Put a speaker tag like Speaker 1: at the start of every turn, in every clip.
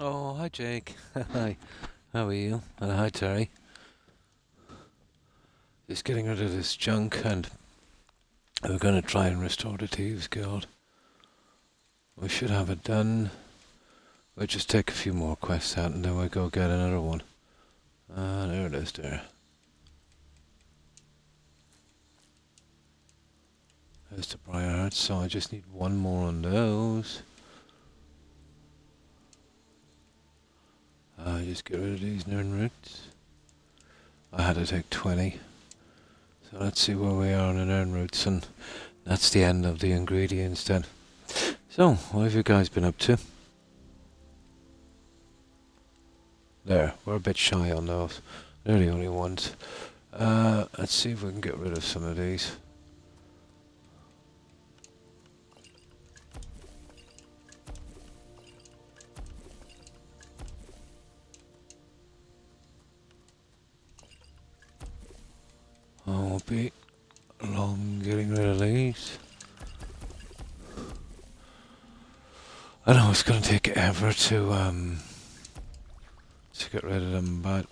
Speaker 1: Oh, hi Jake. Hi. How are you? And hi Terry. Just getting rid of this junk and we're going to try and restore the Thieves Guild. We should have it done. We'll just take a few more quests out and then we'll go get another one. There it is there. There's the Briar Hearts, so I just need one more on those. Just get rid of these Nern roots. I had to take 20. So let's see where we are on the Nern roots, and that's the end of the ingredients then. So, what have you guys been up to? There, we're a bit shy on those. They're the only ones. Let's see if we can get rid of some of these. I won't be long getting rid of these. I know it's going to take ever to get rid of them, but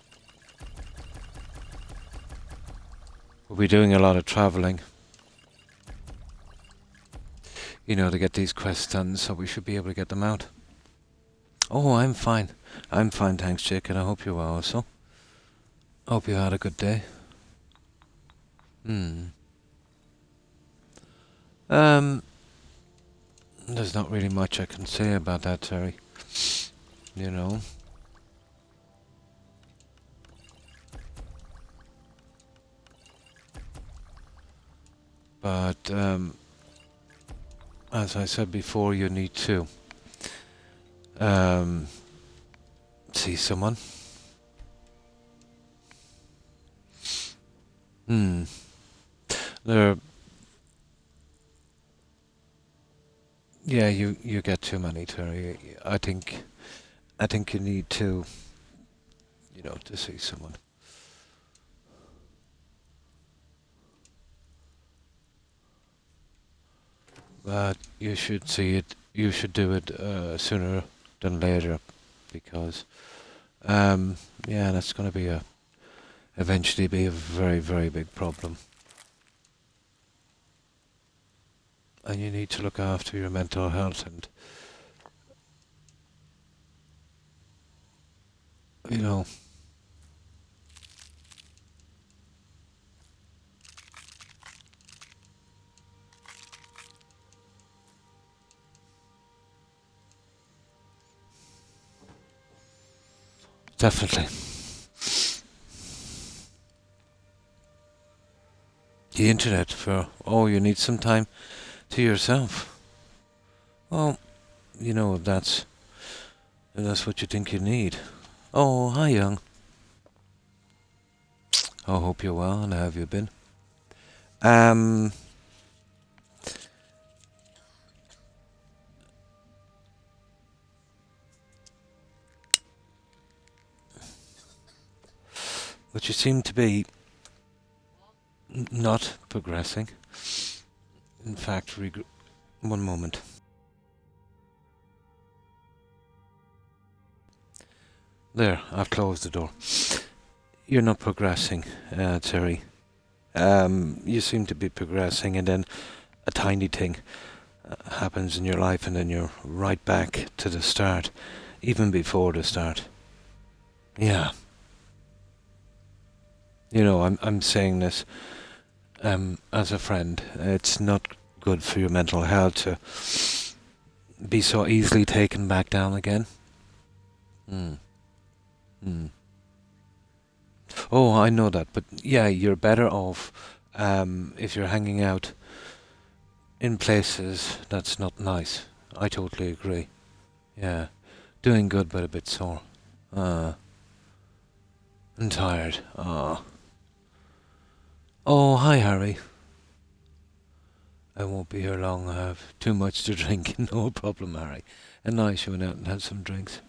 Speaker 1: we'll be doing a lot of travelling, you know, to get these quests done, so we should be able to get them out. Oh, I'm fine. I'm fine, thanks, Jake, and I hope you are also. Hope you had a good day. There's not really much I can say about that, Terry. You know. But, as I said before, you need to see someone. Yeah, you get too many, Terry. I think you need to, you know, to see someone. But you should see it. You should do it sooner than later, because yeah, that's going to be eventually be a very, very big problem. And you need to look after your mental health, and you know, definitely. The internet you need some time to yourself. Well, you know, if that's what you think you need. Oh, hi, young. I hope you're well, and how have you been? But you seem to be not progressing. In fact, one moment. There, I've closed the door. You're not progressing, Terry. You seem to be progressing, and then a tiny thing happens in your life, and then you're right back to the start, even before the start. Yeah. You know, I'm saying this as a friend. It's not good for your mental health to be so easily taken back down again. Oh, I know that, but yeah, you're better off if you're hanging out in places that's not nice. I totally agree. Yeah, doing good but a bit sore. And tired. Oh, hi, Harry. I won't be here long. I have too much to drink. No problem, Harry. And nice you went out and had some drinks.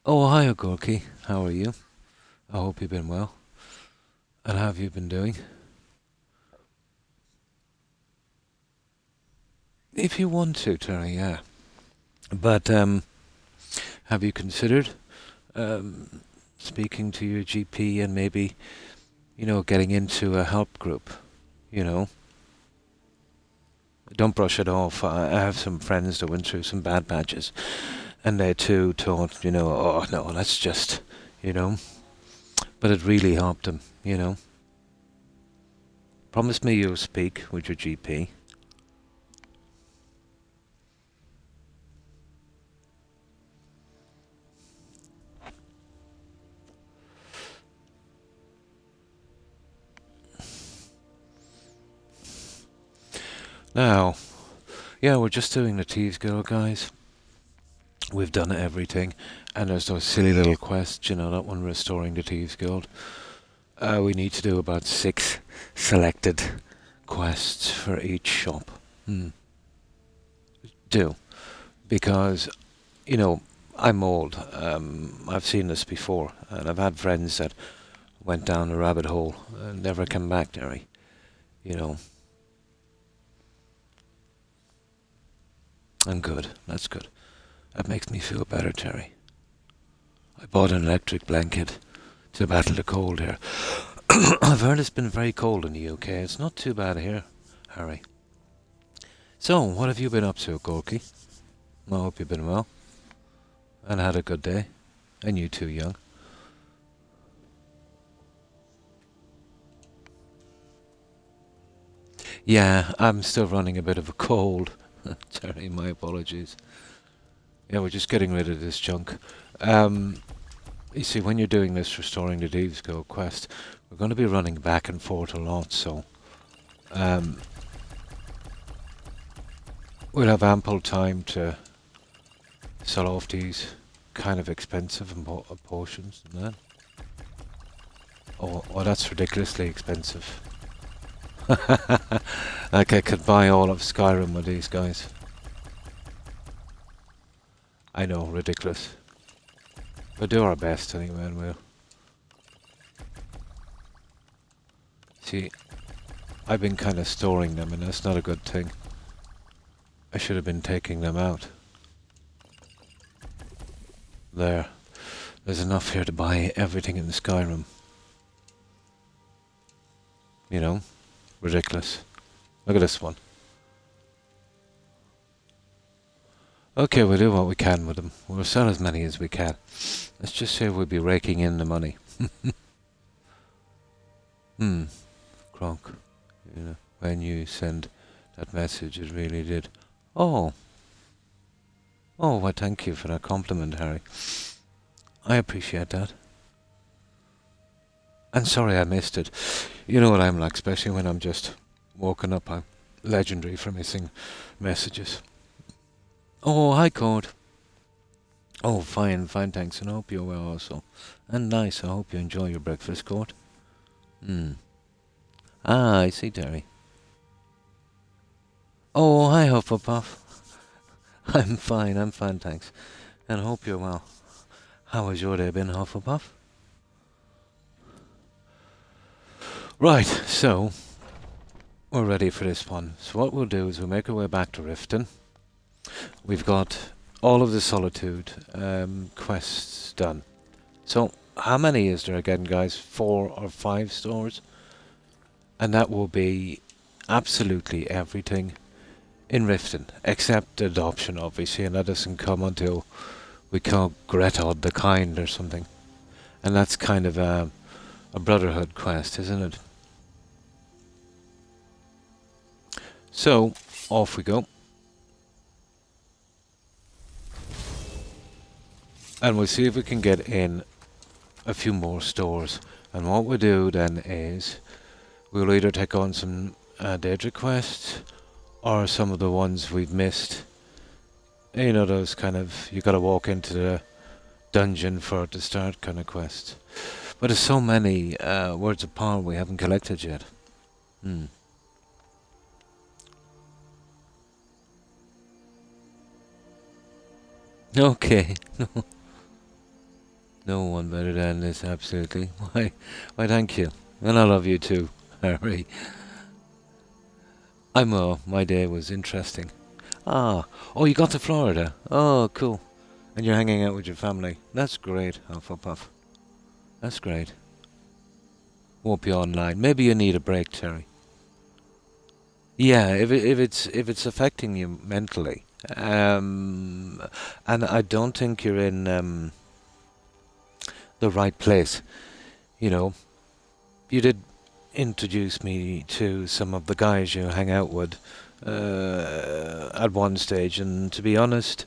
Speaker 1: Oh, hi, Gorky. How are you? I hope you've been well. And how have you been doing? If you want to, Terry, yeah. But Have you considered speaking to your GP and maybe, getting into a help group? You know, don't brush it off. I have some friends that went through some bad patches, and they too thought, oh no, that's just, you know, but it really helped them, Promise me you'll speak with your GP. Now, yeah, we're just doing the Thieves Guild, guys. We've done everything, and there's those silly little quests, that one, restoring the Thieves Guild. We need to do about 6 selected quests for each shop. Do. Because, I'm old. I've seen this before, and I've had friends that went down a rabbit hole and never came back, Derry. I'm good. That's good. That makes me feel better, Terry. I bought an electric blanket to battle the cold here. I've heard it's been very cold in the UK. It's not too bad here, Harry. So, what have you been up to, Gorky? I hope you've been well and had a good day. And you too, young. Yeah, I'm still running a bit of a cold. Terry, my apologies. Yeah, we're just getting rid of this junk. You see, when you're doing this Restoring the Thieves Guild quest, we're going to be running back and forth a lot, so we'll have ample time to sell off these kind of expensive potions and that. Oh, that's ridiculously expensive. Like I could buy all of Skyrim with these guys. I know, ridiculous. We'll do our best anyway, and we'll... See, I've been kind of storing them, and that's not a good thing. I should have been taking them out. There's enough here to buy everything in the Skyrim. Ridiculous. Look at this one. Okay, we'll do what we can with them. We'll sell as many as we can. Let's just say we'll be raking in the money. Croc. When you send that message, it really did. Oh, well, thank you for that compliment, Harry. I appreciate that. And sorry I missed it. You know what I'm like, especially when I'm just woken up. I'm legendary for missing messages. Oh, hi, Cord. Oh, fine, thanks, and I hope you're well also. And nice, I hope you enjoy your breakfast, Cord. Ah, I see, Terry. Oh, hi, Hufflepuff. I'm fine, thanks. And I hope you're well. How has your day been, Hufflepuff? Right, so we're ready for this one. So what we'll do is we'll make our way back to Riften. We've got all of the Solitude quests done. So how many is there again, guys? 4 or 5 stores? And that will be absolutely everything in Riften, except adoption, obviously, and that doesn't come until we call Gretod the Kind or something. And that's kind of a Brotherhood quest, isn't it? So, off we go. And we'll see if we can get in a few more stores. And what we'll do then is we'll either take on some Daedric quests or some of the ones we've missed. Those kind of, you gotta walk into the dungeon for it to start kind of quests. But there's so many Words of Power we haven't collected yet. Okay. No one better than this, absolutely. Why, thank you. And I love you too, Harry. My day was interesting. Oh, you got to Florida. Oh, cool. And you're hanging out with your family. That's great, Hufflepuff. That's great. Won't be online. Maybe you need a break, Terry. Yeah, if it's affecting you mentally, and I don't think you're in the right place. You know, you did introduce me to some of the guys you hang out with at one stage, and to be honest,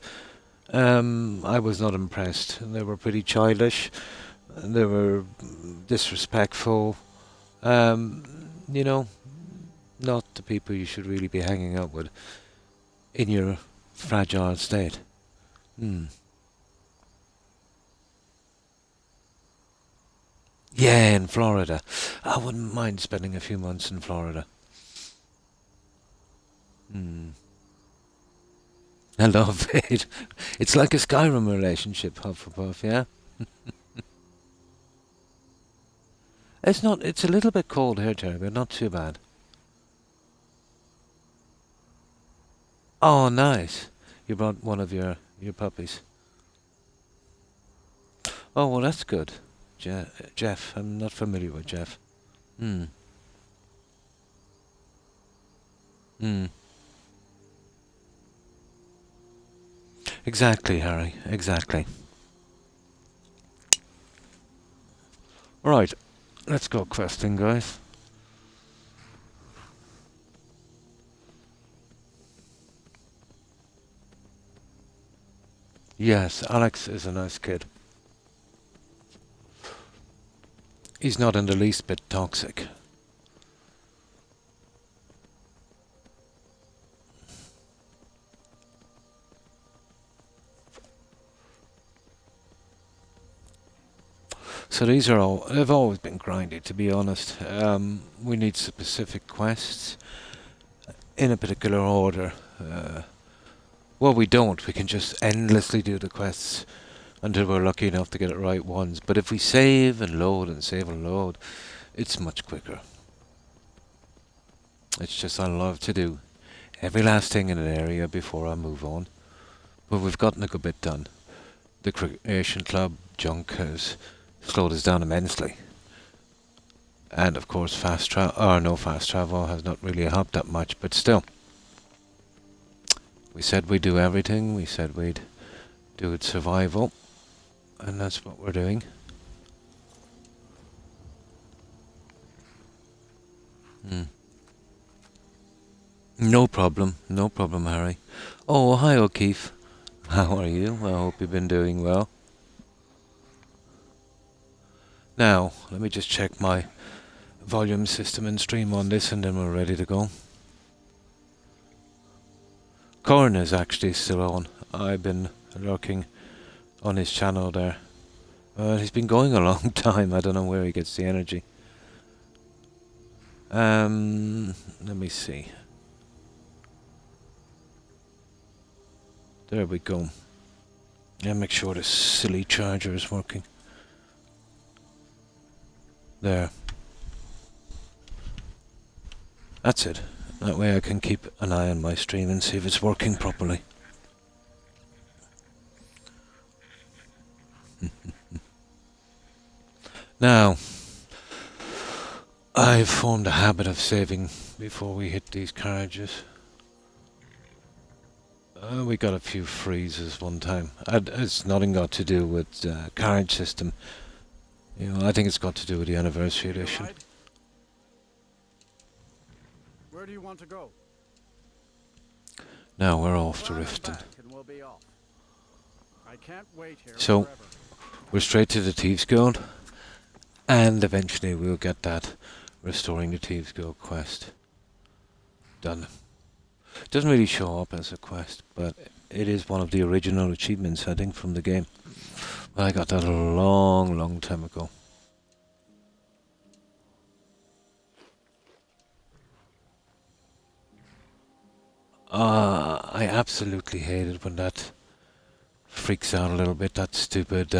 Speaker 1: I was not impressed. They were pretty childish. They were disrespectful. Um, you know, not the people you should really be hanging out with in your fragile state. Hmm. Yeah, in Florida. I wouldn't mind spending a few months in Florida. Hmm. I love it. It's like a Skyrim relationship, Hufflepuff, yeah? It's not, it's a little bit cold here, Terry, but not too bad. Oh, nice. You brought one of your puppies. Oh, well, that's good. Jeff, I'm not familiar with Jeff. Hmm. Hmm. Exactly, Harry. Exactly. Right. Let's go questing, guys. Yes, Alex is a nice kid. He's not in the least bit toxic. So these are all, they've always been grindy, to be honest. We need specific quests in a particular order. Well, we don't. We can just endlessly do the quests until we're lucky enough to get it right once. But if we save and load and save and load, it's much quicker. It's just I love to do every last thing in an area before I move on. But we've gotten a good bit done. The Creation Club junk has slowed us down immensely. And of course, fast travel, or no fast travel, has not really helped that much, but still. We said we'd do everything, we said we'd do it survival, and that's what we're doing. Hmm. No problem, no problem, Harry. Oh, hi, O'Keefe. How are you? I hope you've been doing well. Now, let me just check my volume system and stream on this, and then we're ready to go. Corn is actually still on. I've been lurking on his channel there. He's been going a long time. I don't know where he gets the energy. Let me see. There we go. Yeah, make sure this silly charger is working. There. That's it. That way I can keep an eye on my stream and see if it's working properly. Now, I've formed a habit of saving before we hit these carriages. We got a few freezes one time. It's nothing got to do with carriage system. You know, I think it's got to do with the anniversary edition.
Speaker 2: Where do you want to go?
Speaker 1: Now we're off to Riften.
Speaker 2: We'll be off. I can't wait here
Speaker 1: So,
Speaker 2: forever.
Speaker 1: we're straight to the Thieves Guild, and eventually we'll get that Restoring the Thieves Guild quest done. It doesn't really show up as a quest, but it is one of the original achievements, I think, from the game. I got that a long, long time ago. I absolutely hate it when that freaks out a little bit, that stupid,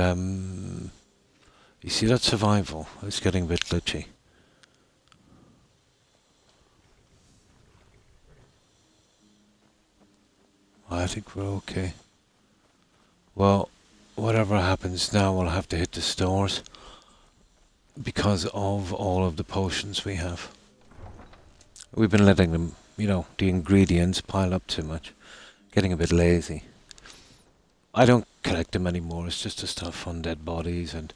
Speaker 1: you see that survival? It's getting a bit glitchy. I think we're okay. Well, whatever happens now, we'll have to hit the stores because of all of the potions we have. We've been letting them, you know, the ingredients pile up too much. Getting a bit lazy. I don't collect them anymore. It's just the stuff on dead bodies and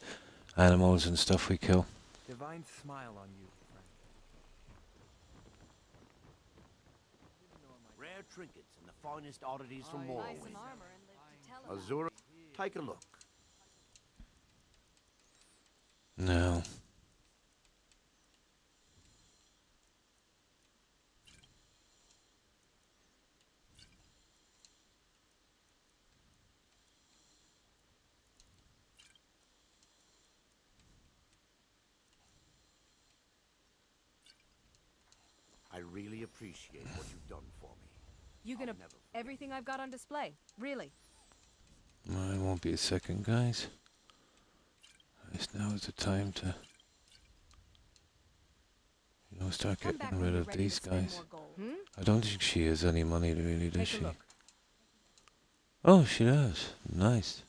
Speaker 1: animals and stuff we kill.
Speaker 3: Divine smile on you, friend.
Speaker 4: Rare trinkets and the finest oddities from
Speaker 5: Buy
Speaker 4: Morrowind.
Speaker 5: some armor and live to tell about
Speaker 4: Azura, take a look.
Speaker 1: No.
Speaker 4: I really appreciate what you've done for me.
Speaker 5: You gonna
Speaker 4: I'll never forget.
Speaker 5: everything I've got on display? Really?
Speaker 1: It won't be a second, guys. Yes, now is the time to, you know, start
Speaker 5: Come back
Speaker 1: getting
Speaker 5: when
Speaker 1: rid
Speaker 5: you're
Speaker 1: of
Speaker 5: ready to
Speaker 1: these
Speaker 5: spend
Speaker 1: guys.
Speaker 5: more gold.
Speaker 1: I don't think she has any money really, does
Speaker 5: Take
Speaker 1: she?
Speaker 5: a look.
Speaker 1: Oh, she does. Nice.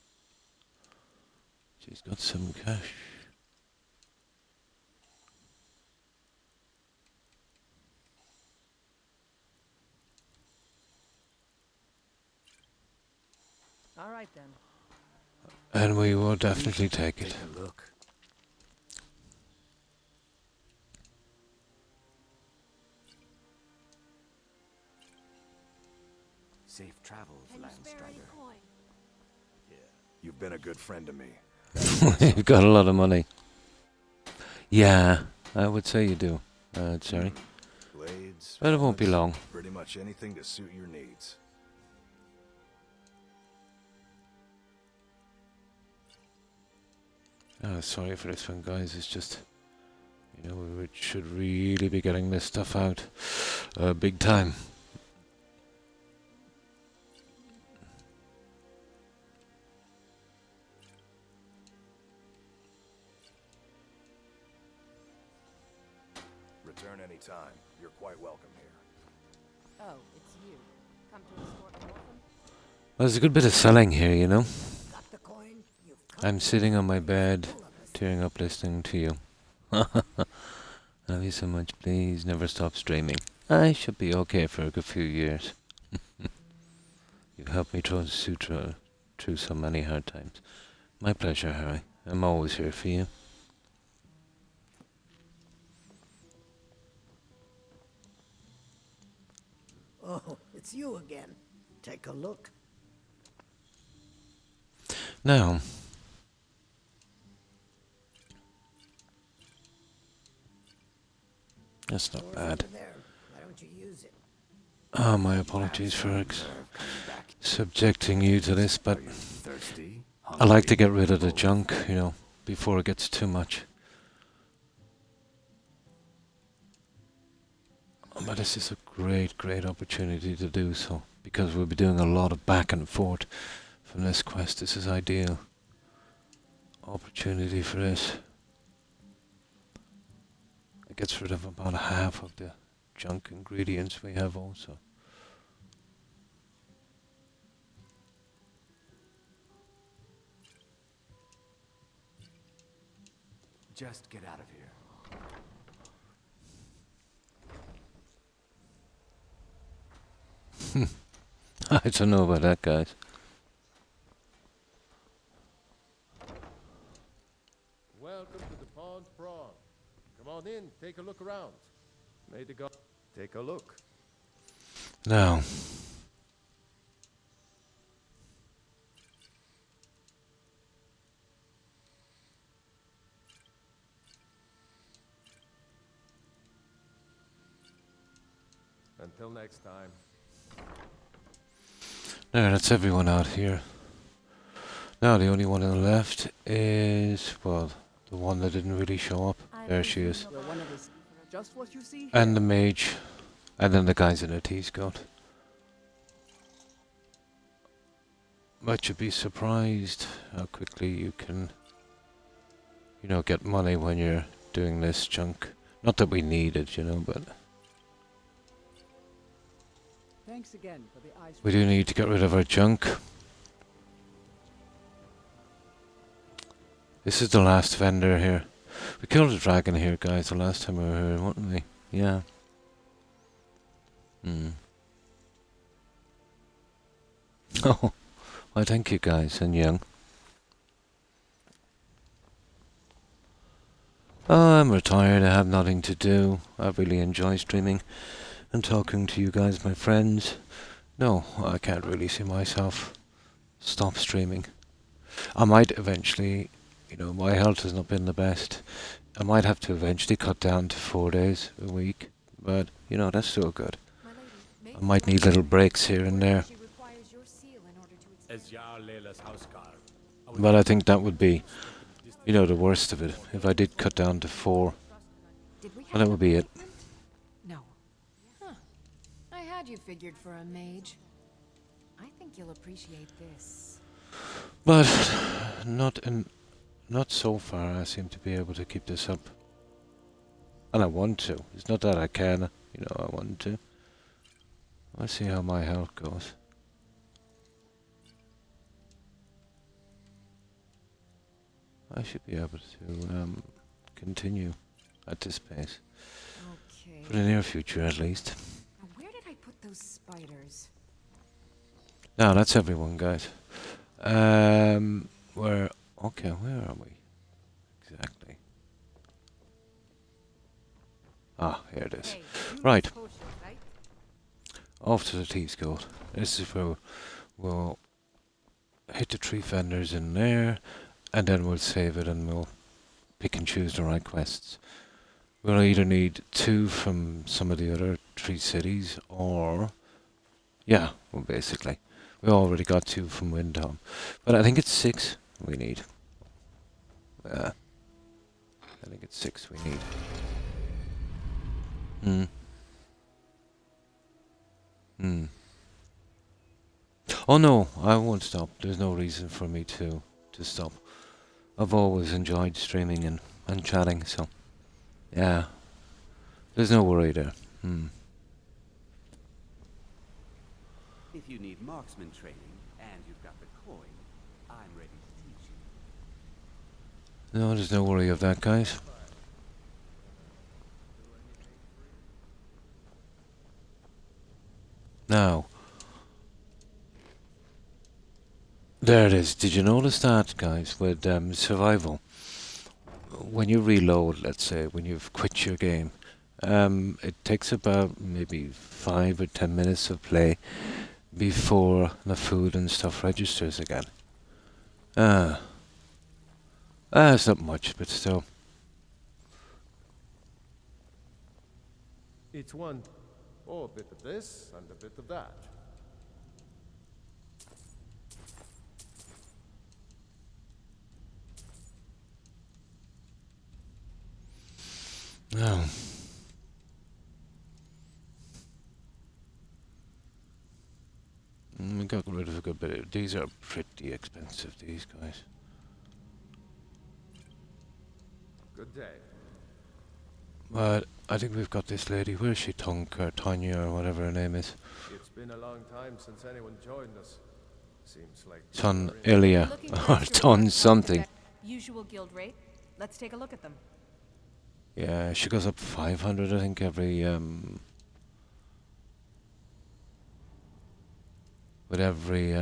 Speaker 1: She's got some cash.
Speaker 5: All right then.
Speaker 1: And we will definitely take it.
Speaker 4: Take a look. Safe travels,
Speaker 5: Can you spare any
Speaker 4: Landstrider.
Speaker 5: coin?
Speaker 3: You've been a good friend to me.
Speaker 1: You've got a lot of money. Yeah, I would say you do, Jerry.
Speaker 3: Blades.
Speaker 1: But it won't be
Speaker 3: helmets,
Speaker 1: long.
Speaker 3: Pretty much anything to suit your needs.
Speaker 1: Sorry for this one, guys. It's just, you know, we should really be getting this stuff out big time.
Speaker 3: Return anytime. You're quite welcome here.
Speaker 5: Oh, it's you. Come to escort an orphan?
Speaker 1: Well, there's a good bit of selling here, you know.
Speaker 6: Got the coin? You've come
Speaker 1: I'm sitting on my bed,
Speaker 6: full of us.
Speaker 1: tearing up listening to you. Love you so much, please never stop streaming. I should be okay for a good few years. You've helped me through so many hard times. My pleasure, Harry. I'm always here for you.
Speaker 6: Oh, it's you again. Take a look.
Speaker 1: Now, that's not
Speaker 6: Door's
Speaker 1: bad.
Speaker 6: over there. Why don't you use it?
Speaker 1: My apologies for subjecting you to this, but
Speaker 3: Are you thirsty?
Speaker 1: I like to get rid of the junk, you know, before it gets too much. But this is a great opportunity to do so, because we'll be doing a lot of back and forth from this quest. This is ideal opportunity for this. It gets rid of about half of the junk ingredients we have also.
Speaker 4: Just get out of here.
Speaker 1: I don't know about that, guys.
Speaker 7: Welcome to the Pond Prawn. Come on in, take a look around. May the god take a look.
Speaker 1: Now,
Speaker 7: Until next time.
Speaker 1: there, that's everyone out here. Now the only one left is, well, the one that didn't really show up. There she is.
Speaker 5: You're one of his.
Speaker 2: Just what you see here.
Speaker 1: And the mage. And then the guys in the T-Scout. But you'd be surprised how quickly you can, you know, get money when you're doing this junk. Not that we need it, you know, but
Speaker 2: Thanks again for the ice.
Speaker 1: we do need to get rid of our junk. This is the last vendor here. We killed a dragon here, guys, the last time we were here, weren't we? Yeah. Oh, well, thank you, guys, and young. Oh, I'm retired, I have nothing to do. I really enjoy streaming and talking to you guys, my friends. No, I can't really see myself stop streaming. I might eventually, my health has not been the best. I might have to eventually cut down to 4 days a week, but, that's still good. I might need little breaks here and there. But I think that would be, the worst of it. If I did cut down to 4, well, that would be it.
Speaker 5: No. Huh. I had you figured for a mage. I think you'll appreciate this.
Speaker 1: But not so far. I seem to be able to keep this up. And I want to. It's not that I can, I want to. Let's see how my health goes. I should be able to continue at this pace.
Speaker 5: Okay.
Speaker 1: For the near future, at least.
Speaker 5: Now, where did I put those spiders?
Speaker 1: Now, that's everyone, guys. Where are we? Exactly. Ah, here it is.
Speaker 5: Hey,
Speaker 1: Right.
Speaker 5: potions, right?
Speaker 1: Off to the Thieves Guild. This is where we'll hit the 3 vendors in there, and then we'll save it and we'll pick and choose the right quests. We'll either need 2 from some of the other 3 cities, or... yeah, well, basically. We already got 2 from Windhelm. But I think it's 6 we need. I think it's 6 we need. Oh no, I won't stop. There's no reason for me to stop. I've always enjoyed streaming and chatting, so yeah. There's no worry there.
Speaker 4: If you need marksman training and you've got the coin, I'm ready to teach you.
Speaker 1: No, there's no worry of that, guys. Now, there it is. Did you notice that, guys, with survival? When you reload, let's say, when you've quit your game, it takes about maybe 5 or 10 minutes of play before the food and stuff registers again. It's not much, but still.
Speaker 7: Each one. Oh, a bit of this and a bit of that.
Speaker 1: No. We got rid of a good bit. These are pretty expensive, these guys.
Speaker 7: Good day.
Speaker 1: But I think we've got this lady. Where is she? Tunk or Tanya or whatever her name is.
Speaker 7: It's been a long time since anyone joined us. Seems like
Speaker 1: Ton Ilya or Ton something.
Speaker 5: Usual guild rate. Let's take a look at them.
Speaker 1: Yeah, she goes up 500, I think, every with every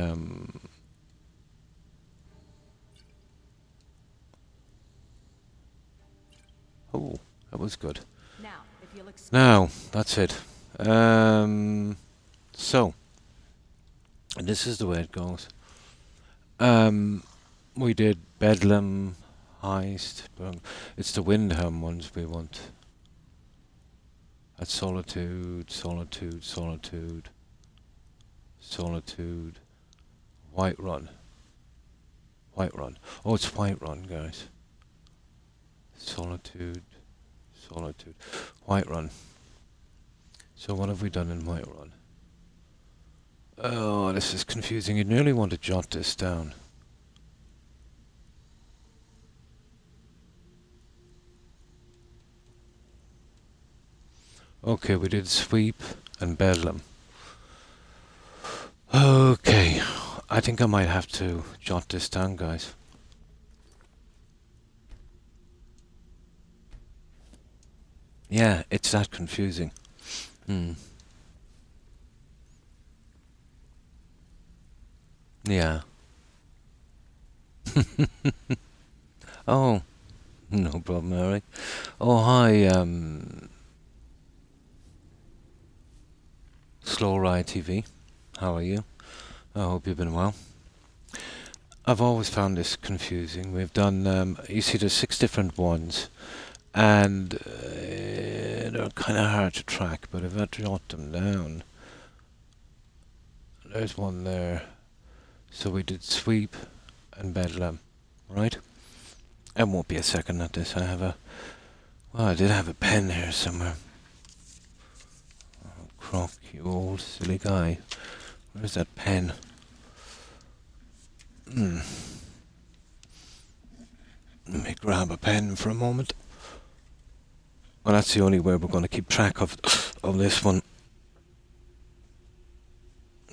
Speaker 1: oh, that was good.
Speaker 5: Now, if you'll
Speaker 1: Now, that's it. So, and this is the way it goes. We did Bedlam, Heist, but it's the Windhelm ones we want. That's Solitude, Solitude, Solitude, Solitude, Whiterun. Whiterun. Oh, it's Whiterun, guys. Solitude, Solitude, Whiterun. So what have we done in Whiterun? Oh, this is confusing. You nearly want to jot this down. Okay, we did Sweep and Bedlam. Okay, I think I might have to jot this down, guys. Yeah, it's that confusing. Hmm. Yeah. Oh, no problem, Eric. Oh, hi, Slow Ride TV. How are you? I hope you've been well. I've always found this confusing. We've done, you see, there's 6 different ones, and they're kind of hard to track, but if I jot them down, there's one there. So we did Sweep and Bedlam, right? It won't be a second at this. I did have a pen here somewhere. Oh, Croc, you old silly guy. Where's that pen? Let me grab a pen for a moment. Well, that's the only way we're going to keep track of this one.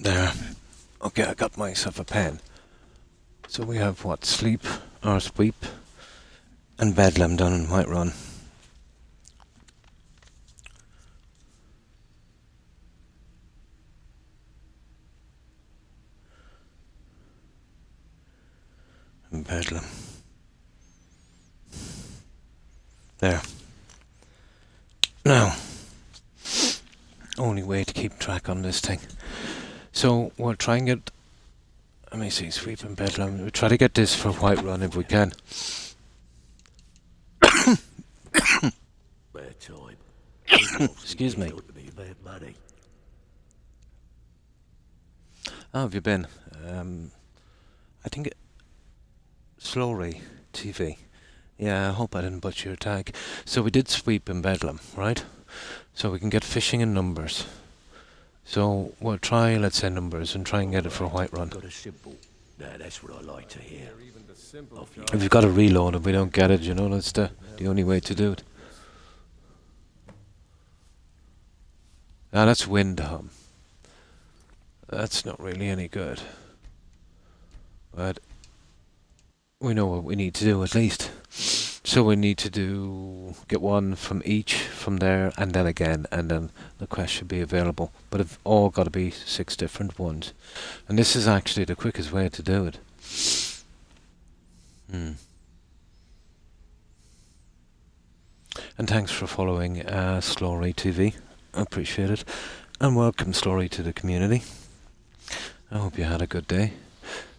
Speaker 1: There. Okay, I got myself a pen. So we have what? Sleep, or Sweep, and Bedlam done in Whiterun. And Bedlam. There. Now, only way to keep track on this thing. So we'll try and get, let me see, Sweep and Bedlam. We'll try to get this for Whiterun if we can.
Speaker 3: Bad time.
Speaker 1: Excuse me.
Speaker 3: Ought to be bad money.
Speaker 1: How have you been? I think Slowry TV. Yeah, I hope I didn't butcher your tag. So we did Sweep and Bedlam, right? So we can get fishing in numbers. So we'll try, let's say, numbers and try and get it for Whiterun.
Speaker 3: Got a simple. Now that's what I like to hear.
Speaker 7: Even the simple
Speaker 3: Off you
Speaker 1: If you've got to reload if we don't get it, you know, that's the only way to do it. Now that's Windham. That's not really any good. But we know what we need to do at least. So we need to get one from each from there and then again, and then the quest should be available. But it's all got to be 6 different ones. And this is actually the quickest way to do it. And thanks for following Slory TV. I appreciate it. And welcome, Slory, to the community. I hope you had a good day.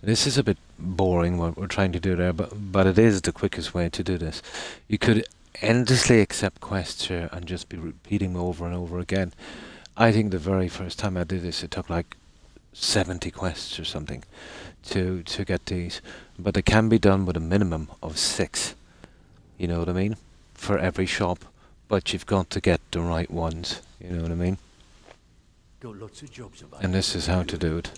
Speaker 1: This is a bit boring what we're trying to do there, but it is the quickest way to do this. You could endlessly accept quests here and just be repeating them over and over again. I think the very first time I did this, it took like 70 quests or something to get these. But it can be done with a minimum of 6. You know what I mean? For every shop. But you've got to get the right ones. You know what I mean?
Speaker 3: got lots of jobs about.
Speaker 1: And this is how to do it.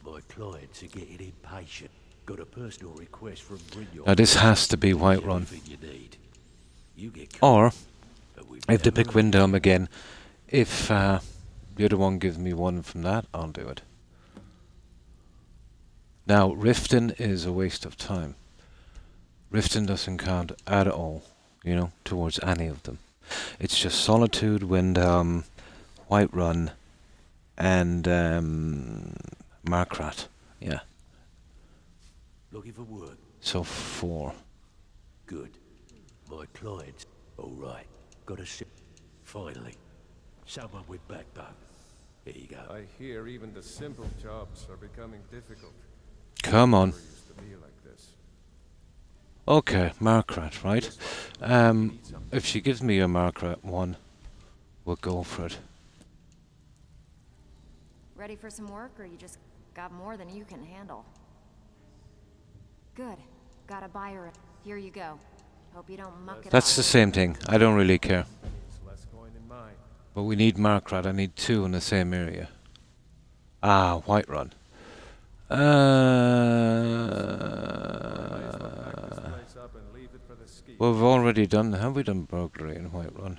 Speaker 3: My clients are getting impatient. Got a personal request from Brynjar.
Speaker 1: Now this has to be Whiterun.
Speaker 3: Anything you need. You get
Speaker 1: Or,
Speaker 3: but we've
Speaker 1: if they
Speaker 3: never
Speaker 1: pick Windhelm again, if the other one gives me one from that, I'll do it. Now, Riften is a waste of time. Riften doesn't count at all, you know, towards any of them. It's just Solitude, Windhelm, Whiterun, and Markrat. Yeah,
Speaker 3: looking for work.
Speaker 1: so 4.
Speaker 3: Good. My clients. All right. Got a ship. Finally. Someone with backbone. Here you go.
Speaker 7: I hear even the simple jobs are becoming difficult.
Speaker 1: Come on.
Speaker 7: Never used to be like this.
Speaker 1: Okay, Markrat, right? If she gives me a Markrat one, we'll go for it.
Speaker 8: Ready for some work, or you just got more than you can handle? Good. Got a buyer. Here you go. Hope you don't muck it
Speaker 1: That's
Speaker 8: up.
Speaker 1: the same thing. I don't really care.
Speaker 7: It's less coin in mine.
Speaker 1: But we need Markrat. I need 2 in the same area. Ah, Whiterun.
Speaker 7: Pack this place up and leave it for the ski.
Speaker 1: Well, we've already done. Have we done burglary in Whiterun?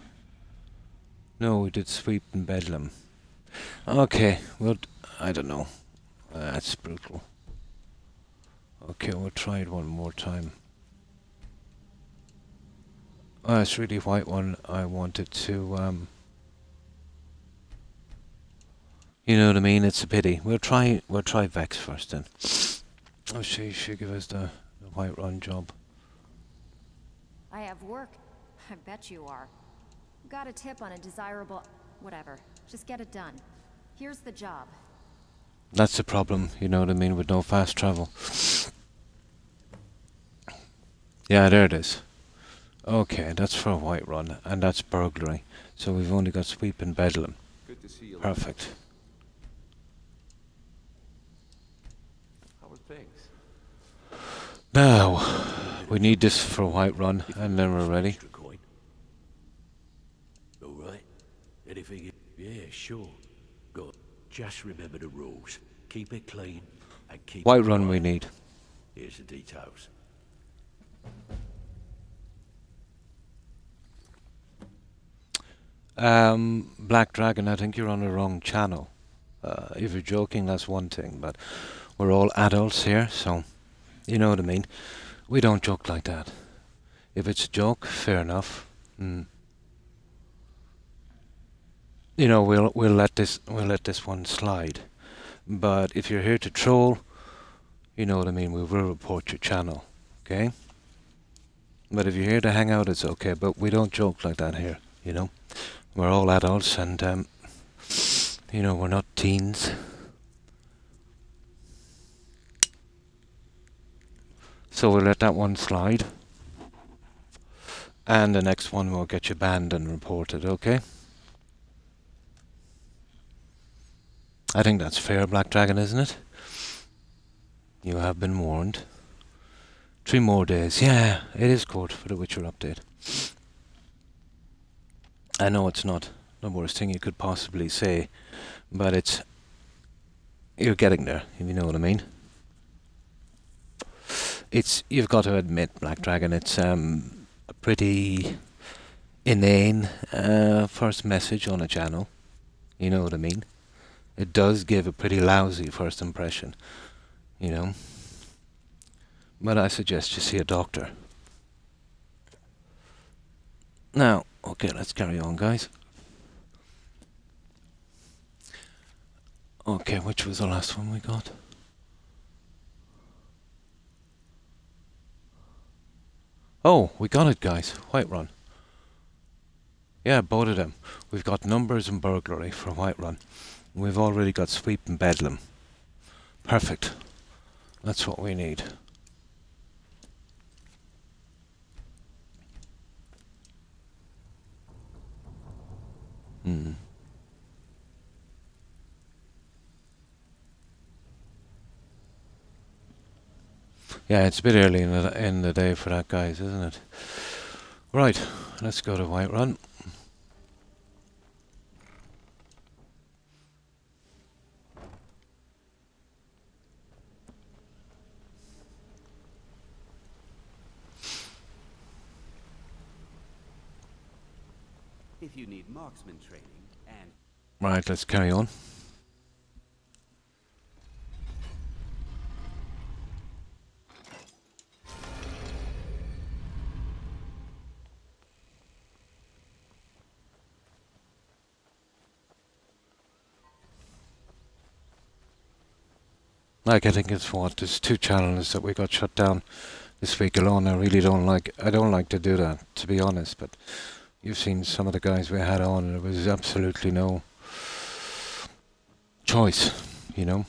Speaker 1: No, we did sweep in Bedlam. Okay, well, I don't know. That's brutal. Okay, we'll try it one more time. Oh, it's really White One I wanted to, you know what I mean? It's a pity. We'll try Vex first then. Oh, she should give us the White Run job.
Speaker 8: I have work. I bet you are. Got a tip on a desirable... Whatever. Just get it done. Here's the job.
Speaker 1: That's the problem, you know what I mean, with no fast travel. Yeah, there it is. Okay, that's for a White Run, and that's burglary. So we've only got sweep and bedlam.
Speaker 9: Good to see you.
Speaker 1: Perfect.
Speaker 9: How are things?
Speaker 1: Now, we need this for a White Run, and then we're ready.
Speaker 3: Extra coin. All right. Anything? Yeah, sure. Got. Just remember the rules. Keep it clean and keep
Speaker 1: White
Speaker 3: it
Speaker 1: Run
Speaker 3: dry.
Speaker 1: we need.
Speaker 3: Here's the details.
Speaker 1: Black Dragon, I think you're on the wrong channel. If you're joking, that's one thing, but we're all adults here, so you know what I mean. We don't joke like that. If it's a joke, fair enough. You know, we'll let this one slide. But if you're here to troll, you know what I mean. We will report your channel, okay? But if you're here to hang out, it's okay. But we don't joke like that here, you know. We're all adults, and you know, we're not teens. So we'll let that one slide. And the next one will get you banned and reported, okay? I think that's fair, Black Dragon, isn't it? You have been warned. 3 more days. Yeah, it is good for the Witcher update. I know it's not the worst thing you could possibly say, but it's... You're getting there, if you know what I mean. It's... You've got to admit, Black Dragon, it's a pretty inane first message on a channel. You know what I mean? It does give a pretty lousy first impression, you know. But I suggest you see a doctor. Now, okay, let's carry on, guys. Okay, which was the last one we got? Oh, we got it, guys. White Run. Yeah, both of them. We've got numbers and burglary for White Run. We've already got sweep and bedlam. Perfect. That's what we need. Yeah, it's a bit early in the day for that, guys, isn't it? Right, let's go to White Run.
Speaker 4: If you need marksman training and...
Speaker 1: Right, let's carry on. Like, I think it's what, there's 2 channels that we got shut down this week alone. I don't like to do that, to be honest, but you've seen some of the guys we had on, and there was absolutely no choice, you know.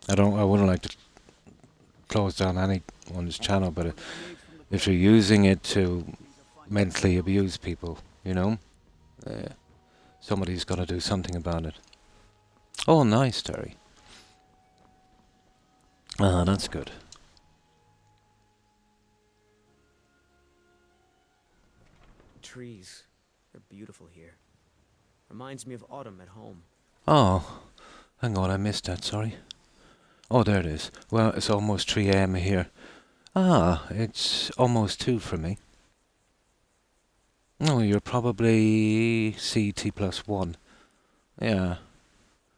Speaker 1: I wouldn't like to close down anyone's channel, but if you're using it to mentally abuse people, you know, somebody's got to do something about it. Oh, nice, Terry. Ah, that's good.
Speaker 10: Trees. They're beautiful here. Reminds me of autumn at home.
Speaker 1: Oh, hang on, I missed that, sorry. Oh, there it is. Well, it's almost 3 AM here. Ah, it's almost 2 for me. Oh, you're probably CT +1. Yeah.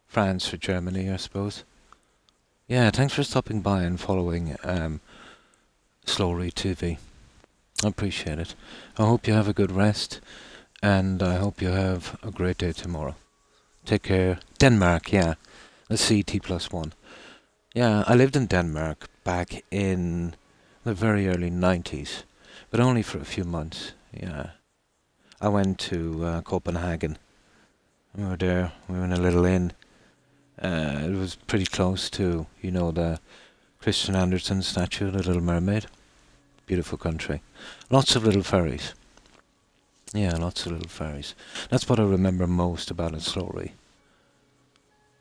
Speaker 1: France or Germany, I suppose. Yeah, thanks for stopping by and following Slow Read TV. I appreciate it. I hope you have a good rest, and I hope you have a great day tomorrow. Take care. Denmark, yeah. Let's see, T+1. Yeah, I lived in Denmark back in the very early 90s, but only for a few months, yeah. I went to Copenhagen. We were there, we were in a little inn. It was pretty close to, you know, the Christian Andersen statue, The Little Mermaid. Beautiful country. Lots of little ferries. Yeah, lots of little ferries. That's what I remember most about its story.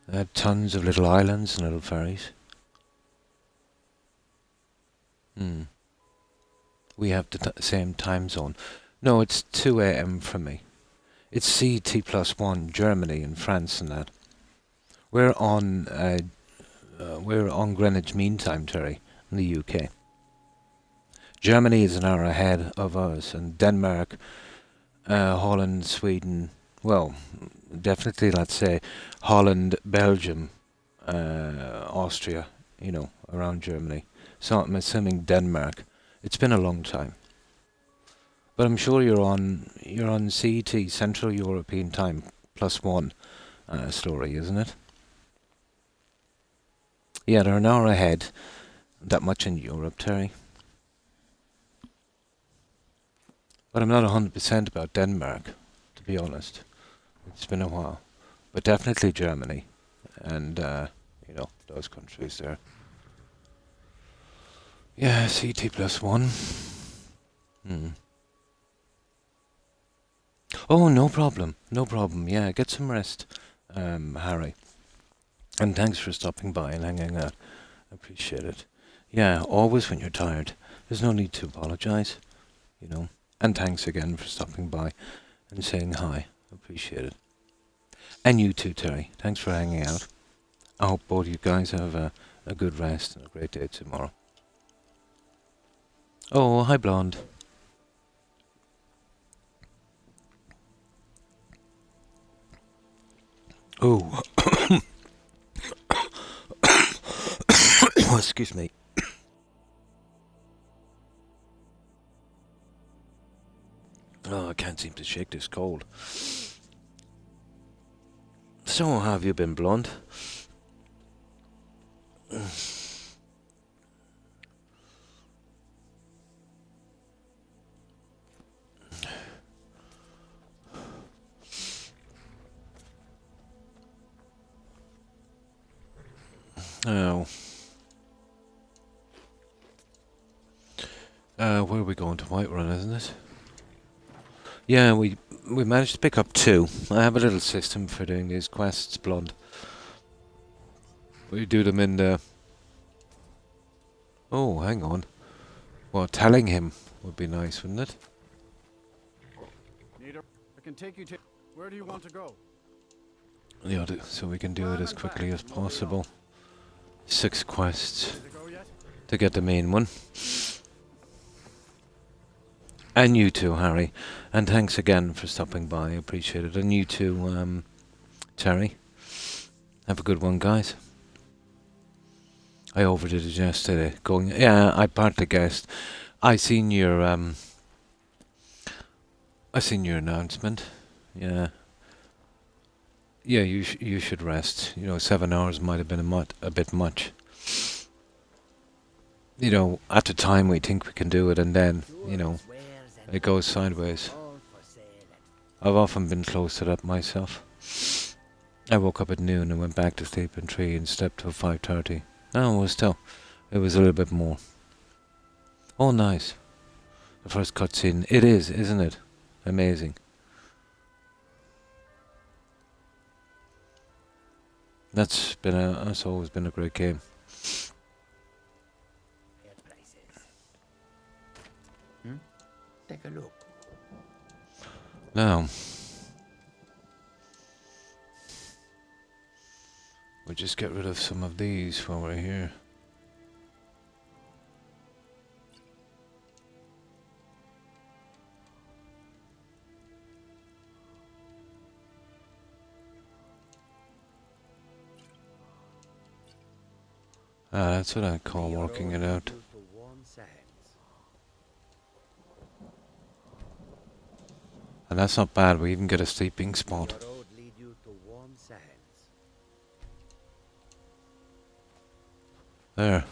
Speaker 1: They had tons of little islands and little ferries. We have the same time zone. No, it's 2 a.m. for me. It's CT+1, Germany and France and that. We're on Greenwich Mean Time, Terry, in the UK. Germany is an hour ahead of us, and Denmark, Holland, Sweden, well, definitely, let's say, Holland, Belgium, Austria, you know, around Germany. So I'm assuming Denmark. It's been a long time. But I'm sure you're on CET, Central European Time, +1 story, isn't it? Yeah, they're an hour ahead. That much in Europe, Terry. But I'm not 100% about Denmark, to be honest. It's been a while. But definitely Germany. And, you know, those countries there. Yeah, CT+1. Oh, no problem. No problem. Yeah, get some rest, Harry. And thanks for stopping by and hanging out. I appreciate it. Yeah, always when you're tired. There's no need to apologize, you know. And thanks again for stopping by and saying hi. I appreciate it. And you too, Terry. Thanks for hanging out. I hope both you guys have a good rest and a great day tomorrow. Oh, hi, Blonde. Oh. Oh, excuse me. Oh, I can't seem to shake this cold. So, how have you been, Blonde? Oh. Where are we going? To Whiterun, isn't it? Yeah, we managed to pick up 2. I have a little system for doing these quests, Blonde. We do them in the... Oh, hang on. Well, telling him would be nice, wouldn't it?
Speaker 2: I can take you to... Where do you want to go?
Speaker 1: Yeah, so we can do it as quickly as possible. 6 quests to get the main one. And you too, Harry. And thanks again for stopping by. I appreciate it. And you too, Terry. Have a good one, guys. I overdid it yesterday. Yeah, I partly guessed. I seen your announcement. Yeah. Yeah, you should rest. You know, 7 hours might have been a bit much. You know, at the time we think we can do it, and then, you know, it goes sideways. I've often been close to that myself. I woke up at noon and went back to sleep at 3 and slept till 5:30. No, it was a little bit more. Oh, nice. The first cutscene. It is, isn't it? Amazing. That's always been a great game.
Speaker 6: Take a look.
Speaker 1: Now, we'll just get rid of some of these while we're here. That's what I call working it out. And that's not bad. We even get a sleeping spot.
Speaker 3: The road lead you to warm sands.
Speaker 1: There.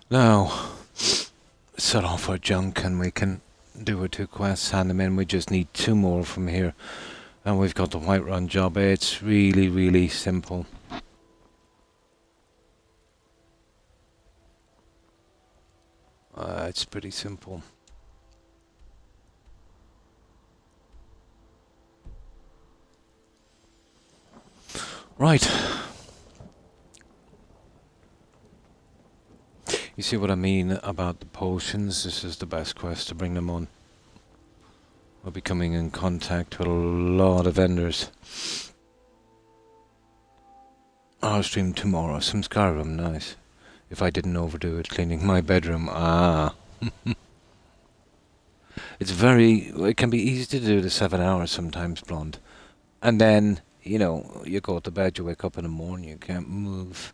Speaker 1: Now, set off our junk and we can do our 2 quests, hand them in. We just need 2 more from here. And we've got the Whiterun job. It's really, really simple. It's pretty simple. Right. You see what I mean about the potions? This is the best quest to bring them on. We'll be coming in contact with a lot of vendors. I'll stream tomorrow. Some Skyrim, nice. If I didn't overdo it, cleaning my bedroom. It can be easy to do the 7 hours sometimes, Blonde. And then, you know, you go to bed, you wake up in the morning, you can't move.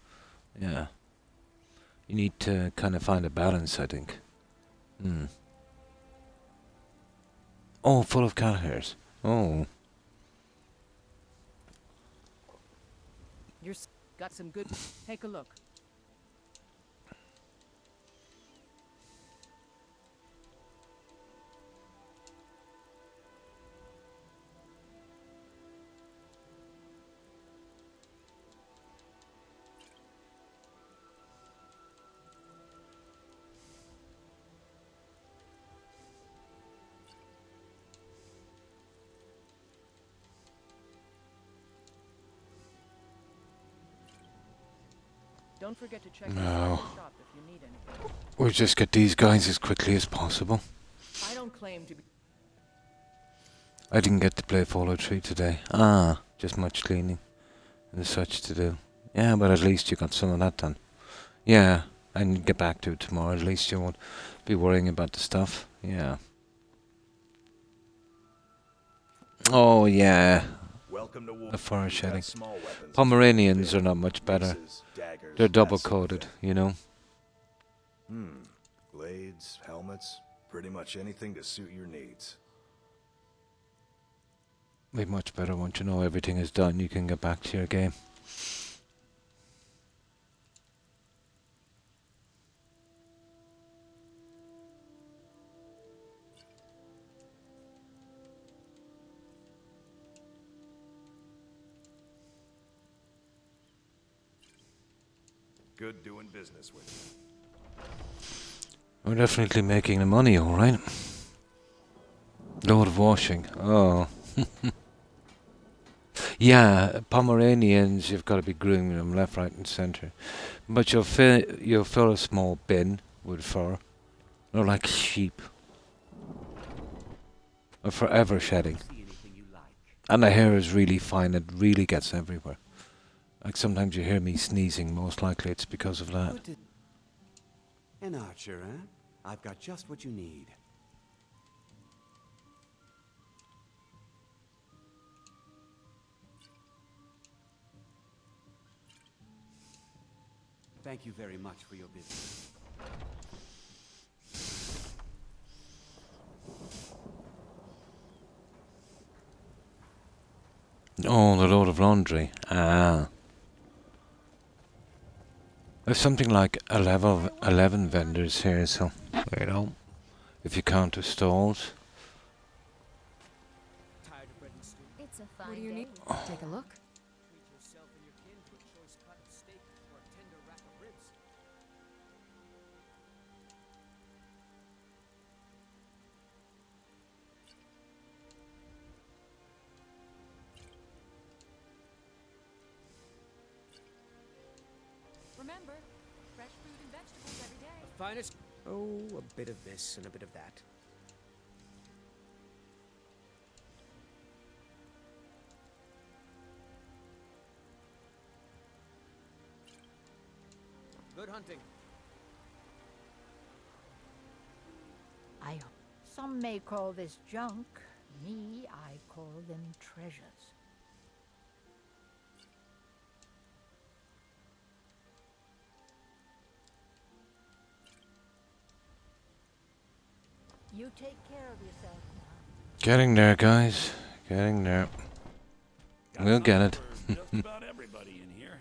Speaker 1: Yeah. You need to kind of find a balance, I think. Oh, full of cat hairs. Oh.
Speaker 11: You're got some good. Take a look. Don't forget to check the shop if you need anything.
Speaker 1: We'll just get these guys as quickly as possible.
Speaker 11: I don't claim to be.
Speaker 1: I didn't get to play Fallout 3 today. Just much cleaning and such to do. Yeah, but at least you got some of that done. Yeah, and get back to it tomorrow. At least you won't be worrying about the stuff. Yeah. Oh, yeah.
Speaker 12: Welcome to war.
Speaker 1: The forest shedding.
Speaker 12: Small weapons.
Speaker 1: Pomeranians are not much better.
Speaker 12: Daggers,
Speaker 1: They're double-coated, you know.
Speaker 12: Blades, helmets, pretty much anything to suit your needs.
Speaker 1: Be much better once you know everything is done. You can get back to your game.
Speaker 12: Good doing business with you.
Speaker 1: We're definitely making the money, alright. Load of washing. Oh. Yeah, Pomeranians, you've got to be grooming them left, right and centre. But you'll fill a small bin with fur. They're like sheep. They're forever shedding. And the hair is really fine, it really gets everywhere. Like sometimes you hear me sneezing, most likely it's because of that.
Speaker 4: An archer, eh? I've got just what you need. Thank you very much for your business.
Speaker 1: Oh, the load of laundry. There's something like 11 vendors here, so, you know, if you count the stalls.
Speaker 8: It's a fine
Speaker 5: What do you
Speaker 8: day.
Speaker 5: need? Take a look.
Speaker 2: Treat yourself and your kin to a choice cut of steak or a tender rack of ribs.
Speaker 5: Remember, fresh fruit and vegetables every day.
Speaker 2: The finest.
Speaker 10: Oh, a bit of this and a bit of that.
Speaker 2: Good hunting.
Speaker 6: Some may call this junk. Me, I call them treasures. You take care of yourself now.
Speaker 1: Getting there, guys. Getting there. We'll get it.
Speaker 13: Just about everybody in here.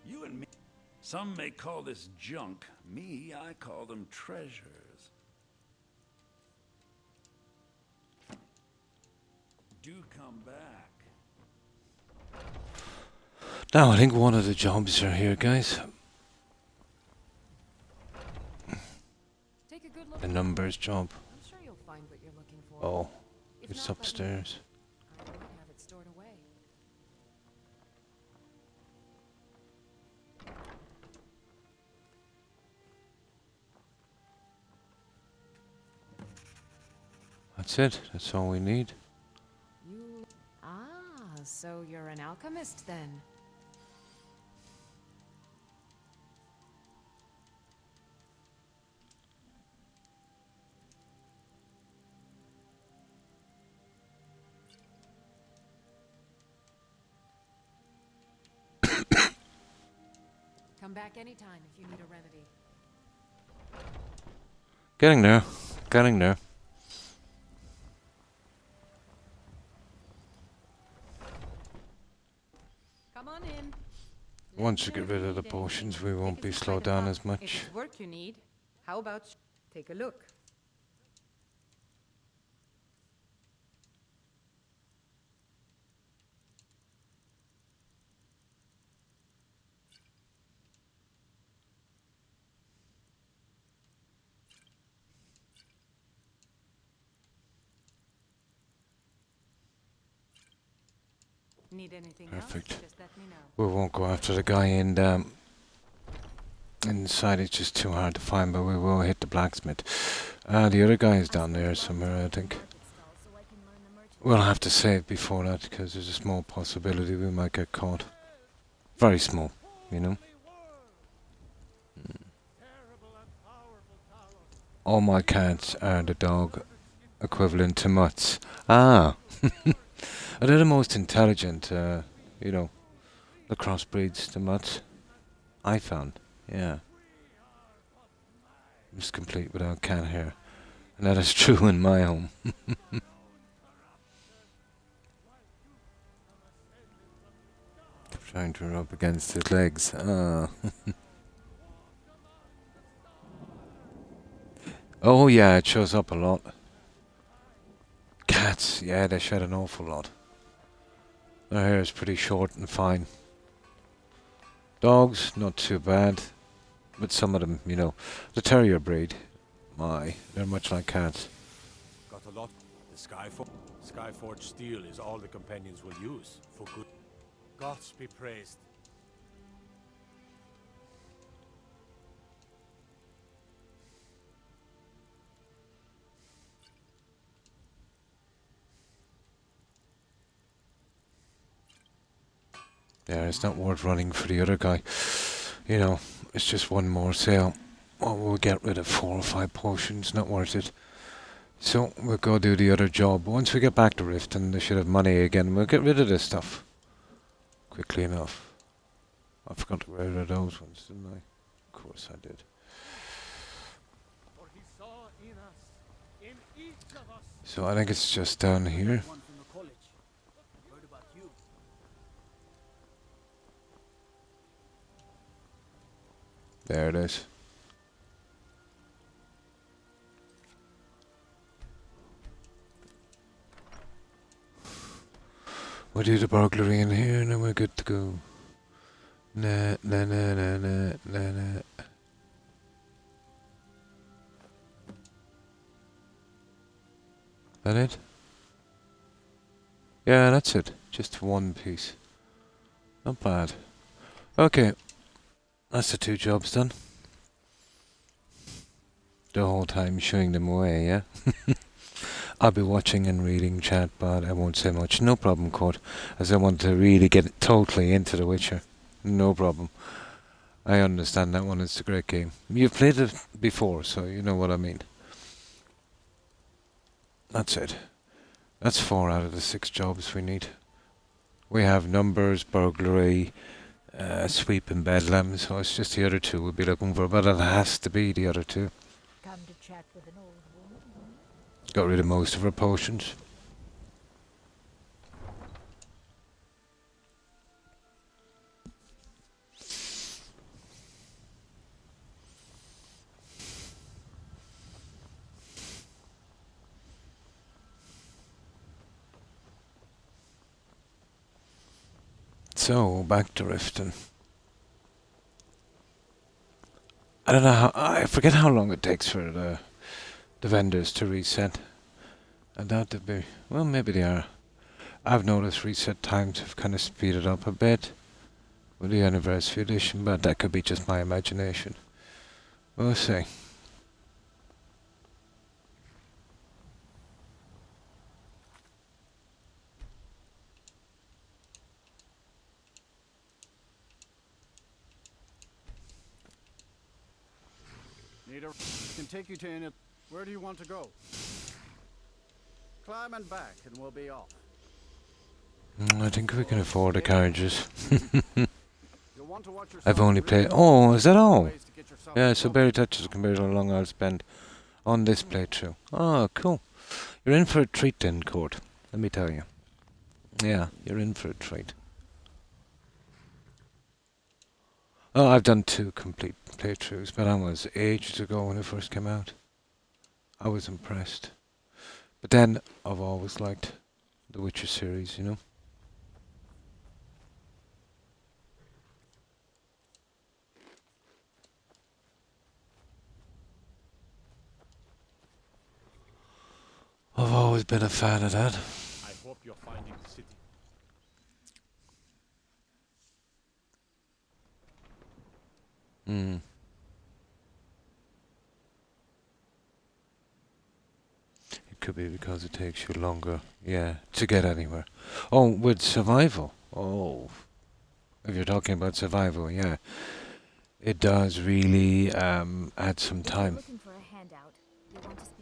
Speaker 13: You and me. Some may call this junk. Me, I call them treasures. Do come back.
Speaker 1: Now, I think one of the jobs are here, guys.
Speaker 5: Take a good look.
Speaker 1: The numbers job.
Speaker 5: I'm sure you'll find what you're looking for.
Speaker 1: Oh,
Speaker 5: If
Speaker 1: it's
Speaker 5: not, let me know.
Speaker 1: upstairs.
Speaker 5: I might have it stored away.
Speaker 1: That's it. That's all we need.
Speaker 5: You... Ah, so you're an alchemist then. Come back anytime if you need a remedy.
Speaker 1: Getting there. Getting there.
Speaker 11: Come on in.
Speaker 1: Once we get rid of the potions, we won't be slowed down as
Speaker 11: If
Speaker 1: much.
Speaker 11: it's work you need, how about take a look? Need anything
Speaker 1: Perfect.
Speaker 11: else? Just let me know.
Speaker 1: We won't go after the guy inside. It's just too hard to find, but we will hit the blacksmith. The other guy is down there somewhere, I think. We'll have to save before that, because there's a small possibility we might get caught. Very small, you know. All my cats are the dog equivalent to mutts. Ah! They're the most intelligent, you know, the crossbreeds, the mutts. I found, yeah. Just complete without cat hair. And that is true in my home. Trying to rub against his legs. Ah. Oh yeah, it shows up a lot. Cats, yeah, they shed an awful lot. Their hair is pretty short and fine. Dogs, not too bad. But some of them, you know, the terrier breed, my, they're much like cats.
Speaker 3: Got a lot. The Skyforged steel is all the companions will use for good. Gods be praised.
Speaker 1: Yeah, it's not worth running for the other guy. You know, it's just one more sale. Well, we'll get rid of 4 or 5 potions, not worth it. So, we'll go do the other job. Once we get back to Rift and they should have money again, we'll get rid of this stuff. Quickly enough. I forgot to get rid of those ones, didn't I? Of course I did. So I think it's just down here. There it is. We'll do the burglary in here and then we're good to go. Nah, nah, nah, nah, nah, nah, nah. That it? Yeah, that's it. Just one piece. Not bad. Okay. That's the 2 jobs done. The whole time showing them away, yeah? I'll be watching and reading chat, but I won't say much. No problem, Court, as I want to really get totally into The Witcher. No problem. I understand that one. It's a great game. You've played it before, so you know what I mean. That's it. That's 4 out of the 6 jobs we need. We have numbers, burglary, sweep and bedlam, so it's just the other 2 we'll be looking for, but it has to be the other 2.
Speaker 6: Come to chat with an old woman.
Speaker 1: got rid of most of her potions. So, back to Riften. I don't know how, I forget how long it takes for the vendors to reset. I doubt they'd be, well, maybe they are. I've noticed reset times have kind of speeded up a bit with the Anniversary Edition, but that could be just my imagination. We'll see.
Speaker 2: Can take you to any. Where do you want to go? Climb and back, and we'll be off.
Speaker 1: I think we can afford the carriages.
Speaker 2: You'll want to watch yourself.
Speaker 1: I've only played. Oh, is that all? Yeah, so barely touches compared to how long I'll spend on this playthrough. Oh, cool. You're in for a treat then, Court. Let me tell you. Yeah, you're in for a treat. Oh, I've done 2 complete playthroughs, but that was ages ago when it first came out. I was impressed. But then, I've always liked the Witcher series, you know? I've always been a fan of that.
Speaker 7: I hope you're finding the city.
Speaker 1: Hmm. It could be because it takes you longer, yeah, to get anywhere. Oh, with survival. Oh, if you're talking about survival, yeah. It does really add some time.
Speaker 8: Looking for a handout. You want to speak?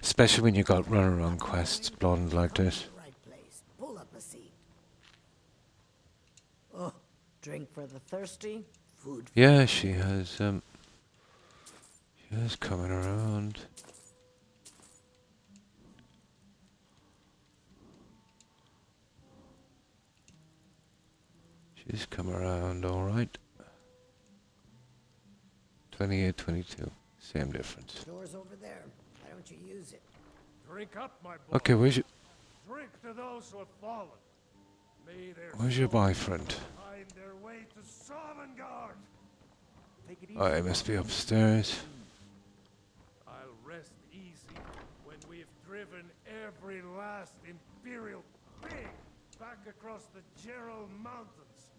Speaker 1: Especially when you got runaround quests blonde like this.
Speaker 6: Right place. Pull up a seat. Oh, drink for the thirsty. Food.
Speaker 1: Yeah, she has coming around. She's come around alright. 28, 22. Same difference.
Speaker 6: Door's over there. Why don't you use it?
Speaker 7: Drink up, my boy.
Speaker 1: Okay, where's your
Speaker 7: To those who have fallen. May their
Speaker 1: Where's your
Speaker 7: souls
Speaker 1: boyfriend?
Speaker 7: find their way to Sovngarde.
Speaker 4: Take it easy.
Speaker 1: Oh, he must be upstairs.
Speaker 7: I'll rest easy when we've driven every last Imperial pig back across the Gerald Mountains.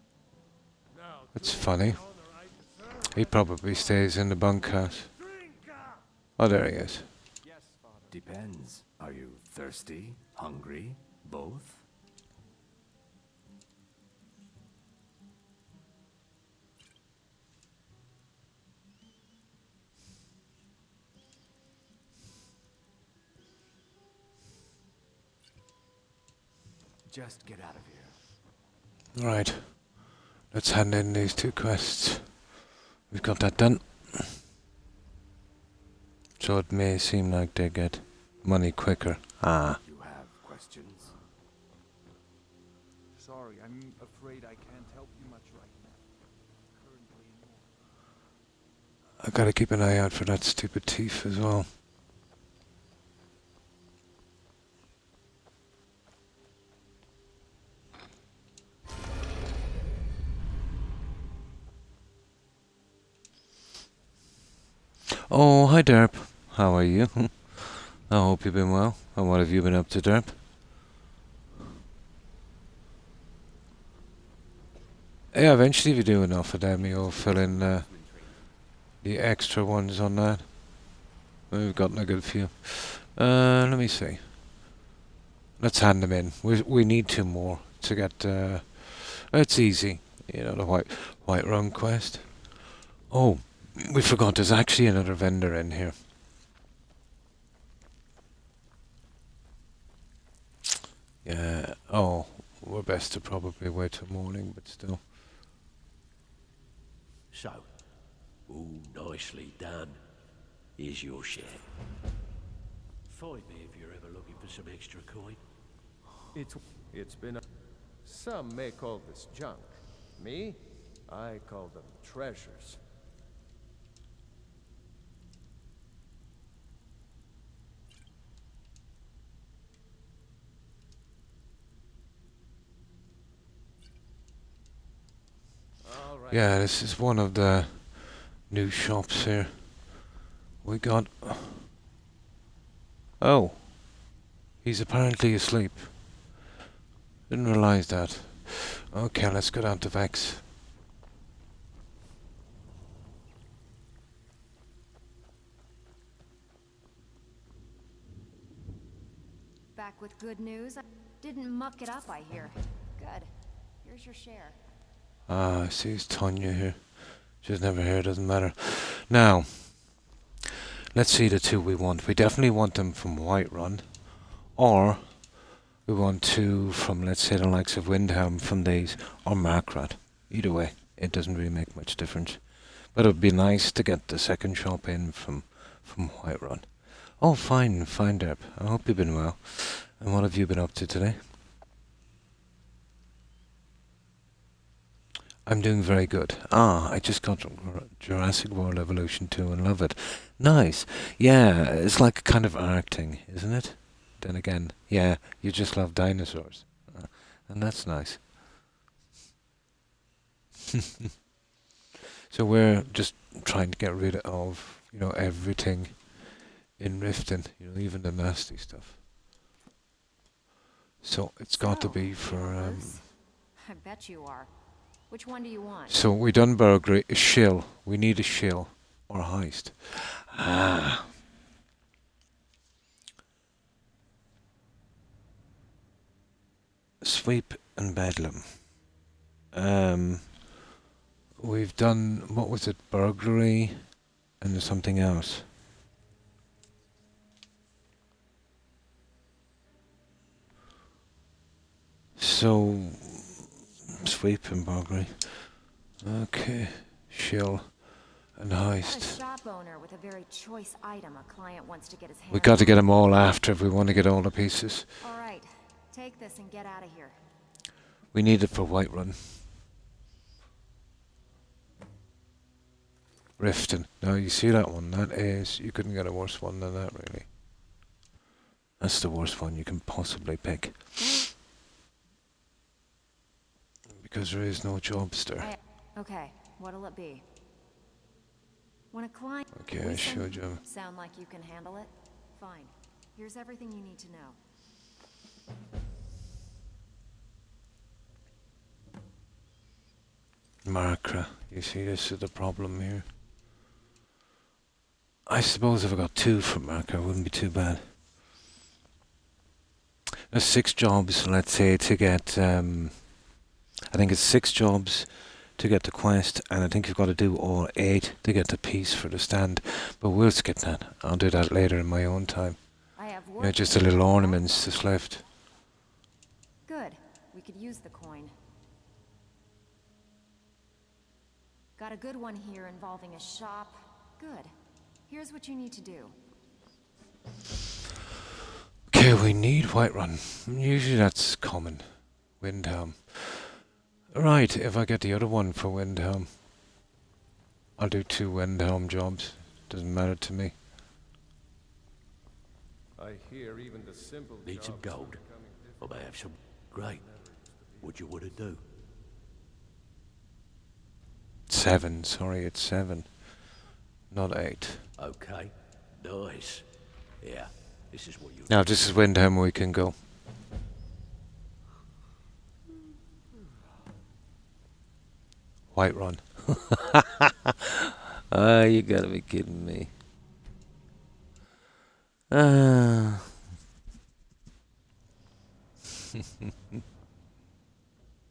Speaker 7: Now,
Speaker 1: That's
Speaker 7: do
Speaker 1: funny.
Speaker 7: the honor I deserve.
Speaker 1: He probably stays in the bunkhouse.
Speaker 7: Drink up!
Speaker 1: Oh, there he is.
Speaker 4: Yes, Father.
Speaker 3: Depends. Are you thirsty? Hungry? Both?
Speaker 4: Just get out of here.
Speaker 1: Right. Let's hand in these 2 quests. We've got that done. So it may seem like they get money quicker. Ah.
Speaker 4: You have questions? Sorry, I'm afraid I can't help you much right now. Currently, no.
Speaker 1: I gotta keep an eye out for that stupid thief as well. Oh, hi Derp. How are you? I hope you've been well. And what have you been up to, Derp? Yeah, eventually if you do enough of them, you'll fill in the extra ones on that. We've gotten a good few. Let me see. Let's hand them in. We need 2 more to get. It's easy, you know, the white run quest. Oh, we forgot. There's actually another vendor in here. Yeah. Oh, we're best to probably wait till morning, but still.
Speaker 3: So, all nicely done. Here's your share. Find me if you're ever looking for some extra coin.
Speaker 7: It's been a... Some may call this junk. Me? I call them treasures. All right.
Speaker 1: Yeah, this is one of the new shops here. We got... Oh. He's apparently asleep. Didn't realize that. Okay, let's go down to Vex.
Speaker 8: Back with good news? Didn't muck it up, I hear. Good. Here's your share.
Speaker 1: Ah, I see it's Tanya here. She's never here, doesn't matter. Now, let's see the two we want. We definitely want them from Whiterun. Or we want two from, let's say, the likes of Windhelm from these. Or Markrat. Either way, it doesn't really make much difference. But it would be nice to get the second shop in from Whiterun. Oh, fine, Derp. I hope you've been well. And what have you been up to today? I'm doing very good. Ah, I just got Jurassic World Evolution 2 and love it. Nice. Yeah, it's like a kind of art thing, isn't it? Then again, yeah, you just love dinosaurs. And that's nice. So we're just trying to get rid of, everything in Riften, even the nasty stuff. So it's got to be for...
Speaker 8: I bet you are. Which one do you want?
Speaker 1: So we done burglary, a shill. We need a shill or a heist. Ah. Sweep and Bedlam. We've done, what was it, burglary, and there's something else. So, sweep and burglary. Okay, shill and heist.
Speaker 8: A shop owner with a very choice item a client wants to get his hands on.
Speaker 1: We got to get them all after if we want to get all the pieces.
Speaker 8: All right, take this and get out of here.
Speaker 1: We need it for Whiterun. Riften. Now you see that one? That is, you couldn't get a worse one than that, really. That's the worst one you can possibly pick. Because there is no jobs there.
Speaker 8: Okay, what'll it be? When a client...
Speaker 1: Okay, I showed you.
Speaker 8: Sound like you can handle it? Fine. Here's everything you need to know.
Speaker 1: Markra. You see, this is the problem here. I suppose if I got two from Markra, it wouldn't be too bad. There's 6 jobs, let's say, to get... I think it's 6 jobs to get the quest, and I think you've got to do all 8 to get the piece for the stand. But we'll skip that. I'll do that later in my own time.
Speaker 8: I have
Speaker 1: Just the little ornaments that's left.
Speaker 8: Good. We could use the coin. Got a good one here involving a shop. Good. Here's what you need to do.
Speaker 1: Okay, we need Whiterun. Usually that's common. Windhelm. Right, if I get the other one for Windhelm, I'll do 2 Windhelm jobs. Doesn't matter to me.
Speaker 7: I hear even the simple
Speaker 3: Need some
Speaker 7: jobs are
Speaker 3: gold?
Speaker 7: becoming
Speaker 3: I may have some. Great. What you want to do?
Speaker 1: 7, sorry, it's 7. Not 8.
Speaker 3: Okay. Nice. Yeah, this is what you...
Speaker 1: Now, this is Windhelm we can go. Whiterun. Ah, you gotta be kidding me. Ah.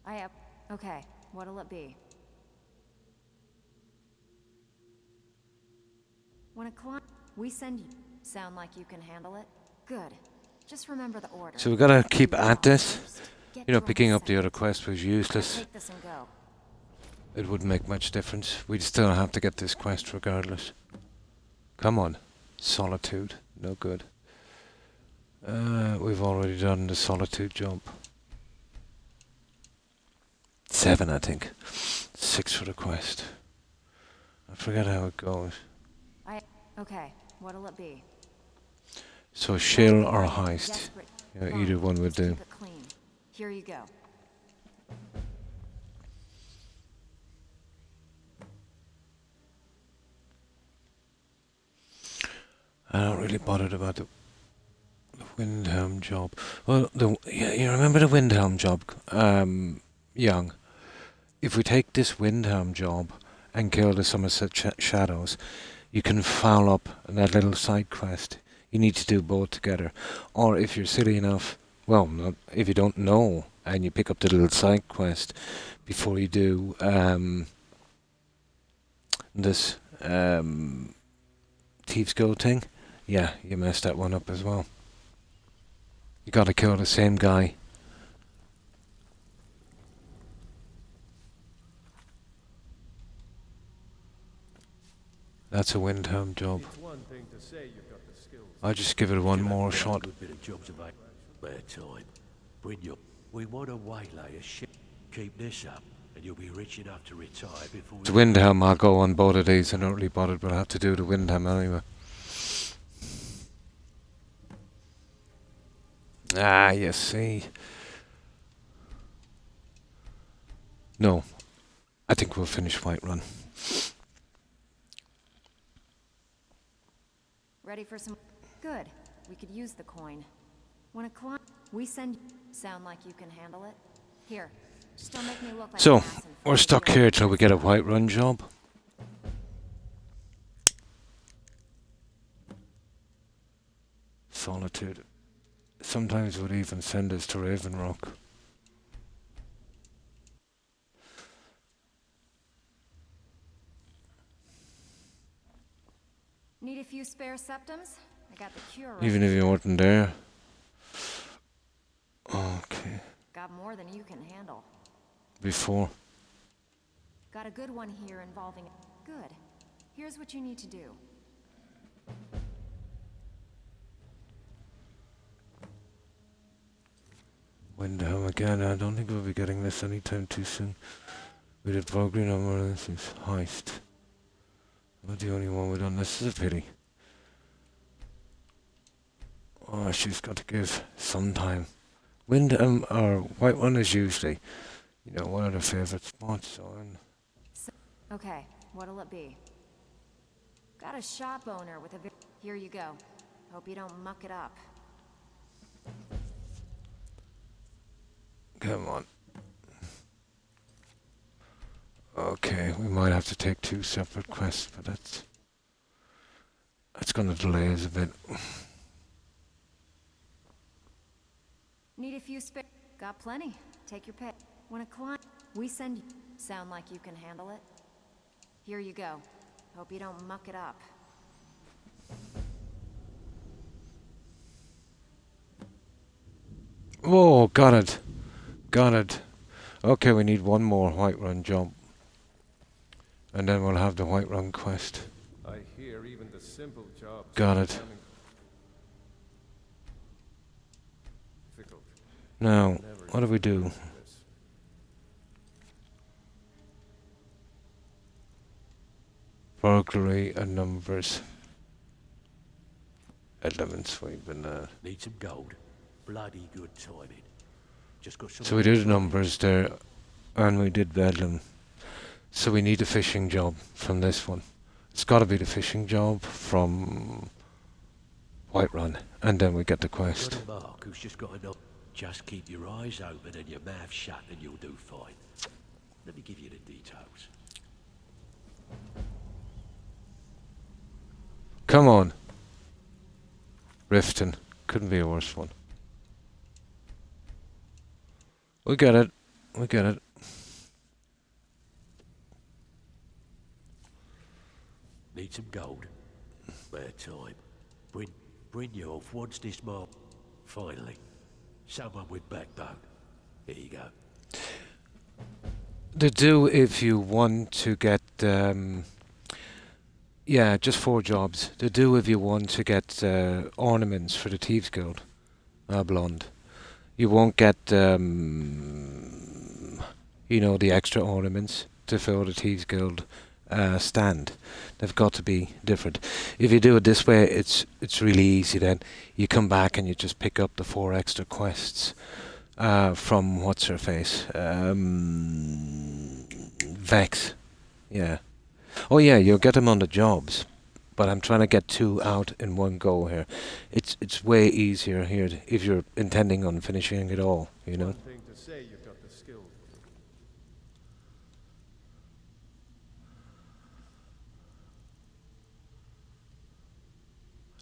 Speaker 8: I have... Okay, what'll it be? When a client... We send you... Sound like you can handle it? Good. Just remember the order.
Speaker 1: So we gotta keep at this.
Speaker 8: Get
Speaker 1: Picking
Speaker 8: drunk
Speaker 1: up the other quest was useless.
Speaker 8: Take this and go.
Speaker 1: It wouldn't make much difference. We'd still have to get this quest regardless. Come on. Solitude. No good. We've already done the Solitude job. 7, I think. 6 for the quest. I forget how it goes.
Speaker 8: Okay, what'll it be?
Speaker 1: So shill or heist.
Speaker 8: Desperate.
Speaker 1: Yeah,
Speaker 8: Fine,
Speaker 1: either one would
Speaker 8: let's
Speaker 1: do.
Speaker 8: keep it clean. Here you go.
Speaker 1: I'm not really bothered about the Windhelm job. Well, you remember the Windhelm job, Young? If we take this Windhelm job and kill the Somerset Shadows, you can foul up that little side quest. You need to do both together. Or if you're silly enough, well, not, if you don't know and you pick up the little side quest before you do this Thieves Guild thing, yeah, you messed that one up as well. You gotta kill the same guy. That's a Windhelm job.
Speaker 7: It's one thing to say you've got the skills.
Speaker 1: I'll just give it one more shot.
Speaker 3: Good bit of jobs about spare time. We want to waylay a ship. Keep this up, and you'll be rich enough to retire before.
Speaker 1: The Windhelm, I'll go on both of these. I'm not really bothered, but I have to do the Windhelm anyway. Ah, you see. No, I think we'll finish Whiterun.
Speaker 8: Ready for some? Good. We could use the coin. When a client, we send. Sound like you can handle it? Here, just don't make me look like.
Speaker 1: So,
Speaker 8: an ass in front
Speaker 1: we're
Speaker 8: of
Speaker 1: stuck
Speaker 8: you.
Speaker 1: here till we get a Whiterun job. Solitude. Sometimes would even send us to Raven Rock.
Speaker 8: Need a few spare septums? I got the cure. right
Speaker 1: Even if
Speaker 8: here.
Speaker 1: you weren't there. Okay.
Speaker 8: Got more than you can handle.
Speaker 1: Before.
Speaker 8: Got a good one here involving. Good. Here's what you need to do.
Speaker 1: Windhelm again. I don't think we'll be getting this anytime too soon. We did Vulgreen on this is Heist. We're the only one we've done. This is a pity. Oh, she's got to give some time. Windhelm or Whiterun is usually, you know, one of the favourite spots. So
Speaker 8: Okay, what'll it be? Got a shop owner with a. Here you go. Hope you don't muck it up.
Speaker 1: come on. Okay, we might have to take 2 separate quests, but that's going to delay us a bit.
Speaker 8: Need a few spare. Got plenty. Take your pick. When a client, we send you. Sound like you can handle it? Here you go. Hope you don't muck it up.
Speaker 1: Oh, got it. Got it. Okay, we need one more Whiterun job. And then we'll have the Whiterun quest.
Speaker 7: I hear even the simple jobs.
Speaker 1: Got
Speaker 7: are
Speaker 1: it.
Speaker 7: becoming difficult.
Speaker 1: Now,
Speaker 7: Never
Speaker 1: what do we do?
Speaker 7: this.
Speaker 1: Burglary and numbers. 11 sweep and
Speaker 3: Need some gold. Bloody good timing. Just got some.
Speaker 1: so we did numbers there, and we did Bedlam. So we need a fishing job from this one. It's got to be the fishing job from Whiterun, and then we get the quest.
Speaker 3: Got a mark who's just got enough. Just keep your eyes open and your mouth shut, and you'll do fine. Let me give you the details.
Speaker 1: Come on. Riften. Couldn't be a worse one. We get it. We get it.
Speaker 3: Need some gold. Spare time. Bring you off once this mark. Finally. Someone with backbone. Here you go.
Speaker 1: They do if you want to get yeah, just 4 jobs. They do if you want to get ornaments for the Thieves Guild. blonde. You won't get, you know, the extra ornaments to fill the Thieves Guild stand. They've got to be different. If you do it this way, it's really easy. Then you come back and you just pick up the 4 extra quests from what's her face, Vex. Yeah. Oh yeah, you'll get them on the jobs, but I'm trying to get 2 out in one go here. It's way easier here if you're intending on finishing it all. You know.
Speaker 7: One thing to say you got the skill.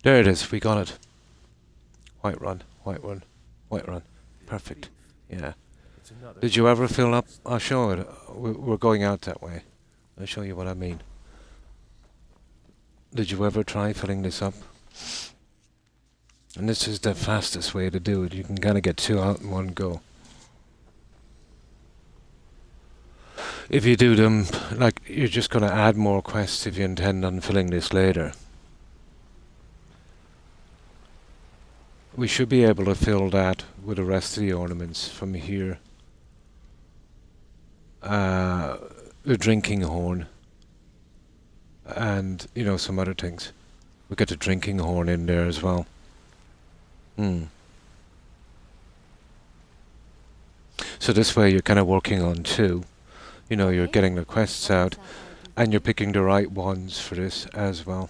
Speaker 1: There it is. We got it. White run. White run. White run. Perfect. Yeah.
Speaker 7: It's another.
Speaker 1: Did you ever fill up? I'll show it. We're going out that way. I'll show you what I mean. Did you ever try filling this up? And this is the fastest way to do it. You can kind of get 2 out in one go. If you do them, like, you're just going to add more quests if you intend on filling this later. We should be able to fill that with the rest of the ornaments from here. The drinking horn. And, you know, some other things. We get the drinking horn in there as well. So this way you're kind of working on 2. You know, you're getting the quests out. And you're picking the right ones for this as well.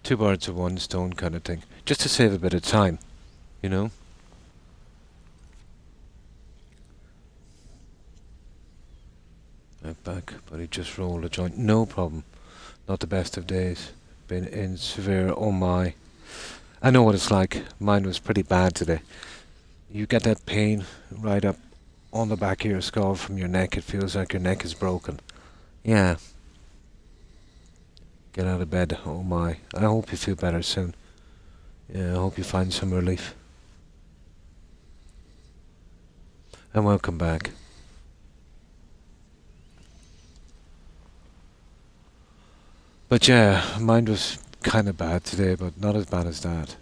Speaker 1: 2 birds with 1 stone kind of thing. Just to save a bit of time, you know? Right back, but he just rolled a joint. No problem. Not the best of days. Been in severe, oh my. I know what it's like. Mine was pretty bad today. You get that pain right up on the back of your skull from your neck. It feels like your neck is broken. Yeah. Get out of bed. Oh my. I hope you feel better soon. Yeah, I hope you find some relief. And welcome back. But yeah, mine was kind of bad today, but not as bad as that.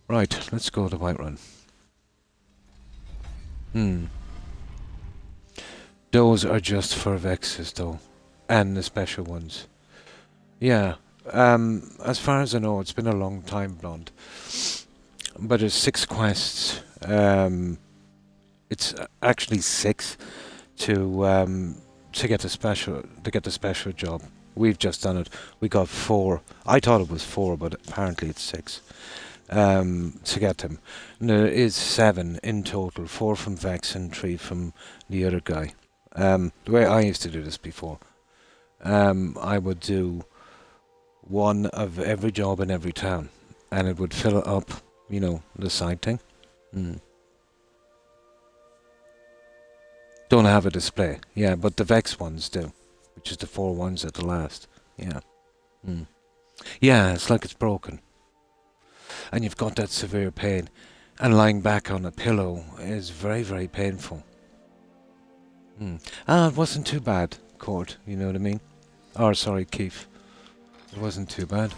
Speaker 1: Right, let's go to Whiterun. Those are just for Vexes though, and the special ones. Yeah, as far as I know, it's been a long time, Blonde. But there's 6 quests. It's actually 6 to get the special job. We've just done it. We got 4. I thought it was 4, but apparently it's 6. To get them. And there is 7 in total. 4 from Vex and 3 from the other guy. The way I used to do this before, I would do 1 of every job in every town, and it would fill up, you know, the side thing. Don't have a display, yeah, but the Vex ones do, which is the 4 ones at the last, yeah. Yeah, it's like it's broken. And you've got that severe pain, and lying back on a pillow is very, very painful. It wasn't too bad, Court, you know what I mean? Or, sorry, Keith. It wasn't too bad.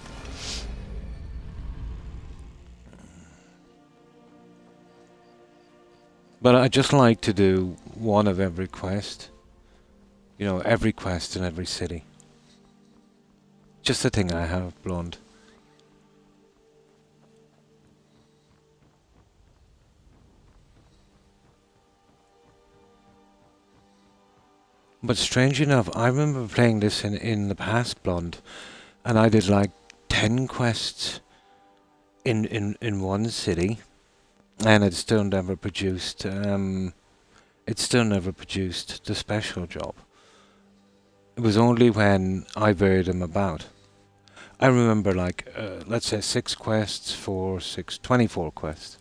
Speaker 1: But I just like to do 1 of every quest. You know, every quest in every city. Just a thing I have, Blonde. But strange enough, I remember playing this in the past, Blonde, and I did like 10 quests in one city, and it still never produced the special job. It was only when I varied them about. I remember like let's say 6 quests for 24 quests.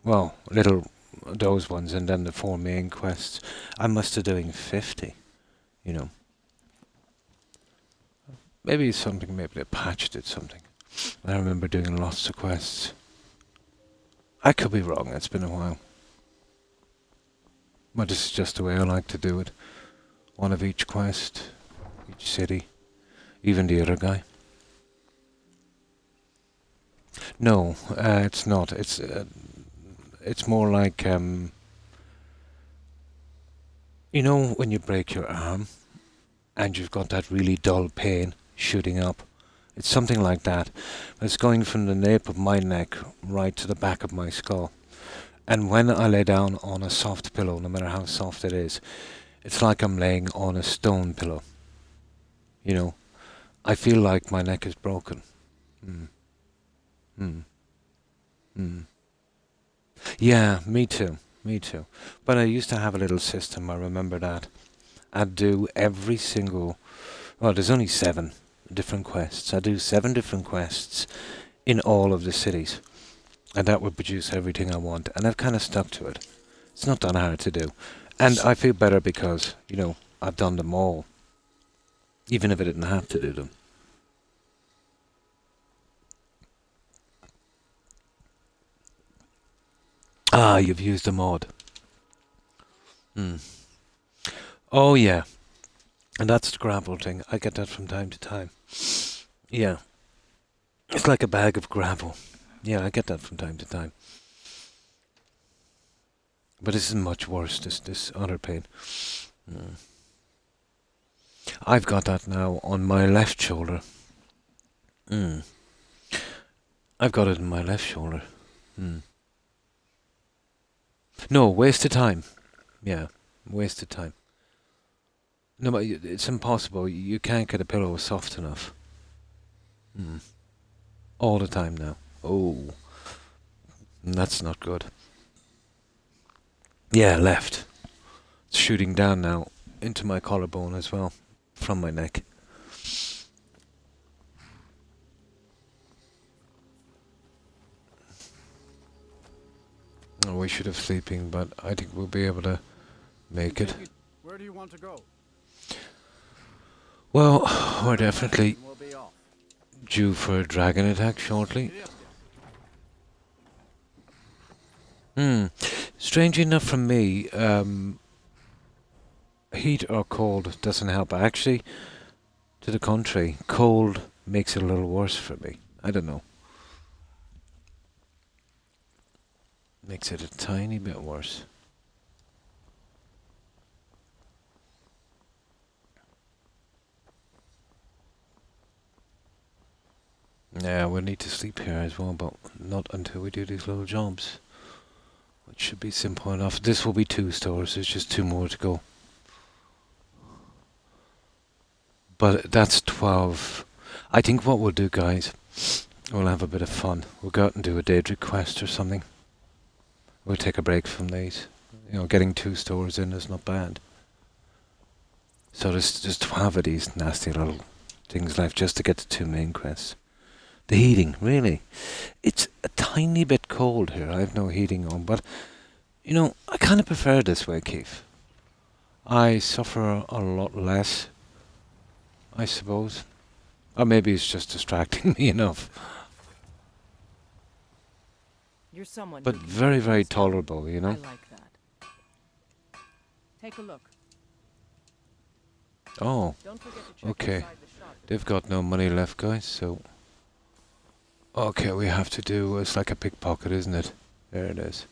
Speaker 1: Well, little those ones, and then the 4 main quests. I must have doing 50, you know. Maybe the patch did something. I remember doing lots of quests. I could be wrong, it's been a while. But this is just the way I like to do it. 1 of each quest. each city, even the other guy. No, it's not. It's more like you know when you break your arm and you've got that really dull pain shooting up. It's something like that. It's going from the nape of my neck right to the back of my skull. And when I lay down on a soft pillow, no matter how soft it is, it's like I'm laying on a stone pillow. You know, I feel like my neck is broken. Mm. Mm. Mm. Yeah, me too. Me too. But I used to have a little system, I remember that. I'd do every single... Well, there's only 7 different quests. I do 7 different quests in all of the cities. And that would produce everything I want. And I've kind of stuck to it. It's not that hard to do. And I feel better because, you know, I've done them all. Even if I didn't have to do them. Ah, you've used a mod. Oh, yeah. And that's the gravel thing. I get that from time to time. Yeah. It's like a bag of gravel. Yeah, I get that from time to time. But this is much worse, this other pain. I've got that now on my left shoulder. I've got it in my left shoulder. No, waste of time. Yeah, waste of time. No, but it's impossible. You can't get a pillow soft enough. All the time now. Oh, that's not good. Yeah, left. It's shooting down now into my collarbone as well, from my neck. Oh, we should have sleeping, but I think we'll be able to make it.
Speaker 2: Where do you want to go?
Speaker 1: Well, we're definitely due for a dragon attack shortly. Strange enough for me, heat or cold doesn't help. Actually, to the contrary, cold makes it a little worse for me. I don't know. Makes it a tiny bit worse. Yeah, we'll need to sleep here as well, but not until we do these little jobs. Which should be simple enough. This will be 2 stores, there's just 2 more to go. But that's 12. I think what we'll do, guys, we'll have a bit of fun. We'll go out and do a Daedric quest or something. We'll take a break from these. You know, getting 2 stores in is not bad. So there's 12 of these nasty little things left just to get the 2 main quests. The heating, really. It's a tiny bit cold here. I have no heating on, but, you know, I kind of prefer it this way, Keith. I suffer a lot less, I suppose. Or maybe it's just distracting me enough.
Speaker 11: You're someone
Speaker 1: But
Speaker 11: who can
Speaker 1: very,
Speaker 11: get
Speaker 1: very
Speaker 11: things done.
Speaker 1: tolerable, you know?
Speaker 11: I like that. Take a look.
Speaker 1: Oh,
Speaker 11: Don't forget to check
Speaker 1: okay.
Speaker 11: inside the shop.
Speaker 1: They've got no money left, guys, so... Okay, we have to do... It's like a pickpocket, isn't it? There it is.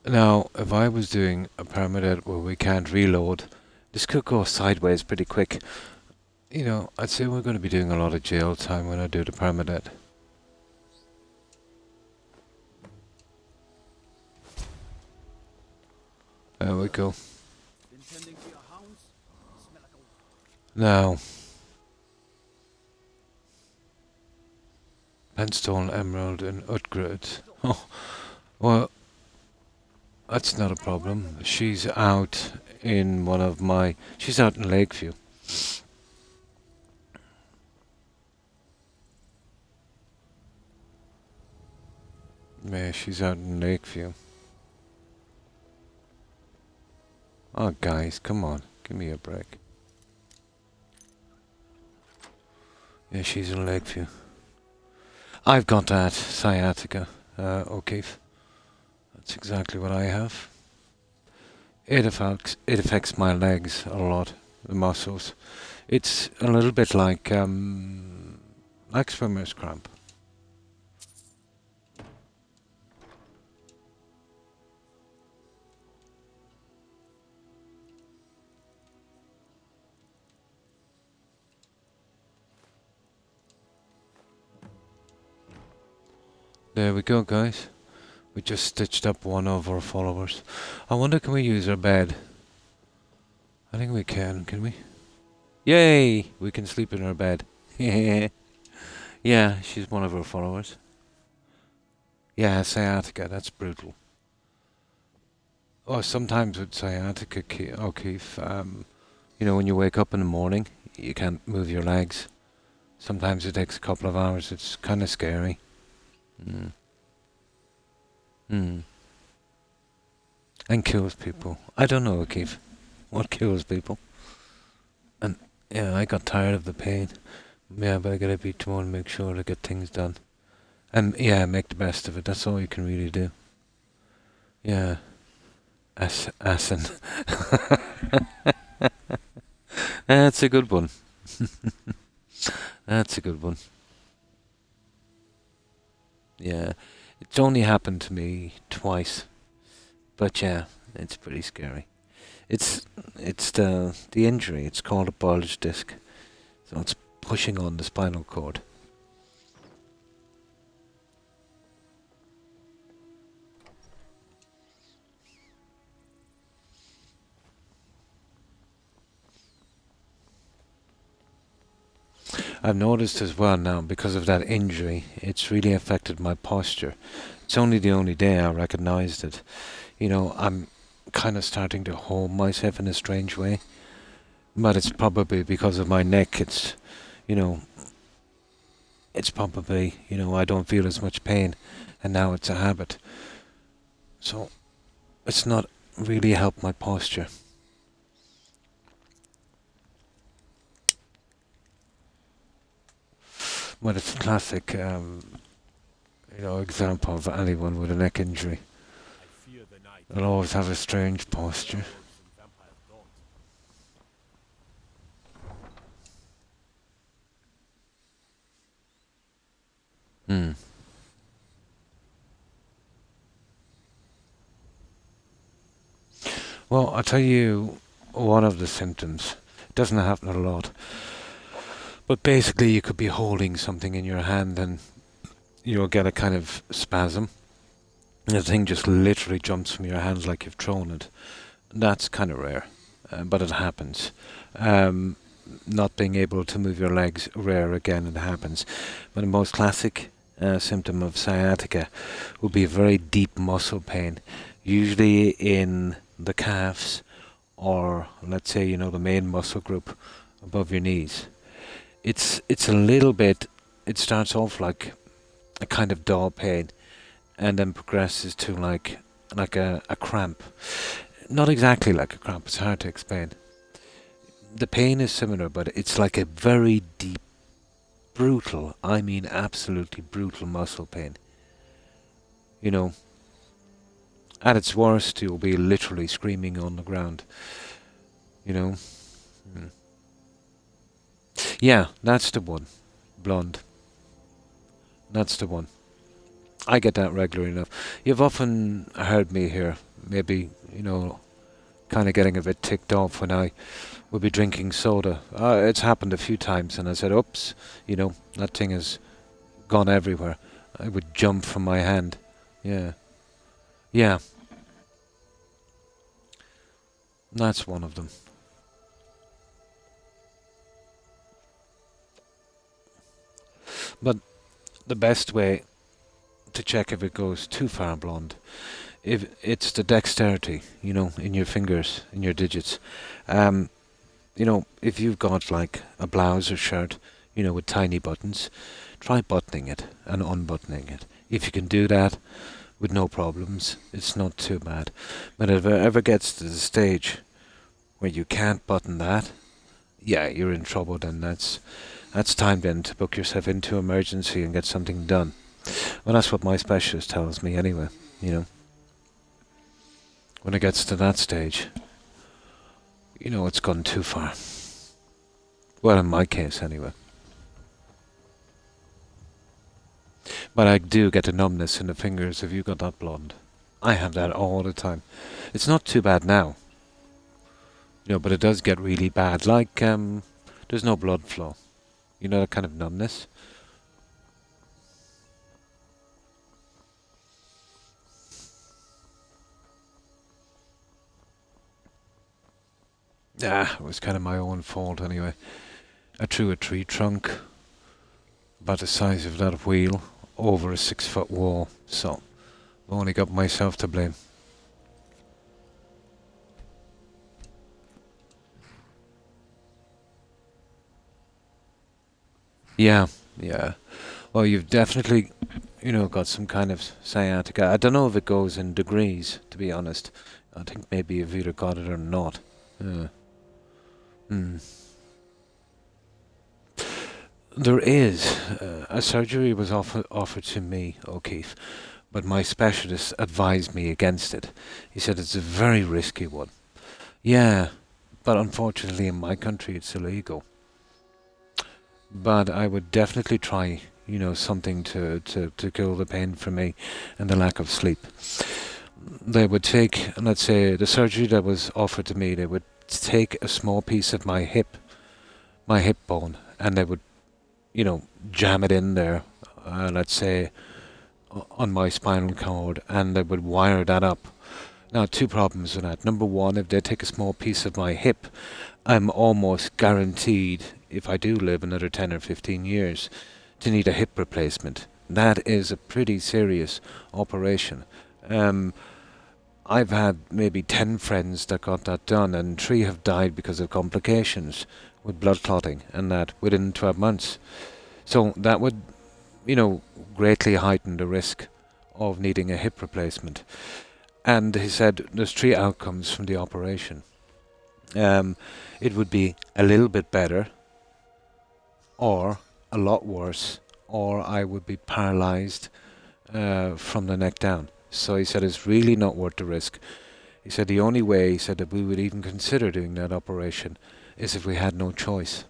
Speaker 1: Now, if I was doing a permadeath where we can't reload, this could go sideways pretty quick. You know, I'd say we're going to be doing a lot of jail time when I do the permadeath. There we go. Now, Penstone, Emerald and Utgrid. Oh, well, that's not a problem. She's out in one of my... She's out in Lakeview. Yeah, she's out in Lakeview. Oh, guys, come on. Give me a break. Yeah, she's in Lakeview. I've got that, sciatica, O'Keefe. That's exactly what I have. It affects my legs a lot, the muscles. It's a little bit like swimmer's cramp. There we go, guys. We just stitched up one of our followers. I wonder, can we use our bed? I think we can we? Yay! We can sleep in our bed. Yeah, she's one of our followers. Yeah, sciatica, that's brutal. Oh, sometimes with sciatica, Keith, you know, when you wake up in the morning, you can't move your legs. Sometimes it takes a couple of hours. It's kind of scary. Mm. Mm. And kills people. I don't know, Keith. What kills people? And yeah, I got tired of the pain. Yeah, but I gotta be tomorrow and make sure to get things done. And yeah, make the best of it. That's all you can really do. Yeah. Asin. That's a good one. That's a good one. Yeah. It's only happened to me twice. But yeah, it's pretty scary. It's the injury. It's called a bulge disc. So it's pushing on the spinal cord. I've noticed as well now, because of that injury, it's really affected my posture. It's only the only day I recognized it. You know, I'm kind of starting to hold myself in a strange way. But it's probably because of my neck. It's, you know, it's probably, you know, I don't feel as much pain. And now it's a habit. So, it's not really helped my posture. But it's a classic, you know, example of anyone with a neck injury. They'll always have a strange posture. Hmm. Well, I'll tell you one of the symptoms. It doesn't happen a lot. But basically you could be holding something in your hand and you'll get a kind of spasm. And the thing just literally jumps from your hands like you've thrown it. That's kind of rare, but it happens. Not being able to move your legs, rare again, it happens. But the most classic symptom of sciatica would be very deep muscle pain, usually in the calves or, let's say, you know, the main muscle group above your knees. It's a little bit, it starts off like a kind of dull pain and then progresses to like a cramp. Not exactly like a cramp, it's hard to explain. The pain is similar, but it's like a very deep, brutal, I mean absolutely brutal muscle pain. You know, at its worst you'll be literally screaming on the ground. You know? Mm. Yeah, that's the one. Blonde. That's the one. I get that regularly enough. You've often heard me here, maybe, you know, kind of getting a bit ticked off when I would be drinking soda. It's happened a few times and I said, oops, you know, that thing has gone everywhere. I would jump from my hand. Yeah. Yeah. That's one of them. But the best way to check if it goes too far blonde, if it's the dexterity, you know, in your fingers, in your digits. You know, if you've got like a blouse or shirt, you know, with tiny buttons, try buttoning it and unbuttoning it. If you can do that with no problems, it's not too bad. But if it ever gets to the stage where you can't button that, yeah, you're in trouble. Then that's time then to book yourself into emergency and get something done. Well, that's what my specialist tells me anyway, you know. when it gets to that stage, you know it's gone too far. Well, in my case, anyway. But I do get a numbness in the fingers if you got that blonde. I have that all the time. It's not too bad now. You know, but it does get really bad. Like, there's no blood flow. You know, that kind of numbness. It was kind of my own fault anyway. I threw a tree trunk about the size of that wheel over a 6-foot wall, so I only got myself to blame. Yeah. Well, you've definitely, you know, got some kind of sciatica. I don't know if it goes in degrees, to be honest. I think maybe you've either got it or not. There is a surgery was offered to me, O'Keefe, but my specialist advised me against it. He said it's a very risky one. Yeah, but unfortunately in my country it's illegal. But I would definitely try, you know, something to kill the pain for me and the lack of sleep. They would take, let's say, the surgery that was offered to me, they would take a small piece of my hip bone, and they would, you know, jam it in there, let's say, on my spinal cord, and they would wire that up. Now, two problems with that. Number one, if they take a small piece of my hip, I'm almost guaranteed, if I do live another 10 or 15 years, to need a hip replacement. That is a pretty serious operation. I've had maybe 10 friends that got that done, and 3 have died because of complications with blood clotting and that within 12 months. So that would, you know, greatly heighten the risk of needing a hip replacement. And he said there's 3 outcomes from the operation. It would be a little bit better, or a lot worse, or I would be paralyzed from the neck down. So he said it's really not worth the risk. He said the only way, he said, that we would even consider doing that operation is if we had no choice.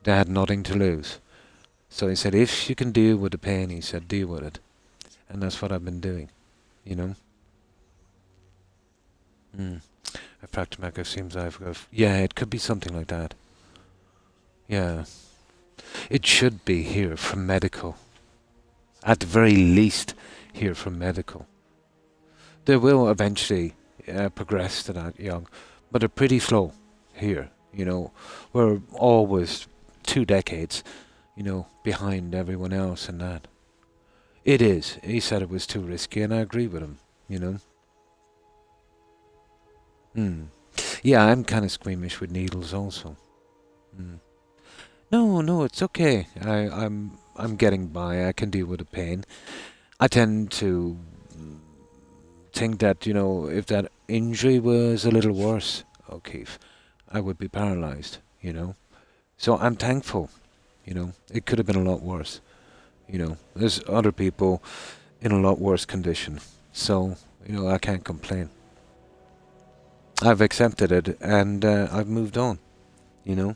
Speaker 1: They had nothing to lose. So he said if you can deal with the pain, he said, deal with it. And that's what I've been doing, you know. A fracture marker seems I've got... Yeah, it could be something like that. Yeah. It should be here from medical. At the very least, here from medical. They will eventually progress to that young, but they're pretty slow here, you know. We're always 2 decades, you know, behind everyone else in that. It is. He said it was too risky, and I agree with him, you know. Yeah, I'm kind of squeamish with needles also. No, it's okay. I'm getting by. I can deal with the pain. I tend to think that, you know, if that injury was a little worse, O'Keefe, I would be paralyzed, you know. So I'm thankful, you know. It could have been a lot worse, you know. There's other people in a lot worse condition. So, you know, I can't complain. I've accepted it, and I've moved on, you know.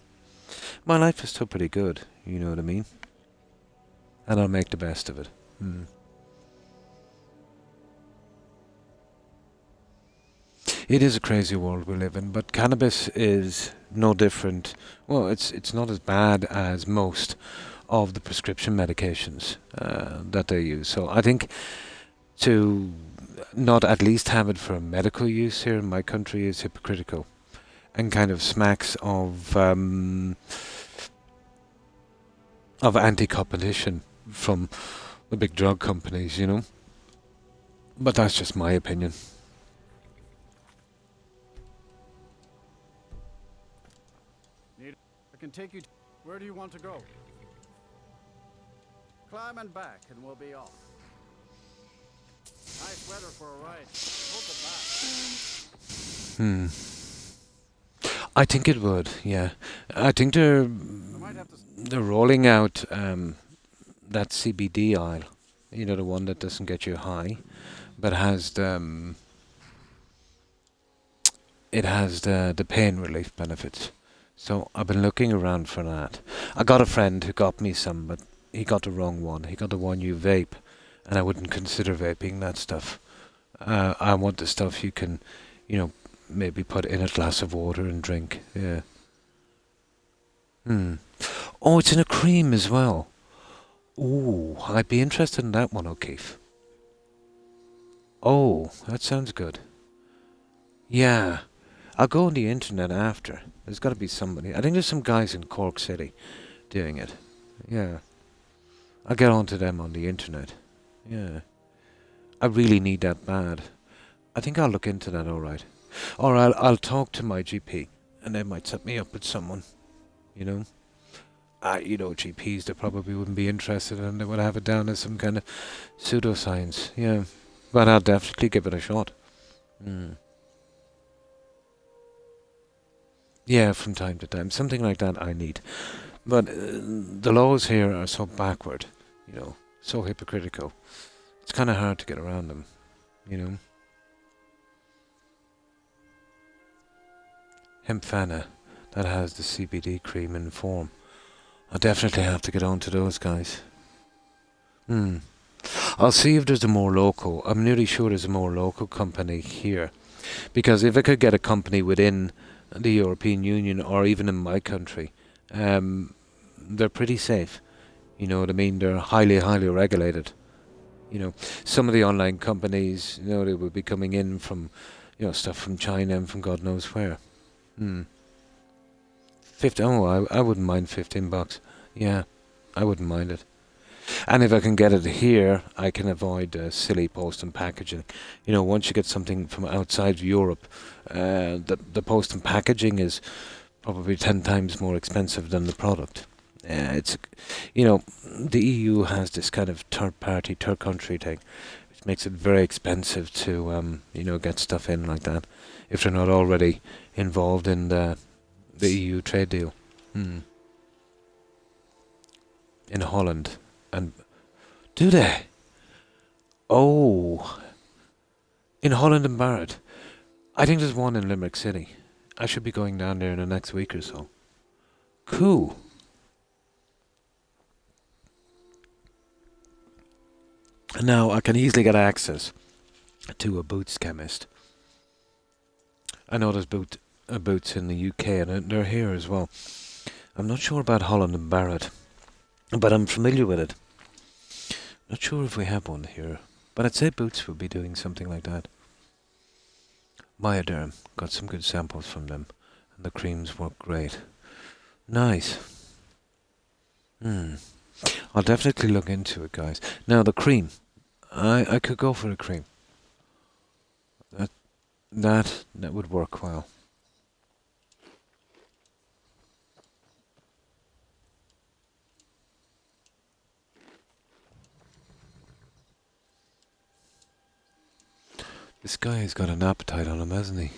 Speaker 1: My life is still pretty good, you know what I mean? And I'll make the best of it. It is a crazy world we live in, but cannabis is no different. Well, it's not as bad as most of the prescription medications that they use. So I think to not at least have it for medical use here in my country is hypocritical, and kind of smacks of anti-competition from the big drug companies, you know. But that's just my opinion.
Speaker 2: I can take you. Where do you want to go? Climb and back, and we'll be off. Nice weather for a ride. Hope it lasts.
Speaker 1: I think it would, yeah. I think they're rolling out that CBD oil, you know, the one that doesn't get you high, but has the it has the pain relief benefits. So I've been looking around for that. I got a friend who got me some, but he got the wrong one. He got the one you vape, and I wouldn't consider vaping that stuff. I want the stuff you can, maybe put in a glass of water and drink. Yeah. Oh, it's in a cream as well. Ooh, I'd be interested in that one, O'Keefe. Oh, that sounds good. Yeah. I'll go on the internet after. There's got to be somebody. I think there's some guys in Cork City doing it. Yeah. I'll get onto them on the internet. Yeah. I really need that bad. I think I'll look into that, alright. Or I'll talk to my GP, and they might set me up with someone. GPs, they probably wouldn't be interested, and they would have it down as some kind of pseudoscience. Yeah. But I'll definitely give it a shot. Yeah, from time to time. Something like that I need. But the laws here are so backward, so hypocritical. It's kind of hard to get around them, Hempfana, that has the CBD cream in form. I'll definitely have to get on to those guys. I'll see if there's a more local. I'm nearly sure there's a more local company here. Because if I could get a company within the European Union or even in my country, they're pretty safe. You know what I mean? They're highly, highly regulated. Some of the online companies, they will be coming in from, stuff from China and from God knows where. 50. Oh, I wouldn't mind $15. Yeah, I wouldn't mind it. And if I can get it here, I can avoid silly post and packaging. Once you get something from outside Europe, the post and packaging is probably 10 times more expensive than the product. The EU has this kind of third country thing, which makes it very expensive to, get stuff in like that, if they're not already involved in the EU trade deal. In Holland. And do they? Oh, in Holland and Barrett. I think there's one in Limerick City. I should be going down there in the next week or so. Cool. Now I can easily get access to a Boots chemist. I know there's Boots in the UK, and they're here as well. I'm not sure about Holland and Barrett, but I'm familiar with it. Not sure if we have one here, but I'd say Boots would be doing something like that. Myoderm, got some good samples from them, and the creams work great. Nice. I'll definitely look into it, guys. Now the cream, I could go for a cream. That would work well. This guy has got an appetite on him, hasn't he?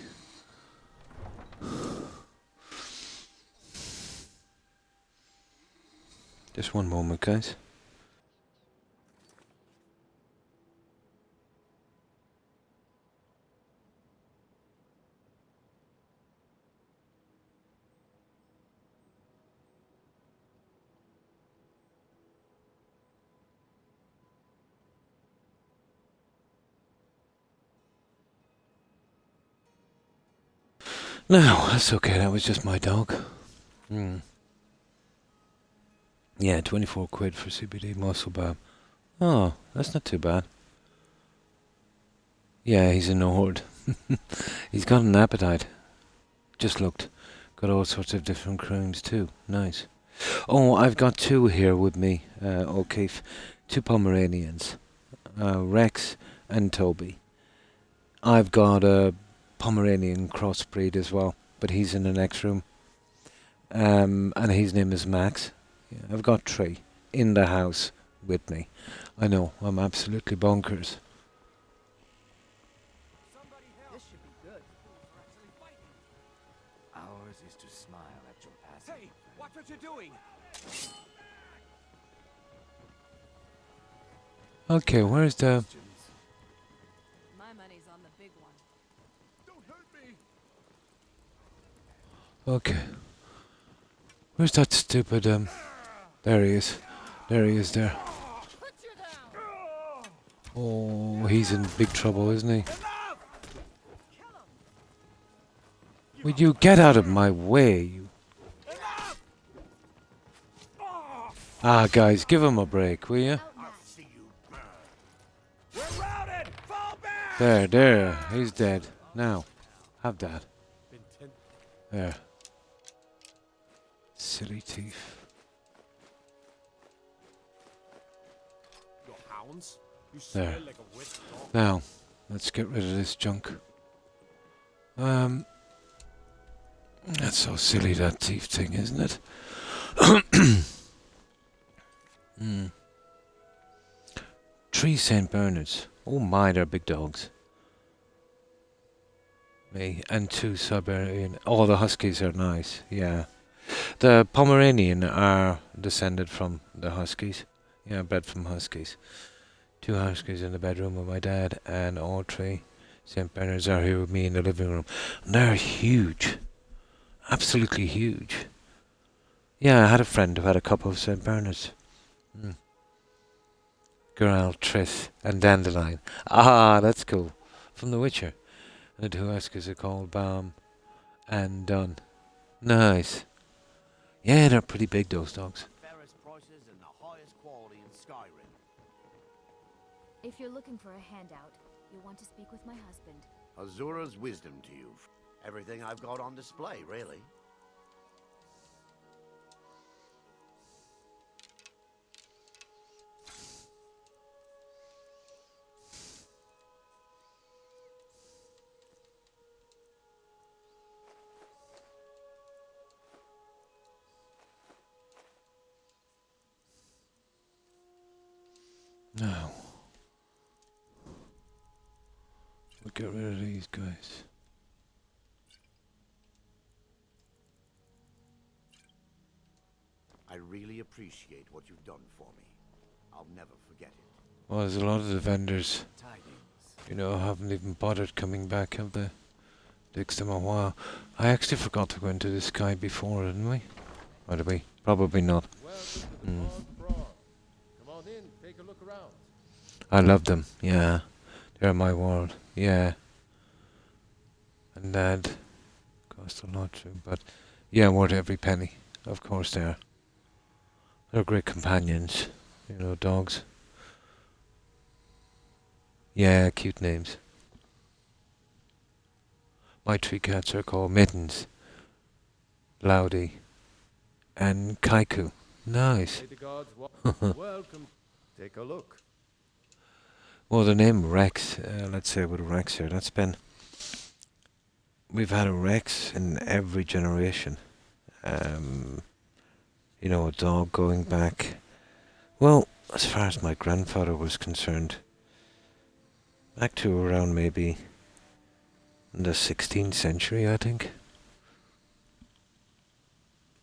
Speaker 1: Just one moment, guys. No, that's okay. That was just my dog. Yeah, 24 quid for CBD muscle balm. Oh, that's not too bad. Yeah, he's an horde. He's got an appetite. Just looked. Got all sorts of different creams too. Nice. Oh, I've got two here with me, O'Keefe. Two Pomeranians. Rex and Toby. I've got a Pomeranian crossbreed as well, but he's in the next room. And his name is Max. Yeah, I've got three in the house with me. I know, I'm absolutely bonkers.
Speaker 2: This should be good.
Speaker 9: Ours is to smile at your passing.
Speaker 2: Hey, watch what you're doing.
Speaker 1: Okay, where's the...
Speaker 11: My money's on the big one.
Speaker 7: Don't hurt me!
Speaker 1: Okay. Where's that stupid, there he is. There he is there. Oh, he's in big trouble, isn't he? Would you get out of my way, you... Ah, guys, give him a break, will you? There, he's dead. Now, have that. There. Silly thief. There. Now, let's get rid of this junk. That's so silly, that thief thing, isn't it? Hmm. 3 St. Bernards. Oh my, they're big dogs. Me. And 2 Siberian. Oh, the Huskies are nice, yeah. The Pomeranian are descended from the Huskies. Yeah, bred from Huskies. 2 Huskies in the bedroom with my dad, and all 3 St. Bernards are here with me in the living room. And they're huge. Absolutely huge. Yeah, I had a friend who had a couple of St. Bernards. Girl, Triss, and Dandelion. Ah, that's cool. From The Witcher. And the 2 Huskies are called Baum and Dunn. Nice. Yeah, they're pretty big, those dogs.
Speaker 3: Fairest prices and the highest quality in Skyrim.
Speaker 8: If you're looking for a handout, you'll want to speak with my husband.
Speaker 3: Azura's wisdom to you. Everything I've got on display, really.
Speaker 1: Now, we'll get rid of these guys.
Speaker 3: I really appreciate what you've done for me. I'll never forget it.
Speaker 1: Well, there's a lot of the vendors, you know, haven't even bothered coming back, have they? Takes them a while. I actually forgot to go into the sky before, didn't we? Or did we? Probably not.
Speaker 7: Come on in, take a look around.
Speaker 1: I love them, yeah. They're my world, yeah. And Dad cost a lot too, but yeah, worth every penny. Of course they are. They're great companions, you know, dogs. Yeah, cute names. My 3 cats are called Mittens, Loudy, and Kaiku. Nice.
Speaker 7: May the gods welcome. Take a look.
Speaker 1: Well, the name Rex, let's say with Rex here, that's been... We've had a Rex in every generation. You know, a dog going back... Well, as far as my grandfather was concerned, back to around maybe the 16th century, I think.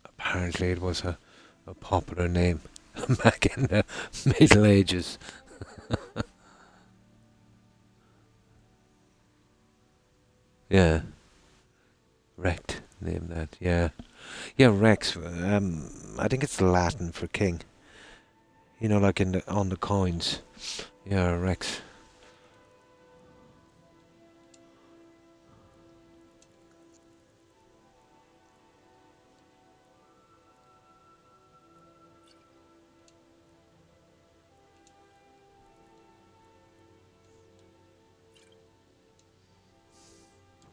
Speaker 1: Apparently it was a popular name back in the Middle Ages. Yeah. Rect, name that, yeah. Yeah, Rex, I think it's Latin for king. You know, like on the coins. Yeah, Rex.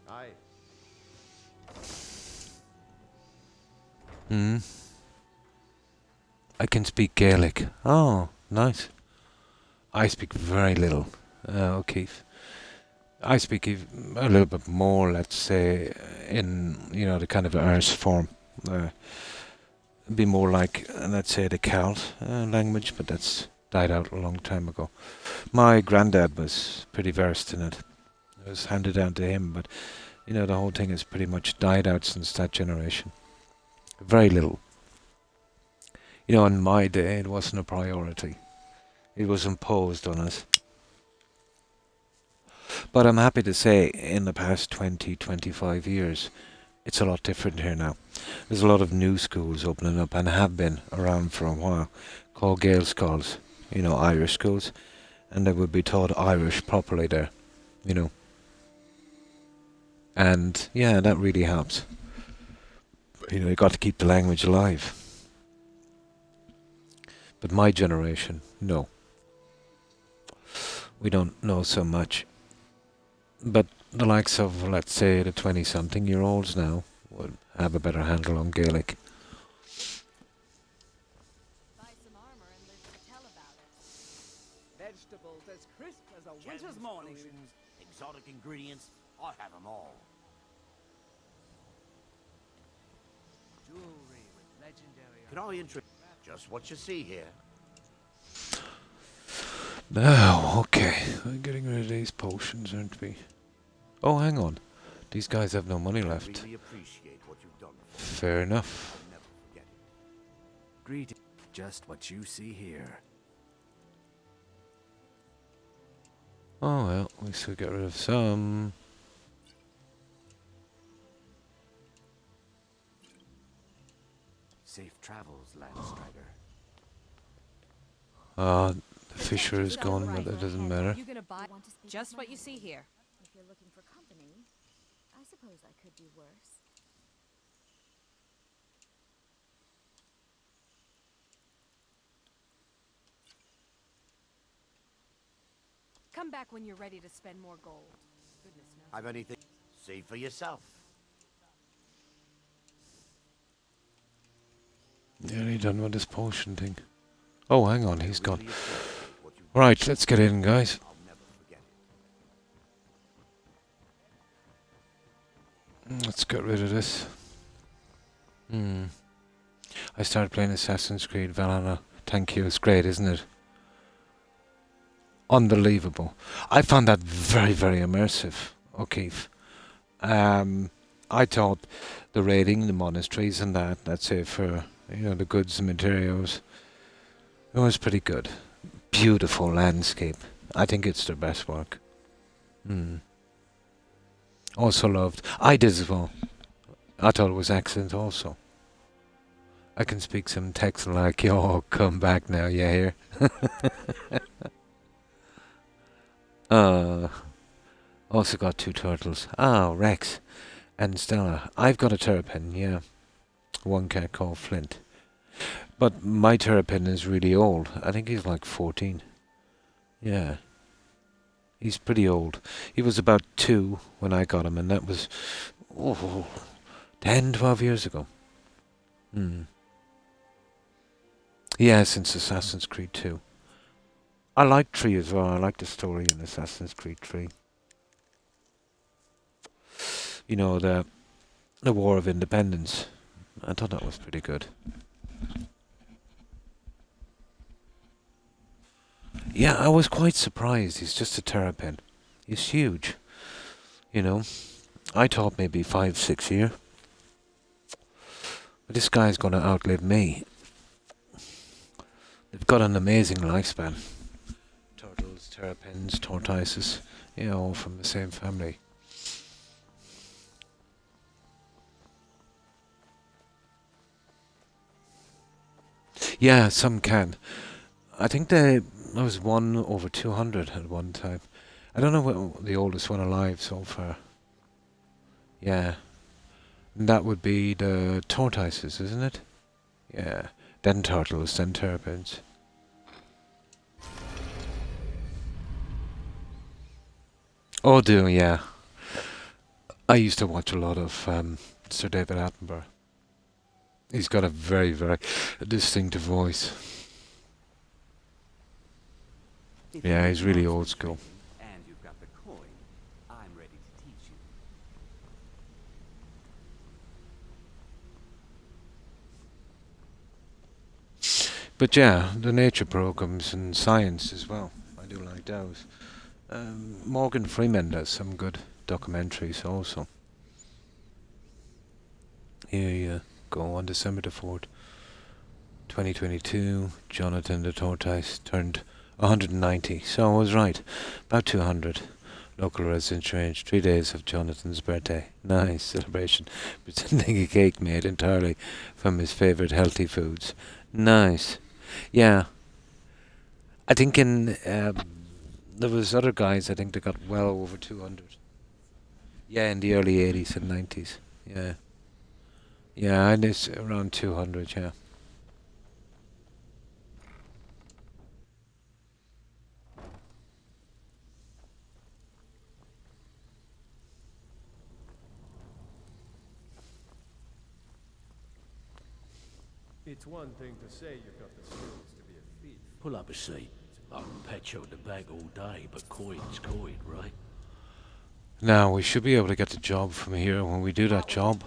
Speaker 7: Aye.
Speaker 1: I can speak Gaelic. Oh, nice. I speak very little, O'Keefe. I speak a little bit more, let's say, in, you know, the kind of Irish form. Be more like, let's say, the Celt language, but that's died out a long time ago. My granddad was pretty versed in it. It was handed down to him, but, you know, the whole thing has pretty much died out since that generation. Very little. You know, in my day, it wasn't a priority. It was imposed on us. But I'm happy to say, in the past 20, 25 years, it's a lot different here now. There's a lot of new schools opening up and have been around for a while, called Gael schools, you know, Irish schools, and they would be taught Irish properly there, you know. And yeah, that really helps. You know, you got to keep the language alive. But my generation, no. We don't know so much. But the likes of, let's say, the 20-something-year-olds now would have a better handle on Gaelic.
Speaker 2: Buy some armor and live to tell about it. Vegetables as crisp as a winter's morning.
Speaker 3: Exotic ingredients, I have them all.
Speaker 2: Jewelry with legendary.
Speaker 3: Can I interest just what you see here?
Speaker 1: Oh, okay. We're getting rid of these potions, aren't we? Oh, hang on. These guys have no money left.
Speaker 3: Really appreciate what you've done.
Speaker 1: Fair enough.
Speaker 3: I'll never forget it.
Speaker 9: Greet just what you see here.
Speaker 1: Oh well, we still get rid of some.
Speaker 9: Safe travels, Landstrider.
Speaker 1: The fisher is gone, but that doesn't matter.
Speaker 11: You gonna buy just what you see here?
Speaker 8: If you're looking for company, I suppose I could do worse.
Speaker 11: Come back when you're ready to spend more gold. Goodness knows.
Speaker 3: Have anything? See for yourself.
Speaker 1: Nearly done with this potion thing. Oh, hang on, he's gone. Right, let's get in, guys.
Speaker 3: I'll never forget it.
Speaker 1: Let's get rid of this. I started playing Assassin's Creed Valhalla. Thank you, it's great, isn't it? Unbelievable. I found that very, very immersive, O'Keefe. I thought the raiding, the monasteries and that's it for, you know, the goods and materials. It was pretty good. Beautiful landscape. I think it's their best work. Also loved. I did as well. I thought it was excellent also. I can speak some Texan like, yo, come back now, you hear? Also got 2 turtles. Rex and Stella. I've got a terrapin, yeah. One cat called Flint. But my terrapin is really old. I think he's like 14. Yeah. He's pretty old. He was about 2 when I got him, and that was 10, 12 years ago. Yeah, since Assassin's Creed 2. I like 3 as well. I like the story in Assassin's Creed 3. You know, the War of Independence. I thought that was pretty good. Yeah, I was quite surprised. He's just a terrapin. He's huge. You know, I thought maybe 5, 6 years. But this guy's going to outlive me. They've got an amazing lifespan. Turtles, terrapins, tortoises, you know, all from the same family. Yeah, some can. I think there was one over 200 at one time. I don't know what the oldest one alive so far. Yeah. And that would be the tortoises, isn't it? Yeah. Then turtles, then terrapins. Oh, yeah. I used to watch a lot of Sir David Attenborough. He's got a very, very distinctive voice. Yeah, he's really old school.
Speaker 4: And you've got the coin. I'm ready to teach you.
Speaker 1: But yeah, the nature programs and science as well. I do like those. Morgan Freeman does some good documentaries also. Here you go on December the 4th, 2022. Jonathan the Tortoise turned 190. So I was right. About 200. Local residents arranged 3 days of Jonathan's birthday. Nice celebration. Presenting a cake made entirely from his favourite healthy foods. Nice. Yeah. I think there was other guys, I think they got well over 200. Yeah, in the early 80s and 90s. Yeah. Yeah, and it's around 200, yeah.
Speaker 7: It's one thing to say you've got the skills to be a thief.
Speaker 3: Pull up a seat. I can pat you on the back all day, but coin's coin, right?
Speaker 1: Now, we should be able to get the job from here. When we do that job,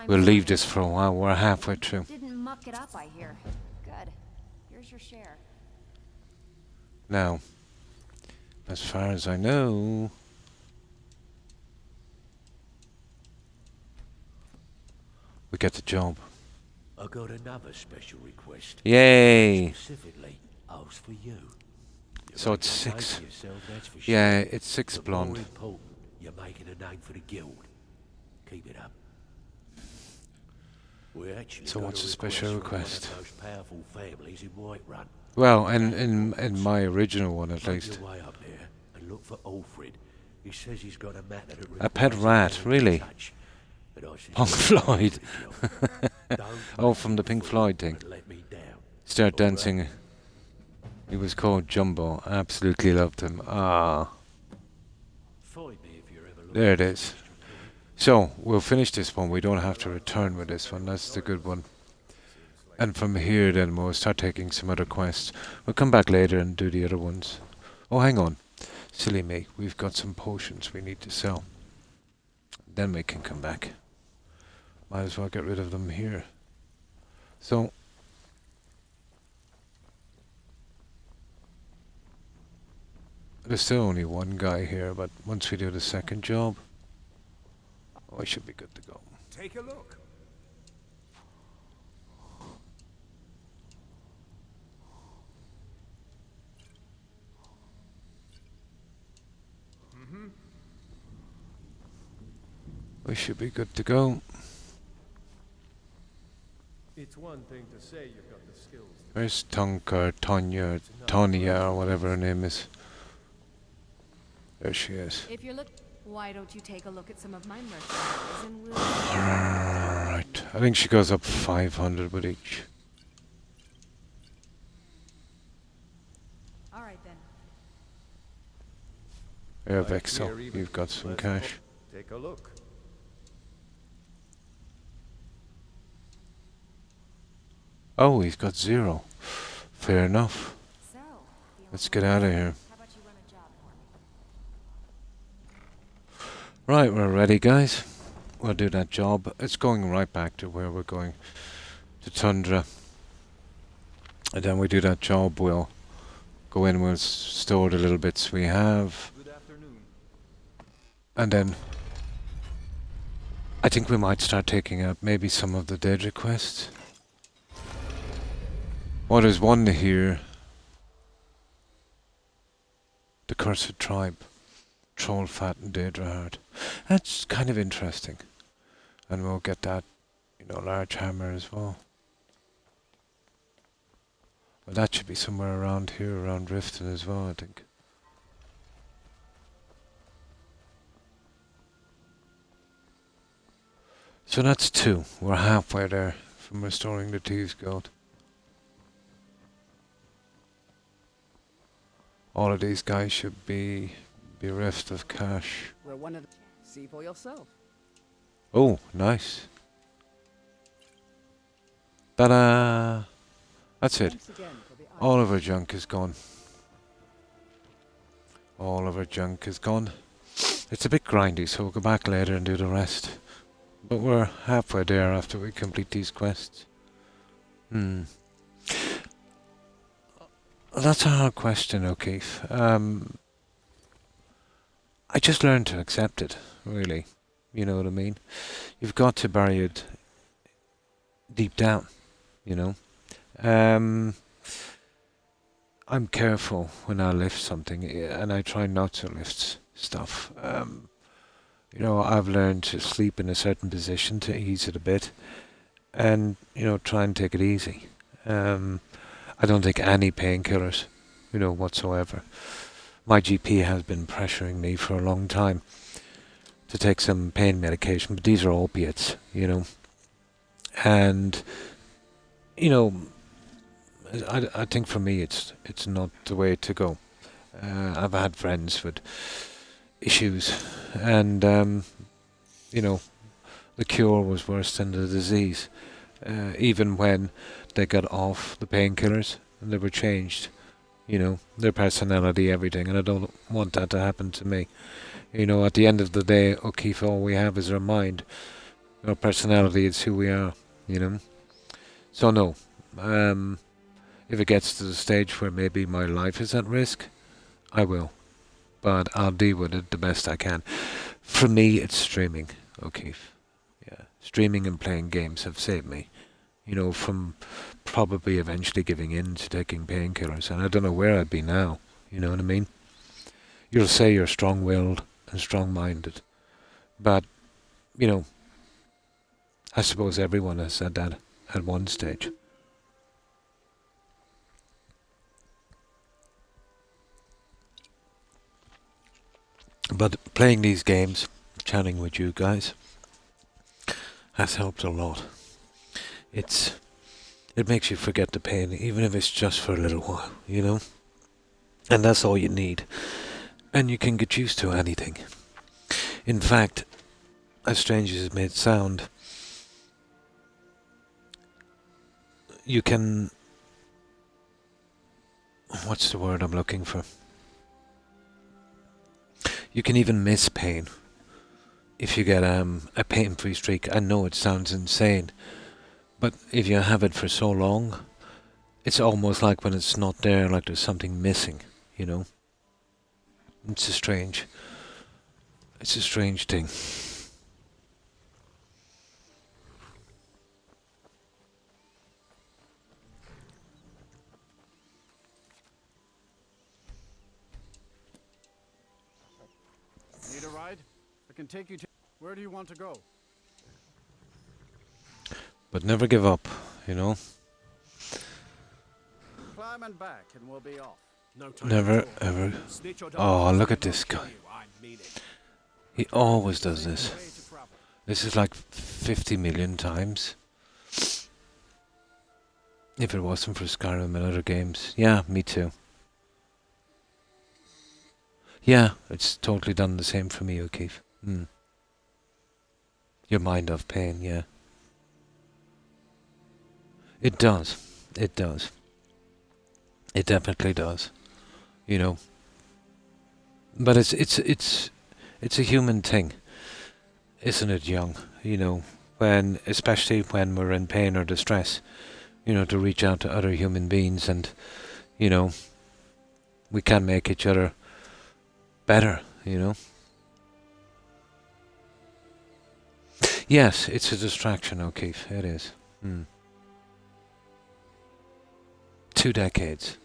Speaker 1: we'll leave this for a while. We're halfway through.
Speaker 8: Didn't muck it up, I hear. Good. Here's your share.
Speaker 1: Now, as far as I know, we get the job.
Speaker 3: I got another special request.
Speaker 1: Yay!
Speaker 3: Specifically, asked for you.
Speaker 1: So it's 6.
Speaker 3: Yourself, that's for sure.
Speaker 1: Yeah, it's 6
Speaker 3: But
Speaker 1: blonde.
Speaker 3: more important, you're making a name for the guild. Keep it up. We actually
Speaker 1: So
Speaker 3: got
Speaker 1: what's
Speaker 3: a
Speaker 1: the special
Speaker 3: request
Speaker 1: request?
Speaker 3: from one of the most powerful families in Whiterun.
Speaker 1: Well, in my original one at
Speaker 3: Make
Speaker 1: least.
Speaker 3: your way up there and look for Alfred. He says he's got a matter that
Speaker 1: A pet
Speaker 3: requires
Speaker 1: rat,
Speaker 3: a
Speaker 1: really?
Speaker 3: touch. But I suggest
Speaker 1: Punk
Speaker 3: you do
Speaker 1: Floyd.
Speaker 3: the job. Don't
Speaker 1: Oh,
Speaker 3: make
Speaker 1: from the
Speaker 3: it
Speaker 1: Pink
Speaker 3: full
Speaker 1: Floyd thing.
Speaker 3: and let me down.
Speaker 1: Start
Speaker 3: All right?
Speaker 1: dancing. He was called Jumbo. Absolutely loved him. Ah,
Speaker 3: Find me if you're ever looking
Speaker 1: there it
Speaker 3: for
Speaker 1: is.
Speaker 3: some extra coin.
Speaker 1: So, we'll finish this one. We don't have to return with this one. That's the good one. And from here then we'll start taking some other quests. We'll come back later and do the other ones. Oh, hang on. Silly me. We've got some potions we need to sell. Then we can come back. Might as well get rid of them here. So, there's still only one guy here, but once we do the second job, I should be good to go.
Speaker 12: Take a look.
Speaker 1: We should be good to go.
Speaker 7: It's one thing to say you've got the skills to
Speaker 1: Where's Tonka or Tonya or Tonya or whatever her name is? There she is.
Speaker 11: If you're why don't you take a look at some of my merchandise and we'll...
Speaker 1: Alright, I think she goes up 500 with each.
Speaker 11: Alright then.
Speaker 1: Here,
Speaker 7: Like
Speaker 1: Vexel,
Speaker 7: here even
Speaker 1: you've got some
Speaker 7: less
Speaker 1: cash.
Speaker 7: Take a look.
Speaker 1: Oh, he's got 0. Fair enough.
Speaker 8: So,
Speaker 1: Let's get out of here.
Speaker 8: how about you run a job for me?
Speaker 1: Right, we're ready, guys. We'll do that job. It's going right back to where we're going, to Tundra. And then we do that job, we'll go in, we'll store the little bits we have.
Speaker 12: Good afternoon.
Speaker 1: And then I think we might start taking out maybe some of the dead requests. Oh, there's one here. The Cursed Tribe. Troll Fat and Daedra Heart. That's kind of interesting. And we'll get that, large hammer as well. Well, that should be somewhere around here, around Riften as well, I think. So that's 2. We're halfway there from restoring the Thieves' Gold. All of these guys should be bereft of cash.
Speaker 2: We're one of the... See for yourself.
Speaker 1: Oh, nice. Ta-da! That's it.
Speaker 2: Thanks again for the
Speaker 1: All of our junk is gone. All of our junk is gone. It's a bit grindy, so we'll go back later and do the rest. But we're halfway there after we complete these quests. That's a hard question, O'Keefe. I just learned to accept it, really. You know what I mean? You've got to bury it deep down, I'm careful when I lift something, and I try not to lift stuff. You know, I've learned to sleep in a certain position to ease it a bit, and you know, try and take it easy. I don't take any painkillers, you know, whatsoever. My GP has been pressuring me for a long time to take some pain medication, but these are opiates, you know. And, you know, I think for me it's not the way to go. I've had friends with issues, and, you know, the cure was worse than the disease. Even when they got off the painkillers and they were changed, you know, their personality, everything, and I don't want that to happen to me. You know, at the end of the day, O'Keefe, all we have is our mind. Our personality is who we are, you know. So no, if it gets to the stage where maybe my life is at risk, I will. But I'll deal with it the best I can. For me, it's streaming, O'Keefe. Yeah, streaming and playing games have saved me. You know, from probably eventually giving in to taking painkillers. And I don't know where I'd be now, you know what I mean? You'll say you're strong-willed and strong-minded. But, you know, I suppose everyone has said that at one stage. But playing these games, chatting with you guys, has helped a lot. It makes you forget the pain, even if it's just for a little while, you know? And that's all you need. And you can get used to anything. In fact, as strange as it may sound, you can... What's the word I'm looking for? You can even miss pain if you get a pain-free streak. I know it sounds insane, but if you have it for so long, it's almost like when it's not there, like there's something missing, you know? It's a strange thing.
Speaker 14: Need a ride? I can take you to... Where do you want to go?
Speaker 1: But never give up, you know?
Speaker 14: Climb and back and we'll be off.
Speaker 3: No time
Speaker 1: Never, ever... Oh, look at this guy. He always does this. This is like 50 million times. If it wasn't for Skyrim and other games. Yeah, me too. Yeah, it's totally done the same for me, O'Keefe. Your mind of pain, yeah. It does. It does. It definitely does. You know. But it's a human thing, isn't it, young? You know, especially when we're in pain or distress, you know, to reach out to other human beings, and, you know, we can make each other better, you know. Yes, it's a distraction, O'Keefe. It is. 2 decades.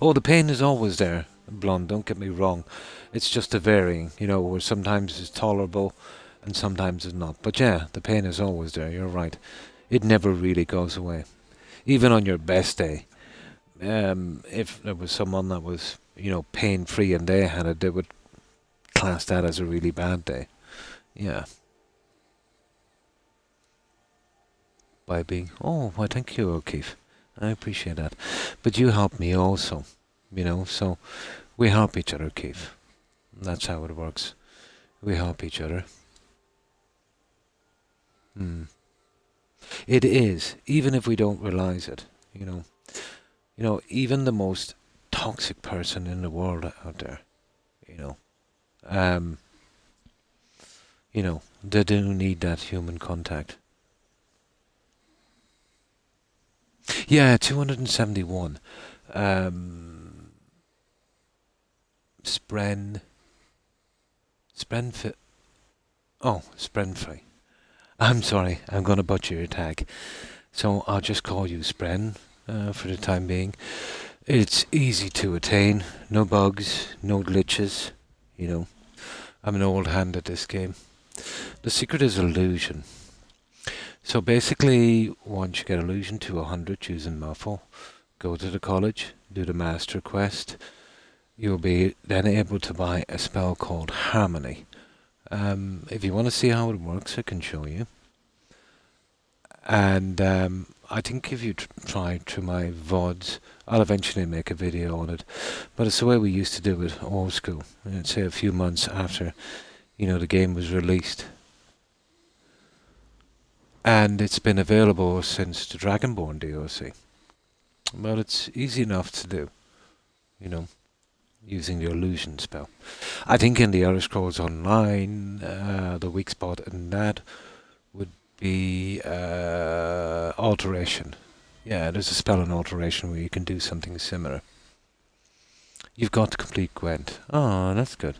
Speaker 1: Oh, the pain is always there, Blonde, don't get me wrong. It's just a varying, you know, where sometimes it's tolerable and sometimes it's not. But yeah, the pain is always there, you're right. It never really goes away. Even on your best day, if there was someone that was, you know, pain-free and they had it, they would class that as a really bad day. Yeah. By being, oh, why thank you, O'Keefe. I appreciate that. But you help me also, you know, so we help each other, O'Keefe. That's how it works. We help each other. It is, even if we don't realize it, you know. You know, even the most toxic person in the world out there, you know, they do need that human contact. Yeah, 271. Sprenfrey. I'm sorry, I'm going to butcher your tag. So I'll just call you Spren for the time being. It's easy to attain, no bugs, no glitches, you know. I'm an old hand at this game. The secret is illusion. So basically, once you get illusion to 100 using Muffle, go to the college, do the master quest. You'll be then able to buy a spell called Harmony. If you want to see how it works, I can show you. And I think if you try through my VODs, I'll eventually make a video on it. But it's the way we used to do it, old school. I'd say a few months after, the game was released. And it's been available since the Dragonborn DLC. But it's easy enough to do, using the illusion spell. I think in the Elder Scrolls Online, the weak spot in that would be alteration. Yeah, there's a spell in alteration where you can do something similar. You've got to complete Gwent. Oh, that's good.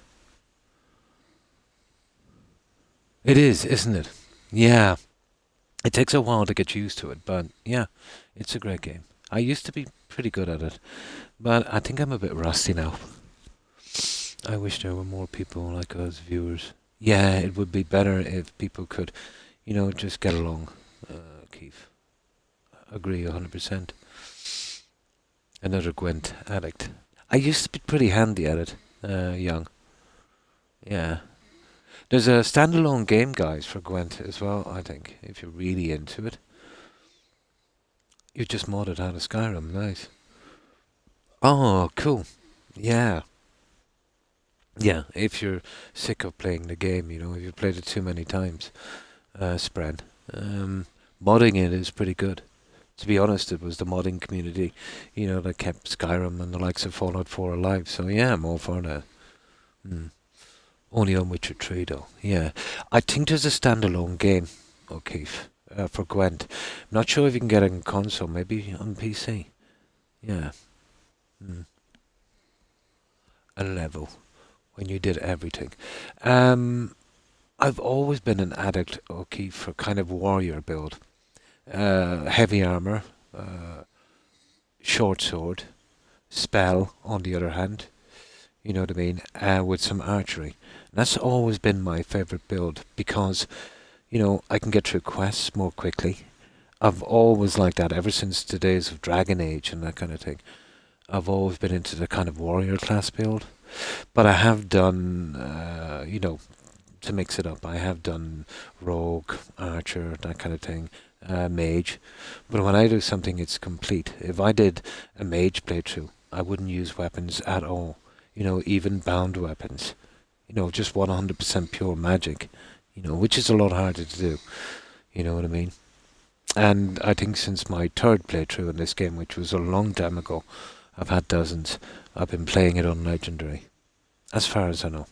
Speaker 1: It is, isn't it? Yeah. It takes a while to get used to it, but yeah, it's a great game. I used to be pretty good at it, but I think I'm a bit rusty now. I wish there were more people like us viewers. Yeah, it would be better if people could, just get along, Keith. Agree 100%. Another Gwent addict. I used to be pretty handy at it, young. Yeah. There's a standalone game, guys, for Gwent as well, I think, if you're really into it. You just modded out of Skyrim, nice. Oh, cool. Yeah. Yeah, if you're sick of playing the game, if you've played it too many times, spread. Modding it is pretty good. To be honest, it was the modding community, that kept Skyrim and the likes of Fallout 4 alive. So yeah, I'm all for that. Only on Witcher 3 though, yeah. I think there's a standalone game, O'Keefe, for Gwent. I'm not sure if you can get it on console, maybe on PC. Yeah. A level. When you did everything. I've always been an addict, O'Keefe, for kind of warrior build. Heavy armor, short sword, spell on the other hand, you know what I mean, with some archery. And that's always been my favourite build because, I can get through quests more quickly. I've always liked that ever since the days of Dragon Age and that kind of thing. I've always been into the kind of warrior class build. But I have done, to mix it up, I have done rogue, archer, that kind of thing, mage. But when I do something, it's complete. If I did a mage playthrough, I wouldn't use weapons at all. Even bound weapons. Just 100% pure magic. Which is a lot harder to do. You know what I mean? And I think since my third playthrough in this game, which was a long time ago, I've had dozens. I've been playing it on Legendary. As far as I know.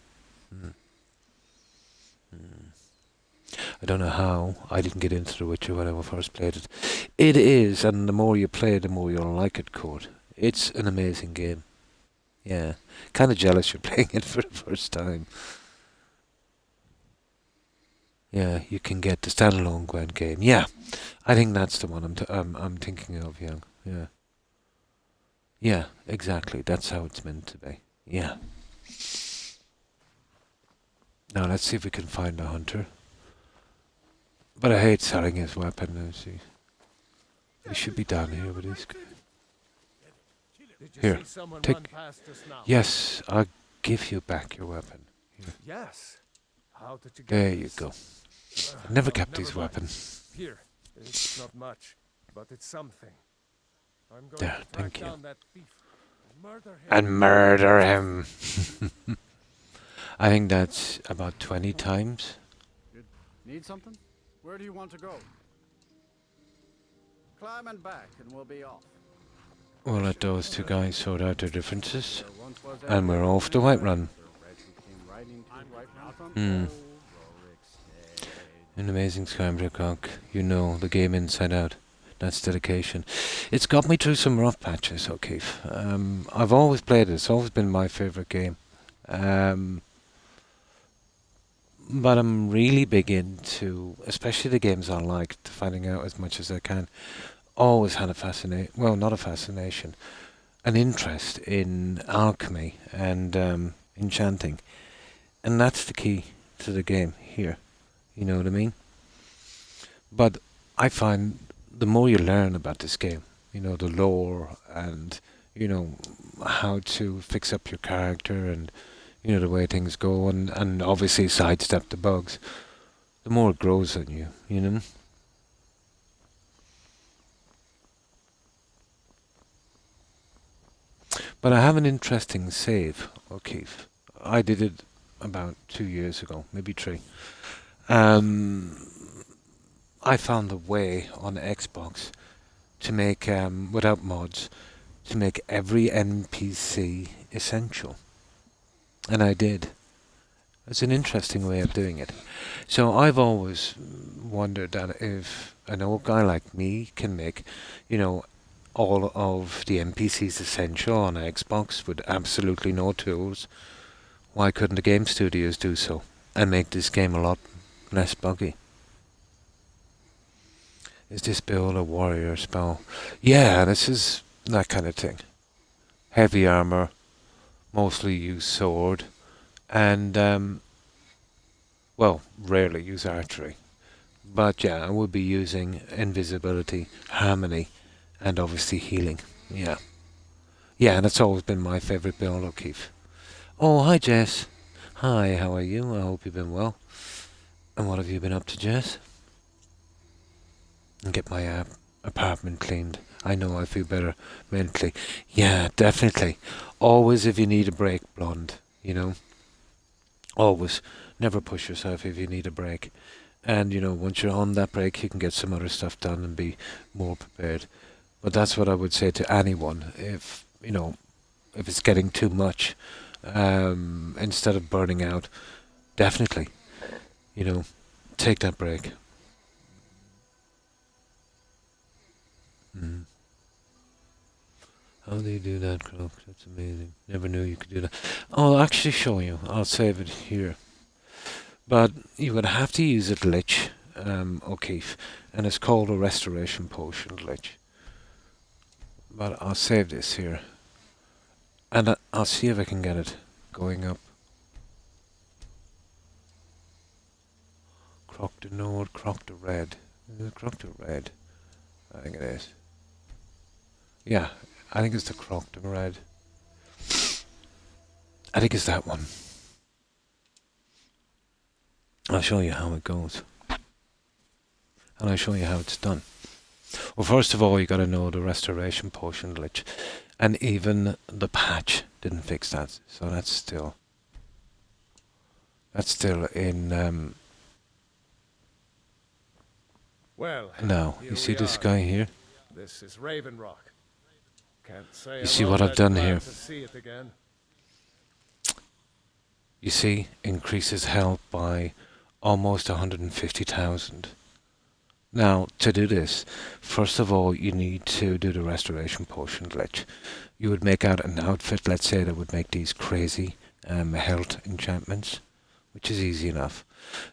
Speaker 1: I don't know how I didn't get into The Witcher when I first played it. It is, and the more you play, the more you'll like it, Court. It's an amazing game. Yeah. Kind of jealous you're playing it for the first time. Yeah, you can get the standalone Gwent game. Yeah, I think that's the one I'm thinking of, young. Yeah. Yeah, exactly. That's how it's meant to be. Yeah. Now let's see if we can find a hunter. But I hate selling his weapon. Now, see. He should be down here with his. Here, take. Yes, I'll give you back your weapon. Here.
Speaker 7: Yes. How did you get
Speaker 1: there you
Speaker 7: this?
Speaker 1: go. I've never kept his weapon.
Speaker 7: Here, it's not much, but it's something. I'm going
Speaker 1: There,
Speaker 7: to track
Speaker 1: thank you.
Speaker 7: down that thief
Speaker 1: And murder him. I think that's about 20 times.
Speaker 14: Good. Need something? Where do you want to go? Climb and back, and we'll be off.
Speaker 1: We'll let those two guys sort out their differences. And we're off the Whiterun. An amazing Skyrim, Croc. You know the game inside out. That's dedication. It's got me through some rough patches, O'Keefe. I've always played it. It's always been my favourite game. But I'm really big into, especially the games I like, finding out as much as I can. Always had a fascination. Well, not a fascination. an interest in alchemy and enchanting. And that's the key to the game here. You know what I mean? But I find the more you learn about this game, you know, the lore and, you know, how to fix up your character and, you know, the way things go and obviously sidestep the bugs, the more it grows on you, you know? But I have an interesting save, O'Keefe. I did it about 2 years ago, maybe 3. I found a way on Xbox to make, without mods, to make every NPC essential. And I did. It's an interesting way of doing it. So I've always wondered that if an old guy like me can make, you know, all of the NPCs essential on Xbox with absolutely no tools, why couldn't the game studios do so and make this game a lot less buggy? Is this build a warrior spell? Yeah, this is that kind of thing. Heavy armor, mostly use sword, and well, rarely use archery. But yeah, I would be using invisibility, harmony, and obviously healing. Yeah. Yeah, and that's always been my favourite build, O'Keefe. Oh, hi Jess. Hi, how are you? I hope you've been well. And what have you been up to, Jess? And get my apartment cleaned. I know I feel better mentally. Yeah, definitely. Always if you need a break, blonde, you know. Always. Never push yourself if you need a break. And, you know, once you're on that break, you can get some other stuff done and be more prepared. But that's what I would say to anyone. If, you know, if it's getting too much, instead of burning out, definitely, you know, take that break. How do you do that, Croc? That's amazing. Never knew you could do that. I'll actually show you. I'll save it here. But you would have to use a glitch, O'Keefe, and it's called a restoration potion glitch. But I'll save this here. And I'll see if I can get it going up. Croc the Nord, Croc the Red. Is it Croc the Red? I think it is. Yeah, I think it's the Croc the Red. I think it's that one. I'll show you how it goes. And I'll show you how it's done. Well, first of all, you got to know the restoration potion glitch. And even the patch didn't fix that. So that's still in...
Speaker 7: Well,
Speaker 1: now, you see this guy here?
Speaker 7: This is Raven Rock. Can't say
Speaker 1: You
Speaker 7: I'm
Speaker 1: see
Speaker 7: all
Speaker 1: what I've
Speaker 7: that
Speaker 1: done
Speaker 7: glad
Speaker 1: here?
Speaker 7: to see it again.
Speaker 1: You see, increases health by almost 150,000. Now, to do this, first of all, you need to do the restoration potion glitch. You would make out an outfit, let's say, that would make these crazy health enchantments, which is easy enough.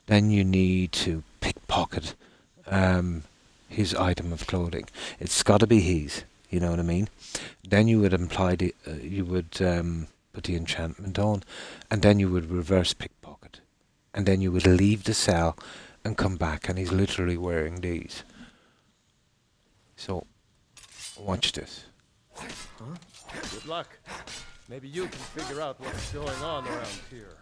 Speaker 1: Then you need to pickpocket his item of clothing. It's got to be his, you know what I mean? Then you would apply the, put the enchantment on, and then you would reverse pickpocket. And then you would leave the cell and come back, and he's literally wearing these. So, watch this.
Speaker 7: Huh? Good luck. Maybe you can figure out what's going on around here.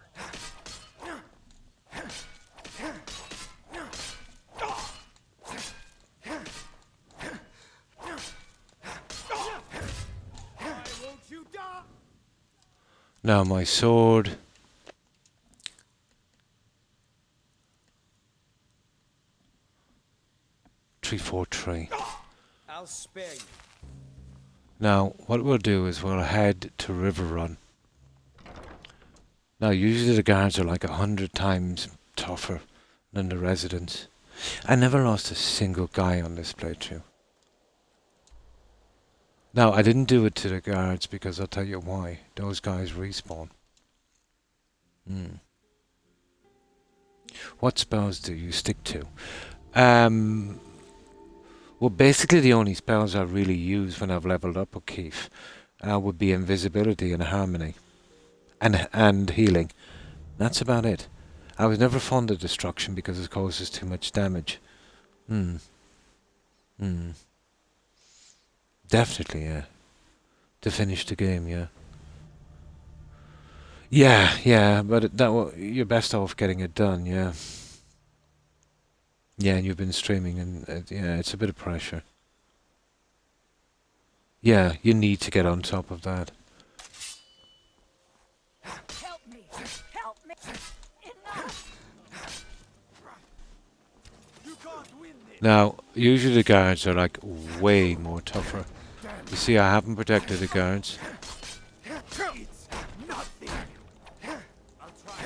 Speaker 1: Now my sword. Three, 4, 3.
Speaker 10: I'll spare you.
Speaker 1: Now, what we'll do is we'll head to River Run. Now, usually the guards are like 100 times tougher than the residents. I never lost a single guy on this playthrough. Now, I didn't do it to the guards because I'll tell you why. Those guys respawn. What spells do you stick to? Well, basically the only spells I really use when I've leveled up O'Keefe would be invisibility and harmony, and healing. That's about it. I was never fond of destruction because it causes too much damage. Hmm. Hmm. Definitely, yeah. To finish the game, yeah. Yeah, but you're best off getting it done, yeah. Yeah, and you've been streaming, and yeah, it's a bit of pressure. Yeah, you need to get on top of that.
Speaker 2: Help me! Help me! Enough!
Speaker 3: You can't win this.
Speaker 1: Now, usually the guards are like way more tougher. You see, I haven't protected the guards.
Speaker 3: It's nothing. I'll try.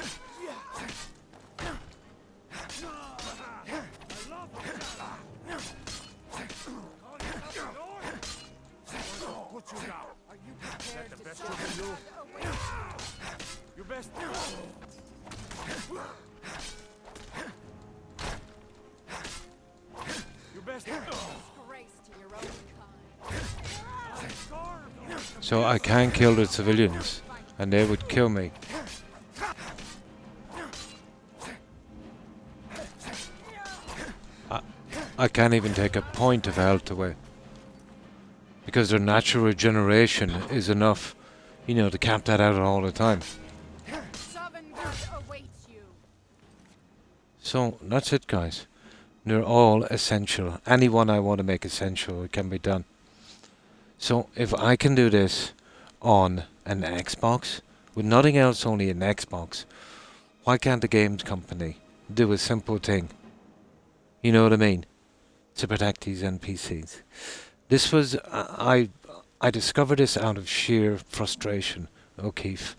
Speaker 3: What you got?
Speaker 2: Are you prepared
Speaker 3: The
Speaker 2: to
Speaker 3: best
Speaker 2: stop
Speaker 3: you can do. You best. You best.
Speaker 11: Disgrace to your own kind.
Speaker 1: So I can kill the civilians, and they would kill me. I can't even take a point of health away. Because their natural regeneration is enough, you know, to cap that out all the time.
Speaker 11: Sovngarde awaits you.
Speaker 1: So, that's it, guys. They're all essential. Anyone I want to make essential, it can be done. So, if I can do this on an Xbox, with nothing else, only an Xbox, why can't the games company do a simple thing? You know what I mean? To protect these NPCs. This was, I discovered this out of sheer frustration, O'Keefe.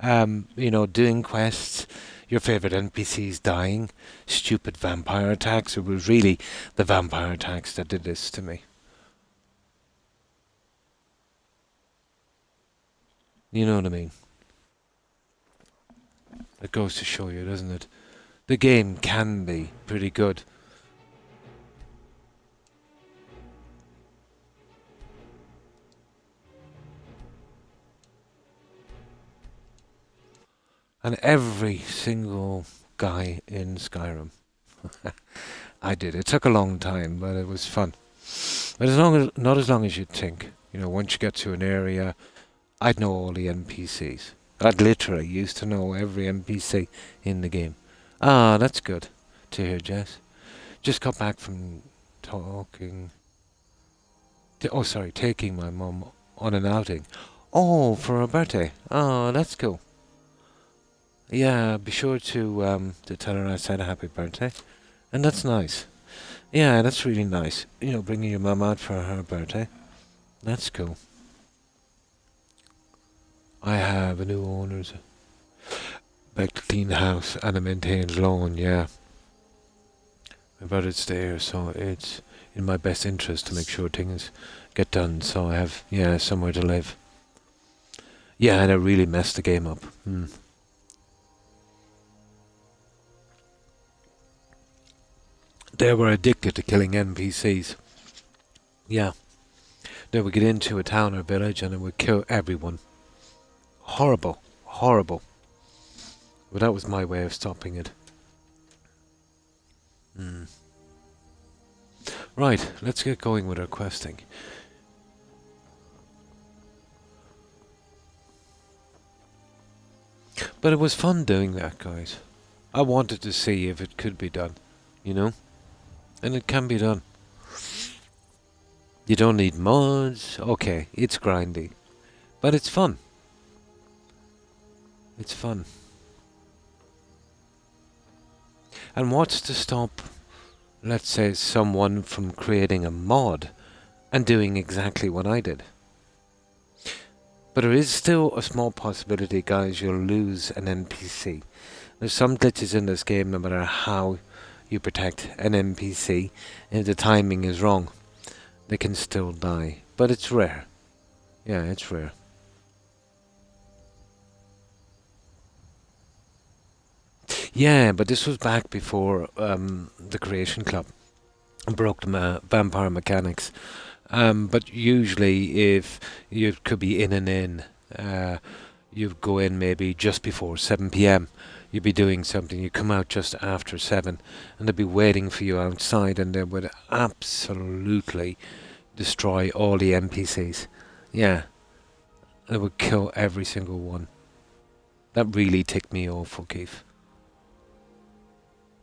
Speaker 1: You know, doing quests, your favourite NPCs dying, stupid vampire attacks. It was really the vampire attacks that did this to me. You know what I mean? It goes to show you, doesn't it? The game can be pretty good. And every single guy in Skyrim. I did. It took a long time, but it was fun. But not as long as you'd think. You know, once you get to an area, I'd know all the NPCs. I'd literally used to know every NPC in the game. Ah, that's good to hear, Jess. Just got back from taking my mum on an outing. Oh, for her birthday. Oh, that's cool. Yeah, be sure to tell her I said a happy birthday. And that's nice. Yeah, that's really nice. You know, bringing your mum out for her birthday. That's cool. I have a new owner's back to clean the house and a maintained lawn, yeah. My brother's there, so it's in my best interest to make sure things get done, so I have, yeah, somewhere to live. Yeah, and it really messed the game up. They were addicted to killing NPCs. Yeah. They would get into a town or village and it would kill everyone. Horrible. Horrible. But that was my way of stopping it. Right, let's get going with our questing. But it was fun doing that, guys. I wanted to see if it could be done, you know? And it can be done. You don't need mods. Okay, it's grindy. But it's fun. It's fun. And what's to stop, let's say, someone from creating a mod and doing exactly what I did? But there is still a small possibility, guys, you'll lose an NPC. There's some glitches in this game, no matter how you protect an NPC, and if the timing is wrong, they can still die. But it's rare. Yeah, it's rare. Yeah, but this was back before the Creation Club broke the vampire mechanics. But usually, if you could be in and in, you go in maybe just before 7 p.m. You'd be doing something. You come out just after 7, and they'd be waiting for you outside, and they would absolutely destroy all the NPCs. Yeah, they would kill every single one. That really ticked me off, O'Keefe.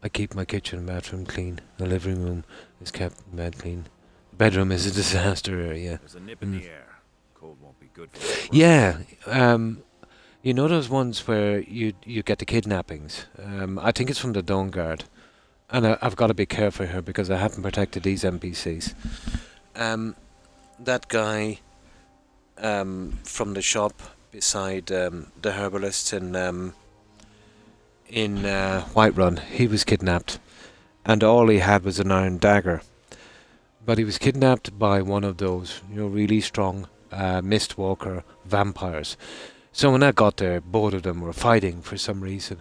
Speaker 1: I keep my kitchen and bathroom clean. The living room is kept in bed clean. The bedroom is a disaster area.
Speaker 12: There's a nip in the air. Cold won't be good for you.
Speaker 1: Yeah, you know those ones where you get the kidnappings? I think it's from the Dawn Guard. And I've got to be careful here because I haven't protected these NPCs. That guy from the shop beside the herbalist in Whiterun, he was kidnapped. And all he had was an iron dagger. But he was kidnapped by one of those, really strong Mistwalker vampires. So when I got there, both of them were fighting for some reason.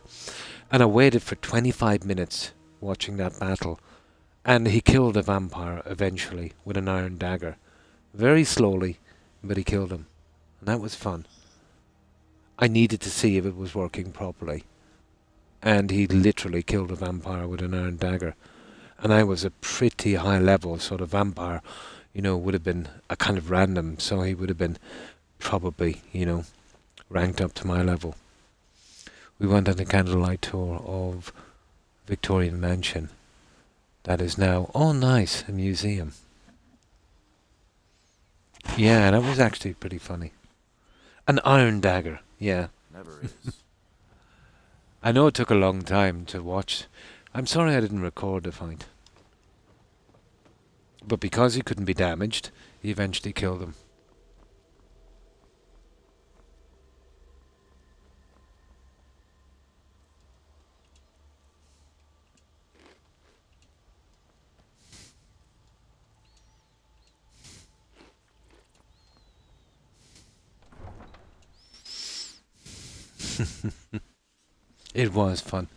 Speaker 1: And I waited for 25 minutes watching that battle. And he killed the vampire eventually with an iron dagger. Very slowly, but he killed him. And that was fun. I needed to see if it was working properly. And he literally killed a vampire with an iron dagger. And I was a pretty high level, so the vampire, would have been a kind of random. So he would have been probably, ranked up to my level. We went on a candlelight tour of Victorian Mansion. That is now, oh nice, a museum. Yeah, that was actually pretty funny. An iron dagger, yeah.
Speaker 12: Never is.
Speaker 1: I know it took a long time to watch. I'm sorry I didn't record the fight. But because he couldn't be damaged, he eventually killed him. It was fun.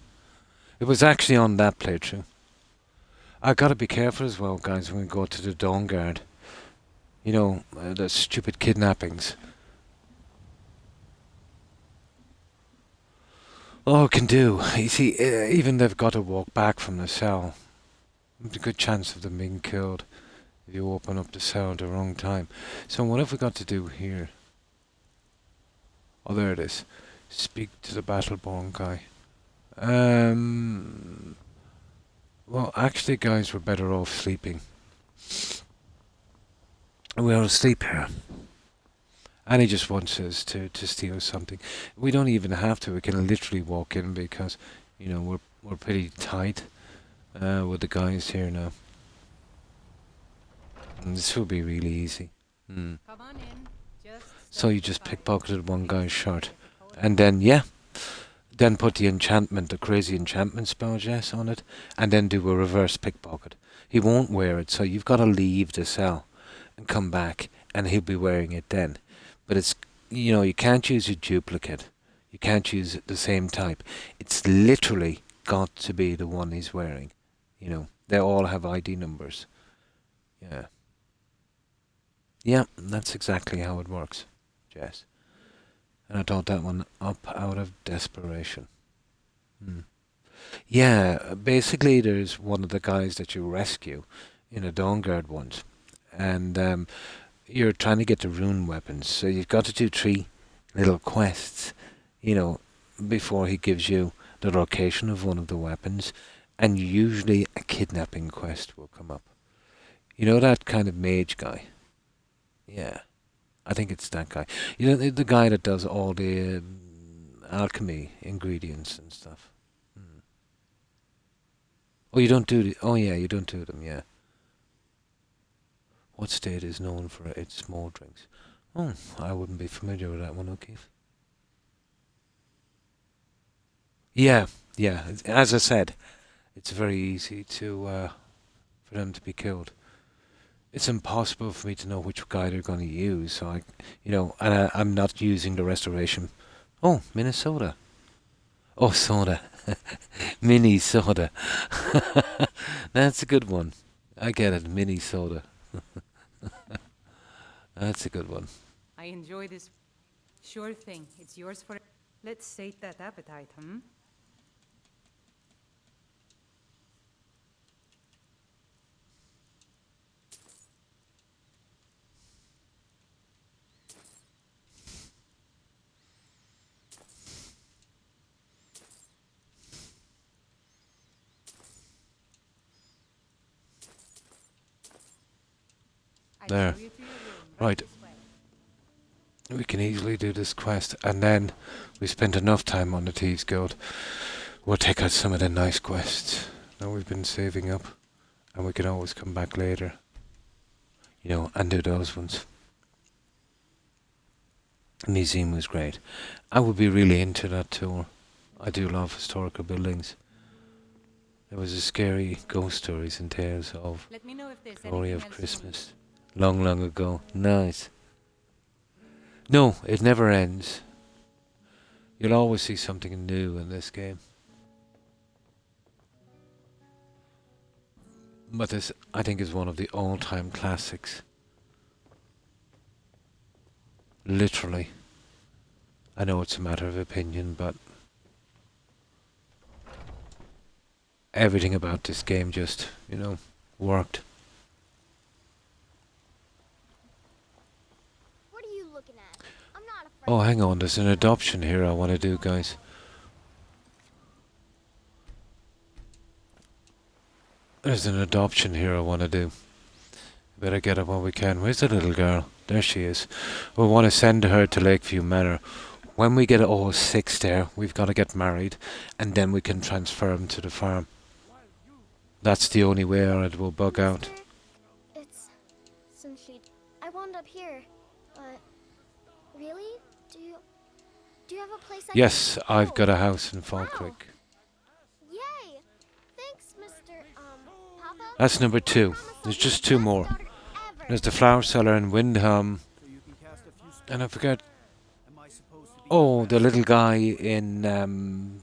Speaker 1: It was actually on that playthrough. I gotta be careful as well, guys, when we go to the Dawn Guard. The stupid kidnappings. All it can do, you see, even they've got to walk back from the cell. There's a good chance of them being killed if you open up the cell at the wrong time. So what have we got to do here? Oh, there it is. Speak to the Battleborn guy. Well, actually, guys, we're better off sleeping. We're asleep here. And he just wants us to steal something. We don't even have to. We can literally walk in because, we're pretty tight with the guys here now. And this will be really easy.
Speaker 11: Come on in.
Speaker 1: So you just pickpocketed one guy's shirt. And then, then put the crazy enchantment spell, Jess, on it. And then do a reverse pickpocket. He won't wear it, so you've got to leave the cell and come back, and he'll be wearing it then. But it's, you can't use a duplicate. You can't use the same type. It's literally got to be the one he's wearing. They all have ID numbers. Yeah. Yeah, that's exactly how it works, Jess. And I thought that one up out of desperation. Yeah, basically there's one of the guys that you rescue in a Dawn Guard once. And you're trying to get the rune weapons. So you've got to do 3 little quests, before he gives you the location of one of the weapons. And usually a kidnapping quest will come up. That kind of mage guy? Yeah. I think it's that guy. The guy that does all the alchemy ingredients and stuff. Oh, you don't do you don't do them, yeah. What state is known for its small drinks? Oh, I wouldn't be familiar with that one, O'Keefe. Yeah. As I said, it's very easy for them to be killed. It's impossible for me to know which guy they're going to use, so I'm not using the restoration. Oh, Minnesota. Oh, soda. Mini soda. That's a good one. I get it, mini soda. That's a good one.
Speaker 2: I enjoy this. Sure thing. It's yours for... Let's sate that appetite, hmm?
Speaker 1: There. Right. We can easily do this quest, and then we spent enough time on the Thieves Guild. We'll take out some of the nice quests that we've been saving up, and we can always come back later, you know, and do those ones. The museum was great. I would be really into that tour. I do love historical buildings. There was a scary ghost stories and tales of
Speaker 2: Let me know if there's
Speaker 1: Glory
Speaker 2: anything
Speaker 1: of
Speaker 2: else
Speaker 1: Christmas. Long, long ago. Nice. No, it never ends. You'll always see something new in this game. But this, I think, is one of the all-time classics. Literally. I know it's a matter of opinion, but everything about this game just, you know, worked.
Speaker 15: What are you looking at? I'm not afraid.
Speaker 1: Oh, hang on, there's an adoption here I want to do, guys. There's an adoption here I want to do. Better get it while we can. Where's the little girl? There she is. We want to send her to Lakeview Manor. When we get all 6 there, we've got to get married, and then we can transfer them to the farm. That's the only way, or it will bug out.
Speaker 15: It's... essentially... I wound up here. Really? Do you have a place I
Speaker 1: Yes,
Speaker 15: can...
Speaker 1: I've got a house in Fall Creek.
Speaker 15: Yay! Thanks, Mr. Papa.
Speaker 1: That's number 2. There's just 2 more. There's the flower seller in Windham. And I forget... Oh, the little guy in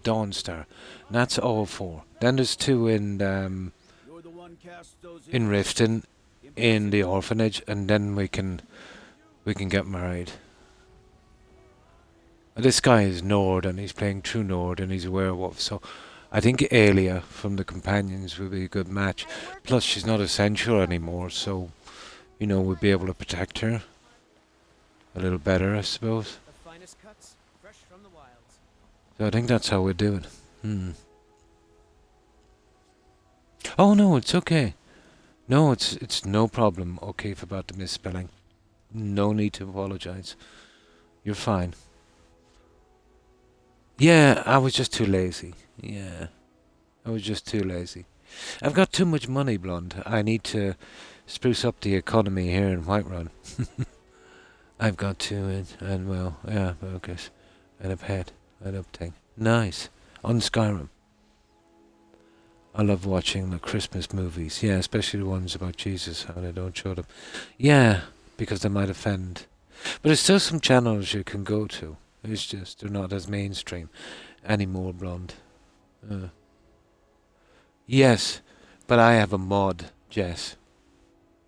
Speaker 1: Dawnstar. And that's all 4. Then there's 2 in Riften, in the orphanage, and then we can get married. This guy is Nord, and he's playing True Nord, and he's a werewolf, so I think Aelia from the Companions would be a good match. Plus, she's not essential anymore, so, you know, we'll be able to protect her a little better, I suppose.
Speaker 10: The finest cuts, fresh from the wilds.
Speaker 1: So I think that's how we do it. Oh no, it's okay. No, it's no problem, O'Keefe, about the misspelling. No need to apologise. You're fine. Yeah, I was just too lazy. Yeah, I was just too lazy. I've got too much money, Blonde. I need to spruce up the economy here in Whiterun. I've got to, and well, yeah, focus. And a pet, an up thing. Nice. On Skyrim. I love watching the Christmas movies. Yeah, especially the ones about Jesus, how they don't show them. Yeah, because they might offend. But there's still some channels you can go to. It's just, they're not as mainstream anymore, Blonde. Yes, but I have a mod, Jess.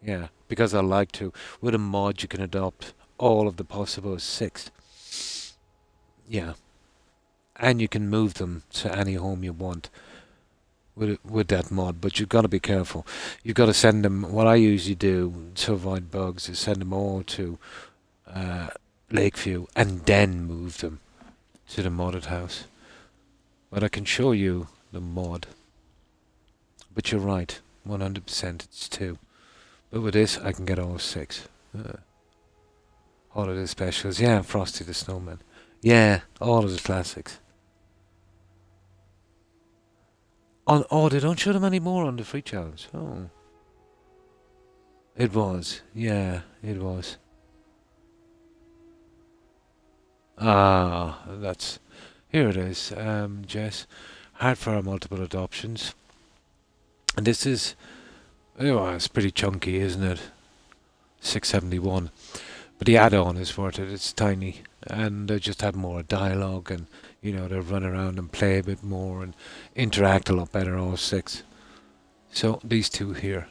Speaker 1: Yeah, because I like to. With a mod, you can adopt all of the possible 6. Yeah. And you can move them to any home you want with that mod, but you've got to be careful. You've got to send them, what I usually do to avoid bugs is send them all to Lakeview and then move them to the modded house. But I can show you the mod. But you're right, 100% it's 2. But with this, I can get all 6. Holiday specials, yeah, Frosty the Snowman. Yeah, all of the classics. Oh, they don't show them anymore on the free challenge. Oh. It was, yeah, it was. Ah, that's... Here it is, Jess. Hard for our multiple adoptions. And this is... Oh, it's pretty chunky, isn't it? 671. But the add-on is worth it. It's tiny. And they just have more dialogue and, you know, they run around and play a bit more and interact a lot better, all 6. So, these 2 here.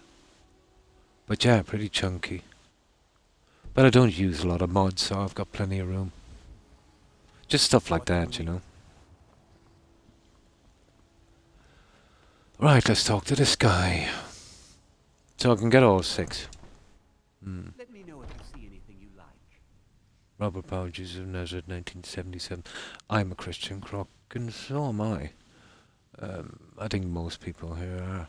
Speaker 1: But yeah, pretty chunky. But I don't use a lot of mods, so I've got plenty of room. Just stuff like that, you know. Right, let's talk to this guy. So I can get all 6.
Speaker 4: Let me know if you see anything you like.
Speaker 1: Robert Powell, Jesus of Nazareth, 1977. I'm a Christian, Croc, and so am I. I think most people here are.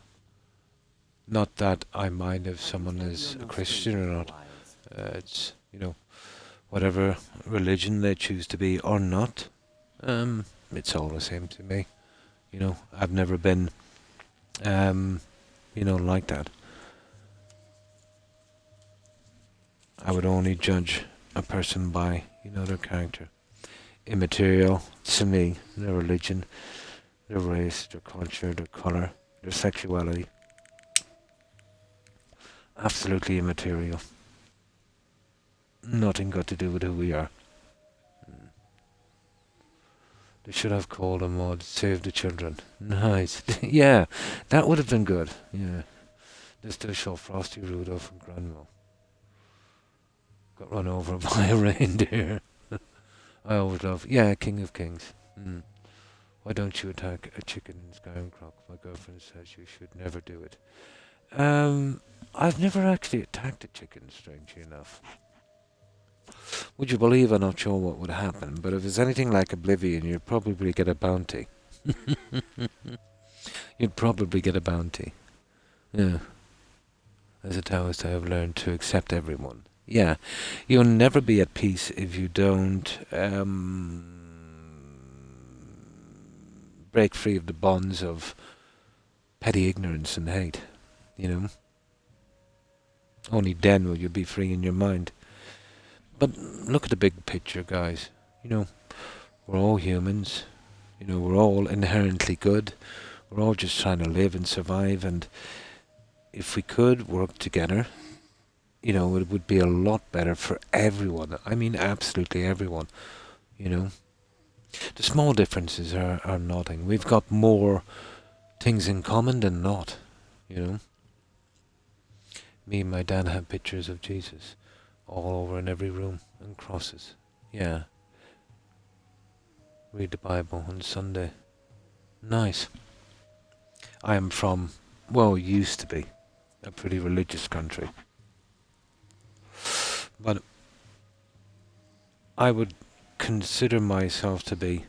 Speaker 1: Not that I mind if someone is a Christian or not. It's, you know, whatever religion they choose to be or not. It's all the same to me. You know, I've never been, you know, like that. I would only judge a person by, you know, their character. Immaterial to me, their religion, their race, their culture, their colour, their sexuality. Absolutely immaterial. Nothing got to do with who we are. They should have called a mod Save the Children. Nice. Yeah, that would have been good. Yeah. They still show Frosty, Rudolph and Grandma. Got run over by a reindeer. I always love... Yeah, King of Kings. Why don't you attack a chicken in Skyrim, Croc? My girlfriend says you should never do it. I've never actually attacked a chicken, strangely enough. Would you believe? I'm not sure what would happen, but if it's anything like Oblivion, you'd probably get a bounty. You'd probably get a bounty. Yeah. As a Taoist, I have learned to accept everyone. Yeah. You'll never be at peace if you don't break free of the bonds of petty ignorance and hate. You know? Only then will you be free in your mind. But look at the big picture, guys. You know, we're all humans. You know, we're all inherently good. We're all just trying to live and survive. And if we could work together, you know, it would be a lot better for everyone. I mean, absolutely everyone. You know, the small differences are nothing. We've got more things in common than not. You know, me and my dad have pictures of Jesus all over in every room, and crosses. Yeah. Read the Bible on Sunday. Nice. I am from, well, used to be, a pretty religious country. But I would consider myself to be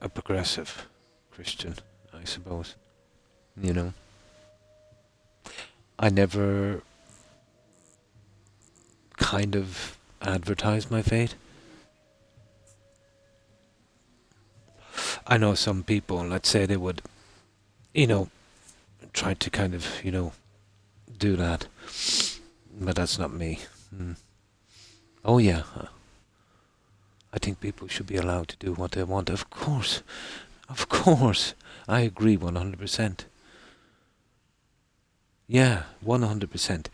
Speaker 1: a progressive Christian, I suppose. You know? I never kind of advertise my fate. I know some people, let's say they would, you know, try to kind of, you know, do that. But that's not me. Oh yeah. I think people should be allowed to do what they want. Of course. Of course. I agree 100%. Yeah, 100%.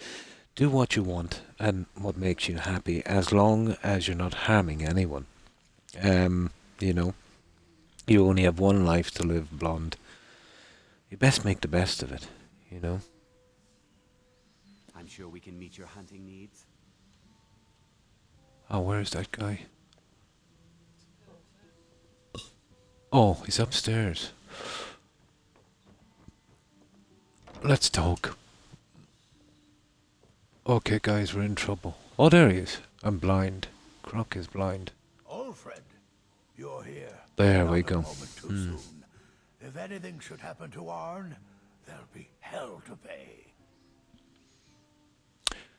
Speaker 1: Do what you want and what makes you happy, as long as you're not harming anyone. You know, you only have one life to live, blonde. You best make the best of it, you know.
Speaker 4: I'm sure we can meet your hunting needs.
Speaker 1: Oh, where's that guy? Oh, he's upstairs. Let's talk. Okay, guys, we're in trouble. Oh, there he is. I'm blind. Croc is blind.
Speaker 16: Old friend, you're here.
Speaker 1: There
Speaker 16: Not
Speaker 1: we
Speaker 16: a
Speaker 1: go.
Speaker 16: moment too soon. If anything should happen to Arn, there'll be hell to pay.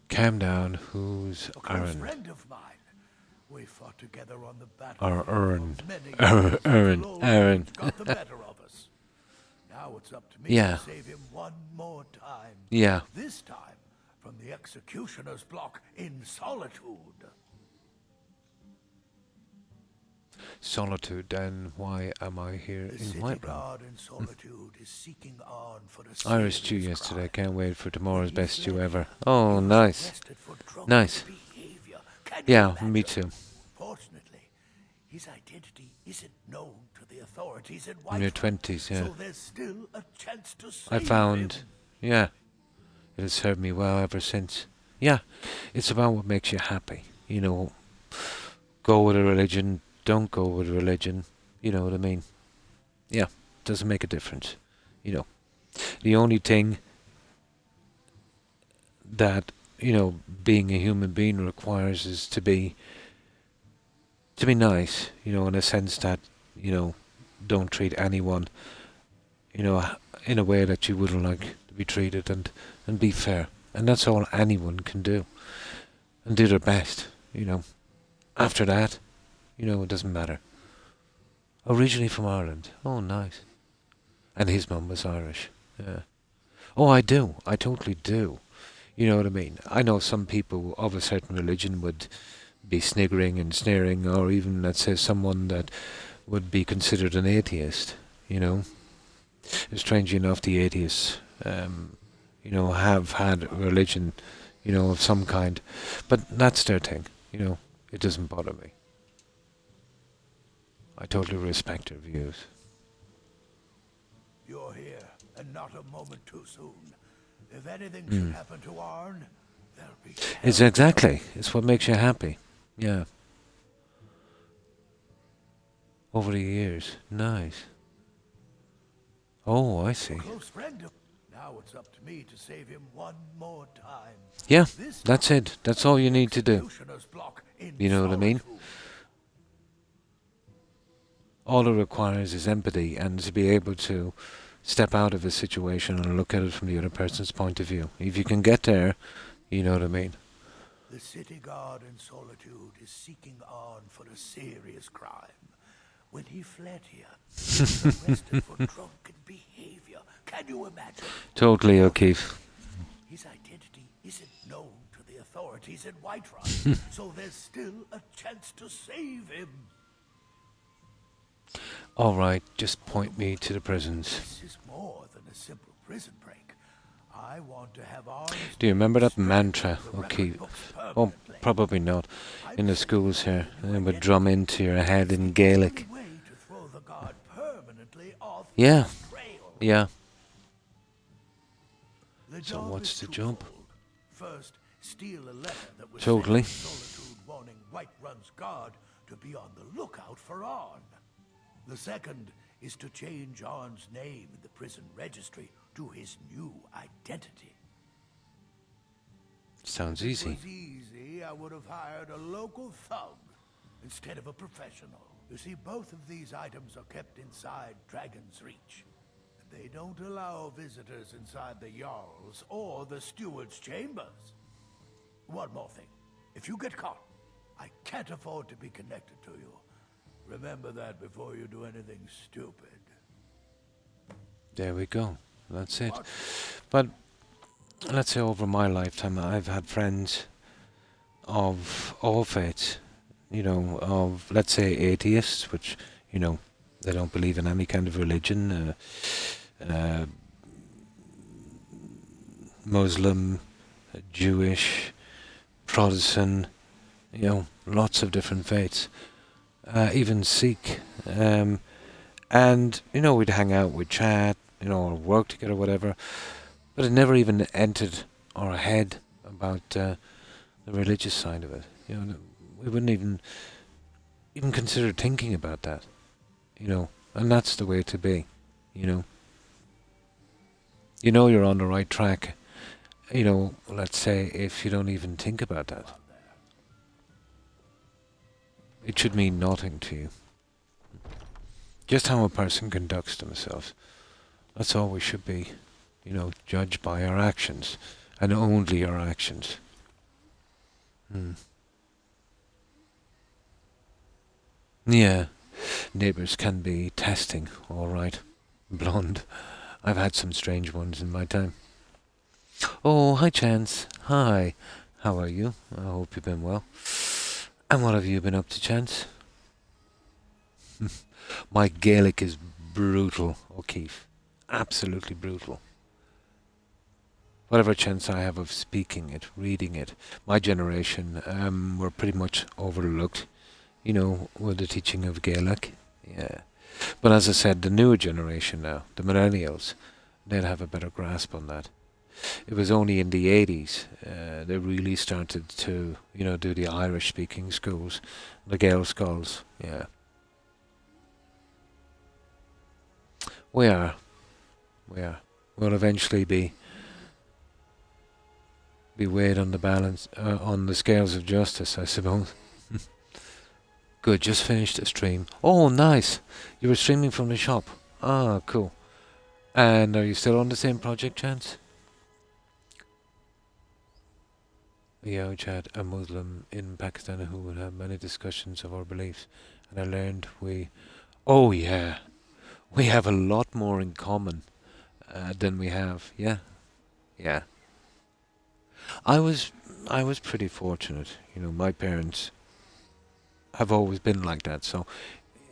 Speaker 1: Calm down. Who's
Speaker 16: A close
Speaker 1: Aaron?
Speaker 16: friend of mine. We fought together on the
Speaker 1: Or
Speaker 16: battlefield
Speaker 1: Aaron.
Speaker 16: of many
Speaker 1: Aaron.
Speaker 16: years
Speaker 1: Aaron.
Speaker 16: until old
Speaker 1: Aaron.
Speaker 16: age got the better of us. Now it's up to me
Speaker 1: Yeah.
Speaker 16: to save him one more time.
Speaker 1: Yeah.
Speaker 16: This time from the executioner's block in Solitude.
Speaker 1: Solitude, then why am I here
Speaker 16: The
Speaker 1: in
Speaker 16: city
Speaker 1: Whiterun?
Speaker 16: guard in Solitude is seeking Arn for a
Speaker 1: Irish stew
Speaker 16: serious
Speaker 1: yesterday.
Speaker 16: crime.
Speaker 1: Can't wait for tomorrow's
Speaker 16: When he
Speaker 1: best stew
Speaker 16: fled,
Speaker 1: ever.
Speaker 16: he
Speaker 1: Oh,
Speaker 16: was
Speaker 1: nice.
Speaker 16: arrested for drunken
Speaker 1: Nice.
Speaker 16: behavior. Can you
Speaker 1: Yeah,
Speaker 16: imagine?
Speaker 1: me too.
Speaker 16: Fortunately, his identity isn't known to the authorities in
Speaker 1: In your
Speaker 16: Whiterun,
Speaker 1: 20s, yeah.
Speaker 16: so there's still a chance to save
Speaker 1: I found,
Speaker 16: him.
Speaker 1: yeah, it has served me well ever since. Yeah, it's about what makes you happy. You know, go with a religion, don't go with a religion. You know what I mean? Yeah, doesn't make a difference. You know, the only thing that, you know, being a human being requires is to be nice, you know, in a sense that, you know, don't treat anyone, you know, in a way that you wouldn't like to be treated, and be fair. And that's all anyone can do. And do their best, you know. After that, you know, it doesn't matter. Originally from Ireland. Oh, nice. And his mum was Irish. Yeah. Oh, I do. I totally do. You know what I mean? I know some people of a certain religion would be sniggering and sneering, or even, let's say, someone that would be considered an atheist, you know. Strangely enough, the atheists, you know, have had religion, you know, of some kind. But that's their thing, you know. It doesn't bother me. I totally respect their views.
Speaker 16: You're here, and not a moment too soon. If anything should happen to Arn, there'll be...
Speaker 1: It's exactly. It's what makes you happy. Yeah. Over the years. Nice. Oh, I see.
Speaker 16: Close friend of... Now it's up to me to save him one more time.
Speaker 1: Yeah, that's it. That's all you need to do. You know what I mean? All it requires is empathy and to be able to step out of a situation and look at it from the other person's point of view. If you can get there, you know what I mean.
Speaker 16: The city guard in Solitude is seeking Arn for a serious crime. When he fled here, he was arrested for drunken behavior. Can you imagine?
Speaker 1: Totally, O'Keefe.
Speaker 16: His identity isn't known to the authorities in Whiterun, so there's still a chance to save him.
Speaker 1: All right, just point me to the prisons.
Speaker 16: This is more than a simple prison break. I want to have Arn's...
Speaker 1: Do you remember that mantra, O'Keefe? Oh, probably not. In the schools here, they would drum into your head in Gaelic. Yeah, yeah. So what's the job?
Speaker 16: First, steal a letter that was
Speaker 1: Totally.
Speaker 16: sent to Solitude warning Whiterun's guard to be on the lookout for Arn. The second is to change Arn's name in the prison registry to his new identity.
Speaker 1: Sounds
Speaker 16: If
Speaker 1: easy.
Speaker 16: it was easy, I would have hired a local thug instead of a professional. You see, both of these items are kept inside Dragon's Reach. They don't allow visitors inside the Jarl's or the Steward's chambers. One more thing. If you get caught, I can't afford to be connected to you. Remember that before you do anything stupid.
Speaker 1: There we go. That's it. But let's say over my lifetime, I've had friends of all faiths. You know, of, let's say, atheists, which, you know, they don't believe in any kind of religion. Muslim, Jewish, Protestant, you know, lots of different faiths. Even Sikh. And, you know, we'd hang out, we'd chat, you know, or work together, whatever. But it never even entered our head about the religious side of it. You know, we wouldn't even consider thinking about that. You know, and that's the way to be, you know. You know you're on the right track, you know, let's say, if you don't even think about that. It should mean nothing to you. Just how a person conducts themselves. That's all we should be, you know, judged by our actions, and only our actions. Yeah, neighbours can be testing, all right. Blonde. I've had some strange ones in my time. Oh, hi, Chance. Hi. How are you? I hope you've been well. And what have you been up to, Chance? My Gaelic is brutal, O'Keefe. Absolutely brutal. Whatever chance I have of speaking it, reading it, my generation were pretty much overlooked, you know, with the teaching of Gaelic. Yeah. But as I said, the newer generation now, the millennials, they'll have a better grasp on that. It was only in the 80s they really started to, do the Irish-speaking schools, the Gael schools. Yeah. We are. We'll eventually be weighed on the balance, on the scales of justice, I suppose. Good, just finished the stream. Oh, nice. You were streaming from the shop. Ah, cool. And are you still on the same project, Chance? Yeah, Chad, a Muslim in Pakistan who would have many discussions of our beliefs. And I learned oh yeah, we have a lot more in common than we have. Yeah. I was pretty fortunate. My parents have always been like that, so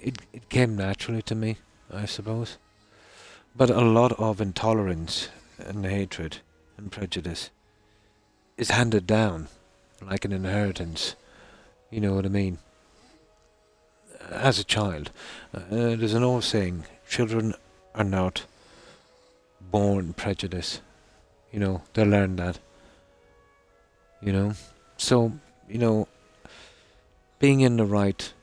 Speaker 1: it came naturally to me, I suppose. But a lot of intolerance and hatred and prejudice is handed down like an inheritance. You know what I mean? As a child, there's an old saying: children are not born prejudiced. They learn that. So, being in the right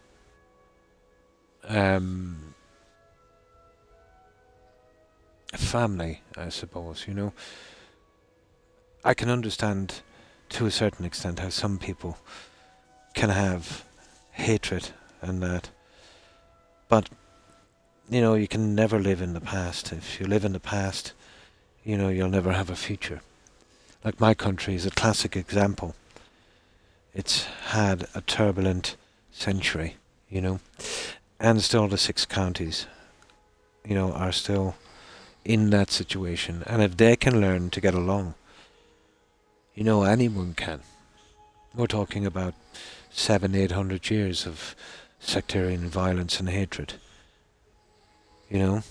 Speaker 1: family, I suppose, I can understand to a certain extent how some people can have hatred and that. But, you can never live in the past. If you live in the past, you'll never have a future. Like my country is a classic example. It's had a turbulent century, and still the 6 counties, are still in that situation. And if they can learn to get along, anyone can. We're talking about 700-800 years of sectarian violence and hatred, and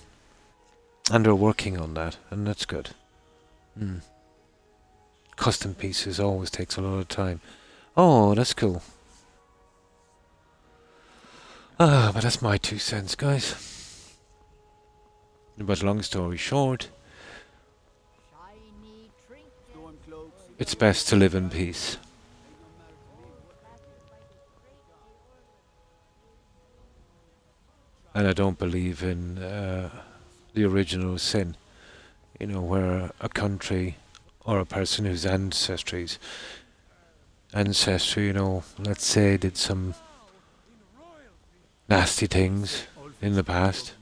Speaker 1: they're working on that, and that's good. Custom pieces always takes a lot of time. Oh, that's cool. But that's my 2 cents, guys. But long story short, it's best to live in peace. And I don't believe in the original sin, where a country or a person whose ancestry, let's say did some nasty things in the past,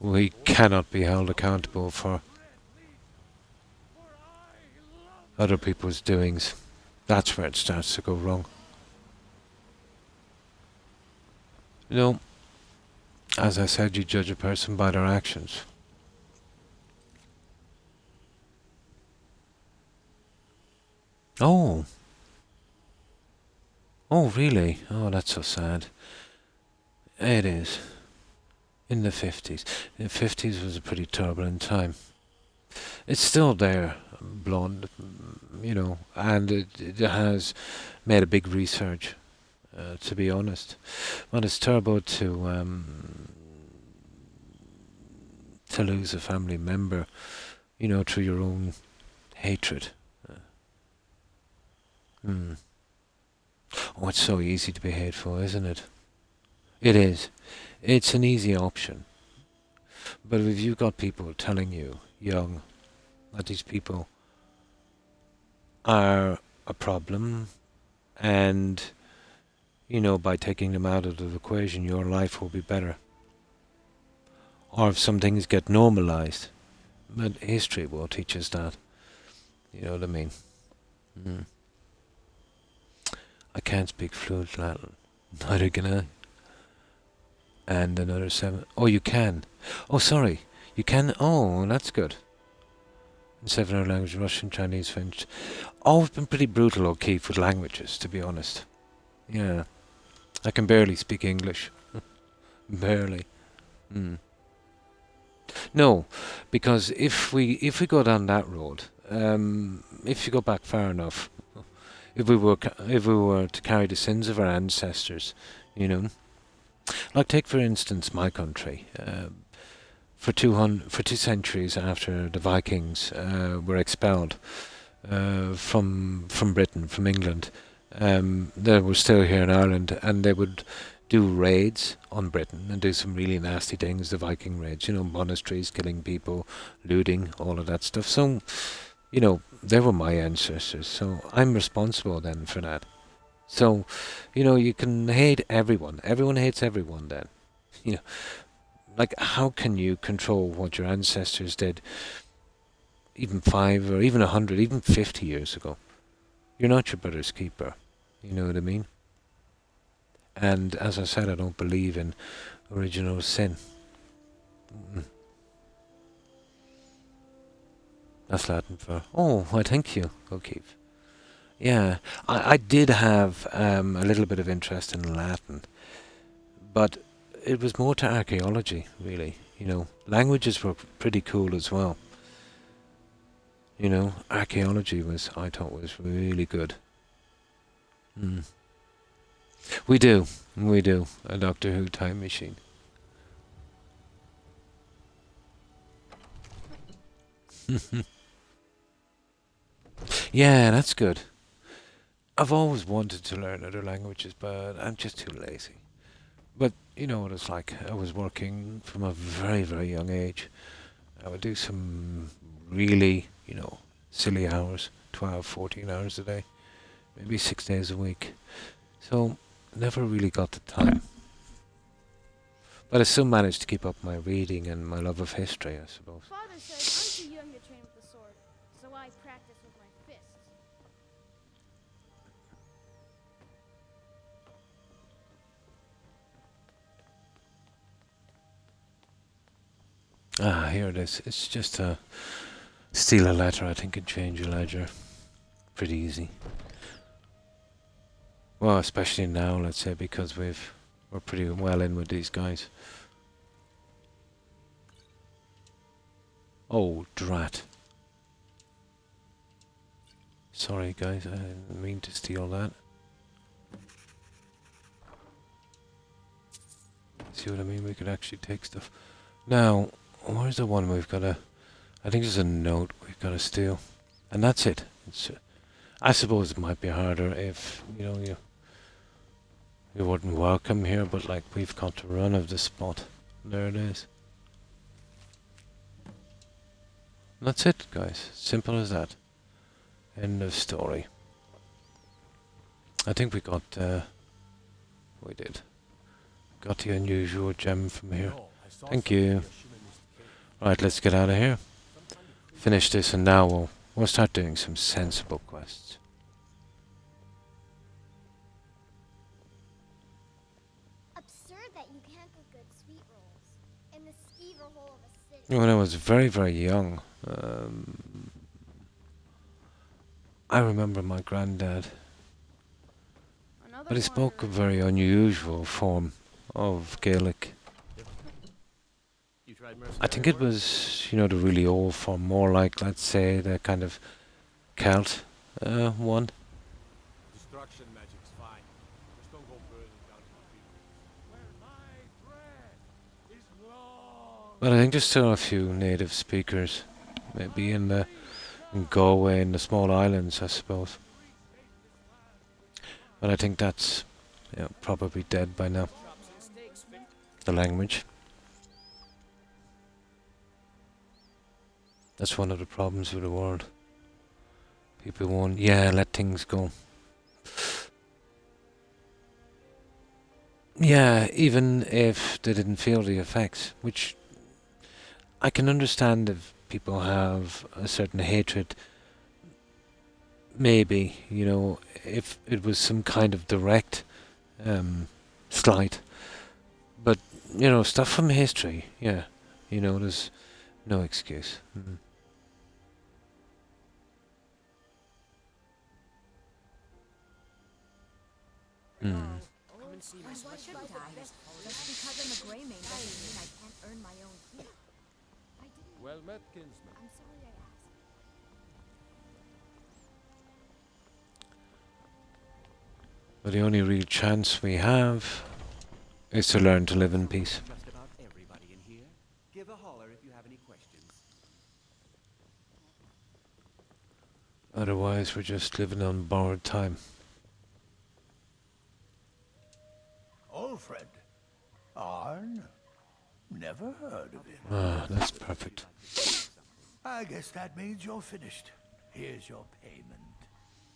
Speaker 1: we cannot be held accountable for other people's doings. That's where it starts to go wrong. As I said, you judge a person by their actions. Oh, really? Oh, that's so sad. It is. In the 50s. The 50s was a pretty turbulent time. It's still there, blonde, and it has made a big resurge, to be honest. But it's terrible to lose a family member, through your own hatred. Oh, it's so easy to be hateful, isn't it? It is. It's an easy option. But if you've got people telling you, young, that these people are a problem, and, by taking them out of the equation, your life will be better. Or if some things get normalized, but history will teach us that. You know what I mean? I can't speak fluent Latin. Neither can I. And another 7. Oh, you can. Oh, sorry. You can. Oh, that's good. In 7 other languages: Russian, Chinese, French. Always been pretty brutal, O'Keefe, with languages, to be honest. Yeah. I can barely speak English. Barely. No, because if we go down that road, if you go back far enough, if we were to carry the sins of our ancestors, like take for instance my country, for 2 centuries after the Vikings were expelled from Britain, from England. They were still here in Ireland, and they would do raids on Britain and do some really nasty things, the Viking raids, monasteries, killing people, looting, all of that stuff. So, they were my ancestors, so I'm responsible then for that. So, you can hate everyone. Everyone hates everyone then. Like, how can you control what your ancestors did even 5 or even 100, even 50 years ago? You're not your brother's keeper. You know what I mean? And as I said, I don't believe in original sin. That's Latin for, oh, why thank you, O'Keefe. Yeah, I did have a little bit of interest in Latin, but it was more to archaeology, really. Languages were pretty cool as well. Archaeology I thought was really good. We do, a Doctor Who time machine. Yeah, that's good. I've always wanted to learn other languages, but I'm just too lazy. But you know what it's like. I was working from a very, very young age. I would do some really, silly hours, 12, 14 hours a day, maybe 6 days a week. So, never really got the time. But I still managed to keep up my reading and my love of history, I suppose.
Speaker 15: Father said I'm too young to train with the sword, so I practice with my fists.
Speaker 1: Ah, here it is. It's just a steal a letter, I think, and change a ledger. Pretty easy. Well, especially now, let's say, because we're pretty well in with these guys. Oh, drat. Sorry, guys, I didn't mean to steal that. See what I mean? We could actually take stuff. Now, where's the one we've got to... I think there's a note we've got to steal. And that's it. I suppose it might be harder if, you wouldn't welcome here, but like, we've got to run of the spot. There it is. And that's it, guys. Simple as that. End of story. I think we got... we did. Got the unusual gem from here. Thank you. Right, let's get out of here. Finish this, and now we'll start doing some sensible quests.
Speaker 15: Absurd that you can't get good sweet rolls in the skeever hole of a city.
Speaker 1: When I was very, very young, I remember my granddad, but he spoke a very unusual form of Gaelic. I think it was, the really old form, more like, let's say, the kind of Celt one.
Speaker 7: Destruction magic's fine. Just don't go burning down my people.
Speaker 1: But I think there's still a few native speakers, maybe in Galway, in the small islands, I suppose. But I think that's probably dead by now. The language. That's one of the problems with the world. People won't, let things go. Yeah, even if they didn't feel the effects, which I can understand if people have a certain hatred. Maybe, if it was some kind of direct slight. But, stuff from history, there's no excuse.
Speaker 8: Come and see my special guys. Just because I'm a Grey Mane doesn't mean I can't earn my own keep. I didn't.
Speaker 7: Well met, kinsman.
Speaker 15: I'm sorry I asked.
Speaker 1: But the only real chance we have is to learn to live in peace.
Speaker 4: Just about everybody in here. Give a holler if
Speaker 1: Otherwise, we're just living on borrowed time.
Speaker 16: Alfred? Arn? Never heard of him.
Speaker 1: Ah, that's perfect.
Speaker 16: I guess that means you're finished. Here's your payment.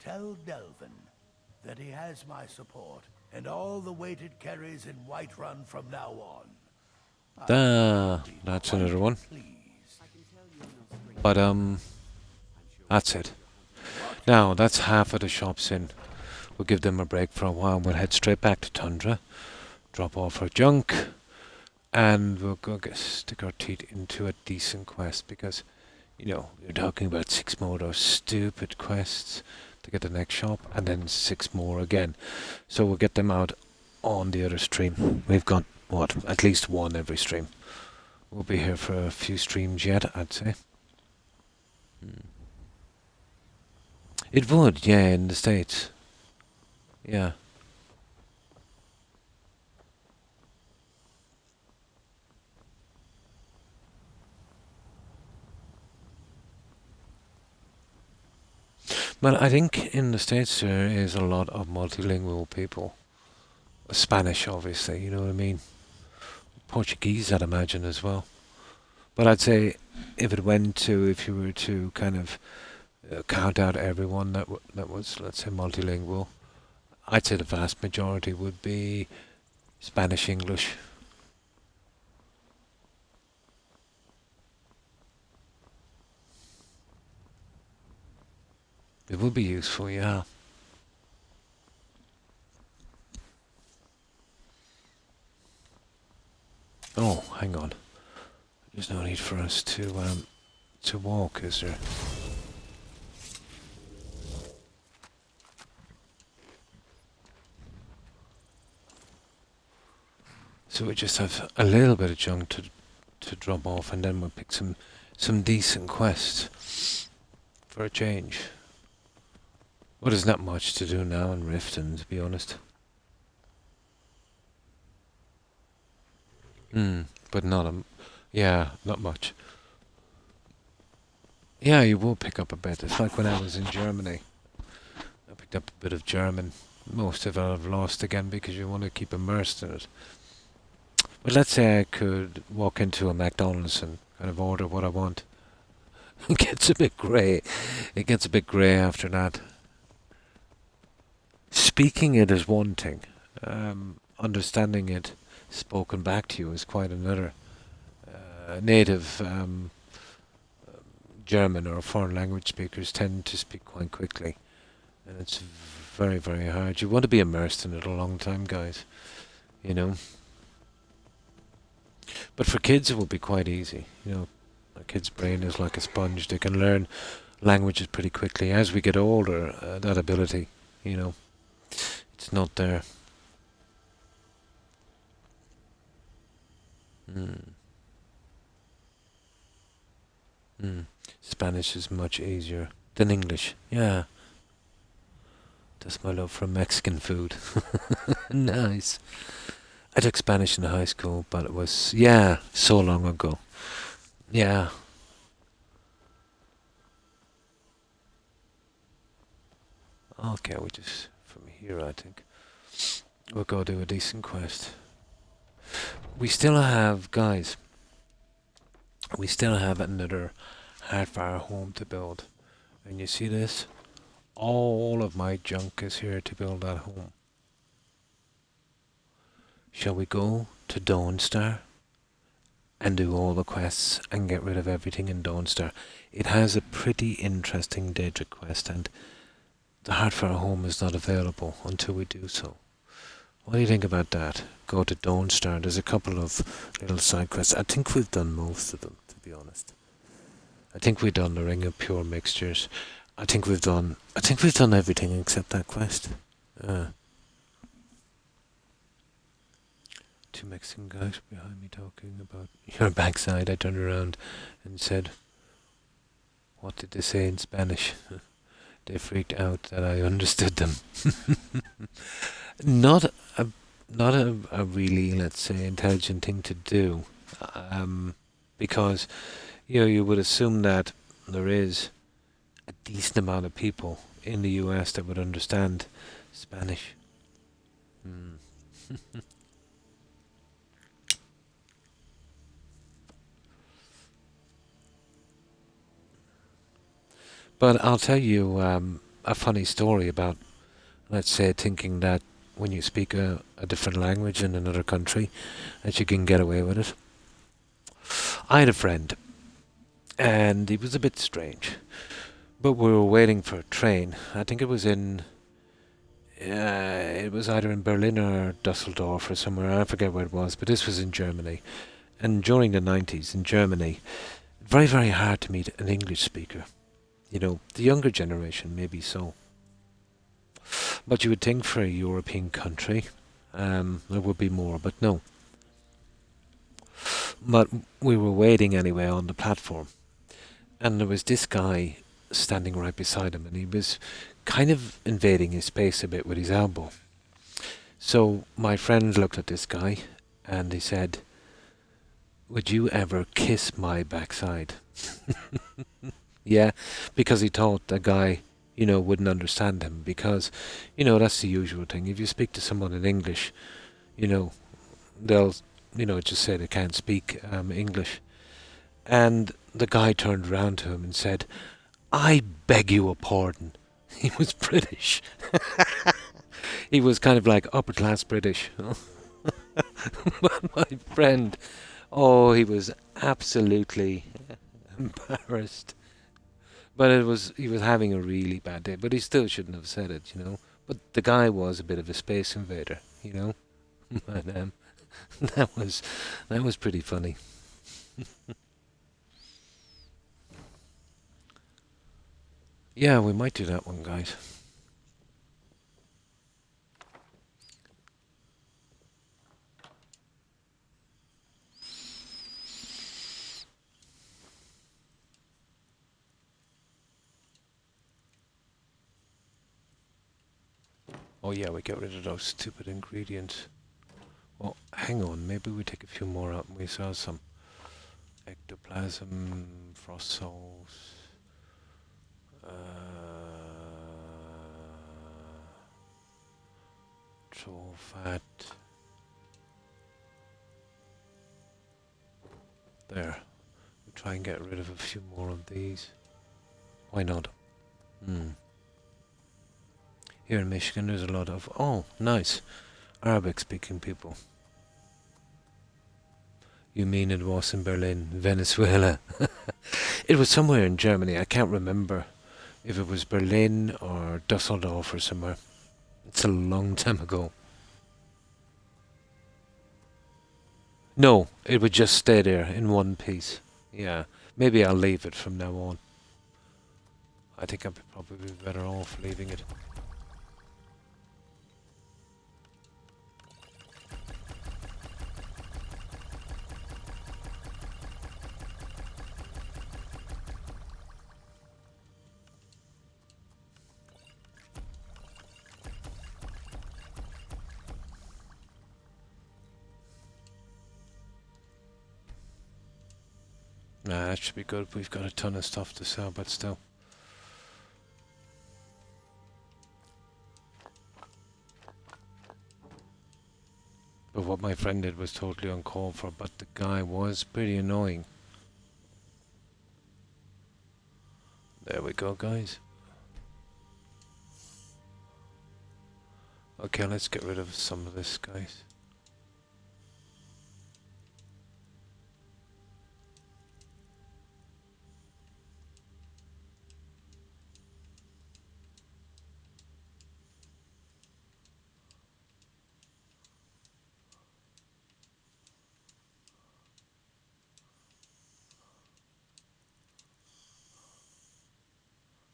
Speaker 16: Tell Delvin that he has my support and all the weighted carries in Whiterun from now on.
Speaker 1: That's another one. But, that's it. Now, that's half of the shops in. We'll give them a break for a while. We'll head straight back to Tundra, drop off our junk, and we'll go stick our teeth into a decent quest because, you know, you're talking about 6 more of those stupid quests to get the next shop, and then 6 more again. So we'll get them out on the other stream. We've got, what, at least one every stream. We'll be here for a few streams yet, I'd say. It would, yeah, in the States. Yeah. But I think in the States there is a lot of multilingual people. Spanish, obviously, you know what I mean? Portuguese, I'd imagine, as well. But I'd say if you were to kind of count out everyone that was, let's say, multilingual, I'd say the vast majority would be Spanish English. It would be useful, yeah. Oh, hang on. There's no need for us to walk, is there? So we just have a little bit of junk to drop off, and then we'll pick some decent quests for a change. Well, there's not much to do now in Riften, to be honest. But not not much. Yeah, you will pick up a bit. It's like when I was in Germany. I picked up a bit of German. Most of it I've lost again because you want to keep immersed in it. But let's say I could walk into a McDonald's and kind of order what I want. It gets a bit grey. It gets a bit grey after that. Speaking it is one thing. Understanding it spoken back to you is quite another. Native German or foreign language speakers tend to speak quite quickly. And it's very, very hard. You want to be immersed in it a long time, guys. You know. But for kids it will be quite easy. You know, a kid's brain is like a sponge. They can learn languages pretty quickly. As we get older, that ability, you know, it's not there. Spanish is much easier than English. Yeah. That's my love for Mexican food. Nice. I took Spanish in high school, but it was, yeah, so long ago. Yeah. Okay, we just, from here, I think, we'll go do a decent quest. We still have, guys, we still have another Hardfire home to build. And you see this? All of my junk is here to build that home. Shall we go to Dawnstar and do all the quests and get rid of everything in Dawnstar? It has a pretty interesting Daedric quest, and the Hardfire home is not available until we do so. What do you think about that? Go to Dawnstar. There's a couple of little side quests. I think we've done most of them, to be honest. I think we've done the Ring of Pure Mixtures. I think we've done everything except that quest. Two Mexican guys behind me talking about your backside. I turned around and said, what did they say in Spanish? They freaked out that I understood them. Not a really, let's say, intelligent thing to do, because you know, you would assume that there is a decent amount of people in the US that would understand Spanish. But I'll tell you a funny story about, let's say, thinking that when you speak a different language in another country, that you can get away with it. I had a friend, and he was a bit strange. But we were waiting for a train. I think it was either in Berlin or Dusseldorf or somewhere. I forget where it was, but this was in Germany. And during the 90s in Germany, very, very hard to meet an English speaker. You know, the younger generation, maybe so. But you would think for a European country, there would be more, but no. But we were waiting anyway on the platform. And there was this guy standing right beside him, and he was kind of invading his space a bit with his elbow. So my friend looked at this guy, and he said, "Would you ever kiss my backside?" Yeah, because he thought the guy, you know, wouldn't understand him, because, you know, that's the usual thing. If you speak to someone in English, you know, they'll, you know, just say they can't speak English. And the guy turned around to him and said, "I beg you a pardon." He was British. He was kind of like upper class British. But my friend, oh, he was absolutely embarrassed. But he was having a really bad day. But he still shouldn't have said it, you know. But the guy was a bit of a space invader, you know. And that was pretty funny. Yeah, we might do that one, guys. Oh yeah, we get rid of those stupid ingredients. Well, hang on, maybe we take a few more out and we saw some ectoplasm, frost souls. Troll fat. There. We'll try and get rid of a few more of these. Why not? Here in Michigan there's a lot of, oh, nice, Arabic speaking people. You mean it was in Berlin, Venezuela? It was somewhere in Germany, I can't remember if it was Berlin or Dusseldorf or somewhere. It's a long time ago. No, it would just stay there in one piece. Yeah, maybe I'll leave it from now on. I think I'd probably be better off leaving it. Nah, that should be good. We've got a ton of stuff to sell, but still. But what my friend did was totally uncalled for, but the guy was pretty annoying. There we go, guys. Okay, let's get rid of some of this, guys.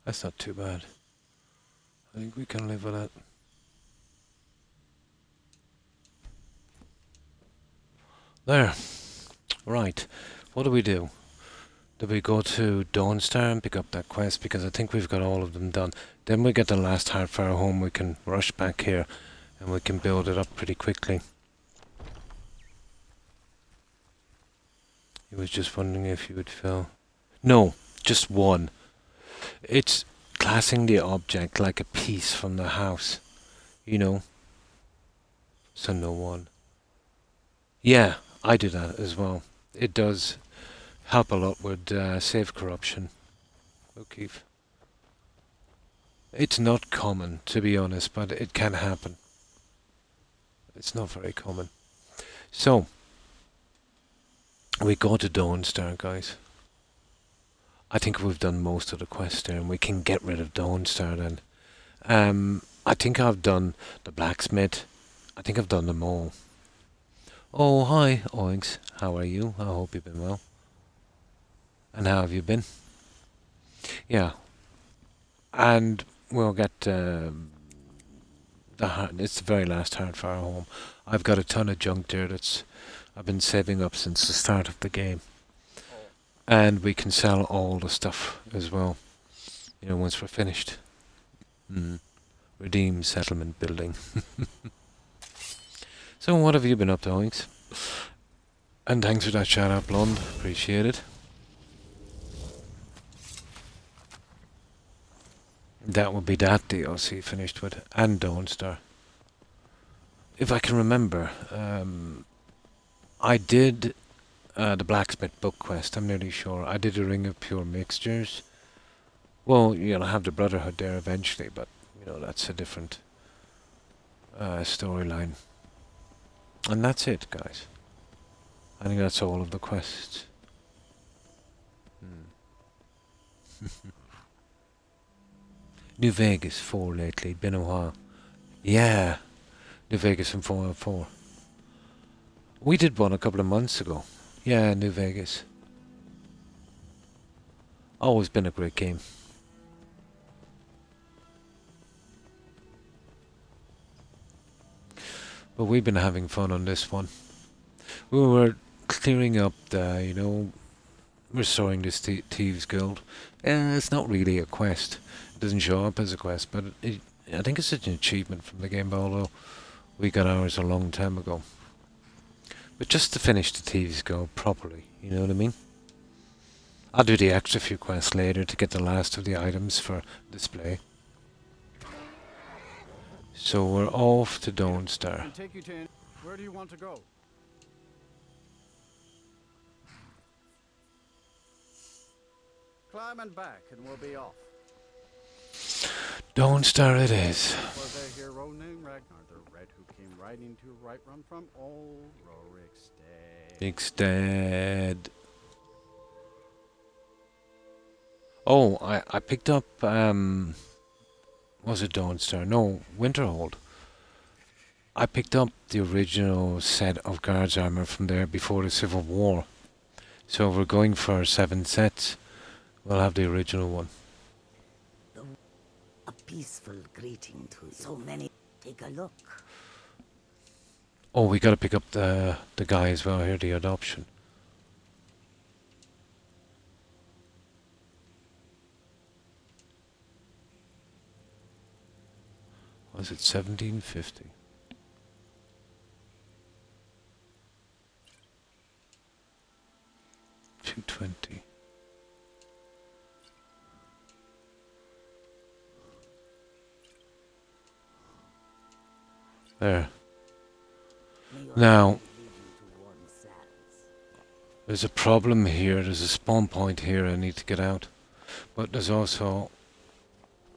Speaker 1: That's not too bad. I think we can live with that. There. Right. What do we do? Do we go to Dawnstar and pick up that quest? Because I think we've got all of them done. Then we get the last half hour home, we can rush back here and we can build it up pretty quickly. He was just wondering if you would fill. No, just one. It's classing the object like a piece from the house, you know, so no one. Yeah, I do that as well. It does help a lot with save corruption, O'Keefe. It's not common, to be honest, but it can happen. It's not very common. So, we go to Dawnstar, guys. I think we've done most of the quests there, and we can get rid of Dawnstar then. I think I've done the blacksmith. I think I've done them all. Oh, hi, Oinks. How are you? I hope you've been well. And how have you been? Yeah. And we'll get it's the very last Hardfire home. I've got a ton of junk there that's I've been saving up since the start of the game. And we can sell all the stuff as well, you know, once we're finished. Redeem settlement building. So what have you been up to, Oinks? And thanks for that shout out, Blonde. Appreciate it. That would be that DLC finished with, and Dawnstar. If I can remember, I did the blacksmith book quest, I'm nearly sure. I did a Ring of Pure Mixtures. Well, you'll have the Brotherhood there eventually, but, you know, that's a different storyline. And that's it, guys. I think that's all of the quests. New Vegas 4 lately, been a while. Yeah, New Vegas and 404. We did one a couple of months ago. Yeah, New Vegas. Always been a great game. But we've been having fun on this one. We were clearing up the, you know, restoring this Thieves Guild. It's not really a quest. It doesn't show up as a quest, but I think it's such an achievement from the game, although we got ours a long time ago. But just to finish the Thieves Guild properly, you know what I mean? I'll do the extra few quests later to get the last of the items for display. So we're off to Dawnstar.
Speaker 14: Take you to. Where do you want to go? Climb and back, and we'll be off.
Speaker 1: Dawnstar it is.
Speaker 14: Was a hero named Ragnar the Red who came riding to Whiterun from old Rorikstead.
Speaker 1: Oh, I picked up was it Dawnstar? No, Winterhold. I picked up the original set of guards armor from there before the Civil War. So we're going for 7 sets. We'll have the original one.
Speaker 17: A peaceful greeting to so many. Take a look.
Speaker 1: Oh, we gotta pick up the guy as well here, the adoption. Was it 1750? $220. There. Now, there's a problem here. There's a spawn point here I need to get out. But there's also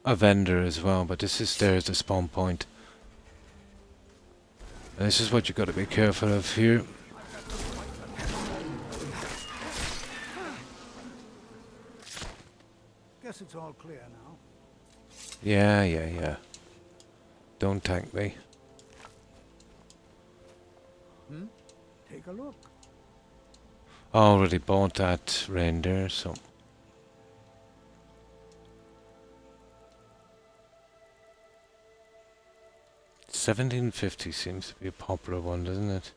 Speaker 1: a vendor as well. But there's the spawn point. And this is what you got to be careful of here.
Speaker 16: Guess it's all clear now.
Speaker 1: Yeah. Don't tank me.
Speaker 16: Take a look.
Speaker 1: I already bought that reindeer, so... $17.50 seems to be a popular one, doesn't it?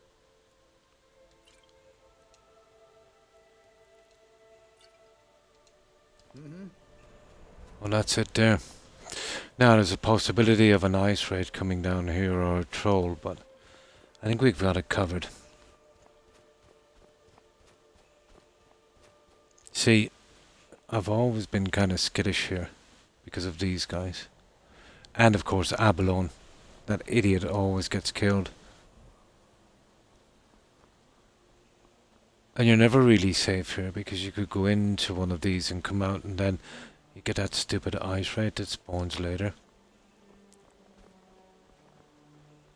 Speaker 1: Well, that's it there. Now, there's a possibility of an ice raid coming down here or a troll, but I think we've got it covered. See, I've always been kind of skittish here because of these guys. And of course Abalone. That idiot always gets killed. And you're never really safe here because you could go into one of these and come out and then you get that stupid ice raid that spawns later.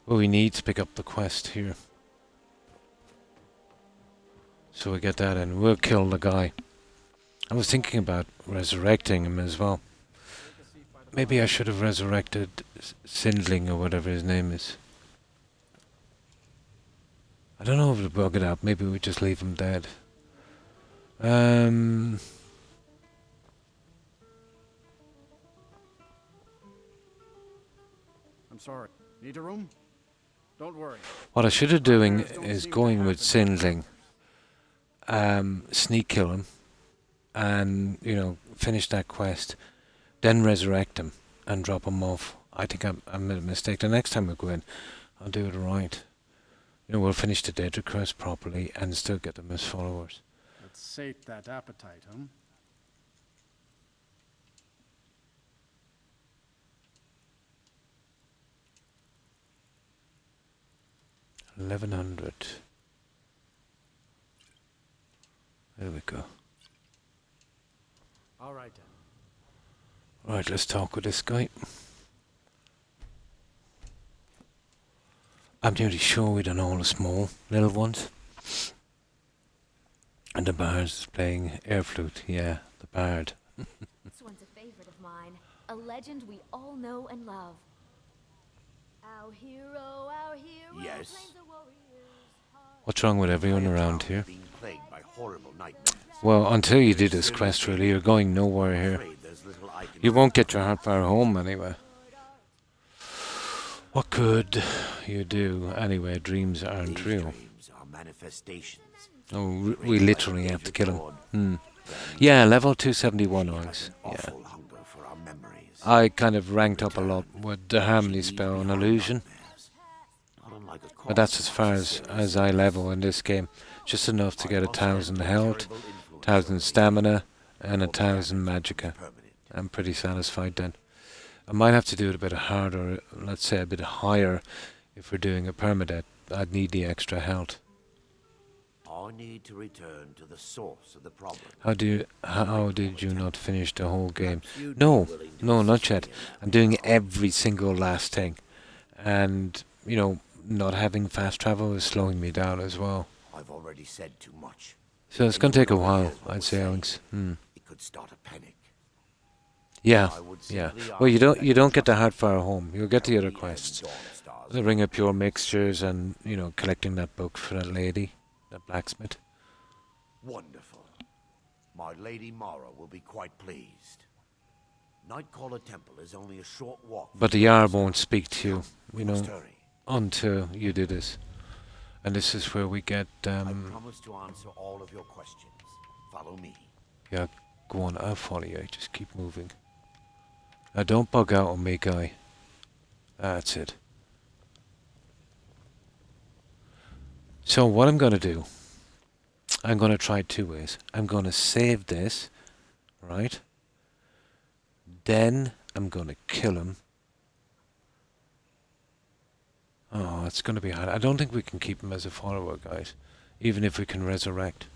Speaker 1: Well, we need to pick up the quest here. So we get that and we'll kill the guy. I was thinking about resurrecting him as well. Maybe I should have resurrected Sindling or whatever his name is. I don't know if it'll bug it out. Maybe we just leave him dead.
Speaker 14: I'm sorry. Need a room? Don't worry.
Speaker 1: What I should have doing is going with Sindling. Sneak kill him. And, you know, finish that quest. Then resurrect him and drop him off. I think I made a mistake. The next time we go in, I'll do it right. You know, we'll finish the Daedric quest properly and still get them as followers.
Speaker 14: Let's sate that appetite, huh?
Speaker 1: $1,100. There we go.
Speaker 14: All right then.
Speaker 1: Right, let's talk with this guy. I'm nearly sure we done all the small little ones. And the bard's playing air flute. Yeah, the bard.
Speaker 8: This one's a favorite of mine. A legend we all know and love. Our hero, our hero.
Speaker 3: Yes.
Speaker 1: What's wrong with everyone around here?
Speaker 3: Being plagued by horrible nightmares.
Speaker 1: Well, until you do this quest, really, you're going nowhere here. You won't get your heart far home anyway. What could you do anyway? Dreams aren't real.
Speaker 3: Dreams are manifestations.
Speaker 1: Oh, we literally have to kill him. Yeah, level 271 orcs. Yeah. I kind of ranked up a lot with the Harmony spell and illusion. But that's as far as I level in this game. Just enough to get 1,000 health, 1,000 stamina, and 1,000 magicka. I'm pretty satisfied then. I might have to do it a bit harder, let's say a bit higher, if we're doing a permadeath. I'd need the extra health.
Speaker 3: I need to return to the source of the problem.
Speaker 1: How did you not finish the whole game? No, not yet. I'm doing every single last thing. And, you know, not having fast travel is slowing me down as well.
Speaker 3: I've already said too much.
Speaker 1: So it's going to take a while, I'd say, Alex.
Speaker 3: It could start a panic.
Speaker 1: Yeah. Well, you don't get the heart far home. You'll get the other quests. The Ring of Pure Mixtures and, you know, collecting that book for that lady, that blacksmith.
Speaker 3: Wonderful. My Lady Mara will be quite pleased. Nightcaller Temple is only a short walk.
Speaker 1: But the Jarl won't speak to you, you know, until you do this. And this is where we get...
Speaker 3: I promise to answer all of your questions. Follow me.
Speaker 1: Yeah, go on, I'll follow you. Just keep moving. Now don't bug out on me, guy. That's it. So what I'm going to do, I'm going to try two ways. I'm going to save this, right? Then I'm going to kill him. Oh, it's going to be hard. I don't think we can keep him as a follower, guys. Even if we can resurrect.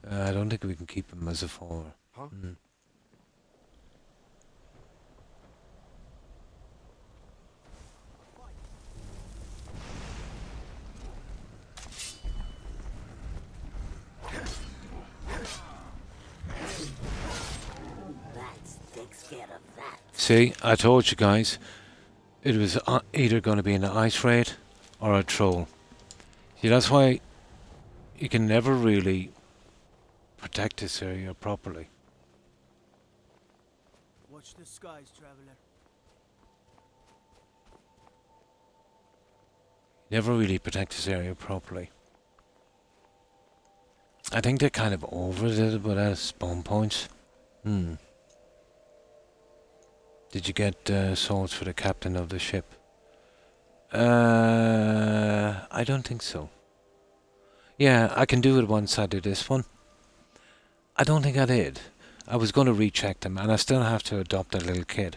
Speaker 1: I don't think we can keep him as a follower.
Speaker 3: Huh?
Speaker 1: See, I told you guys, it was either going to be an ice raid or a troll. See, that's why you can never really protect this area properly.
Speaker 10: Watch the skies, traveler.
Speaker 1: Never really protect this area properly. I think they kind of overdid it with our spawn points. Did you get swords for the captain of the ship? I don't think so. Yeah, I can do it once I do this one. I don't think I did. I was going to recheck them, and I still have to adopt a little kid.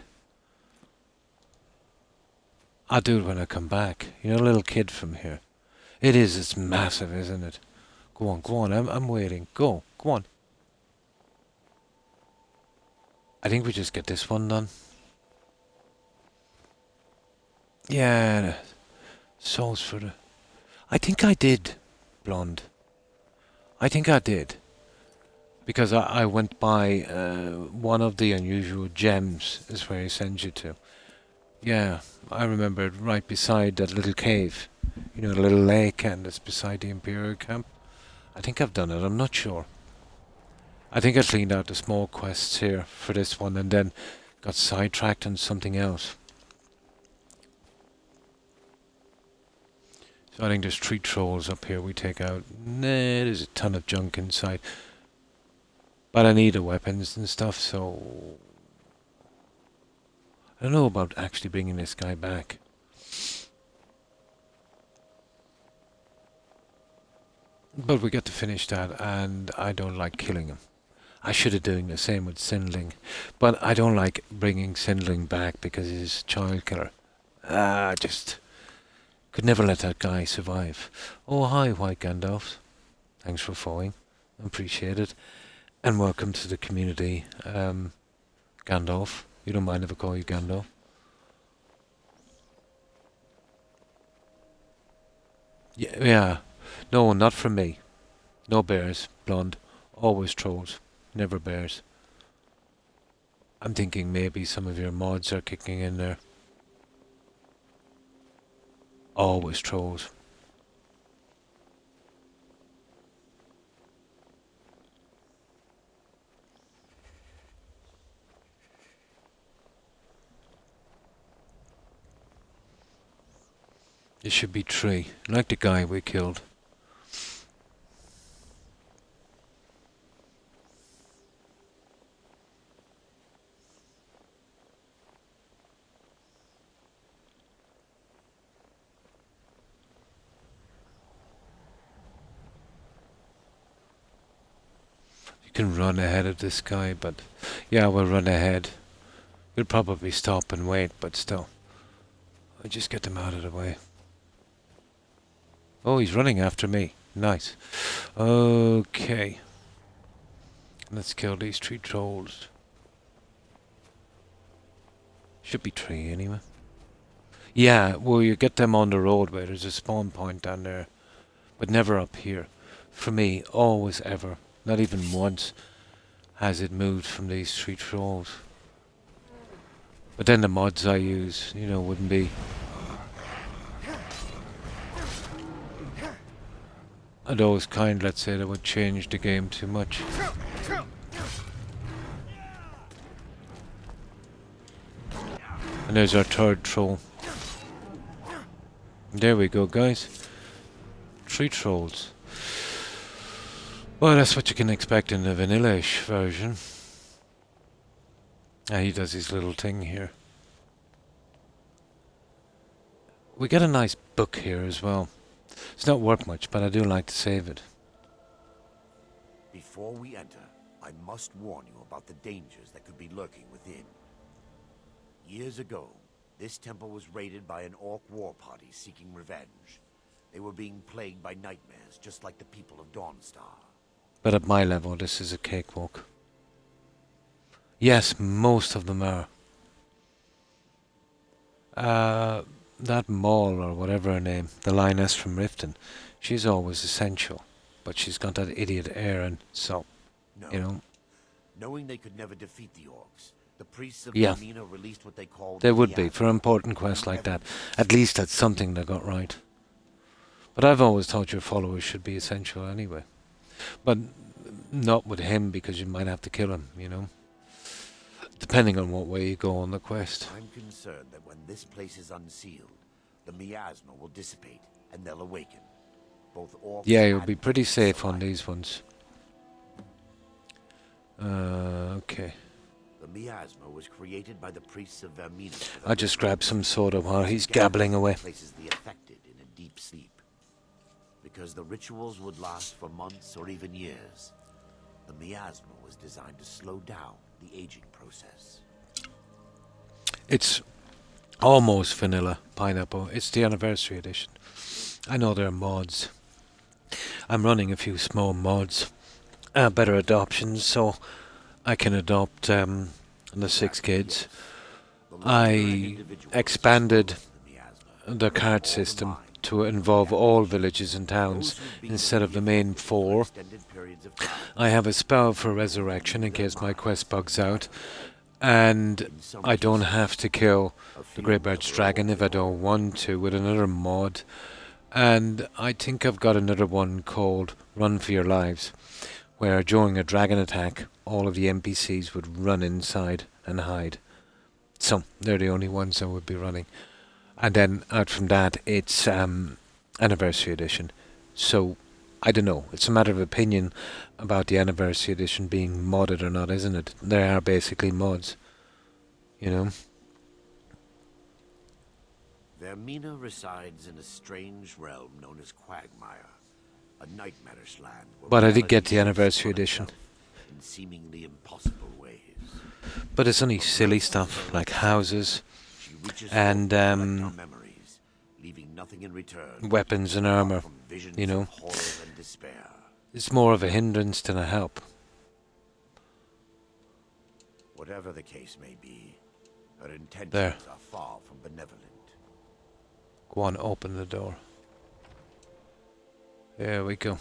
Speaker 1: I'll do it when I come back. You know, a little kid from here. It's massive, isn't it? Go on, I'm waiting. Go on. I think we just get this one done. Yeah, souls for the... I think I did, Blonde. I think I did. Because I went by one of the unusual gems is where he sends you to. Yeah, I remember it right beside that little cave. You know, the little lake and it's beside the Imperial camp. I think I've done it, I'm not sure. I think I cleaned out the small quests here for this one and then got sidetracked on something else. So I think there's 3 trolls up here we take out. Nah, there's a ton of junk inside. But I need the weapons and stuff, so... I don't know about actually bringing this guy back. But we got to finish that, and I don't like killing him. I should have doing the same with Sindling. But I don't like bringing Sindling back because he's a child killer. Just... could never let that guy survive. Oh, hi, White Gandalf. Thanks for following. Appreciate it. And welcome to the community, Gandalf. You don't mind if I call you Gandalf? Yeah. No, not from me. No bears, Blonde. Always trolls. Never bears. I'm thinking maybe some of your mods are kicking in there. Always trolls. It should be 3, like the guy we killed. You can run ahead of this guy, but yeah, we'll run ahead. We'll probably stop and wait, but still. I'll just get them out of the way. Oh, he's running after me. Nice. Okay. Let's kill these 3 trolls. Should be 3 anyway. Yeah, well, you get them on the road where there's a spawn point down there. But never up here. For me, always ever, not even once, has it moved from these 3 trolls. But then the mods I use, you know, wouldn't be... And those kind, let's say, that would change the game too much. And there's our 3rd troll. There we go, guys. 3 trolls. Well, that's what you can expect in the vanilla-ish version. He does his little thing here. We get a nice book here as well. It's not worth much, but I do like to save it.
Speaker 3: Before we enter, I must warn you about the dangers that could be lurking within. Years ago, this temple was raided by an orc war party seeking revenge. They were being plagued by nightmares, just like the people of Dawnstar.
Speaker 1: But at my level, this is a cakewalk. Yes, most of them are. That Maul, or whatever her name, the lioness from Riften, she's always essential. But she's got that idiot Aaron, so, you know.
Speaker 3: Knowing they could never defeat the orcs, the priests of
Speaker 1: Yeah,
Speaker 3: Vermina released what they called
Speaker 1: they would be, for important quests like that. At least that's something they got right. But I've always thought your followers should be essential anyway. But not with him, because you might have to kill him, you know. Depending on what way you go on the quest.
Speaker 3: I'm concerned that when this place is unsealed, the miasma will dissipate, and they'll awaken. Both orcs
Speaker 1: Yeah, you'll be pretty safe on these ones. Okay.
Speaker 3: The miasma was created by the priests of Vermina.
Speaker 1: I'll just grab some soda while he's gabbling away.
Speaker 3: Places the affected in a deep sleep. Because the rituals would last for months or even years. The miasma was designed to slow down the aging process.
Speaker 1: It's almost vanilla pineapple. It's the anniversary edition. I know there are mods. I'm running a few small mods, better adoptions, so I can adopt the 6 kids. I expanded the card system to involve all villages and towns instead of the main 4. I have a spell for resurrection in case my quest bugs out, and I don't have to kill the Greybird's dragon if I don't want to with another mod. And I think I've got another one called Run for Your Lives, where during a dragon attack all of the NPCs would run inside and hide. So they're the only ones I would be running. And then out from that, it's Anniversary Edition. So I don't know. It's a matter of opinion about the Anniversary Edition being modded or not, isn't it? They are basically mods, you know.
Speaker 3: Vermina resides in a strange realm known as Quagmire, a nightmarish land.
Speaker 1: But I did get the Anniversary Edition.
Speaker 3: In seemingly impossible ways.
Speaker 1: But it's only silly stuff like houses and
Speaker 3: memories, leaving nothing in return,
Speaker 1: weapons and armor, you know. It's more of a hindrance than a help.
Speaker 3: Whatever the case may be, her intentions
Speaker 1: There.
Speaker 3: are far from benevolent.
Speaker 1: Go on, open the door. There we go.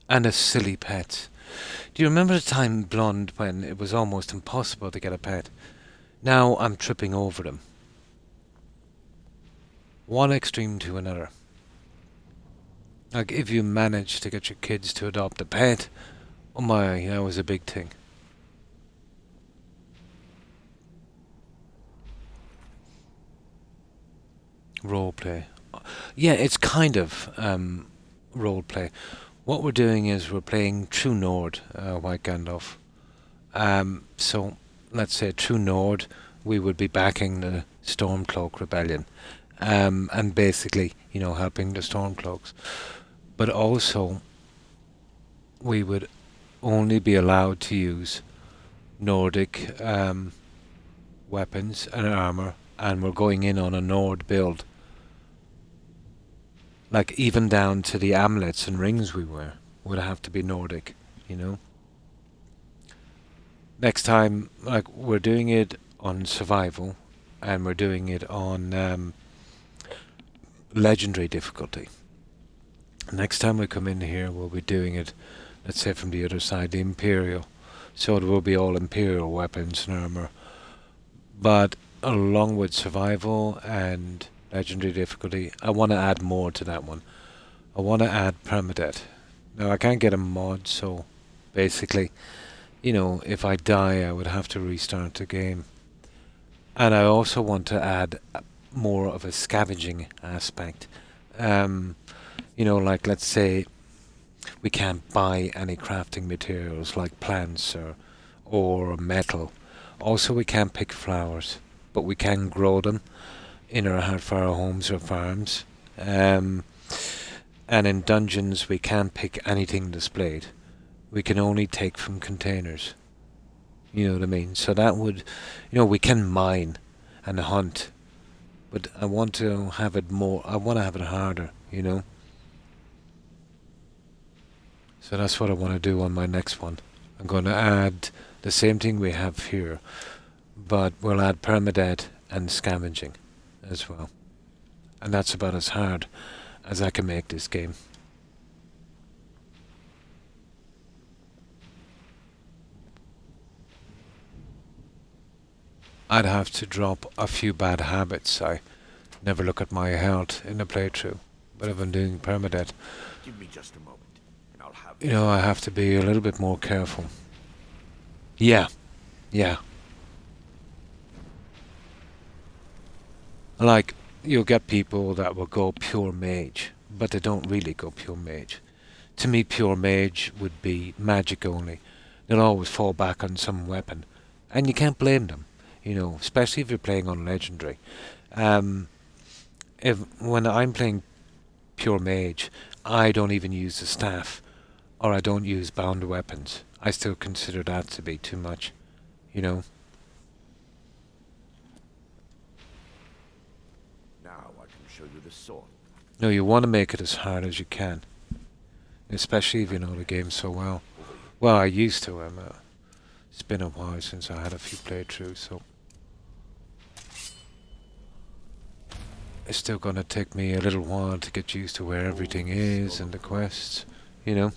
Speaker 1: And a silly pet. Do you remember the time, Blonde, when it was almost impossible to get a pet? Now I'm tripping over them. One extreme to another. Like, if you manage to get your kids to adopt a pet, oh my, that was a big thing. Roleplay. Yeah, it's kind of roleplay. What we're doing is we're playing True Nord, White Gandalf. So, let's say True Nord, we would be backing the Stormcloak Rebellion. And basically, you know, helping the Stormcloaks. But also, we would only be allowed to use Nordic weapons and armor, and we're going in on a Nord build. Like, even down to the amulets and rings we wear would have to be Nordic, you know. Next time, like, we're doing it on survival, and we're doing it on legendary difficulty. Next time we come in here, we'll be doing it, let's say, from the other side, the Imperial. So it will be all Imperial weapons and armor. But along with survival and legendary difficulty, I want to add more to that one. I want to add permadeath. Now, I can't get a mod, so basically, you know, if I die, I would have to restart the game. And I also want to add more of a scavenging aspect. You know, like, let's say we can't buy any crafting materials like plants or metal. Also, we can't pick flowers, but we can grow them in our hardfire homes or farms. And in dungeons, we can't pick anything displayed. We can only take from containers. You know what I mean? So that would, you know, we can mine and hunt, but I want to have it more, I want to have it harder, you know? So that's what I want to do on my next one. I'm going to add the same thing we have here, but we'll add permadeath and scavenging as well. And that's about as hard as I can make this game. I'd have to drop a few bad habits. I never look at my health in a playthrough, but if I'm doing permadeath,
Speaker 3: Give me just a moment, and I'll have
Speaker 1: you know, I have to be a little bit more careful. Yeah. Like, you'll get people that will go pure mage, but they don't really go pure mage. To me, pure mage would be magic only. They'll always fall back on some weapon, and you can't blame them, you know, especially if you're playing on legendary. When I'm playing pure mage, I don't even use the staff, or I don't use bound weapons. I still consider that to be too much, you know.
Speaker 3: Now I can show you the sword.
Speaker 1: No, you want to make it as hard as you can, especially if you know the game so well. Well, I used to. It's been a while since I had a few playthroughs, so it's still gonna take me a little while to get used to where everything is and the quests, you know.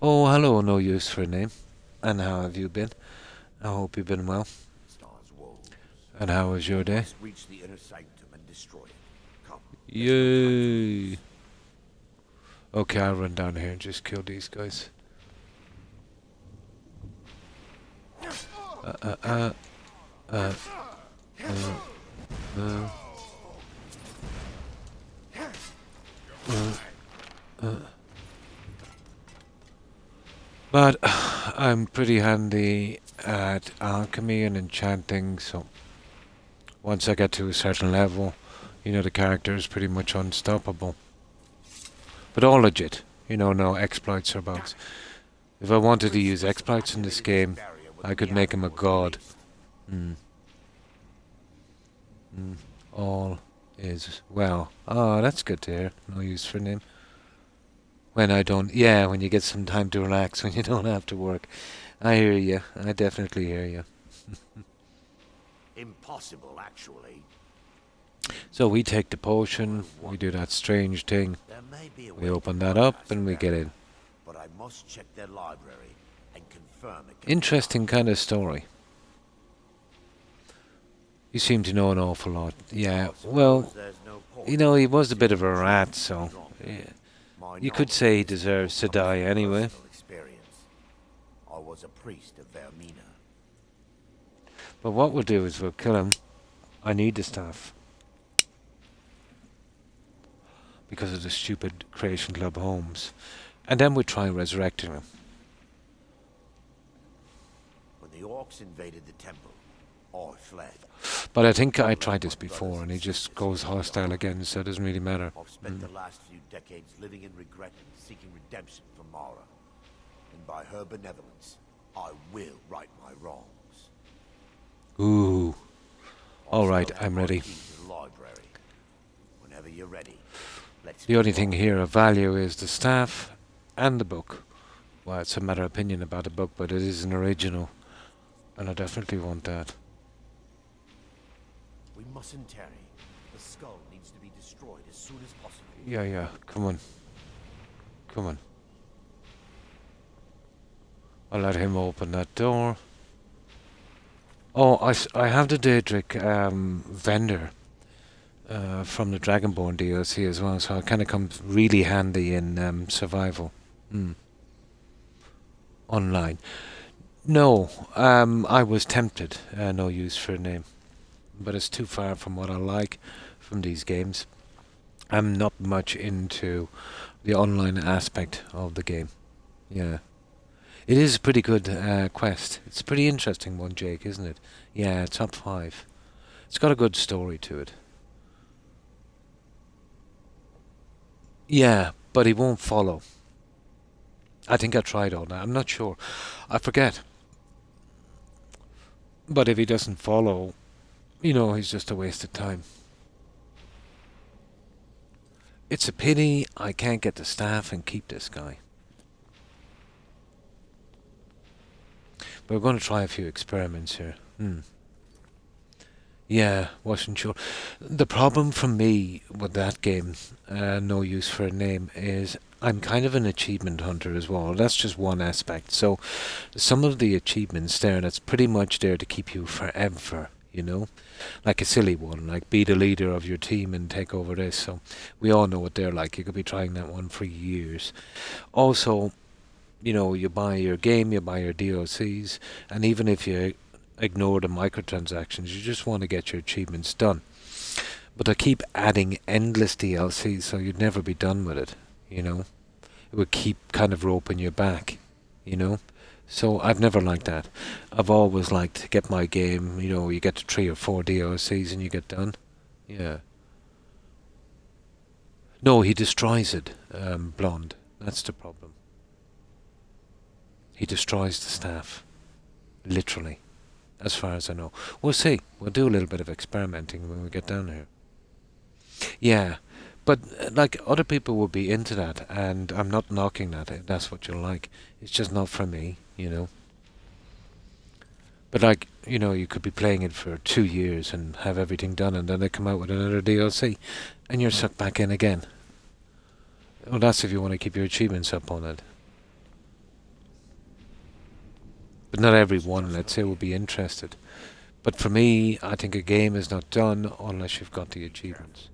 Speaker 1: Oh, hello, no use for a name. And how have you been? I hope you've been well. And how was your day?
Speaker 3: Reach the inner sanctum and destroy it. Come.
Speaker 1: Yay! Okay, I'll run down here and just kill these guys. But I'm pretty handy at alchemy and enchanting, so once I get to a certain level, you know, the character is pretty much unstoppable. But all legit, you know, no exploits or bugs. If I wanted to use exploits in this game, I could make him a god. All is well. Oh, that's good to hear. No use for name. When I don't... Yeah, when you get some time to relax, when you don't have to work. I hear you. I definitely hear you.
Speaker 3: Impossible, actually.
Speaker 1: So we take the potion, we do that strange thing. We open that up and we get in.
Speaker 3: But I must check their library and confirm it.
Speaker 1: Interesting kind of story. You seem to know an awful lot. Yeah, well, you know, he was a bit of a rat, so... Yeah. You could say he deserves to die anyway.
Speaker 3: I was a priest of Vermina.
Speaker 1: But what we'll do is we'll kill him. I need the staff. Because of the stupid Creation Club homes. And then we'll try resurrecting him.
Speaker 3: When the orcs invaded the temple, I fled.
Speaker 1: But I think I tried this before and he just goes hostile again, so it doesn't really matter.
Speaker 3: I've spent the last few decades living in regret and seeking redemption from Mara. And by her benevolence, I will right my wrongs.
Speaker 1: Ooh. Alright, I'm ready.
Speaker 3: Whenever you're ready.
Speaker 1: The only thing here of value is the staff and the book. Well, it's a matter of opinion about the book, but it is an original. And I definitely want that.
Speaker 3: We mustn't tarry. The skull needs to be destroyed as soon as possible.
Speaker 1: Yeah, come on. Come on. I'll let him open that door. Oh, I have the Daedric vendor from the Dragonborn DLC as well, so it kind of comes really handy in survival. Online. No, I was tempted. No use for a name. But it's too far from what I like from these games. I'm not much into the online aspect of the game. Yeah. It is a pretty good quest. It's a pretty interesting one, Jake, isn't it? Yeah, top 5. It's got a good story to it. Yeah, but he won't follow. I think I tried all that. I'm not sure. I forget. But if he doesn't follow, you know, he's just a waste of time. It's a pity I can't get the staff and keep this guy. But we're going to try a few experiments here. Yeah, wasn't sure. The problem for me with that game, no use for a name, is I'm kind of an achievement hunter as well. That's just one aspect. So some of the achievements there, that's pretty much there to keep you forever, you know? Like a silly one, like be the leader of your team and take over this. So we all know what they're like. You could be trying that one for years. Also, you know, you buy your game, you buy your DLCs, and even if you ignore the microtransactions, you just want to get your achievements done. But they keep adding endless DLCs, so you'd never be done with it, you know. It would keep kind of roping you back, you know. So I've never liked that. I've always liked to get my game, you know, you get to 3 or 4 DLCs and you get done. Yeah. No, he destroys it. blonde. That's the problem. He destroys the staff. Literally. As far as I know. We'll see. We'll do a little bit of experimenting when we get down here. Yeah. But, like, other people will be into that, and I'm not knocking that if that's what you like. It's just not for me, you know. But, like, you know, you could be playing it for 2 years and have everything done, and then they come out with another DLC, and you're sucked back in again. Well, that's if you want to keep your achievements up on it. But not everyone, let's say, will be interested. But for me, I think a game is not done unless you've got the achievements.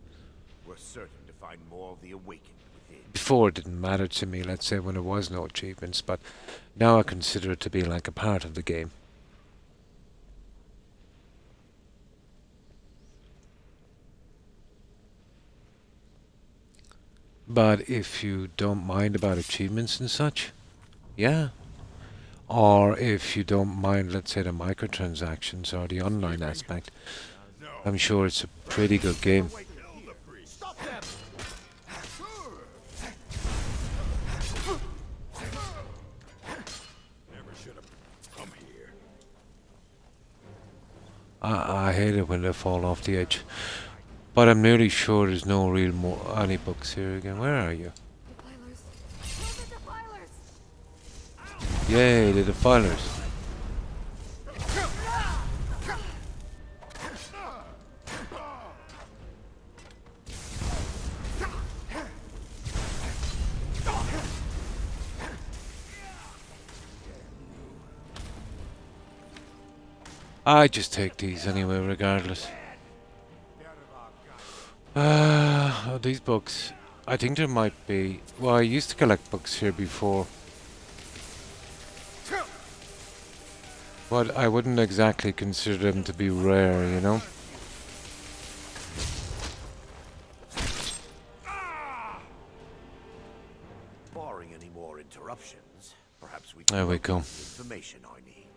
Speaker 3: We're certain to find more of the awakened within.
Speaker 1: Before it didn't matter to me, let's say, when there was no achievements, but now I consider it to be like a part of the game. But if you don't mind about achievements and such, yeah. Or if you don't mind, let's say, the microtransactions or the online aspect, I'm sure it's a pretty good game. I hate it when they fall off the edge. But I'm nearly sure there's no real any books here again. Where are you? Yay, the defilers. I just take these anyway, regardless. These books. I think there might be... Well, I used to collect books here before. But I wouldn't exactly consider them to be rare, you know?
Speaker 3: Barring any more interruptions, perhaps we
Speaker 1: There we go.
Speaker 3: Information I need.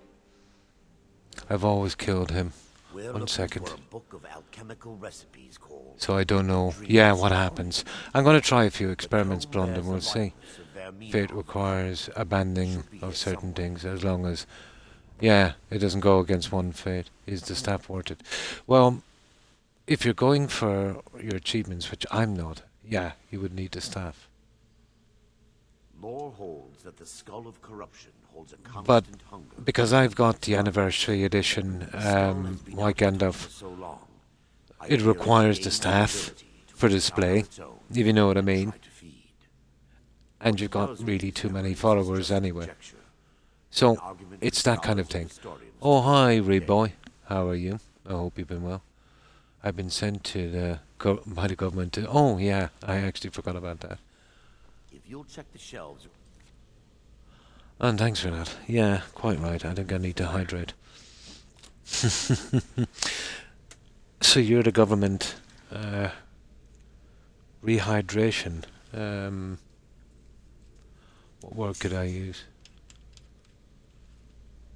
Speaker 1: I've always killed him.
Speaker 3: We're
Speaker 1: 1 second.
Speaker 3: for a book of alchemical recipes called
Speaker 1: So I don't know. Yeah, what happens. I'm going to try a few experiments, Blonde, and we'll see. Fate requires abandoning of certain things as long as... Yeah, it doesn't go against one fate. Is the staff worth it? Well, if you're going for your achievements, which I'm not, yeah, you would need the staff.
Speaker 3: Lore holds that the skull of corruption holds a constant
Speaker 1: But
Speaker 3: hunger.
Speaker 1: because I've got the anniversary edition, like Gandalf, it requires the staff for display, if you know what I mean. And you've got really too many followers anyway. So, it's that kind of thing. Oh, hi, Reed Boy. How are you? I hope you've been well. I've been sent to the by the government to... Oh, yeah, I actually forgot about that.
Speaker 3: If you'll check the shelves...
Speaker 1: And thanks for that. Yeah, quite right. I think I need to hydrate. So you're the government rehydration. What word could I use?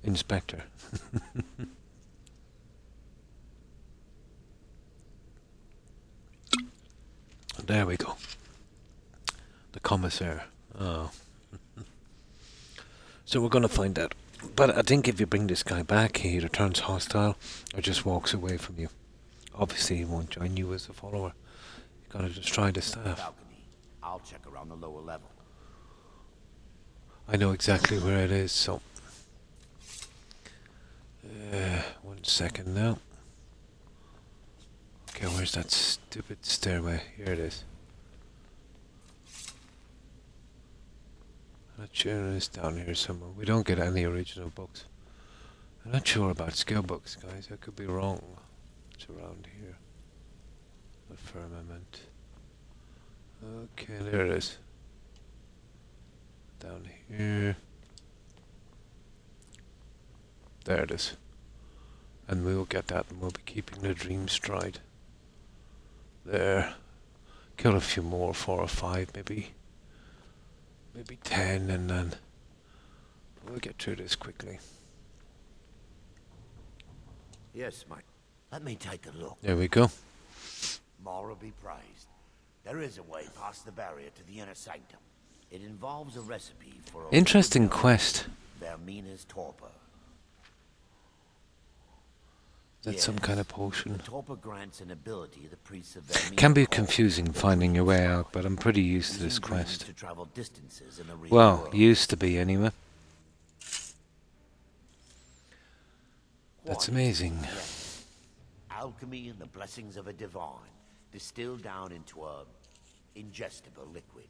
Speaker 1: Inspector. There we go. The commissaire. Oh. So we're going to find out. But I think if you bring this guy back, he either turns hostile or just walks away from you. Obviously, he won't join you as a follower. You've got to destroy the staff.
Speaker 3: Balcony. I'll check around the lower level.
Speaker 1: I know exactly where it is, so... 1 second now. Okay, where's that stupid stairway? Here it is. I'm not sure it is down here somewhere. We don't get any original books. I'm not sure about skill books, guys. I could be wrong. It's around here. The firmament. Okay, there it is. Down here. There it is. And we'll get that and we'll be keeping the dream stride. There. Kill a few more, 4 or 5 maybe. Maybe 10 and then we'll get through this quickly.
Speaker 3: Yes, Mike. Let me take a look.
Speaker 1: There we go.
Speaker 3: More be praised. There is a way past the barrier to the inner sanctum. It involves a recipe for a
Speaker 1: Interesting quest.
Speaker 3: Vermina's torpor.
Speaker 1: That's some kind of potion.
Speaker 3: The torpor grants an ability the priests of Vermina
Speaker 1: Can be
Speaker 3: call
Speaker 1: confusing finding your way out, but I'm pretty used to this
Speaker 3: using dreams
Speaker 1: quest.
Speaker 3: to travel distances in the real
Speaker 1: Well,
Speaker 3: world.
Speaker 1: used to be anyway. That's amazing.
Speaker 3: Yes. Alchemy and the blessings of a divine, distilled down into a ingestible liquid.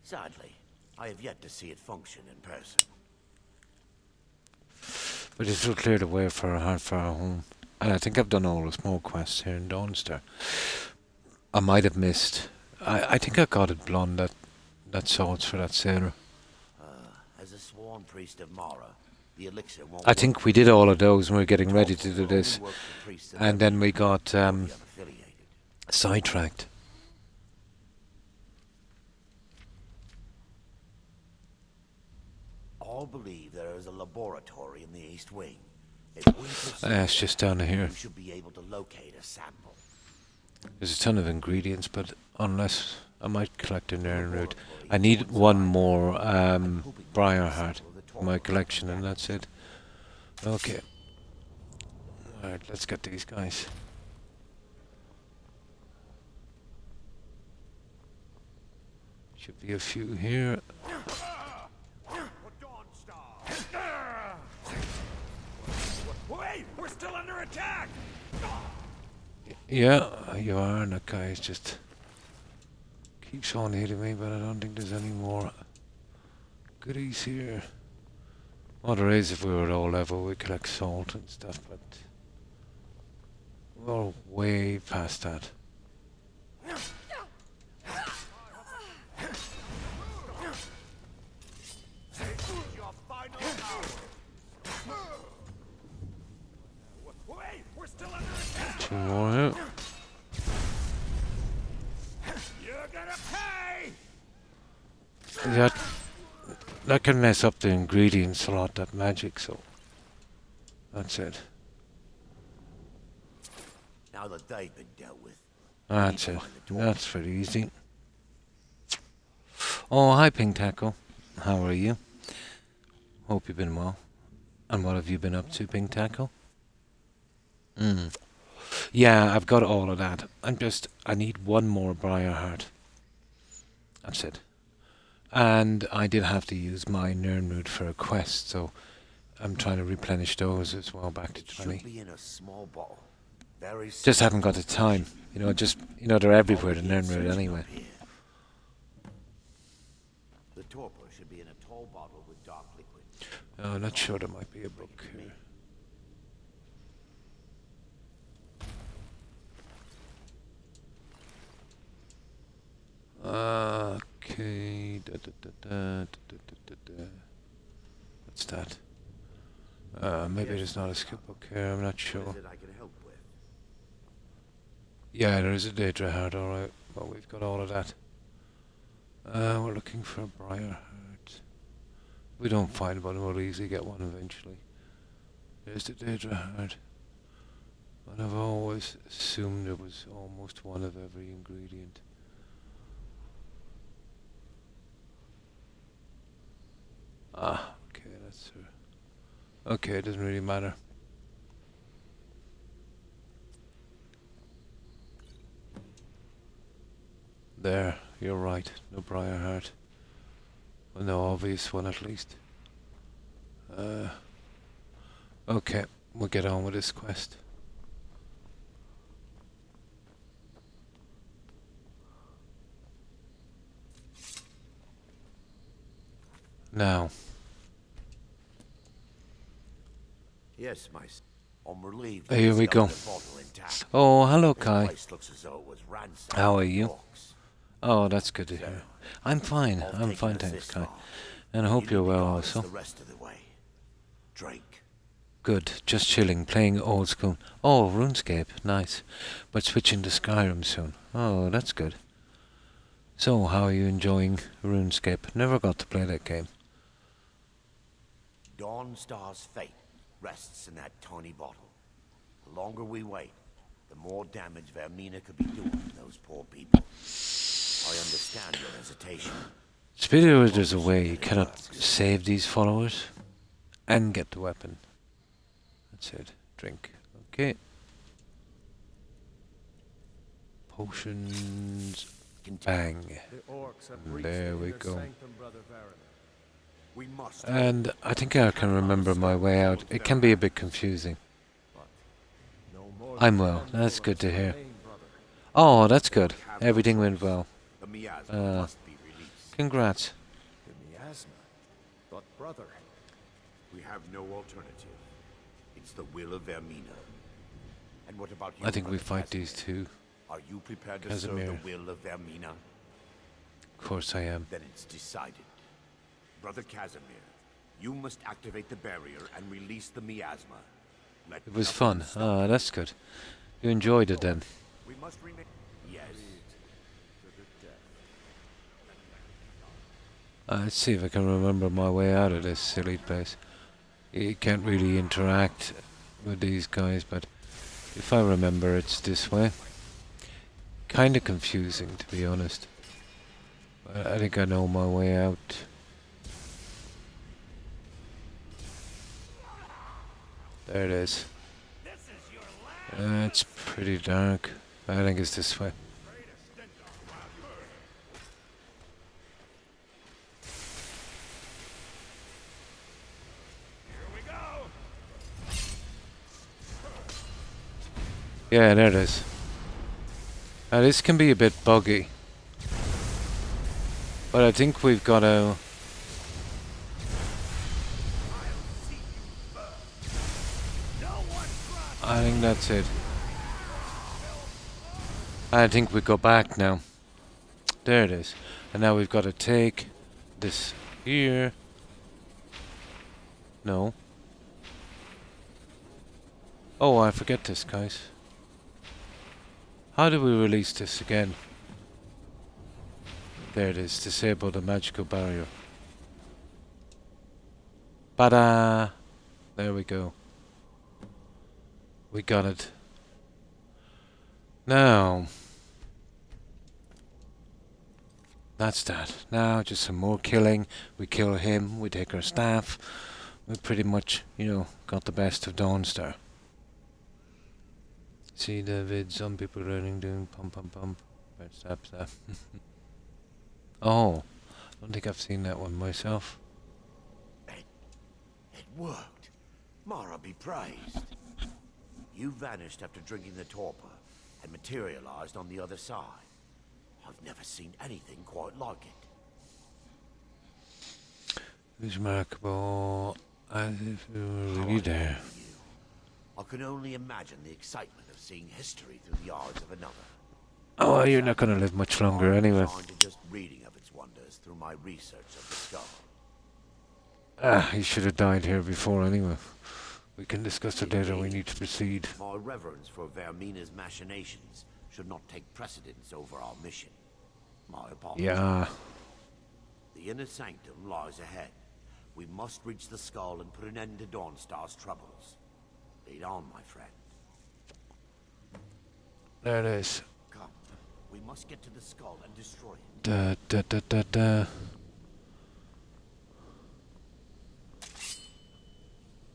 Speaker 3: Sadly, I have yet to see it function in person.
Speaker 1: But it still cleared the way for a hard far home. And I think I've done all the small quests here in Dawnstar. I might have missed. I think I got it blonde that swords for that sailor.
Speaker 3: As a sworn priest of Mara, the elixir won't
Speaker 1: I think we did all of those when we were getting ready to do this. And then we got sidetracked.
Speaker 3: all believe there is a laboratory in the East Wing. If we pursue
Speaker 1: It's just down here.
Speaker 3: we should be able to locate a sample.
Speaker 1: There's a ton of ingredients, but unless I might collect an iron root. I need one more briar heart for my collection, and that's it. Okay. Alright, let's get these guys. Should be a few here.
Speaker 13: Wait! We're still under attack!
Speaker 1: Yeah, you are, and that guy just keeps on hitting me, but I don't think there's any more goodies here. Well, there is if we were at all level, we collect salt and stuff, but we're way past that.
Speaker 13: Wait! We're still under attack!
Speaker 1: Two more here.
Speaker 13: You're gonna pay!
Speaker 1: That can mess up the ingredients a lot, that magic, so that's it.
Speaker 3: Now that they've been dealt with.
Speaker 1: That's it. That's very easy. Oh, hi, Pink Tackle. How are you? Hope you've been well. And what have you been up to, Pink Tackle? Yeah, I've got all of that. I need one more briar heart. That's it. And I did have to use my Nirnroot for a quest, so I'm trying to replenish those as well back to 20.
Speaker 3: Should be in a small bottle. Very
Speaker 1: Just haven't got the time. They're everywhere, the Nirnroot anyway.
Speaker 3: The torpor should be in a tall bottle with dark liquid.
Speaker 1: Oh, I'm not sure there might be a book here. Okay. What's that? Maybe there's not a skill book here, I'm not sure.
Speaker 3: What is it I can help with?
Speaker 1: Yeah, there is a Daedra heart, alright. Well, we've got all of that. We're looking for a briar heart. We don't find one, we'll easily get one eventually. There's the Daedra heart. And I've always assumed there was almost one of every ingredient. Ah, okay, that's her. Okay, it doesn't really matter. There, you're right. No briar heart. Well, no obvious one at least. Okay, we'll get on with this quest. Now.
Speaker 3: Yes, I'm relieved.
Speaker 1: Here we go. Oh, hello, Kai.
Speaker 3: Place looks as though it was ransacked
Speaker 1: How are
Speaker 3: by
Speaker 1: you?
Speaker 3: orcs.
Speaker 1: Oh, that's good to hear. I'm fine. I'm fine, thanks, Kai. And I hope you're well also.
Speaker 3: The rest of the way. Drink.
Speaker 1: Good. Just chilling, playing old school. Oh, RuneScape. Nice. But switching to Skyrim soon. Oh, that's good. So, how are you enjoying RuneScape? Never got to play that game.
Speaker 3: Dawnstar's fate rests in that tiny bottle. The longer we wait, the more damage Vermina could be doing to those poor people. I understand your hesitation.
Speaker 1: Speeder, there's a way you cannot save these followers and get the weapon. That's it. Drink. Okay. Potions. Bang. There we go. And I think I can remember my way out. It can be a bit confusing. I'm well. That's good to hear. Oh, that's good. Everything went well. Congrats.
Speaker 7: The miasma. But brother,
Speaker 3: We have no alternative. It's the will of Vermina. And what about you?
Speaker 1: I think we
Speaker 3: Brother
Speaker 1: fight
Speaker 3: Casimir?
Speaker 1: these two.
Speaker 3: Are you prepared to serve the
Speaker 1: Casimir.
Speaker 3: will of Vermina?
Speaker 1: Of course I am.
Speaker 3: Then it's decided. Brother Casimir, you must activate the barrier and release the miasma. Let
Speaker 1: It was
Speaker 3: nothing
Speaker 1: fun.
Speaker 3: stop
Speaker 1: Ah, that's good. You enjoyed it then.
Speaker 3: We must remain. Yes.
Speaker 1: Let's see if I can remember my way out of this silly place. You can't really interact with these guys, but if I remember, it's this way. Kinda confusing, to be honest. But I think I know my way out. There it is. It's pretty dark. I think it's this way. Yeah, there it is. Now this can be a bit buggy. But I think we've got to... I think that's it. I think we go back now. There it is. And now we've got to take this here. No. Oh, I forget this, guys. How do we release this again? There it is. Disable the magical barrier. Bada! There we go. We got it. Now. That's that. Now just some more killing. We kill him. We take our staff. We pretty much, got the best of Dawnstar. See the vid, some people running, doing pump, pump, pump. Right, stop, stop. Oh, I don't think I've seen that one myself.
Speaker 3: It worked. Mara be praised. You vanished after drinking the torpor and materialized on the other side. I've never seen anything quite like it.
Speaker 1: It's remarkable, as if you were really there.
Speaker 3: I can only imagine the excitement of seeing history through the eyes of another.
Speaker 1: Oh, well, you're not going to live much longer anyway.
Speaker 3: I'm to just reading of its wonders through my research of the skull.
Speaker 1: He should have died here before anyway. We can discuss it later. We need to proceed.
Speaker 3: My reverence for Vermina's machinations should not take precedence over our mission. My apologies.
Speaker 1: Yeah.
Speaker 3: The inner sanctum lies ahead. We must reach the skull and put an end to Dawnstar's troubles. Lead on, my friend.
Speaker 1: There it is.
Speaker 3: Come. We must get to the skull and destroy it.
Speaker 1: Da da da da da.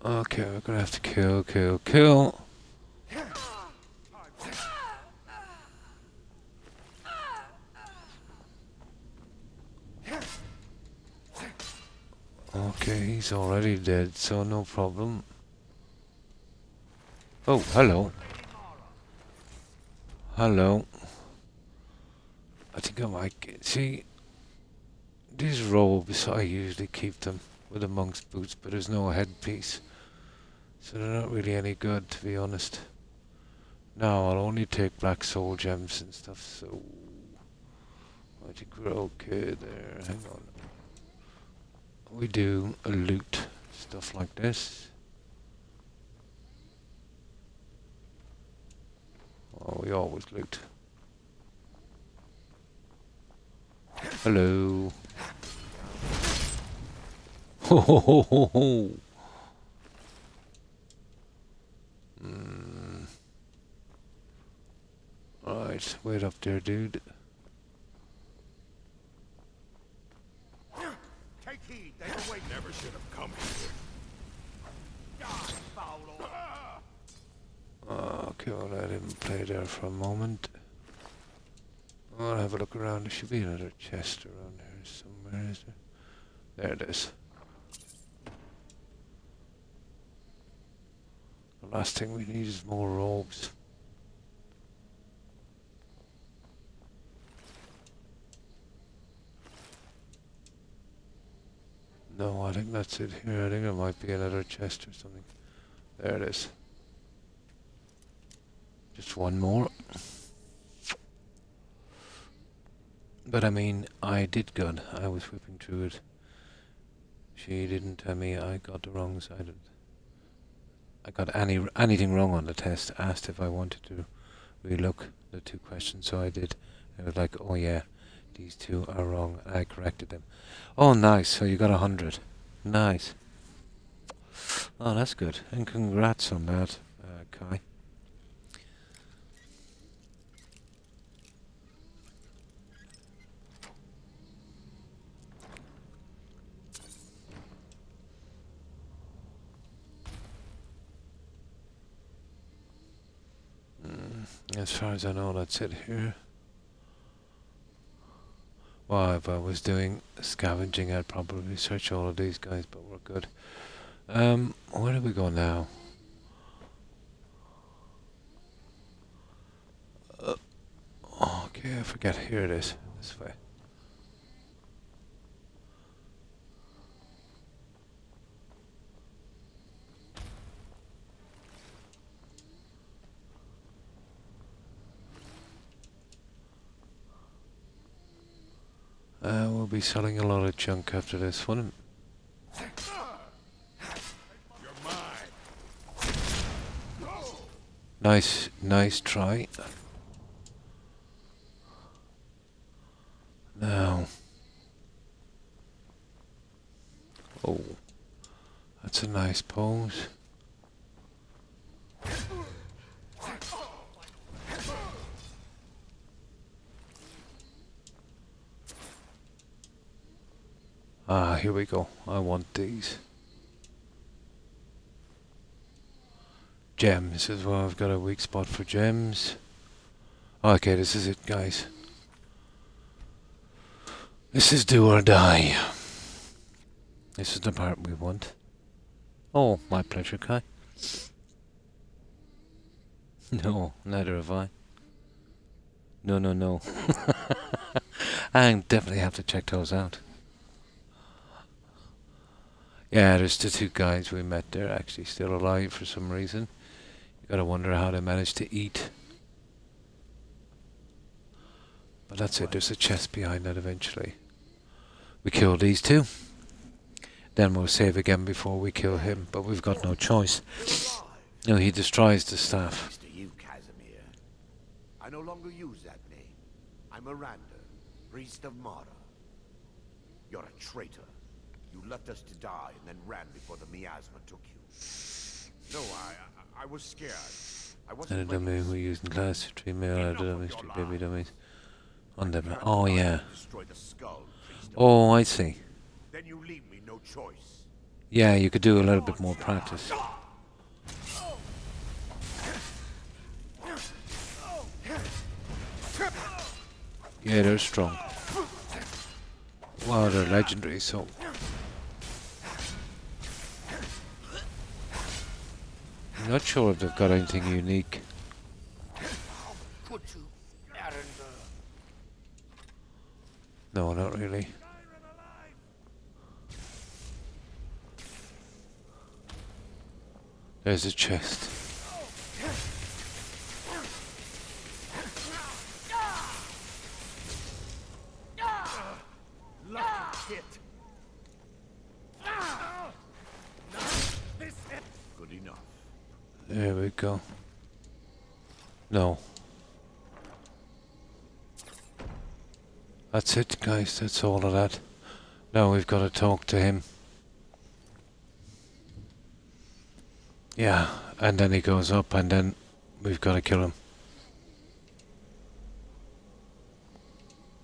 Speaker 1: Okay, we're gonna have to kill, kill, kill. Okay, he's already dead, so no problem. Oh, hello. Hello. I think I might get... See, these robes, I usually keep them with the monk's boots, but there's no headpiece. So they're not really any good, to be honest. Now, I'll only take black soul gems and stuff, so... I think we're okay there. Hang on. We do a loot, stuff like this. Oh, we always loot. Hello. Ho ho ho ho ho. Right, wait up there, dude.
Speaker 16: Take heed, they await. Never should have come here. Die, foul orc.
Speaker 1: Okay, well, let him play there for a moment. I'll have a look around. There should be another chest around here somewhere, is there? There it is. The last thing we need is more robes. No, I think that's it here. I think there might be another chest or something. There it is. Just one more. But I mean, I did good. I was whipping through it. She didn't tell me I got the wrong side of it. I got anything wrong on the test. Asked if I wanted to relook the 2 questions, so I did. I was like, oh yeah, these 2 are wrong. I corrected them. Oh, nice. So you got 100. Nice. Oh, that's good. And congrats on that, Kai. As far as I know, that's it here. Well, if I was doing scavenging, I'd probably search all of these guys, but we're good. Where do we go now? Okay, I forget. Here it is. This way. We'll be selling a lot of junk after this one. Nice try. Now. Oh, that's a nice pose. Ah, here we go. I want these. Gems as well. I've got a weak spot for gems. Okay, this is it, guys. This is do or die. This is the part we want. Oh, my pleasure, Kai. No, neither have I. No. I definitely have to check those out. Yeah, there's the 2 guys we met there actually still alive for some reason. You gotta wonder how they managed to eat. But that's it, there's a chest behind that eventually. We kill these 2. Then we'll save again before we kill him, but we've got no choice. No, he destroys the staff.
Speaker 3: Thanks to you, Casimir. I no longer use that name. I'm Miranda, priest of Mara. You're a traitor. You left us to die and then ran before the miasma took you. No, I was scared. I wasn't.
Speaker 1: And a dummy who used glass to treat male dummies to baby dummies. On them. Oh yeah. Oh, I see.
Speaker 3: Then you leave me no choice.
Speaker 1: Yeah, you could do a little bit more practice. Yeah, they're strong. Wow, they're legendary, so... I'm not sure if they've got anything unique. No, not really. There's a chest.
Speaker 3: Good enough.
Speaker 1: There we go. No. That's it, guys. That's all of that. Now we've got to talk to him. Yeah, and then he goes up and then we've got to kill him.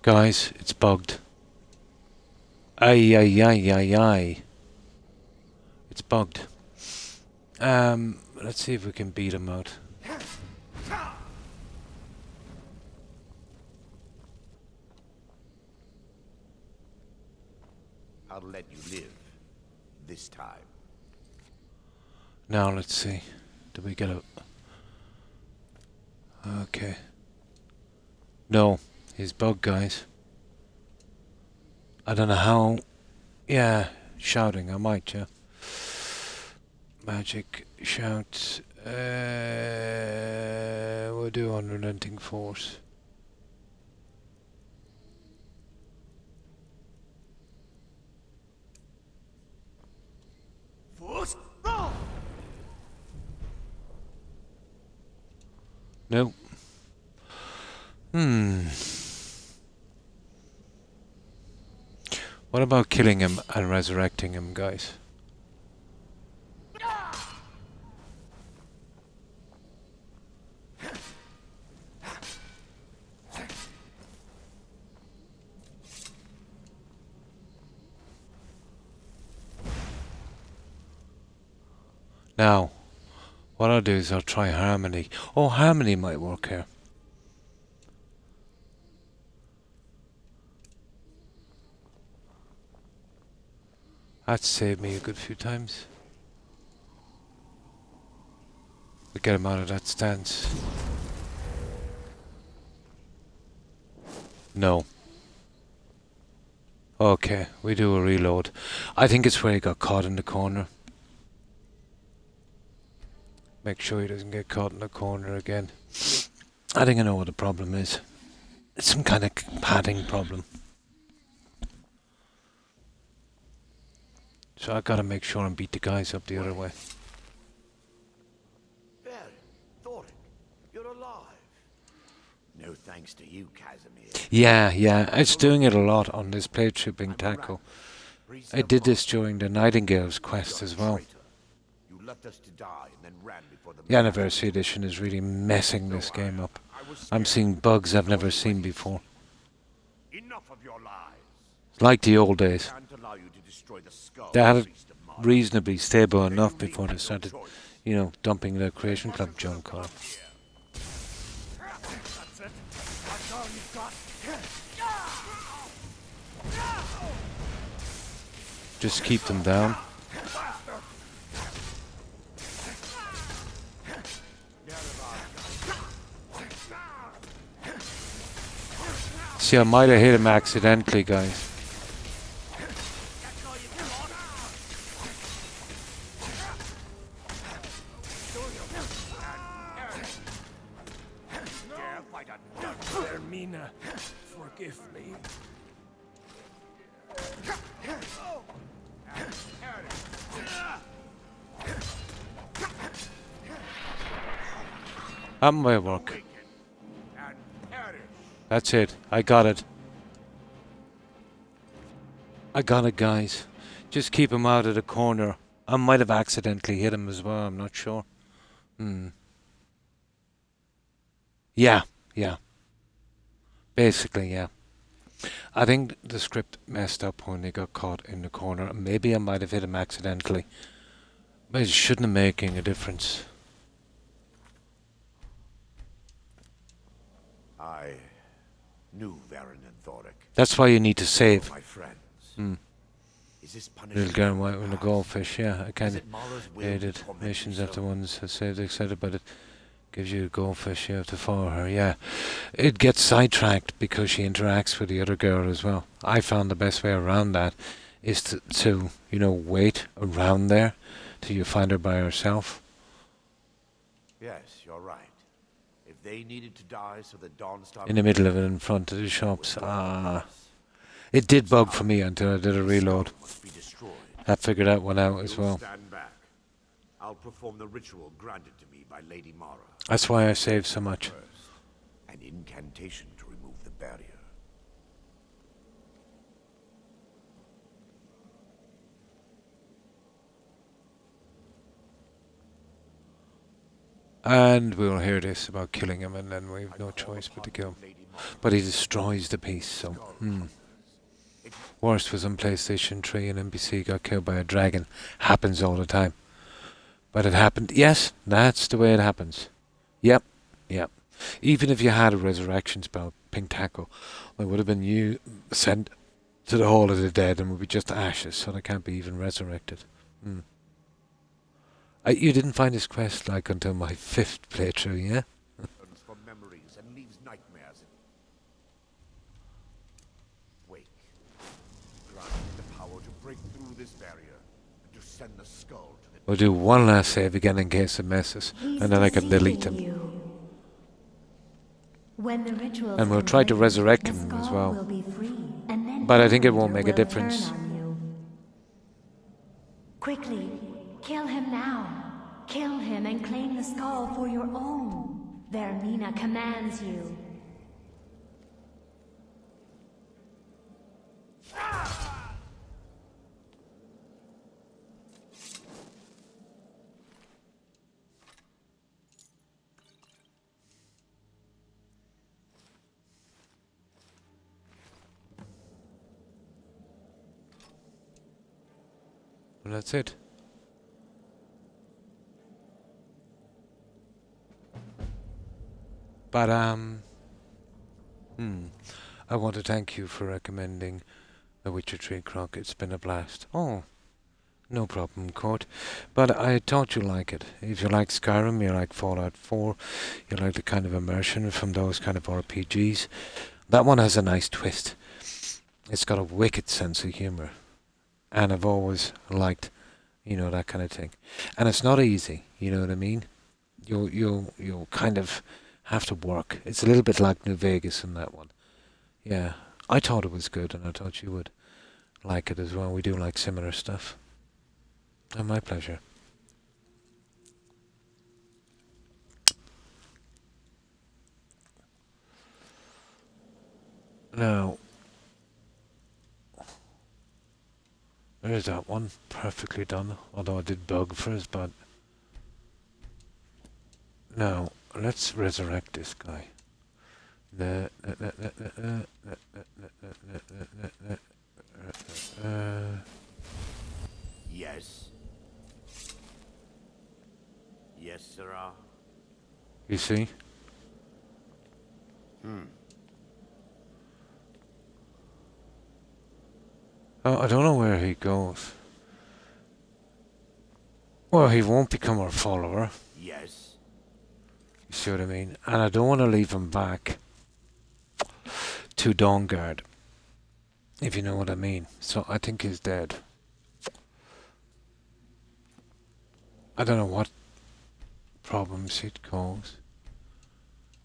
Speaker 1: Guys, it's bugged. Ay, ay, ay, ay, ay. It's bugged. Let's see if we can beat him out.
Speaker 3: I'll let you live. This time.
Speaker 1: Now, let's see. Did we get a... Okay. No, he's bugged, guys. I don't know how... Yeah, shouting, I might, yeah. Magic, shout. We'll do Unrelenting Force.
Speaker 16: Force.
Speaker 1: Nope. What about killing him and resurrecting him, guys? Now, what I'll do is I'll try Harmony. Oh, Harmony might work here. That saved me a good few times. We get him out of that stance. No. Okay, we do a reload. I think it's where he got caught in the corner. Make sure he doesn't get caught in the corner again. I think I know what the problem is. It's some kind of padding problem. So I gotta make sure and beat the guys up the other way.
Speaker 3: Barry, Thoric, you're alive. No thanks to you, Casimir.
Speaker 1: Yeah, it's doing it a lot on this playthrough being tackle. I did this during the Nightingale's quest as well.
Speaker 3: You left us to die and then ran before the
Speaker 1: The Anniversary Edition is really messing this game up. I'm seeing bugs I've never seen before.
Speaker 3: Enough of your lies.
Speaker 1: It's like the old days.
Speaker 3: Can't allow you to destroy the skull.
Speaker 1: They had it reasonably stable enough before they started, you know, dumping the Creation Club junk on.
Speaker 16: That's it. That's all you've got.
Speaker 1: Just keep them down. See, I might have hit him accidentally, guys.
Speaker 16: Ermina, forgive me.
Speaker 1: That might work. That's it. I got it. I got it, guys. Just keep him out of the corner. I might have accidentally hit him as well. I'm not sure. Yeah. Basically, yeah. I think the script messed up when he got caught in the corner. Maybe I might have hit him accidentally. But it shouldn't have making a difference.
Speaker 3: I knew Varen and Thoric.
Speaker 1: That's why you need to save.
Speaker 3: My friends. Is this
Speaker 1: Little
Speaker 3: punishment?
Speaker 1: girl white with a goldfish, yeah. I kind
Speaker 3: Is
Speaker 1: of
Speaker 3: it Mara's will
Speaker 1: hated
Speaker 3: to torment
Speaker 1: missions
Speaker 3: you
Speaker 1: after
Speaker 3: so?
Speaker 1: ones I saved excited about it. Gives you a goldfish, you have to follow her, yeah. It gets sidetracked because she interacts with the other girl as well. I found the best way around that is to you know, wait around there till you find her by herself.
Speaker 3: Yes, you're right. If they needed to die so that Dawnstar
Speaker 1: In the middle of it, in front of the shops. It did bug for me until I did a reload.
Speaker 3: must be destroyed.
Speaker 1: I figured that one out as
Speaker 3: You'll
Speaker 1: well.
Speaker 3: stand back. I'll perform the ritual granted to me by Lady Mara.
Speaker 1: That's why I saved so much.
Speaker 3: First, an incantation to remove the barrier.
Speaker 1: And we'll hear this about killing him, and then we've no choice but to kill him.
Speaker 3: Lady
Speaker 1: But he destroys the piece, so... Worst was on PlayStation 3 and NPC got killed by a dragon. Happens all the time. But it happened. Yes, that's the way it happens. Yep. Even if you had a resurrection spell, pink tackle, it would have been you sent to the Hall of the Dead and would be just ashes, so they can't be even resurrected. You didn't find this quest like until my 5th playthrough, yeah?
Speaker 3: For memories and leaves nightmares. Wake. Grant me the power to break through this barrier and to send the skull to the...
Speaker 1: We'll do one last save again in case it messes, and then I can delete them. And we'll try to resurrect him as well. But I think it won't make a difference.
Speaker 8: Quickly, kill him now. Kill him and claim the skull for your own. Vermina commands you.
Speaker 1: And that's it. But, I want to thank you for recommending The Witcher 3, Croc. It's been a blast. Oh, no problem, Court. But I thought you'd like it. If you like Skyrim, you like Fallout 4, you like the kind of immersion from those kind of RPGs, that one has a nice twist. It's got a wicked sense of humour. And I've always liked, that kind of thing. And it's not easy, you know what I mean? You'll kind of have to work. It's a little bit like New Vegas in that one. Yeah, I thought it was good, and I thought you would like it as well. We do like similar stuff. And my pleasure. Now, there's that one, perfectly done, although I did bug first, but... Now, let's resurrect this guy.
Speaker 3: Yes. Yes, sirrah.
Speaker 1: You see? Oh, I don't know where he goes. Well, he won't become our follower.
Speaker 3: Yes.
Speaker 1: You see what I mean? And I don't want to leave him back to Dawnguard, if you know what I mean. So I think he's dead. I don't know what problems he'd cause.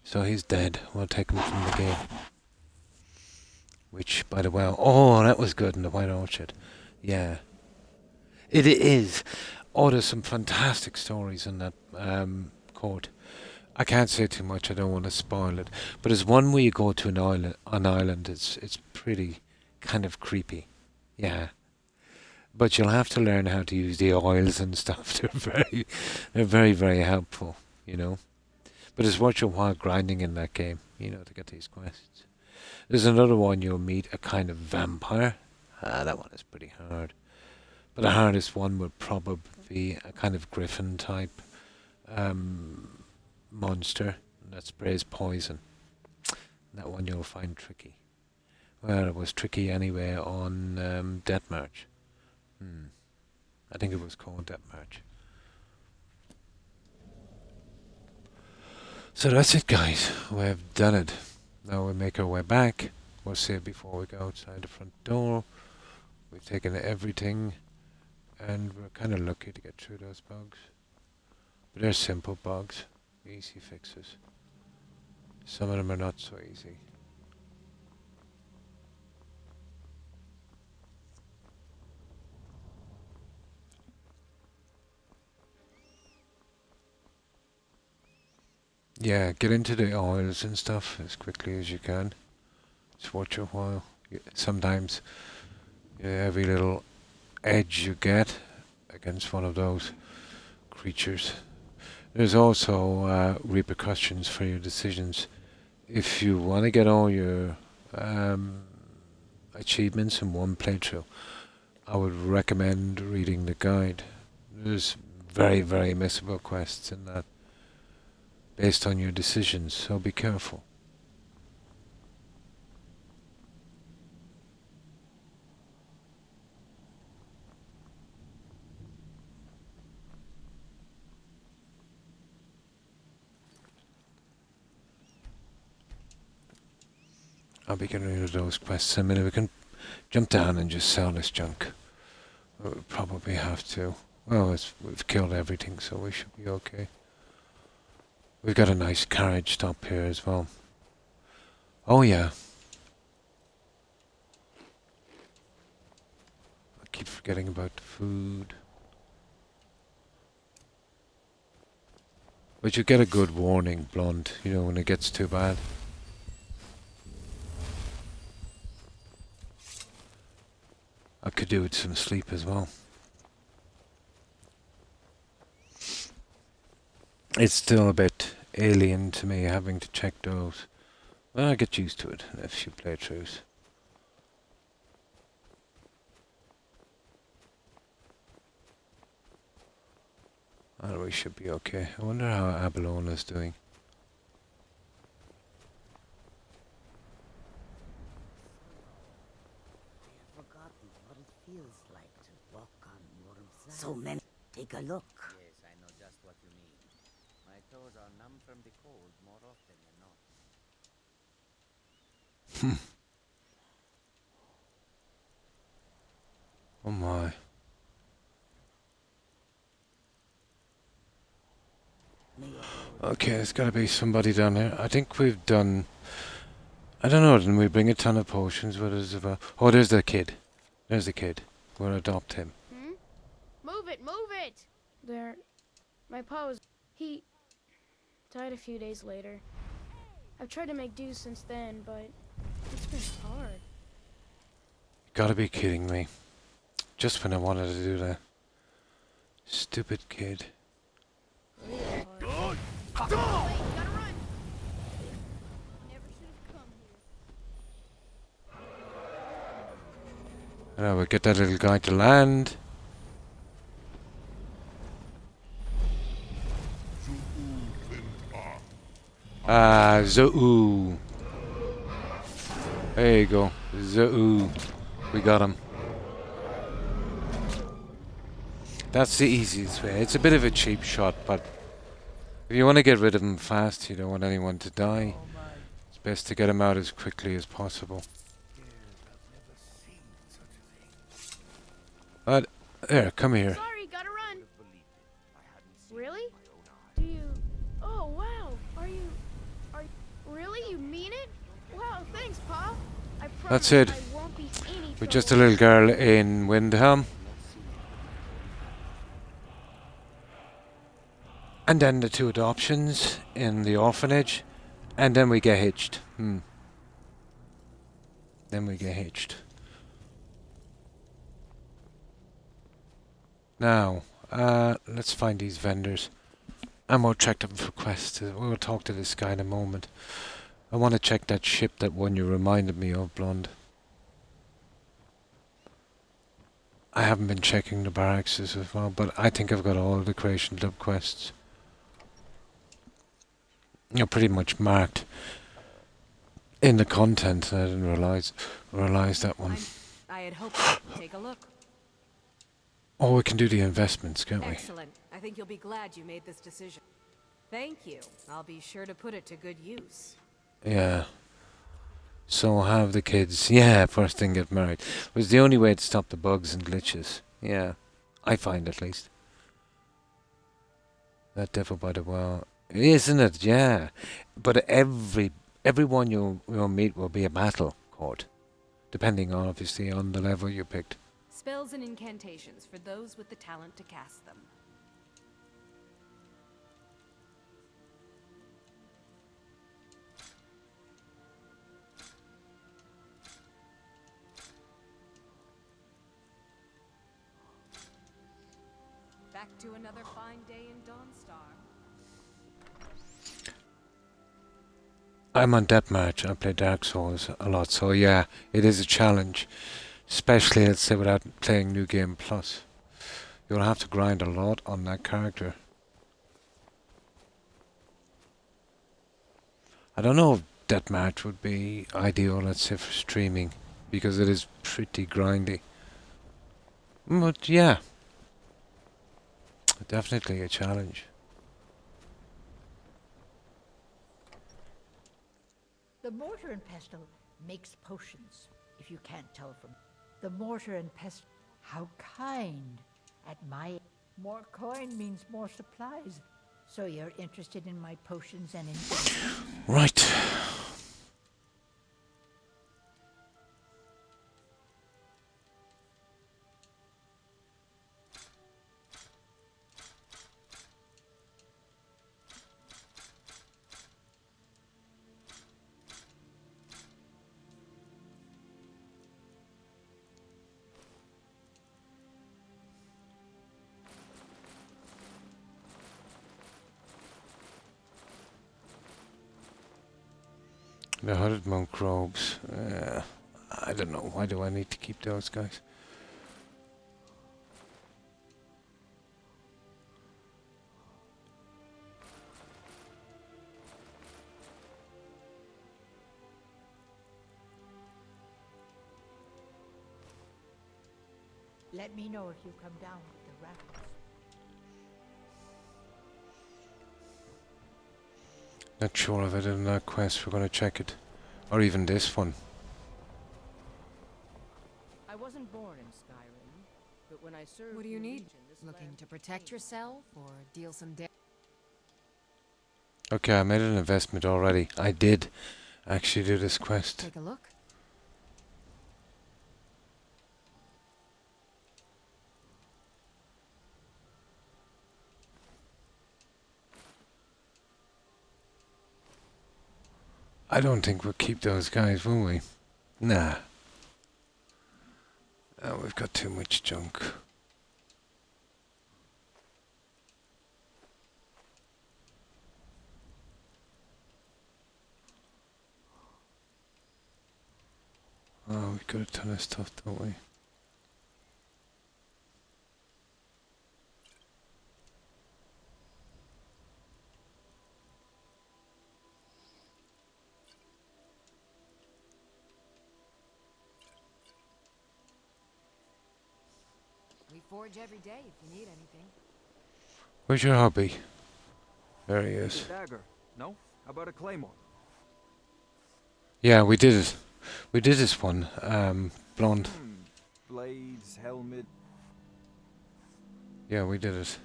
Speaker 1: So he's dead. We'll take him from the game. Which, by the way, oh, that was good in the White Orchard. Yeah. It is. Oh, there's some fantastic stories in that court. I can't say too much, I don't want to spoil it. But there's one where you go to an island, it's pretty kind of creepy. Yeah. But you'll have to learn how to use the oils and stuff. They're very, very helpful, But it's worth your while grinding in that game, to get these quests. There's another one you'll meet, a kind of vampire. That one is pretty hard. But the hardest one would probably be a kind of griffin type monster that sprays poison. That one you'll find tricky. Well, it was tricky anyway on Death March. I think it was called Death March. So that's it, guys. We've done it. Now we make our way back. We'll save before we go outside the front door. We've taken everything, and we're kind of lucky to get through those bugs. But they're simple bugs, easy fixes. Some of them are not so easy. Yeah, get into the oils and stuff as quickly as you can. Just watch a while. Sometimes every little edge you get against one of those creatures. There's also repercussions for your decisions if you want to get all your achievements in one playthrough, I would recommend reading the guide. There's very, very missable quests in that, based on your decisions, so be careful. I'll be getting rid of those quests in a minute. We can jump down and just sell this junk. We'll probably have to. Well, we've killed everything, so we should be okay. We've got a nice carriage stop here as well. Oh yeah. I keep forgetting about the food. But you get a good warning, Blonde, you know, when it gets too bad. I could do with some sleep as well. It's still a bit alien to me having to check those. Well, I get used to it in a few playthroughs. Oh, we should be okay. I wonder how Abelona's doing.
Speaker 17: So many. Take a look.
Speaker 2: Yes, I know just what you mean. My toes are numb from the cold more often than not.
Speaker 1: Oh my. Okay, there's gotta be somebody down here. I think we've done... I don't know, didn't we bring a ton of potions with us? Oh, there's the kid. There's the kid. We'll adopt him.
Speaker 18: Move it, move it! There. My pa was... He died a few days later. I've tried to make do since then, but it's been hard.
Speaker 1: You gotta be kidding me. Just when I wanted to do that. Stupid kid. Now we'll get that little guy to land. Zoo. There you go. Zoo. We got him. That's the easiest way. It's a bit of a cheap shot, but if you want to get rid of him fast, you don't want anyone to die, it's best to get him out as quickly as possible. But, there, come here.
Speaker 18: Sorry, gotta run. Really? Do you... Oh, wow. Are you... Really? You mean it? Wow, thanks, Pa. I
Speaker 1: That's it.
Speaker 18: I won't be any
Speaker 1: With just a little girl in Windhelm. And then the 2 adoptions in the orphanage. And then we get hitched. Then we get hitched. Now, let's find these vendors. And we'll check them for quests. We'll talk to this guy in a moment. I want to check that ship, that one you reminded me of, Blonde. I haven't been checking the barracks as well, but I think I've got all the Creation Club quests. You're pretty much marked in the content. I didn't realize that one.
Speaker 11: I had hoped you'd take a look.
Speaker 1: Oh, we can do the investments, can't we?
Speaker 11: Excellent. I think you'll be glad you made this decision. Thank you. I'll be sure to put it to good use.
Speaker 1: Yeah. So have the kids. Yeah, first thing get married. It was the only way to stop the bugs and glitches. Yeah. I find at least. That devil by the well. Isn't it? Yeah. But everyone you'll meet will be a battle court. Depending on, obviously, on the level you picked.
Speaker 11: Spells and incantations for those with the talent to cast them. Back to another fine day in Dawnstar.
Speaker 1: I'm on Deathmatch. I play Dark Souls a lot, so yeah, it is a challenge. Especially, let's say, without playing New Game Plus. You'll have to grind a lot on that character. I don't know if Deathmatch would be ideal, let's say, for streaming, because it is pretty grindy. But yeah, definitely a challenge.
Speaker 6: The mortar and pestle makes potions, if you can't tell from. The mortar and pestle, how kind. At my more coin means more supplies. So you're interested in my potions and in...
Speaker 1: Right. The hooded monk robes. I don't know. Why do I need to keep those guys?
Speaker 6: Let me know if you come down with the rabbits.
Speaker 1: Not sure if I did that quest. We're going to check it. Or even this one.
Speaker 10: I wasn't born in Skyrim, but when I served
Speaker 5: What do you
Speaker 10: the
Speaker 5: need?
Speaker 10: Legion, this
Speaker 5: Looking
Speaker 10: land
Speaker 5: to protect yourself or deal some damage?
Speaker 1: Okay, I made an investment already. I did actually do this quest.
Speaker 5: Take a look.
Speaker 1: I don't think we'll keep those guys, will we? Nah. We've got too much junk. Oh, we've got a ton of stuff, don't we?
Speaker 5: We forge every day if you need anything.
Speaker 1: Where's your hobby? There he is.
Speaker 19: A dagger. No? How about a claymore?
Speaker 1: Yeah, we did it. We did this one. Blonde.
Speaker 19: Blades, helmet.
Speaker 1: Yeah, we did it.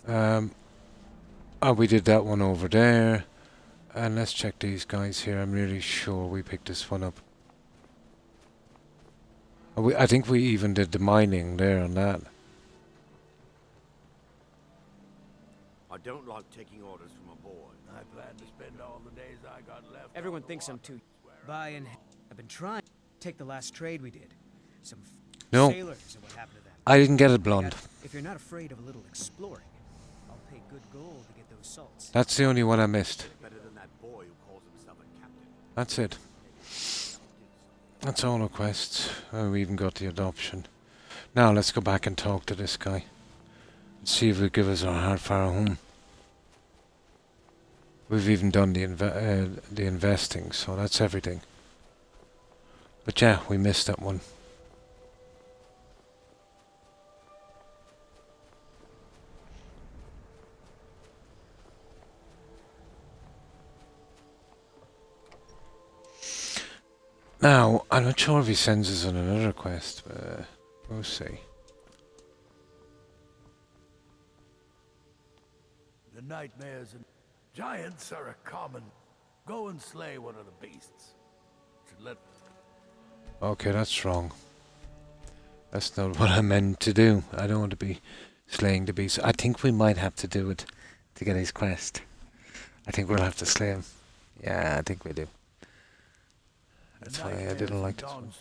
Speaker 1: Oh, we did that one over there. And let's check these guys here. I'm really sure we picked this one up. I think we even did the mining there on that.
Speaker 3: I don't like taking orders from a boy.
Speaker 16: I plan to spend all the days I got left.
Speaker 10: Everyone thinks I'm too buying. I've been trying. Take the last trade we did. Some
Speaker 1: No.
Speaker 10: sailors and what happened to them.
Speaker 1: I didn't get it, Blonde.
Speaker 10: If you're not afraid of a little exploring, I'll pay good gold to get those salts.
Speaker 1: That's the only one I missed.
Speaker 3: Better than that boy who calls himself a captain.
Speaker 1: That's it. That's all our quests. We even got the adoption. Now let's go back and talk to this guy. And see if he'll give us our hard fire home. We've even done the investing, so that's everything. But yeah, we missed that one. Now, I'm not sure if he sends us on another quest, but we'll see.
Speaker 16: The nightmares and giants are a common. Go and slay one of the beasts. Should let.
Speaker 1: Okay, that's wrong. That's not what I meant to do. I don't want to be slaying the beast. I think we might have to do it to get his quest. I think we'll have to slay him. Yeah, I think we do. That's why I didn't like this one.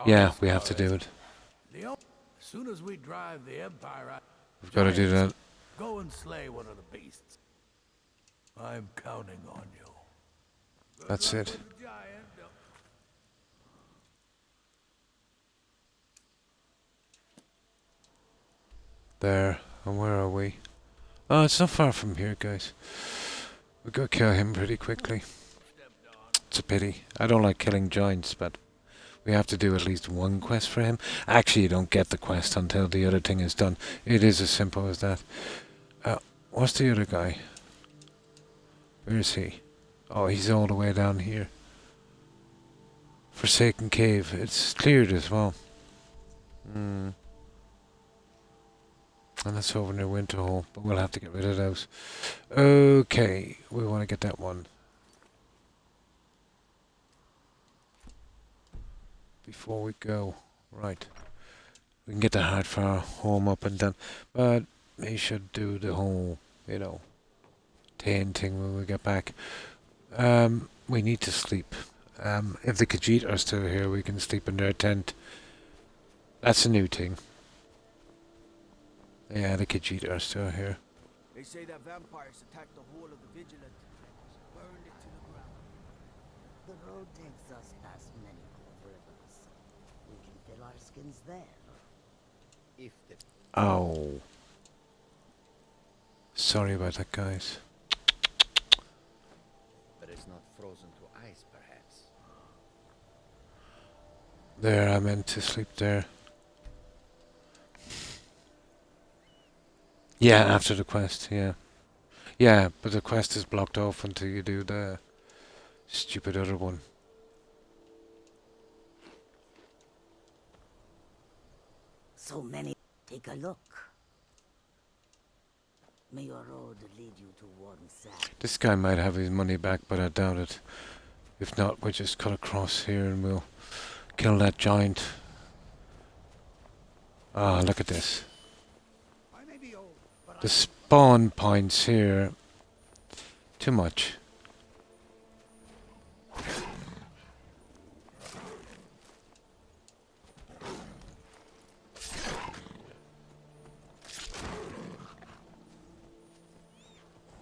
Speaker 1: Yeah, we have to do it.
Speaker 16: As soon as we drive the Empire out,
Speaker 1: We've got to do that.
Speaker 16: go and slay one of the beasts. I'm counting on you.
Speaker 1: That's it. There. And where are we? Oh, it's not far from here, guys. We gotta kill him pretty quickly. It's a pity. I don't like killing giants, but we have to do at least one quest for him. Actually, you don't get the quest until the other thing is done. It is as simple as that. What's the other guy? Where is he? Oh, he's all the way down here. Forsaken Cave. It's cleared as well. And that's over near Winterhall, but we'll have to get rid of those. Okay, we want to get that one. Before we go. Right. We can get the heart for our home up and done. But we should do the whole, you know, Tane thing when we get back. We need to sleep. If the Khajiit are still here, we can sleep in their tent. That's a new thing. Yeah, the Khajiit are still here.
Speaker 20: They say that vampires attacked the whole of the Vigilant, burned it to the ground.
Speaker 17: The road takes us past many cold rivers. We can fill our skins there.
Speaker 20: If the...
Speaker 1: Oh. Sorry about that, guys.
Speaker 20: But it's not frozen to ice, perhaps.
Speaker 1: There, I meant to sleep there. Yeah, after the quest, yeah. Yeah, but the quest is blocked off until you do the stupid other one.
Speaker 17: So many. Take a look. May your road lead you to one side.
Speaker 1: This guy might have his money back, but I doubt it. If not, we'll just cut across here and we'll kill that giant. Ah, look at this. The spawn points here. Too much.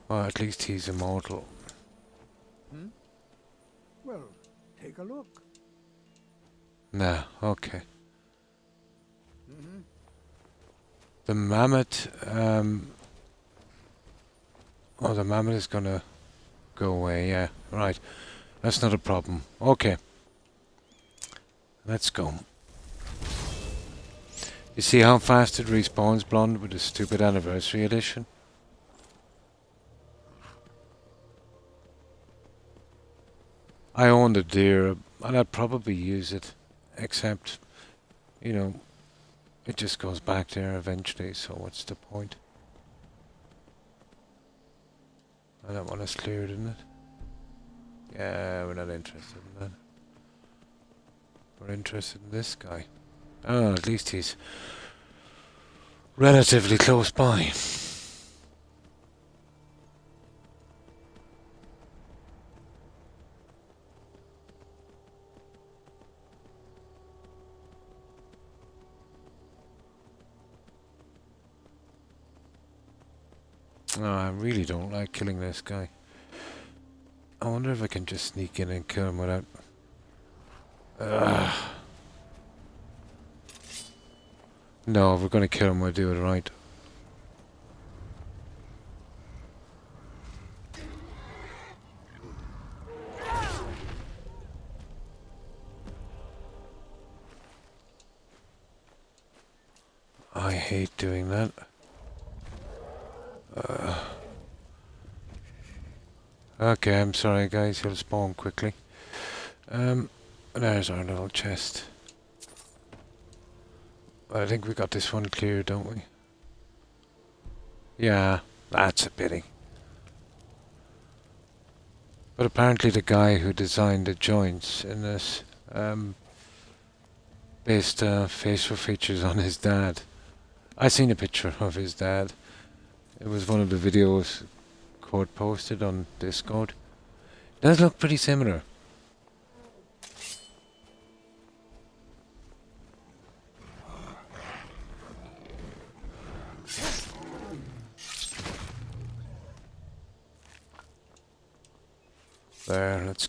Speaker 1: Well, at least he's immortal.
Speaker 16: Well, take a look.
Speaker 1: Nah, okay. The mammoth, oh, the mammoth is gonna go away, yeah, right. That's not a problem. Okay. Let's go. You see how fast it respawns, Blonde, with the stupid anniversary edition? I own the deer, and I'd probably use it, except, you know, it just goes back there eventually, so what's the point? I don't want us cleared, isn't it? Yeah, we're not interested in that. We're interested in this guy. Oh, at least he's relatively close by. No, I really don't like killing this guy. I wonder if I can just sneak in and kill him without... No, if we're going to kill him, we'll do it right. I hate doing that. Okay, I'm sorry guys, he'll spawn quickly. There's our little chest. I think we got this one clear, don't we? Yeah, that's a pity. But apparently the guy who designed the joints in this based facial features on his dad. I seen a picture of his dad. It was one of the videos Cord posted on Discord. Does look pretty similar.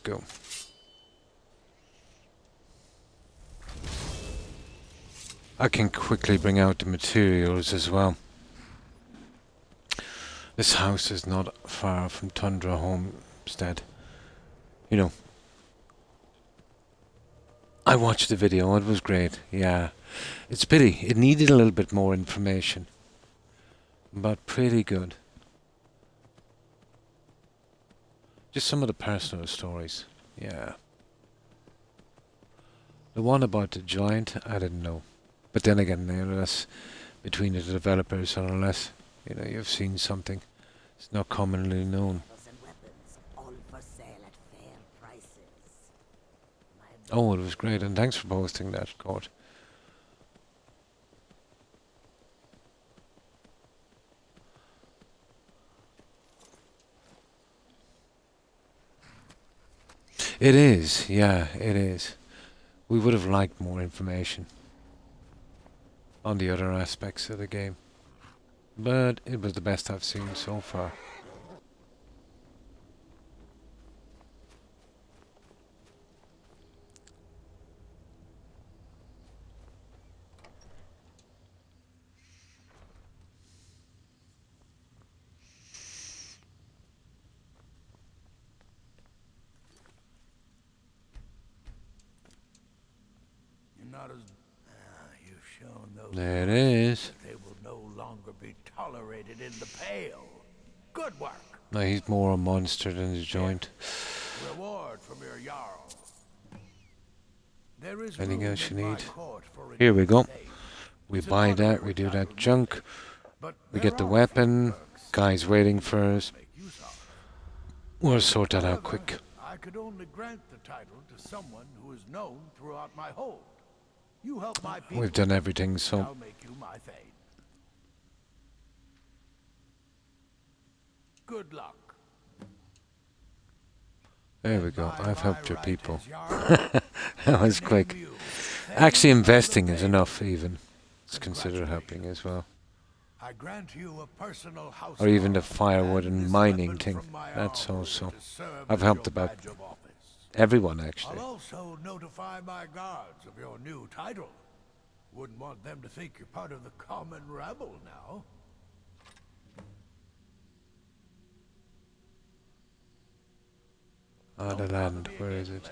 Speaker 1: go. I can quickly bring out the materials as well. This house is not far from Tundra Homestead. You know, I watched the video, it was great, yeah. It's a pity, it needed a little bit more information. But pretty good. Just some of the personal stories, yeah. The one about the giant, I didn't know. But then again, unless between the developers, unless you know you've seen something, it's not commonly known. Oh, it was great, and thanks for posting that, Court. It is, yeah, it is. We would have liked more information on the other aspects of the game, but it was the best I've seen so far.
Speaker 16: Not as you've shown those.
Speaker 1: There it is.
Speaker 16: They will no longer be tolerated in the Pale. Good work.
Speaker 1: No, he's more a monster than the joint.
Speaker 16: Reward from your Jarl. There is
Speaker 1: Anything else you
Speaker 16: room in
Speaker 1: need?
Speaker 16: my court for a
Speaker 1: Here we
Speaker 16: new
Speaker 1: go.
Speaker 16: faith.
Speaker 1: We
Speaker 16: It's an
Speaker 1: buy that,
Speaker 16: honorable
Speaker 1: we do
Speaker 16: title,
Speaker 1: that junk.
Speaker 16: but
Speaker 1: We
Speaker 16: there
Speaker 1: get the
Speaker 16: are
Speaker 1: weapon.
Speaker 16: perks
Speaker 1: Guy's waiting for us.
Speaker 16: make use of.
Speaker 1: We'll sort that out
Speaker 16: However,
Speaker 1: quick.
Speaker 16: I could only grant the title to someone who is known throughout my hold. You help my people.
Speaker 1: We've done everything,
Speaker 16: I'll
Speaker 1: so
Speaker 16: make you my thane. Good luck.
Speaker 1: there we go. I've helped your people. That was quick. Actually, investing is enough, even. Let's consider helping as well.
Speaker 16: I grant you a personal house
Speaker 1: Or even the
Speaker 16: guard
Speaker 1: firewood and
Speaker 16: this
Speaker 1: mining
Speaker 16: weapon
Speaker 1: thing.
Speaker 16: from my
Speaker 1: That's
Speaker 16: armory
Speaker 1: also.
Speaker 16: to serve
Speaker 1: I've
Speaker 16: as
Speaker 1: helped
Speaker 16: your
Speaker 1: about
Speaker 16: badge of office.
Speaker 1: everyone, actually.
Speaker 16: I'll also notify my guards of your new title. Wouldn't want them to think you're part of the common rabble now.
Speaker 1: Ah, the land. Where is it?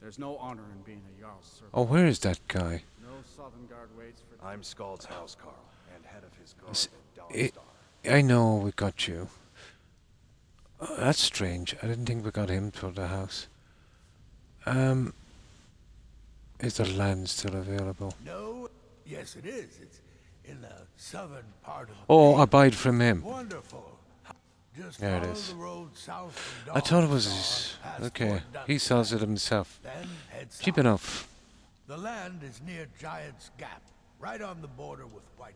Speaker 14: There's no honor in being a Jarl's servant.
Speaker 1: Oh, where is that guy?
Speaker 14: No Southern Guard waits for...
Speaker 12: I'm Scald's housecarl, and head of his guard
Speaker 1: S-
Speaker 12: at
Speaker 1: it-
Speaker 12: Dawnstar.
Speaker 1: I know we got you. Oh, that's strange. I didn't think we got him to the house. Is the land still available?
Speaker 16: No, yes it is. It's in the southern part of the
Speaker 1: Oh,
Speaker 16: Pale.
Speaker 1: I buyed from him.
Speaker 16: Wonderful. Just
Speaker 1: There it
Speaker 16: follow
Speaker 1: is.
Speaker 16: the road south from
Speaker 1: I thought it was
Speaker 16: Dawnstar,
Speaker 1: his.
Speaker 16: past
Speaker 1: Okay,
Speaker 16: Fort
Speaker 1: he
Speaker 16: Duncan.
Speaker 1: sells it himself.
Speaker 16: Then head
Speaker 1: Cheap
Speaker 16: south.
Speaker 1: enough.
Speaker 16: The land is near Giant's Gap, right on the border with White.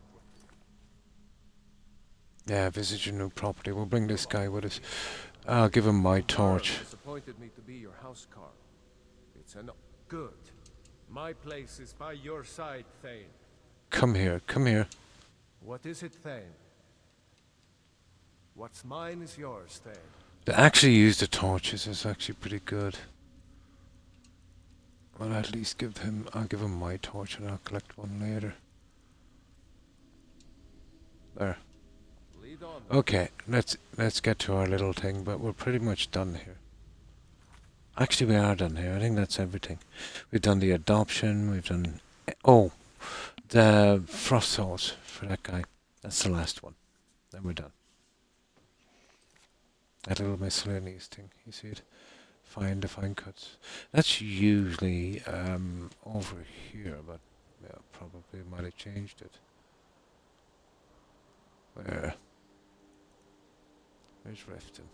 Speaker 1: Yeah, visit your new property. We'll bring this guy with us. I'll give him my torch.
Speaker 7: Jarl has appointed me to be your housecarl. It's an good. My place is by your side, Thane.
Speaker 1: Come here, come here.
Speaker 7: What is it, Thane? What's mine is yours, Thane.
Speaker 1: To actually use the torches is actually pretty good. I'll at least I'll give him my torch and I'll collect one later. There.
Speaker 7: Lead on, then.
Speaker 1: Okay, let's get to our little thing, but we're pretty much done here. Actually, we are done here. I think that's everything. We've done the adoption, we've done... Oh, the frost souls for that guy. That's the last one. Then we're done. That little miscellaneous thing, you see it? Define cuts. That's usually over here, but yeah, probably might have changed it. Where's Riften?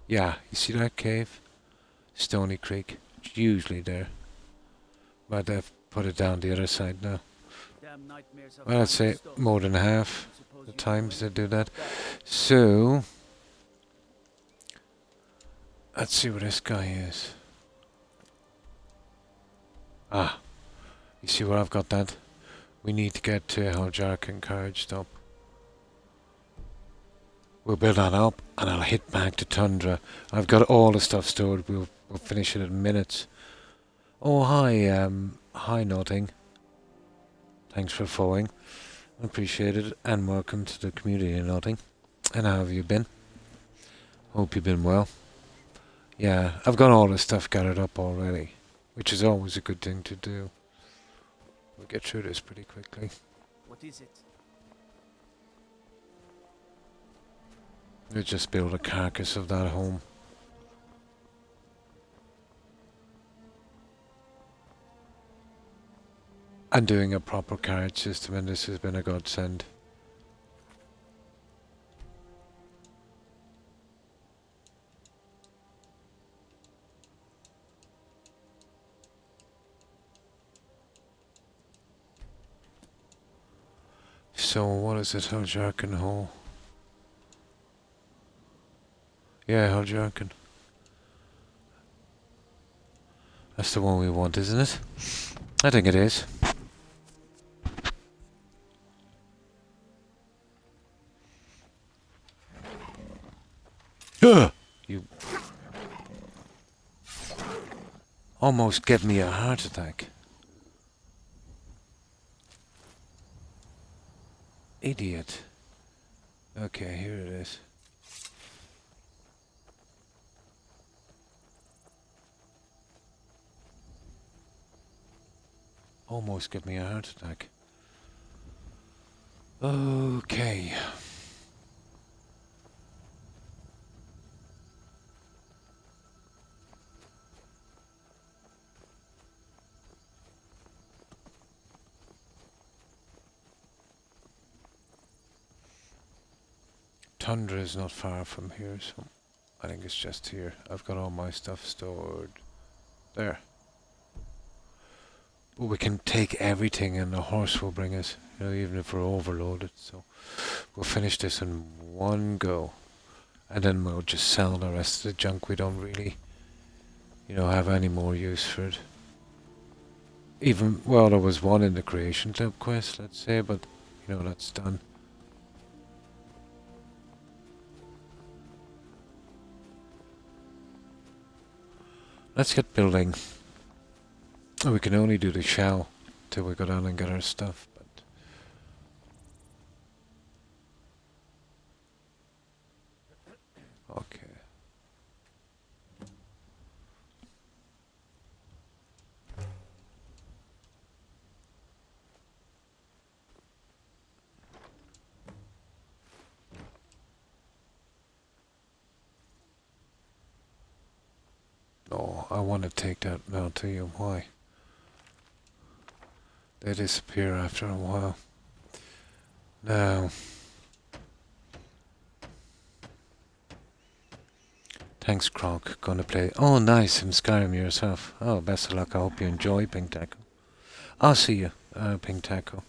Speaker 1: Yeah, you see that cave? Stony Creek. It's usually there. But they've put it down the other side now.
Speaker 20: Damn nightmares of
Speaker 1: Well, I'd say
Speaker 20: stuff.
Speaker 1: more than half the times they do that. So, let's see where this guy is. Ah, You see where I've got that? We need to get to Heljark and Carriage Stop. We'll build that up, and I'll hit back to Tundra. I've got all the stuff stored. We'll finish it in minutes. Oh, hi, Nothing. Thanks for following. Appreciate it, and welcome to the community, Nothing. And how have you been? Hope you've been well. Yeah, I've got all the stuff gathered up already, which is always a good thing to do. We'll get through this pretty quickly.
Speaker 20: What is it?
Speaker 1: We'll just build a carcass of that home. And doing a proper carriage system, and this has been a godsend. So what is it, Heljarken Hall? Yeah, Heljarken. That's the one we want, isn't it? I think it is. You almost gave me a heart attack. Idiot. Okay, here it is. Almost gave me a heart attack. Okay. Tundra is not far from here, so I think it's just here. I've got all my stuff stored there. But we can take everything and the horse will bring us, you know, even if we're overloaded. So we'll finish this in one go. And then we'll just sell the rest of the junk. We don't really, you know, have any more use for it. Even, well, there was one in the Creation Club quest, let's say, but, you know, that's done. Let's get building. We can only do the shell till we go down and get our stuff, but okay. No, I want to take that now. I'll tell you why. They disappear after a while. Now, thanks, Croc. Gonna play. Oh, nice, in Skyrim yourself. Oh, best of luck. I hope you enjoy Pink Taco. I'll see you, Pink Taco.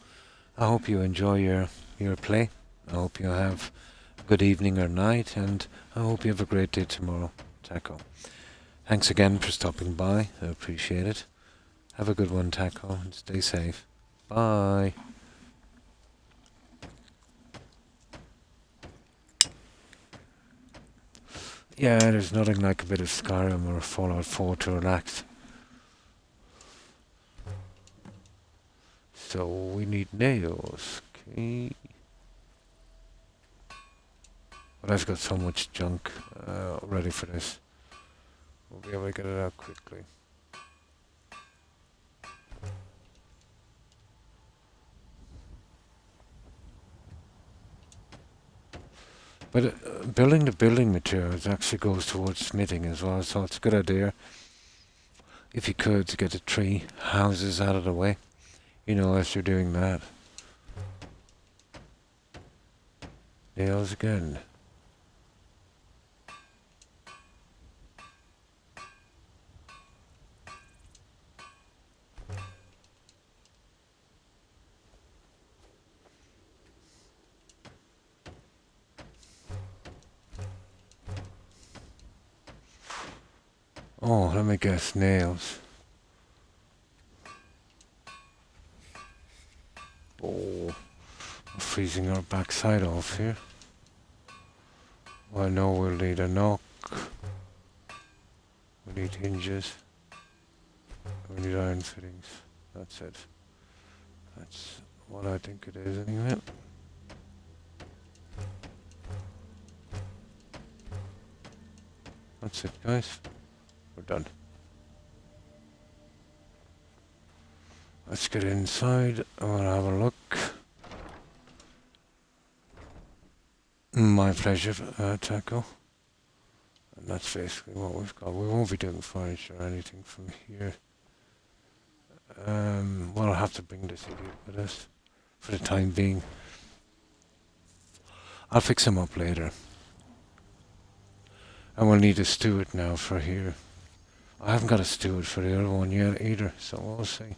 Speaker 1: I hope you enjoy your play. I hope you have a good evening or night, and I hope you have a great day tomorrow, Taco. Thanks again for stopping by. I appreciate it. Have a good one, Taco, and stay safe. Bye. Yeah, there's nothing like a bit of Skyrim or Fallout 4 to relax. So we need nails. Okay. But I've got so much junk ready for this. We'll be able to get it out quickly. But building the building materials actually goes towards smithing as well, so it's a good idea, if you could, to get the tree houses out of the way, you know, as you're doing that. Nails again. Oh, let me guess, nails. Oh, we're freezing our backside off here. Well, no, we'll need a knock. We need hinges. We need iron fittings. That's it. That's what I think it is anyway. That's it, guys. We're done. Let's get inside and we'll have a look. My pleasure, Taco. And that's basically what we've got. We won't be doing furniture or anything from here. We'll have to bring this idiot with us for the time being. I'll fix him up later. And we'll need a steward now for here. I haven't got a steward for the other one yet either, so we'll see.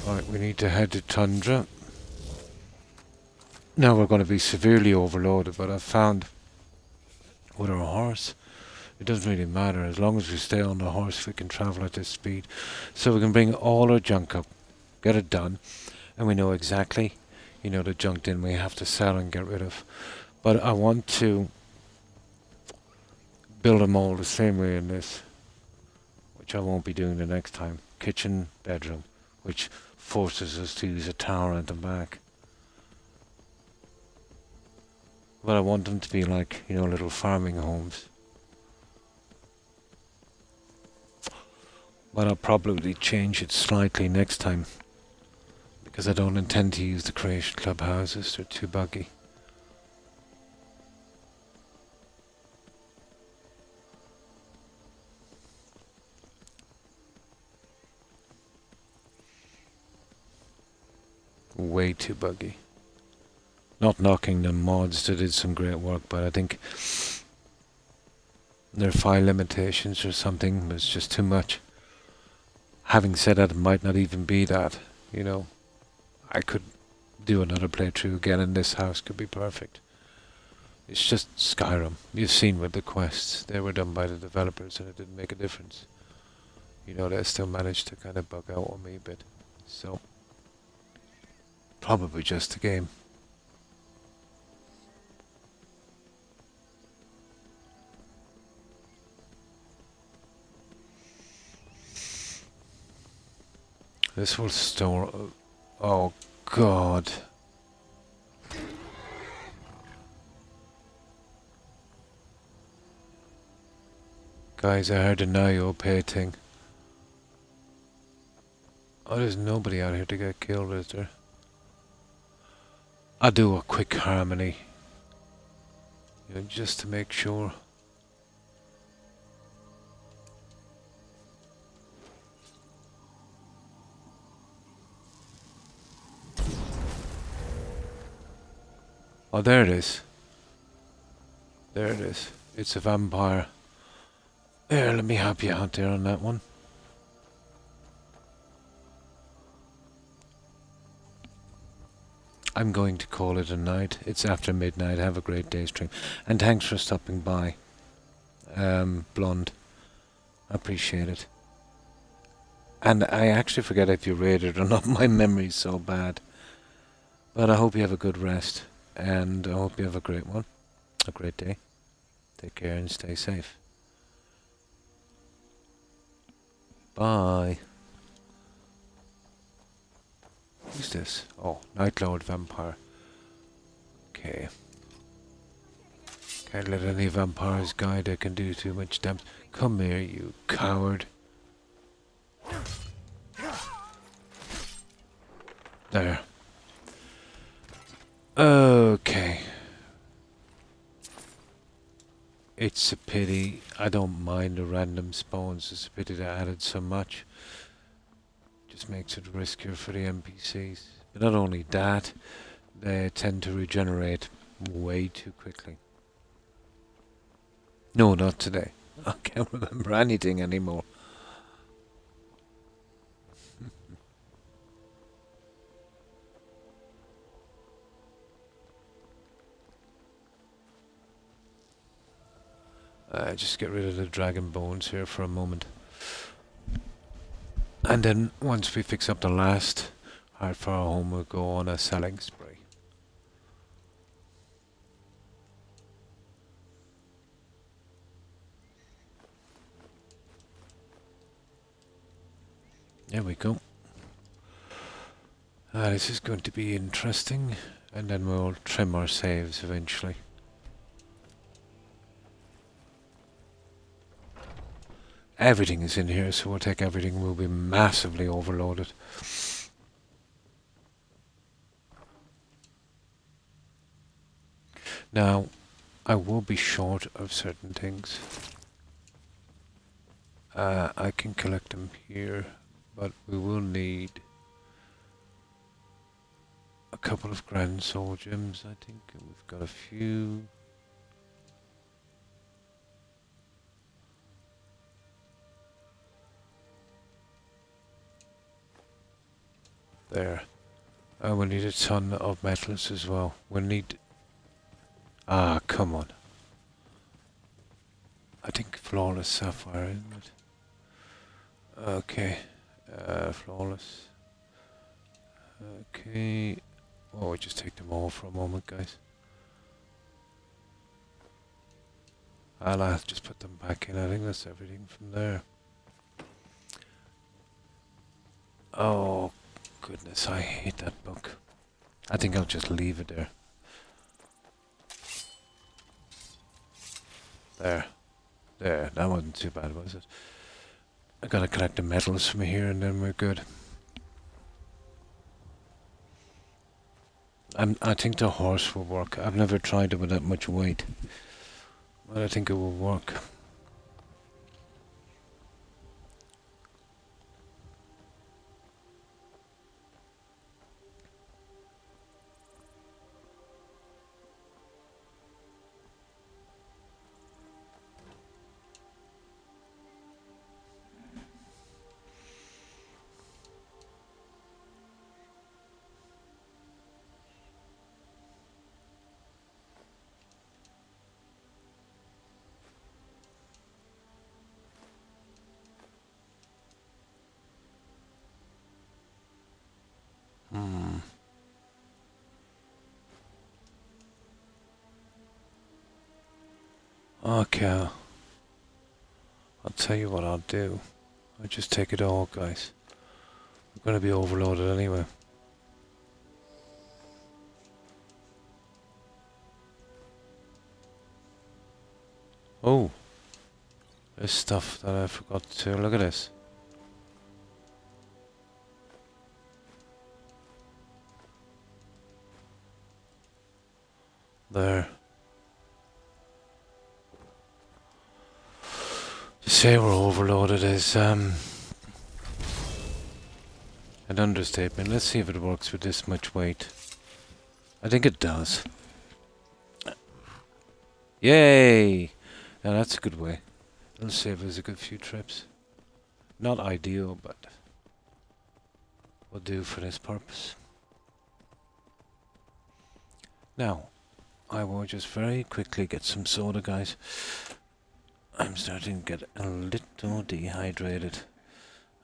Speaker 1: Right, we need to head to Tundra. Now we're going to be severely overloaded, but I've found with our horse, it doesn't really matter. As long as we stay on the horse, we can travel at this speed. So we can bring all our junk up, get it done, and we know exactly, you know, the junk then we have to sell and get rid of. But I want to build them all the same way in this, which I won't be doing the next time. Kitchen, bedroom, which forces us to use a tower at the back. But I want them to be like, you know, little farming homes. But I'll probably change it slightly next time, because I don't intend to use the Creation Club houses. They're too buggy. Way too buggy. Not knocking the mods, they did some great work, but I think their file limitations or something was just too much. Having said that, it might not even be that, you know. I could do another playthrough again and this house could be perfect. It's just Skyrim. You've seen with the quests, they were done by the developers and it didn't make a difference. You know, they still managed to kind of bug out on me a bit. So, probably just a game. This will store... Oh, God. Guys, I heard a Nio pay thing. Oh, there's nobody out here to get killed, is there? I'll do a quick harmony. You know, just to make sure. Oh, there it is. There it is. It's a vampire. Here, let me help you out there on that one. I'm going to call it a night. It's after midnight. Have a great day, stream. And thanks for stopping by. Blonde. I appreciate it. And I actually forget if you rated or not. My memory's so bad. But I hope you have a good rest. And I hope you have a great one. A great day. Take care and stay safe. Bye. Who's this? Oh, Night Lord Vampire. Okay. Can't let any vampires guide. They can do too much damage. Come here, you coward. There. Okay. It's a pity. I don't mind the random spawns. It's a pity they added so much. Just makes it riskier for the NPCs. But not only that, they tend to regenerate way too quickly. No, not today. I can't remember anything anymore. Just get rid of the dragon bones here for a moment. And then once we fix up the last heart for our home, we'll go on a selling spree. There we go. This is going to be interesting, and then we'll trim our saves eventually. Everything is in here, so we'll take everything. We'll be massively overloaded. Now, I will be short of certain things. I can collect them here, but we will need a couple of grand soul gems, I think. We've got a few. There. We'll need a ton of metals as well. We'll need... Ah, come on. I think flawless sapphire, isn't it? Okay. Flawless. Okay. Oh, we just take them all for a moment, guys. I'll just put them back in. I think that's everything from there. Oh, goodness, I hate that book. I think I'll just leave it there. There, that wasn't too bad, was it? I gotta collect the metals from here and then we're good. I think the horse will work. I've never tried it with that much weight, but I think it will work. Okay, I'll tell you what I'll do. I'll just take it all, guys. We're going to be overloaded anyway. Oh, there's stuff that I forgot to. Look at this. There. To say we're overloaded is an understatement. Let's see if it works with this much weight. I think it does. Yay! Now that's a good way. It'll save us a good few trips. Not ideal, but will do for this purpose. Now, I will just very quickly get some soda, guys. I'm starting to get a little dehydrated.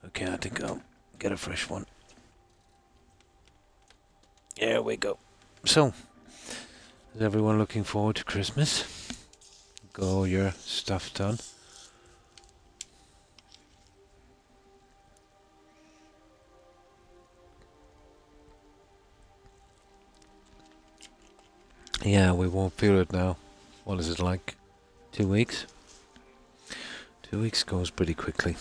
Speaker 1: Okay, I think I'll get a fresh one. There we go. So, is everyone looking forward to Christmas? Got all your stuff done? Yeah, we won't feel it now. What is it like? 2 weeks? 2 weeks goes pretty quickly.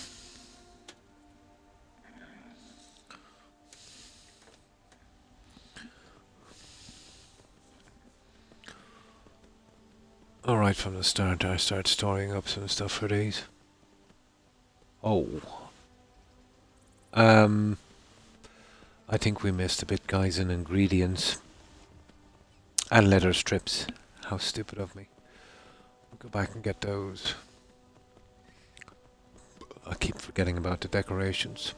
Speaker 1: Alright, from the start I start storing up some stuff for these. Oh. I think we missed a bit, guys, in ingredients. And leather strips. How stupid of me. I'll go back and get those. I keep forgetting about the decorations.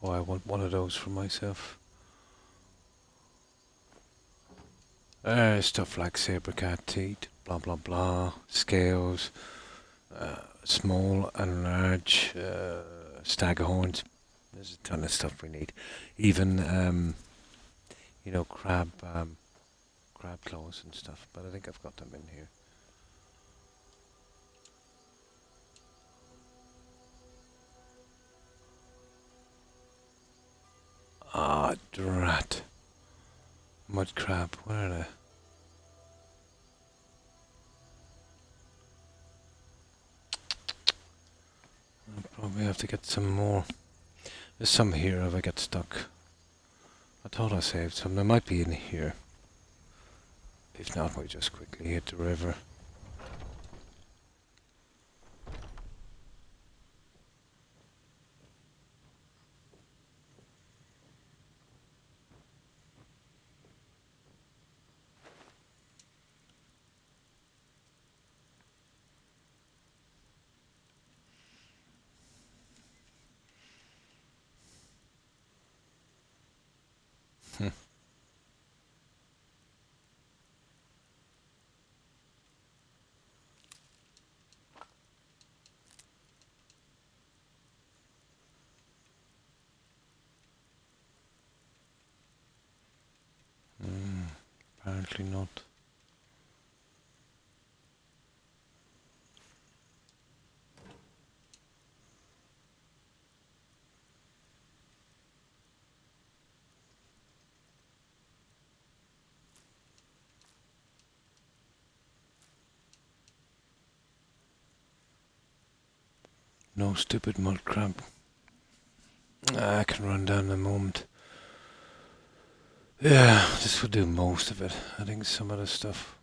Speaker 1: Oh, I want one of those for myself. Stuff like saber cat teeth, blah blah blah, scales, small and large, stag horns. There's a ton of stuff we need. Even, you know, crab claws and stuff. But I think I've got them in here. Ah, drat. Mud crab, where are they? I'll probably have to get some more. There's some here if I get stuck. I thought I saved some. There might be in here. If not, we just quickly hit the river. Apparently not. No stupid mud crab. I can run down in a moment. Yeah, this will do most of it. I think some of the stuff,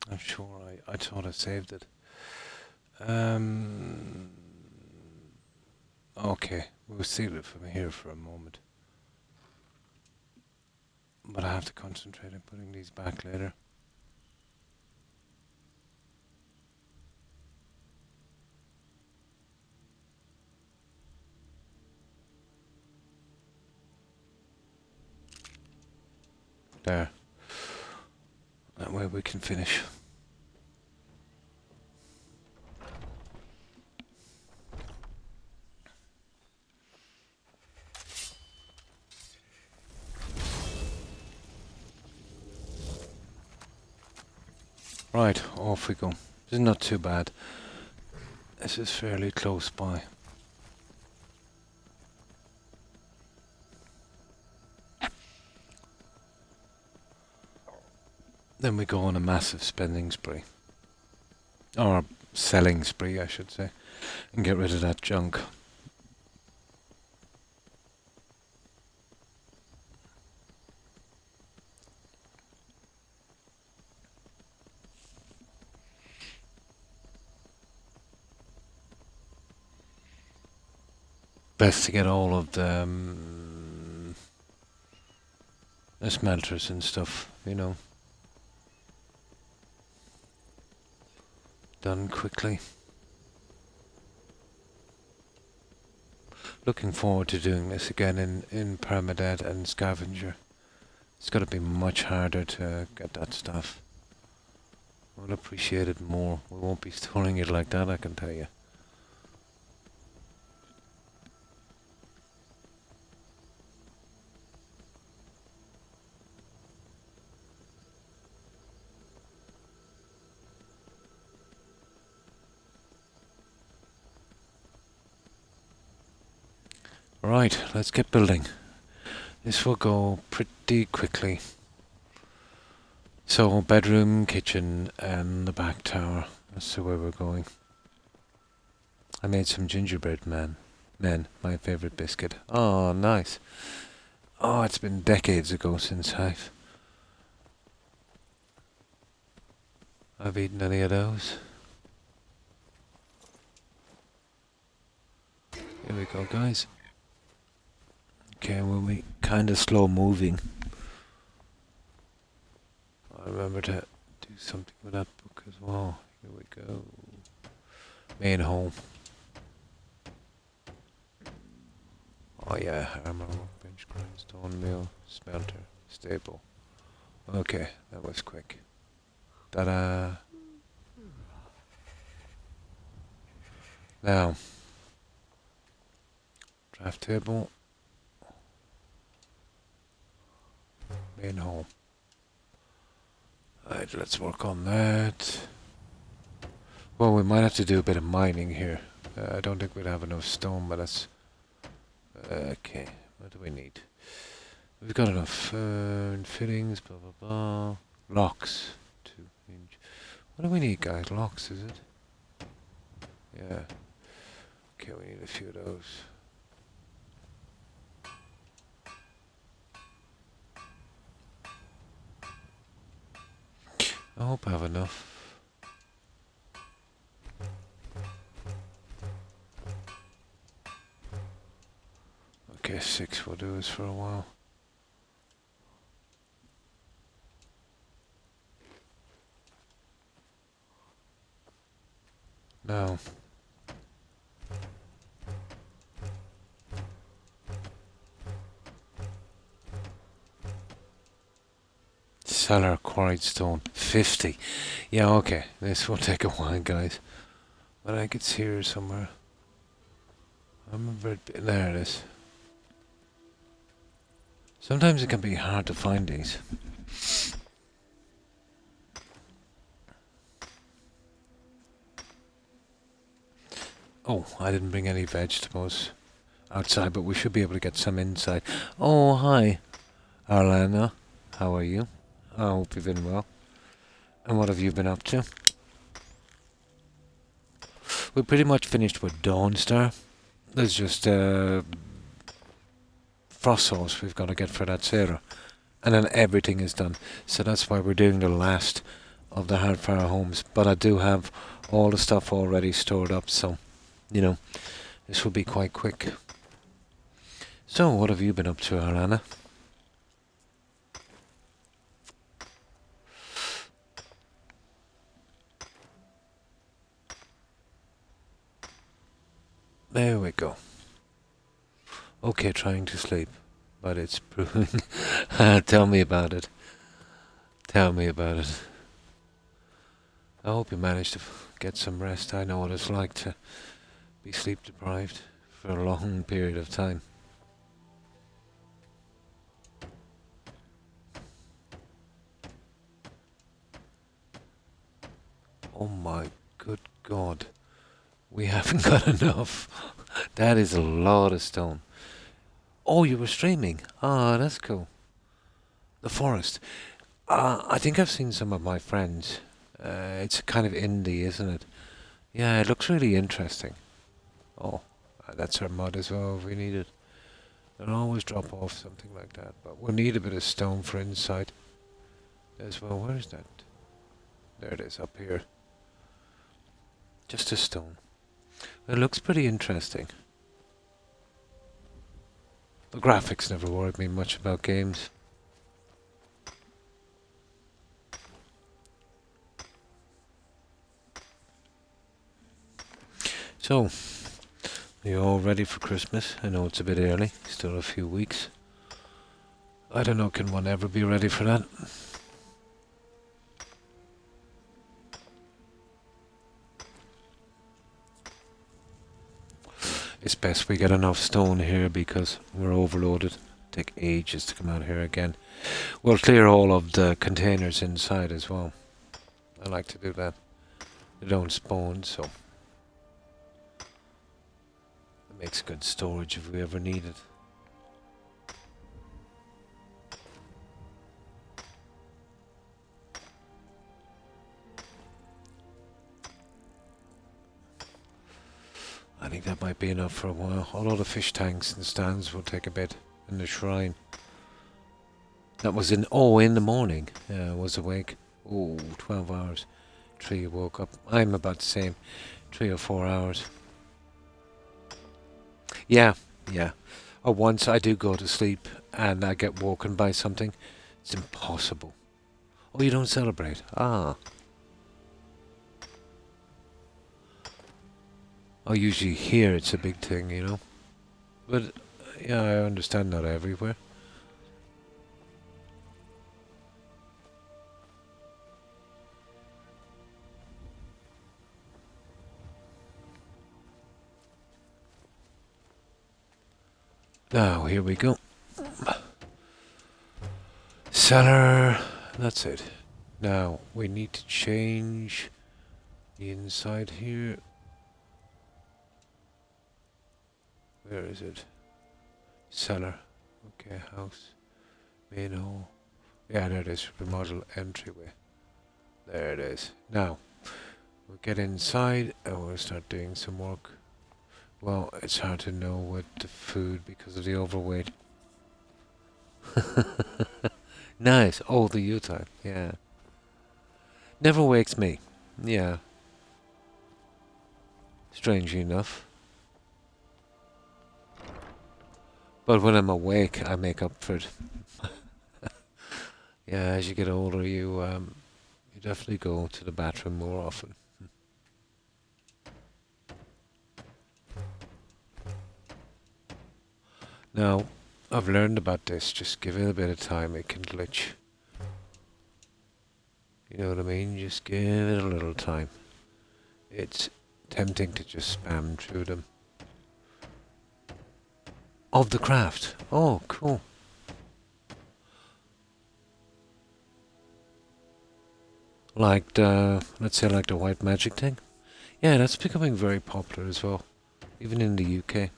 Speaker 1: I'm sure I thought I saved it. Okay, we'll seal it from here for a moment. But I have to concentrate on putting these back later. There. That way we can finish. Right, off we go. This is not too bad. This is fairly close by. Then we go on a massive spending spree. Or selling spree, I should say. And get rid of that junk. Best to get all of the smelters and stuff, you know, done quickly. Looking forward to doing this again in Permadeath and Scavenger. It's got to be much harder to get that stuff. We'll appreciate it more. We won't be storing it like that, I can tell you. Right, let's get building. This will go pretty quickly. So, bedroom, kitchen, and the back tower. That's the way we're going. I made some gingerbread men, my favourite biscuit. Oh, nice. Oh, it's been decades ago since I've eaten any of those. Here we go, guys. Okay, we'll be kind of slow moving. I remember to do something with that book as well. Here we go. Main home. Oh yeah, armor, workbench, grindstone, mill, smelter, stable. Okay, that was quick. Ta-da! Now, draft table, main hall. Alright, let's work on that. Well, we might have to do a bit of mining here. I don't think we'd have enough stone, but that's... okay, what do we need? We've got enough fittings, blah blah blah. Locks, 2-inch. What do we need, guys? Locks, is it? Yeah. Okay, we need a few of those. I hope I have enough. Okay, 6 will do us for a while. Now, cellar quarried stone, 50. Yeah, okay, this will take a while, guys. But I think it's here somewhere. I remember it, there it is. Sometimes it can be hard to find these. Oh, I didn't bring any vegetables outside, but we should be able to get some inside. Oh, hi, Arlana. How are you? I hope you've been well. And what have you been up to? We're pretty much finished with Dawnstar. There's just frost sauce we've got to get for that sailor. And then everything is done. So that's why we're doing the last of the Hardfire homes. But I do have all the stuff already stored up, so, you know, this will be quite quick. So, what have you been up to, Arlana? There we go. Okay, trying to sleep, but it's proving... Tell me about it. Tell me about it. I hope you managed to get some rest. I know what it's like to be sleep deprived for a long period of time. Oh my good God. We haven't got enough. That is a lot of stone. Oh, you were streaming. Ah, that's cool. The forest. I think I've seen some of my friends. It's kind of indie, isn't it? Yeah, it looks really interesting. Oh, that's our mud as well if we need it. They'll always drop off something like that. But we'll need a bit of stone for inside as well. Where is that? There it is, up here. Just a stone. It looks pretty interesting. The graphics never worried me much about games. So, are you all ready for Christmas? I know it's a bit early, still a few weeks. I don't know, can one ever be ready for that? It's best we get enough stone here because we're overloaded. Take ages to come out here again. We'll clear all of the containers inside as well. I like to do that. They don't spawn, so it makes good storage if we ever need it. I think that might be enough for a while. Although the fish tanks and stands will take a bit. And the shrine. That was in the morning. I was awake. Oh, 12 hours. 3 woke up. I'm about the same. 3 or 4 hours. Yeah. Or once I do go to sleep and I get woken by something. It's impossible. Oh, you don't celebrate? Ah. Oh, usually here it's a big thing, you know. But Yeah, I understand not everywhere. Now, here we go. Cellar. That's it. Now, we need to change the inside here. Where is it? Cellar. Okay, house. Main hall. Yeah, there it is. Remodel entryway. There it is. Now, we'll get inside and we'll start doing some work. Well, it's hard to know with the food because of the overweight. Nice. Oh, the U-time. Yeah. Never wakes me. Yeah. Strangely enough. But when I'm awake, I make up for it. Yeah, as you get older, you definitely go to the bathroom more often. Now, I've learned about this. Just give it a bit of time, it can glitch. You know what I mean? Just give it a little time. It's tempting to just spam through them. Of the craft. Oh, cool. Like the, let's say like the white magic thing. Yeah, that's becoming very popular as well. Even in the UK.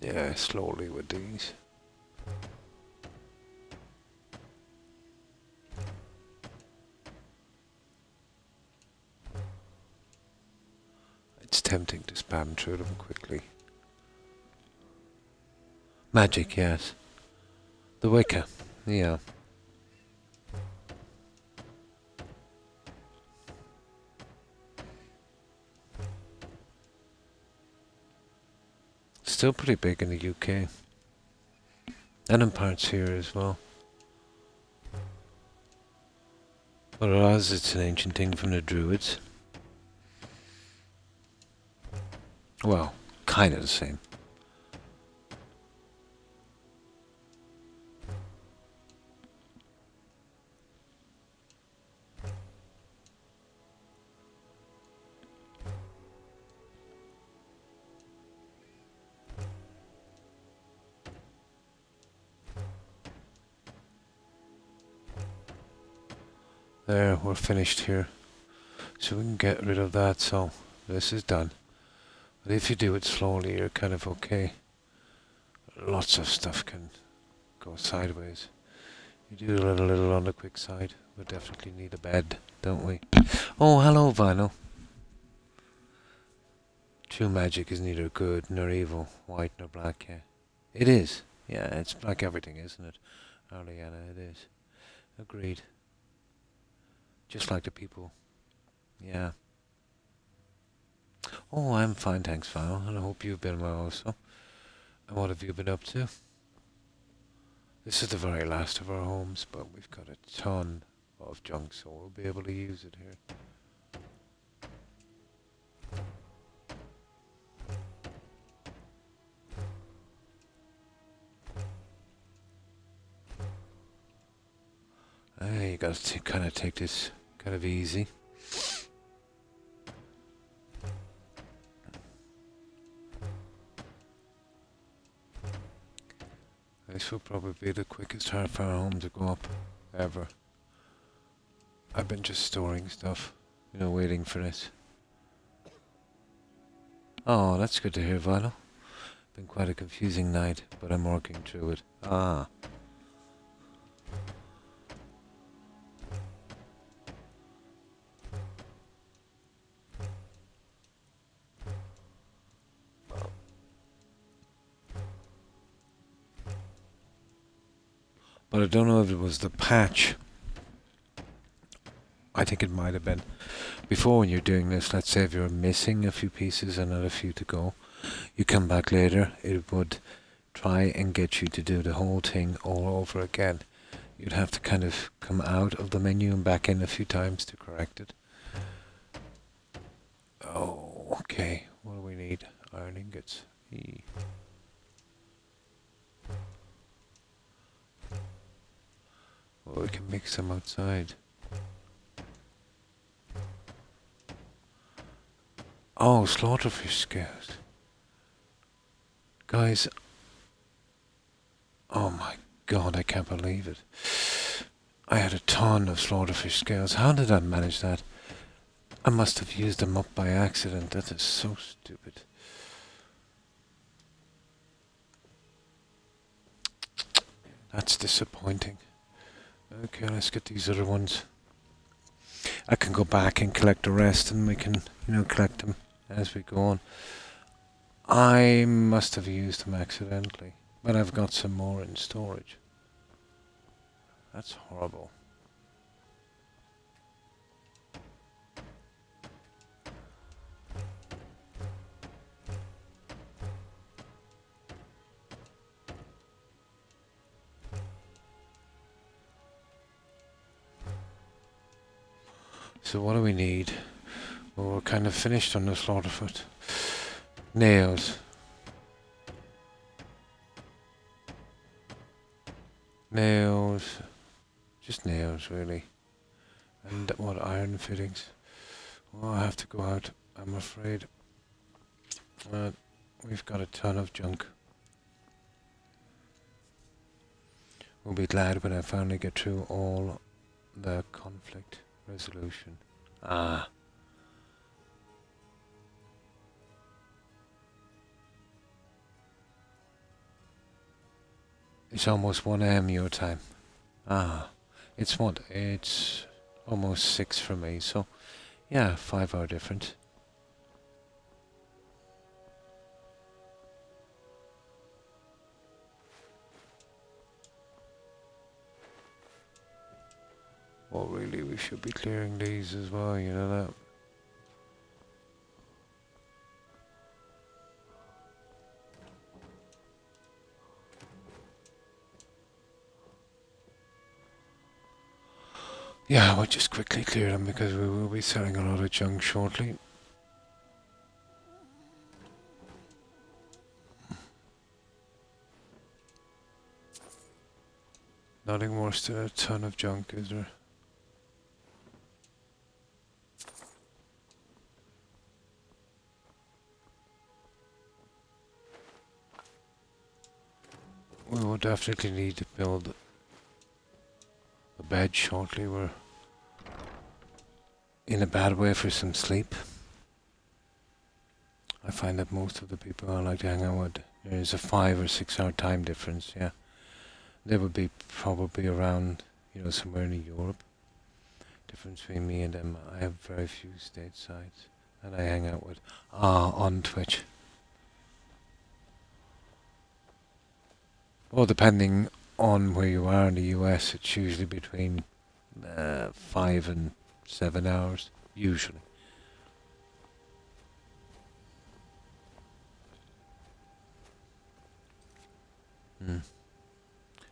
Speaker 1: Yeah, slowly with these. It's tempting to spam through them quickly. Magic, yes. The Wicca, yeah. Still pretty big in the UK. And in parts here as well. But as it's an ancient thing from the Druids. Well, kind of the same. There, we're finished here. So we can get rid of that, so this is done. But if you do it slowly, you're kind of okay. Lots of stuff can go sideways. You do a little on the quick side. We definitely need a bed, don't we? Oh, hello, Vinyl. True magic is neither good nor evil, white nor black, yeah. It is. Yeah, it's like everything, isn't it? Arliana, it is. Agreed. Just like the people. Yeah. Oh, I'm fine, thanks, Val, and I hope you've been well also. And what have you been up to? This is the very last of our homes, but we've got a ton of junk, so we'll be able to use it here. You got to kind of take this kind of easy. This will probably be the quickest half-hour home to go up ever. I've been just storing stuff, you know, waiting for this. Oh, that's good to hear, Vinyl. Been quite a confusing night, but I'm working through it. Ah. But I don't know if it was the patch. I think it might have been. Before, when you're doing this, let's say if you're missing a few pieces and a few to go, you come back later, it would try and get you to do the whole thing all over again. you'd have to kind of come out of the menu and back in a few times to correct it. Oh, okay. What do we need? Iron ingots. Well, we can mix them outside. Oh, slaughterfish scales. Guys, oh my god, I can't believe it. I had a ton of slaughterfish scales. How did I manage that? I must have used them up by accident. That is so stupid. That's disappointing. Okay, let's get these other ones. I can go back and collect the rest, and we can, collect them as we go on. I must have used them accidentally, but I've got some more in storage. That's horrible. So what do we need? Well, we're kind of finished on the slaughterfoot. Nails. Nails. Just nails, really. And what, iron fittings? Well, I have to go out, I'm afraid. We've got a ton of junk. We'll be glad when I finally get through all the conflict resolution. It's almost 1 AM your time. It's what? It's almost 6 for me, so yeah, 5-hour difference. Well, really, we should be clearing these as well, you know that. Yeah, we'll just quickly clear them because we will be selling a lot of junk shortly. Nothing worse than a ton of junk, is there? We will definitely need to build a bed shortly. We're in a bad way for some sleep. I find that most of the people I like to hang out with, there's a 5 or 6 hour time difference, yeah. They would be probably around, somewhere in Europe. Difference between me and them, I have very few statesides that I hang out with. On Twitch. Well, depending on where you are in the US, it's usually between 5 and 7 hours, usually.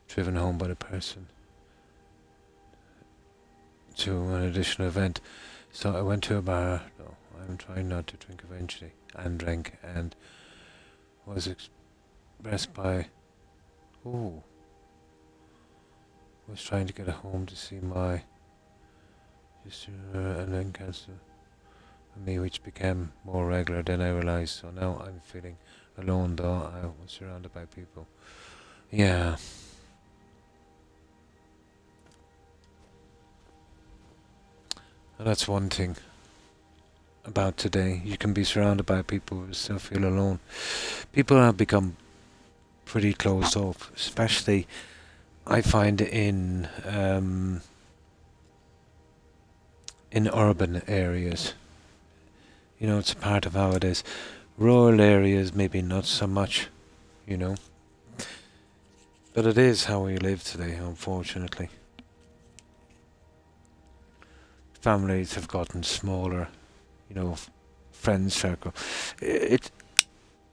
Speaker 1: Driven home by the person to an additional event. So I went to a bar. No, I'm trying not to drink eventually, and drank, and was expressed by. Oh. Was trying to get home to see my sister and then cancel me, which became more regular. Then I realized, so now I'm feeling alone, though I was surrounded by people. Yeah. And that's one thing about today. You can be surrounded by people who still feel alone. People have become pretty closed off, especially I find in urban areas. It's a part of how it is. Rural areas maybe not so much, but it is how we live today, unfortunately. Families have gotten smaller, friend circle.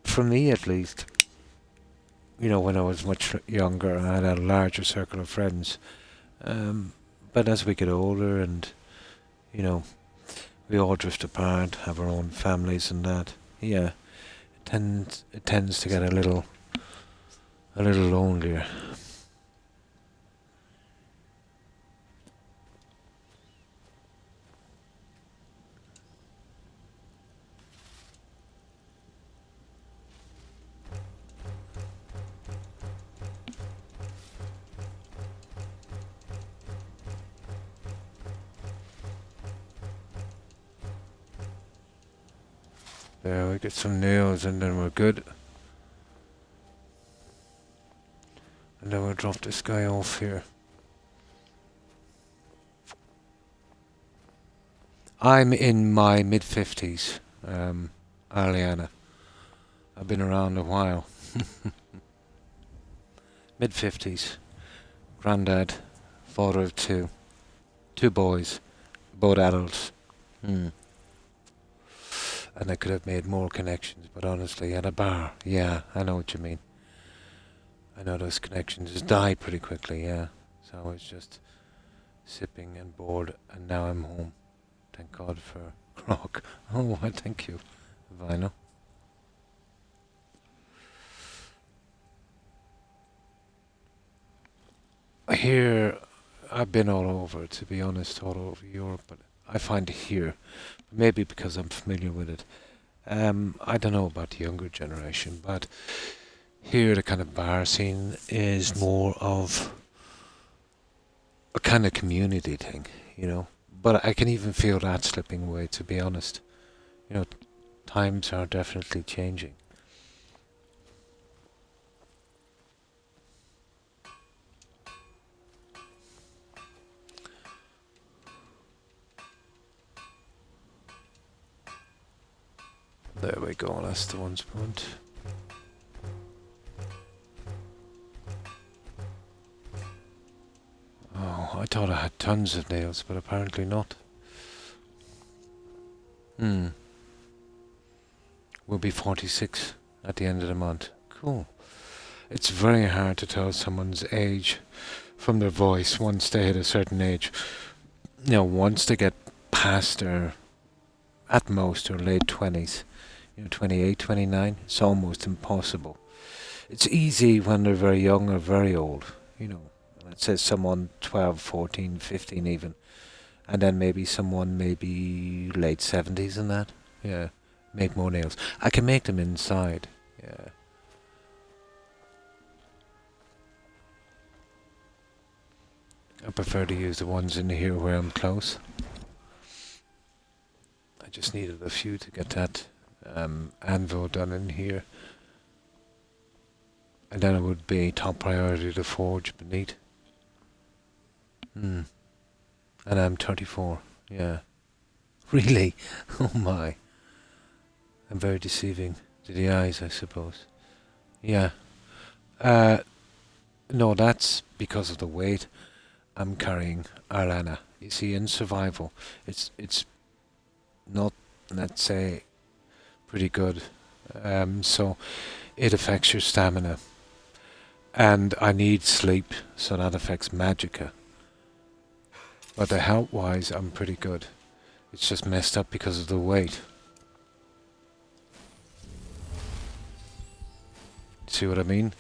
Speaker 1: For me at least, when I was much younger, I had a larger circle of friends. But as we get older and, you know, we all drift apart, have our own families and that, yeah, it tends to get a little lonelier. There, we get some nails and then we're good. And then we'll drop this guy off here. I'm in my mid-50s, Ariana. I've been around a while. Mid-50s. Granddad, father of two. Two boys, both adults. And I could have made more connections, but honestly, at a bar, yeah, I know what you mean. I know those connections die pretty quickly, yeah. So I was just sipping and bored, and now I'm home. Thank God for Croc. Oh, well, thank you, Vinyl. Here, I've been all over, to be honest, all over Europe, but I find here, maybe because I'm familiar with it, I don't know about the younger generation, but here the kind of bar scene is more of a kind of community thing, you know. But I can even feel that slipping away, to be honest. You know, times are definitely changing. There we go, that's the one spot. Oh, I thought I had tons of nails, but apparently not. We'll be 46 at the end of the month. Cool. It's very hard to tell someone's age from their voice once they hit a certain age. You know, once they get past their, at most, their late 20s, you know, 28, 29, it's almost impossible. It's easy when they're very young or very old, you know. Let's say someone 12, 14, 15 even. And then maybe someone maybe late 70s and that. Yeah, make more nails. I can make them inside. Yeah. I prefer to use the ones in here where I'm close. I just needed a few to get that anvil done in here. And then it would be top priority to forge beneath. And I'm 34, yeah. Really? Oh my. I'm very deceiving to the eyes, I suppose. Yeah. No, that's because of the weight I'm carrying Arlana. You see, in survival, it's not, let's say, pretty good. So it affects your stamina. And I need sleep, so that affects magicka. But the health-wise, I'm pretty good. It's just messed up because of the weight. See what I mean?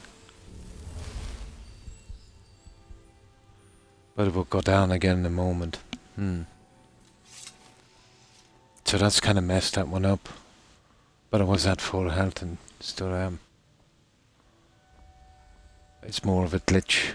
Speaker 1: But it will go down again in a moment. So that's kind of messed that one up. But I was at full health and still am. It's more of a glitch.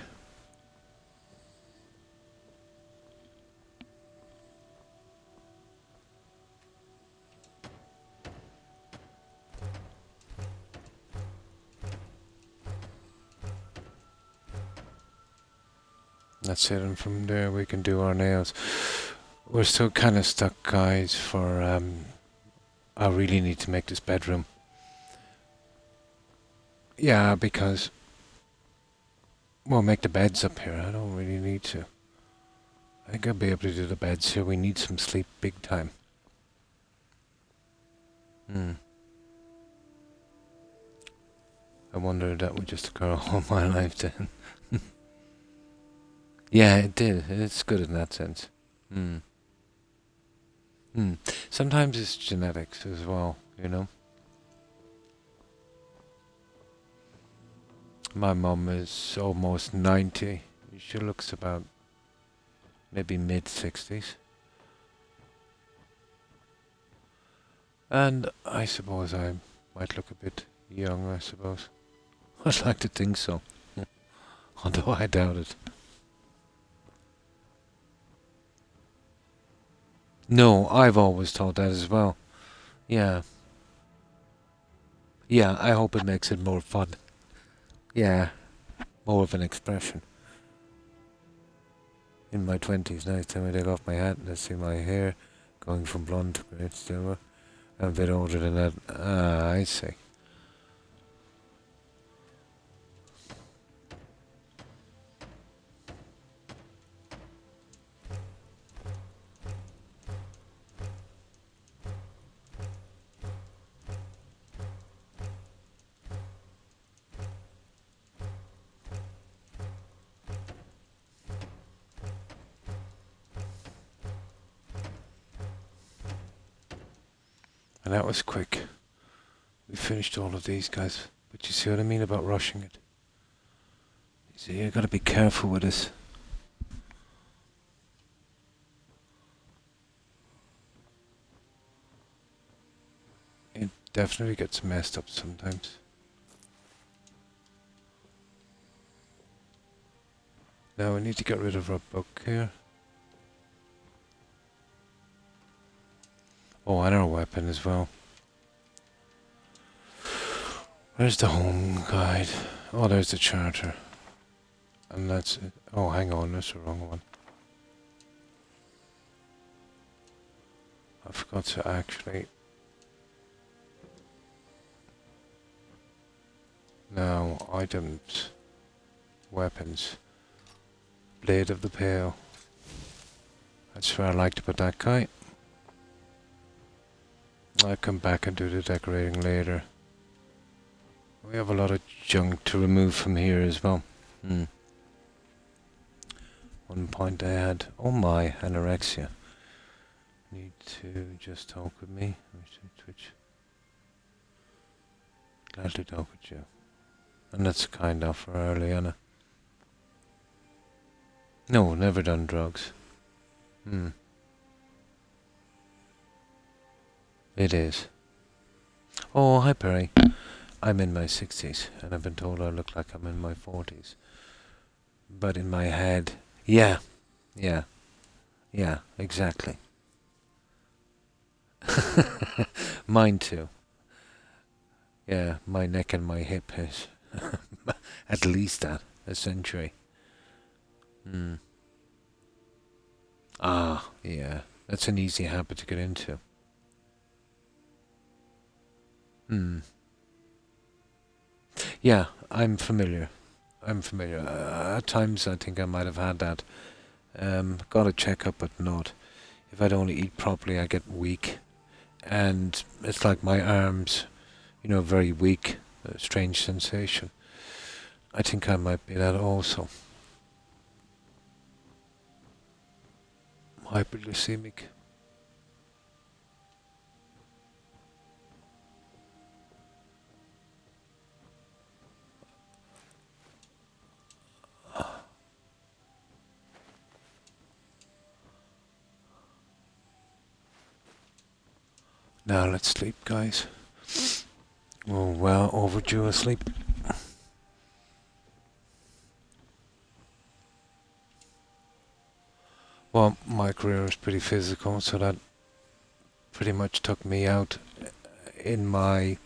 Speaker 1: That's it, and from there we can do our nails. We're still kind of stuck, guys, for, I really need to make this bedroom. Yeah, because we'll make the beds up here. I don't really need to. I think I'll be able to do the beds here. We need some sleep big time. I wonder if that would just occur all my life then. Yeah, it did. It's good in that sense. Hmm. Hmm. Sometimes it's genetics as well, you know. My mum is almost 90. She looks about maybe mid-60s. And I suppose I might look a bit young, I suppose. I'd like to think so. Although I doubt it. No, I've always thought that as well. Yeah. Yeah, I hope it makes it more fun. Yeah. More of an expression. In my 20s, next time I take off my hat and I see my hair going from blonde to grey to silver. I'm a bit older than that. Ah, I see. And that was quick. We finished all of these guys. But you see what I mean about rushing it? You see, you gotta be careful with this. It definitely gets messed up sometimes. Now we need to get rid of our book here. Oh, and our weapon as well. There's the home guide. Oh, there's the charter. And that's it. Oh, hang on, that's the wrong one. I forgot to actually... Now, items. Weapons. Blade of the Pale. That's where I like to put that guy. I'll come back and do the decorating later. We have a lot of junk to remove from here as well. One point I had, oh my, anorexia. Need to just talk with me. Twitch. Glad to talk with you. And that's kind of for early, Anna. No, never done drugs. It is. Oh, hi Perry. I'm in my 60s, and I've been told I look like I'm in my 40s. But in my head, yeah, exactly. Mine too. Yeah, my neck and my hip is at least that, a century. Ah, yeah, that's an easy habit to get into. Yeah, I'm familiar. At times I think I might have had that. Got a checkup, but not. If I don't eat properly, I get weak. And it's like my arms, very weak. A strange sensation. I think I might be that also. Hyperglycemic. Now let's sleep, guys. Oh, well overdue a sleep. Well, my career is pretty physical, so that pretty much took me out in my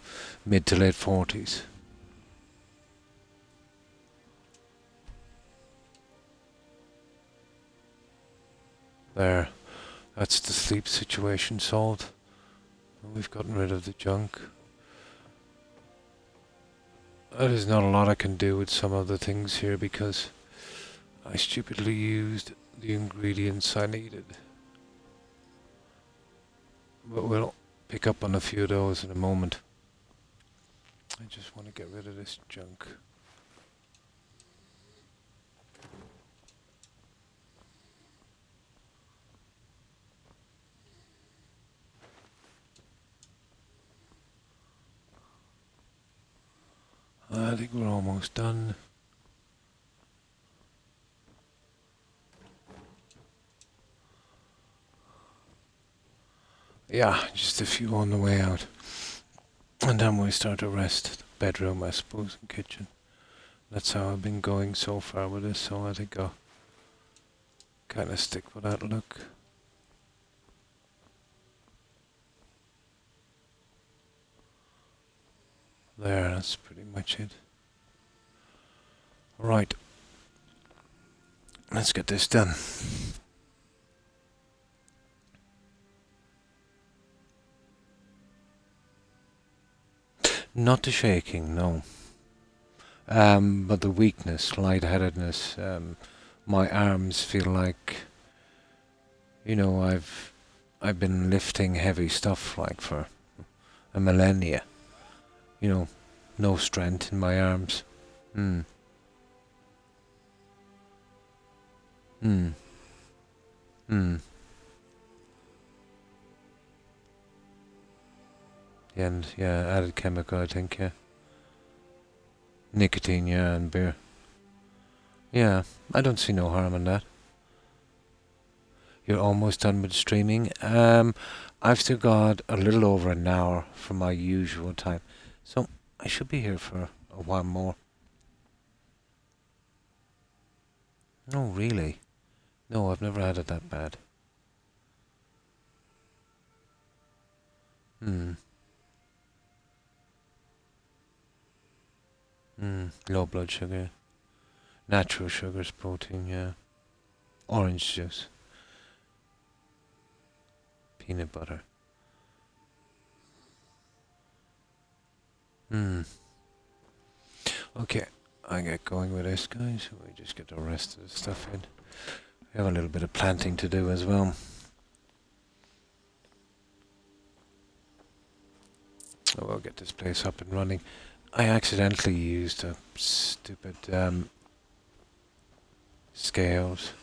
Speaker 1: mid to late 40s. There, that's the sleep situation solved. We've gotten rid of the junk. There's not a lot I can do with some of the things here because I stupidly used the ingredients I needed. But we'll pick up on a few of those in a moment. I just want to get rid of this junk. I think we're almost done. Yeah, just a few on the way out. And then we start the rest. Bedroom, I suppose, and kitchen. That's how I've been going so far with this, so I think I'll kind of stick with that look. There, that's pretty much it. Right. Let's get this done. Not the shaking, no. But the weakness, lightheadedness. My arms feel like, you know, I've been lifting heavy stuff like for a millennia. You know, no strength in my arms. And yeah, added chemical, I think, yeah. Nicotine, yeah, and beer. Yeah, I don't see no harm in that. You're almost done with streaming. I've still got a little over an hour from my usual time, so I should be here for a while more. No, really? No, I've never had it that bad. Low blood sugar. Natural sugars, protein, yeah. Orange juice. Peanut butter. Okay, I get going with this, guys. We just get the rest of the stuff in. We have a little bit of planting to do as well. So we'll get this place up and running. I accidentally used a stupid scales.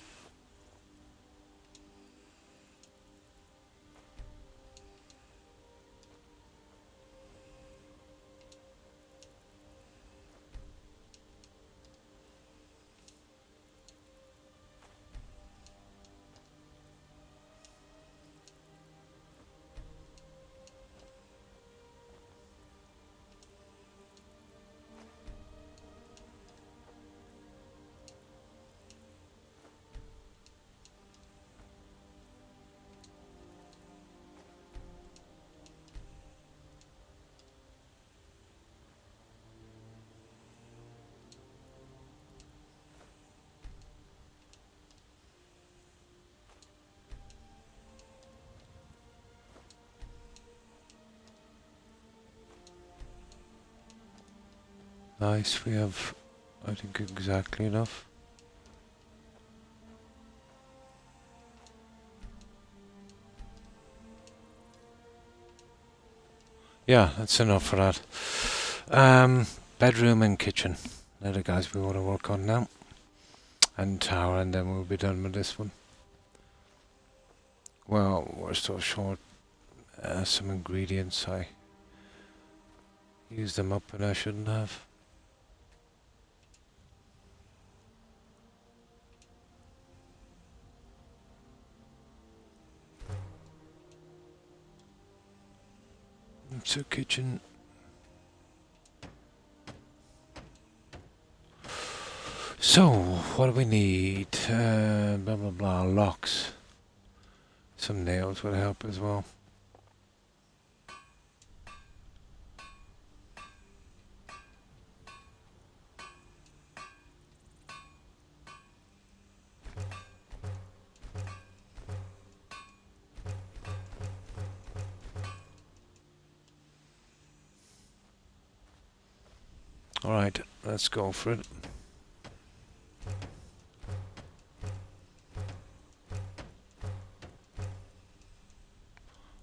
Speaker 1: Nice, we have, I think, exactly enough. Yeah, that's enough for that. Bedroom and kitchen. They're the guys we want to work on now. And tower, and then we'll be done with this one. Well, we're still short some ingredients. I used them up and I shouldn't have. So kitchen. So, what do we need? Blah blah blah, locks. Some nails would help as well. Alright, let's go for it.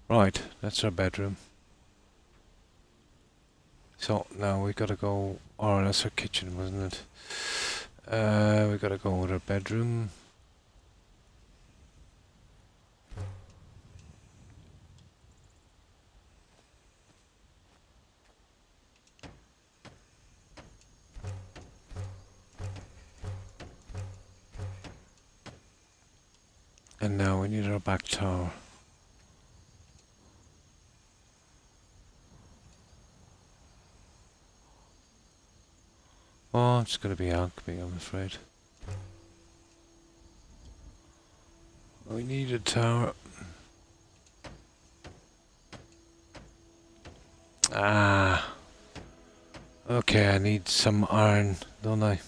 Speaker 1: Right, that's our bedroom. So now we gotta go, or that's our kitchen, wasn't it? We gotta go with our bedroom. And now we need our back tower. Oh, it's going to be alchemy, I'm afraid. We need a tower. Ah. Okay, I need some iron, don't I?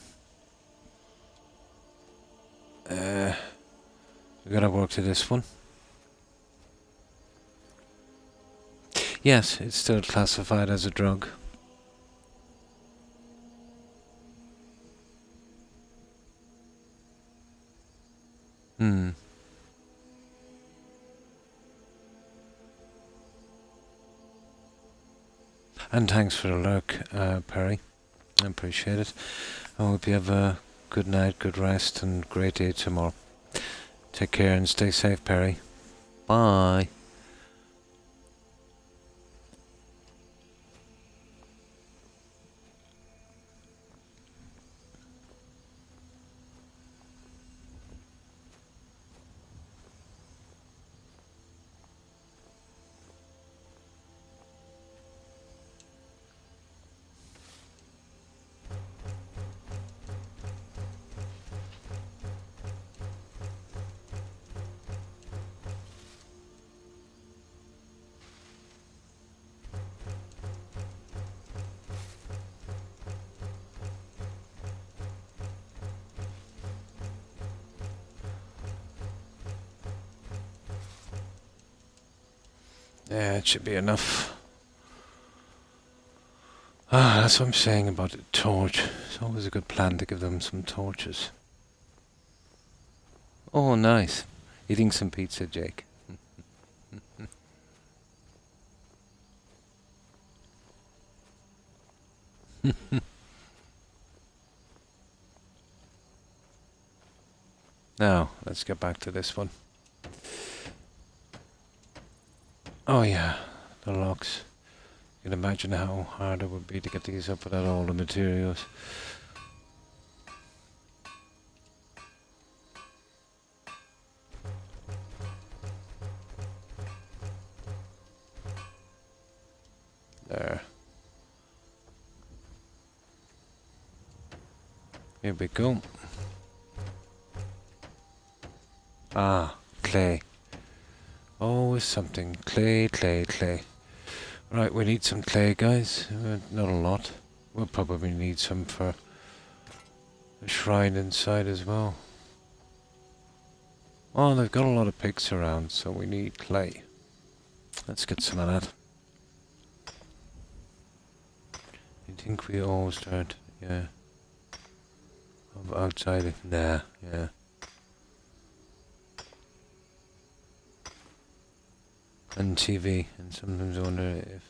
Speaker 1: We gotta work to this one. Yes, it's still classified as a drug. Hmm. And thanks for the lurk, Perry. I appreciate it. I hope you have a good night, good rest, and great day tomorrow. Take care and stay safe, Perry. Bye. Yeah, it should be enough. Ah, that's what I'm saying about the torch. It's always a good plan to give them some torches. Oh, nice. Eating some pizza, Jake. Now, let's get back to this one. Oh yeah, the locks. You can imagine how hard it would be to get these up without all the materials. There. Here we go. Ah, clay. Always something. Clay, clay, clay. Right, we need some clay, guys. Not a lot. We'll probably need some for the shrine inside as well. Oh, they've got a lot of pigs around, so we need clay. Let's get some of that. I think we all start, yeah. Outside, nah, yeah. And TV, and sometimes I wonder if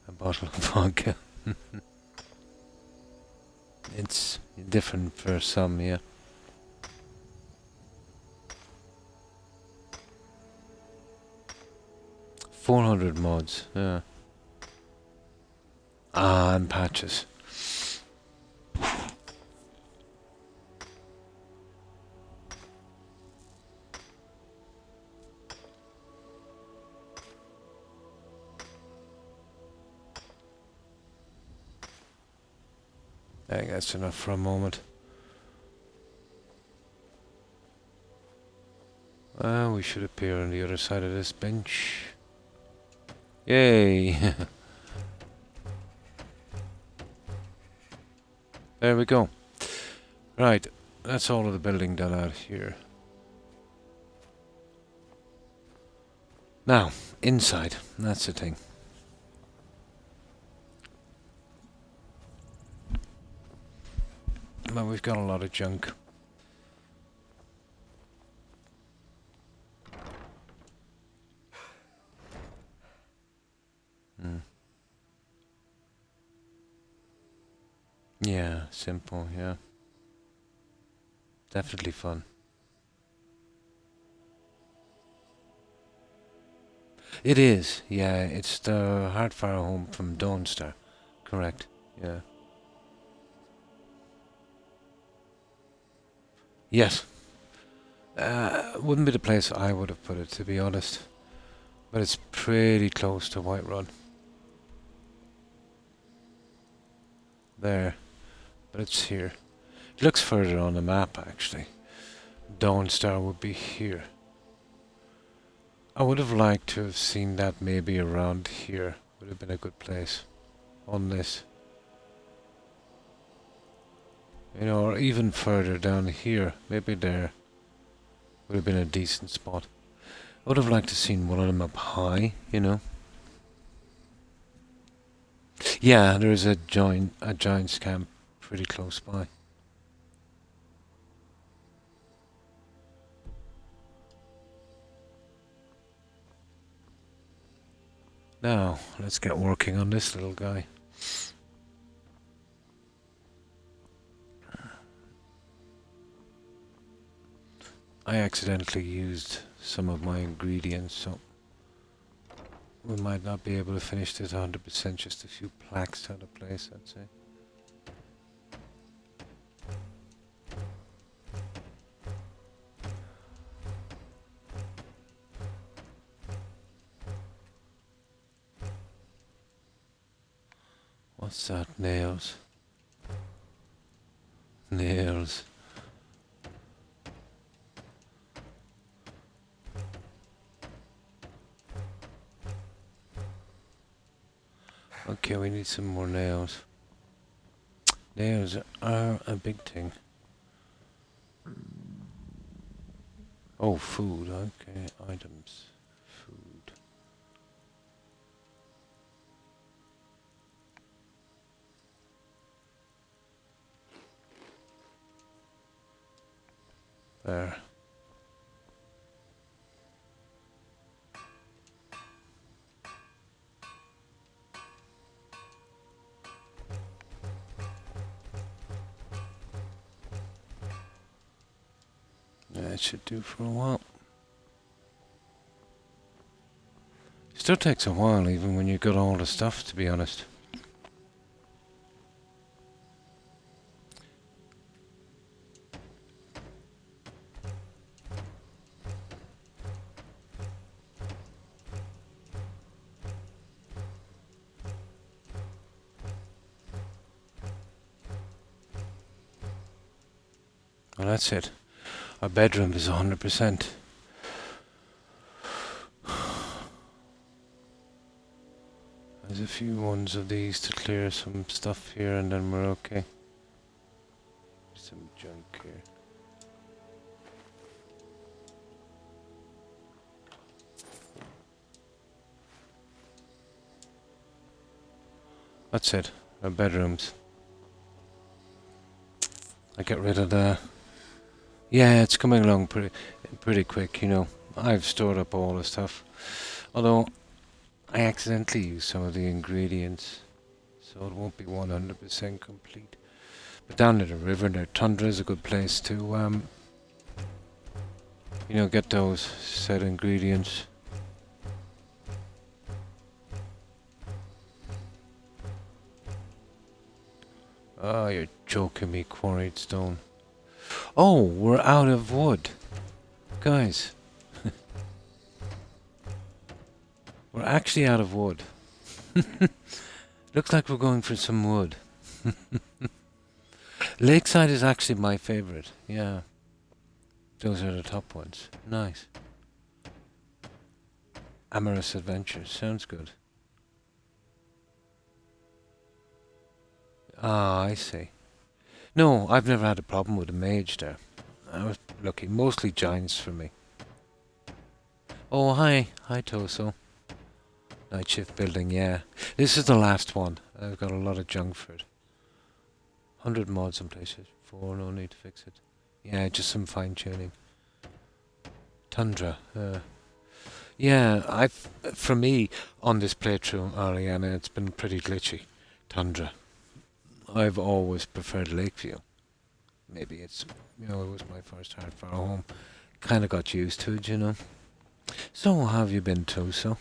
Speaker 1: a bottle of vodka. It's different for some, yeah. $400 mods, yeah. Ah, and patches. I think that's enough for a moment. Well, we should appear on the other side of this bench. Yay! There we go. Right, that's all of the building done out here. Now, inside. That's the thing. Well, we've got a lot of junk. Yeah, simple, yeah. Definitely fun. It is, yeah. It's the Heartfire home from Dawnstar. Correct, yeah. Yes. Wouldn't be the place I would have put it, to be honest. But it's pretty close to Whiterun. There. But it's here. It looks further on the map, actually. Dawnstar would be here. I would have liked to have seen that maybe around here. Would have been a good place. On this. You know, or even further down here. Maybe there. Would have been a decent spot. I would have liked to have seen one of them up high, you know. Yeah, there is a giant's camp pretty close by. Now, let's get working on this little guy. I accidentally used some of my ingredients, so we might not be able to finish this 100%, just a few plaques out of place, I'd say. What's that? Nails. Nails. Okay, we need some more nails. Nails are a big thing. Oh, food. Okay, items. Food. There. That should do for a while. Still takes a while even when you got all the stuff, to be honest. Well, that's it. Our bedroom is 100%. There's a few ones of these to clear some stuff here and then we're okay. Some junk here. That's it. Our bedrooms. I get rid of the... Yeah, it's coming along pretty quick, you know. I've stored up all the stuff. Although, I accidentally used some of the ingredients. So it won't be 100% complete. But down at the river there, Tundra is a good place to, you know, get those said ingredients. Oh, you're joking me, quarried stone. Oh, we're out of wood. Guys. We're actually out of wood. Looks like we're going for some wood. Lakeside is actually my favorite. Yeah. Those are the top ones. Nice. Amorous Adventures. Sounds good. Ah, I see. No, I've never had a problem with a mage there. I was lucky. Mostly giants for me. Oh, hi. Hi, Toso. Night shift building, yeah. This is the last one. I've got a lot of junk for it. 100 mods in places. 4, no need to fix it. Yeah, just some fine tuning. Tundra. Yeah, for me, on this playthrough, Ariana, it's been pretty glitchy. Tundra. I've always preferred Lakeview. Maybe it's, you know, it was my first hardcore home. Kind of got used to it, you know. So, how have you been, Toso?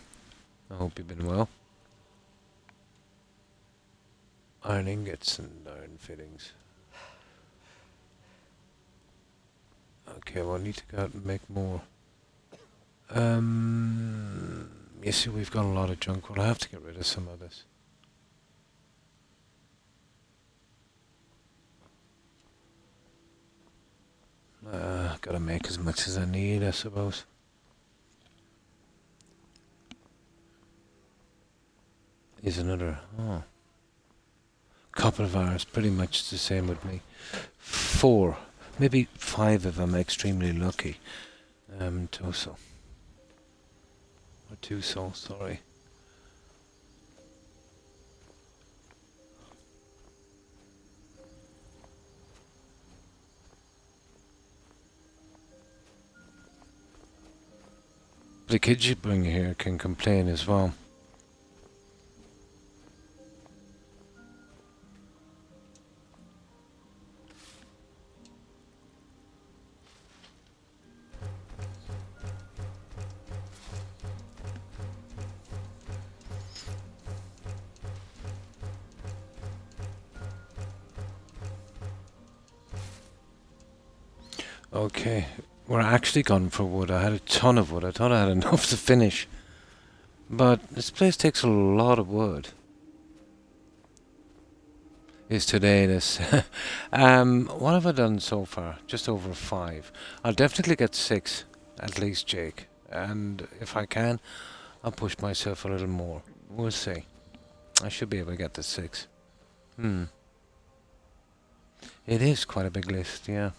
Speaker 1: I hope you've been well. Iron ingots and iron fittings. Okay, well, I need to go out and make more. You see, we've got a lot of junk. We'll have to get rid of some of this. Gotta make as much as I need, I suppose. Here's another. Oh. Couple of hours, pretty much the same with me. 4, maybe 5 if I'm extremely lucky. Toso. Or Tuso, sorry. The kids you bring here can complain as well. Okay, we're actually gone for wood. I had a ton of wood. I thought I had enough to finish. But this place takes a lot of wood. Is today this? What have I done so far? Just over 5. I'll definitely get 6, at least, Jake. And if I can, I'll push myself a little more. We'll see. I should be able to get to 6. It is quite a big list, yeah.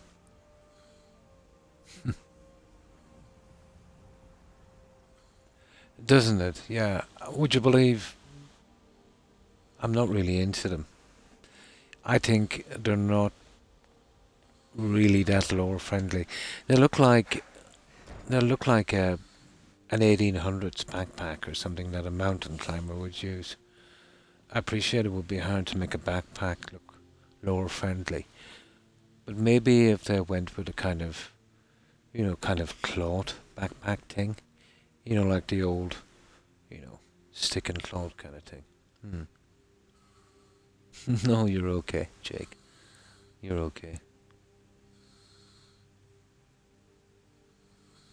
Speaker 1: Doesn't it? Yeah. Would you believe I'm not really into them? I think they're not really that lore friendly. They look like an 1800s backpack or something that a mountain climber would use. I appreciate it would be hard to make a backpack look lore friendly, but maybe if they went with a kind of cloth backpack thing, like the old, stick and cloth kind of thing. No, you're okay, Jake. You're okay.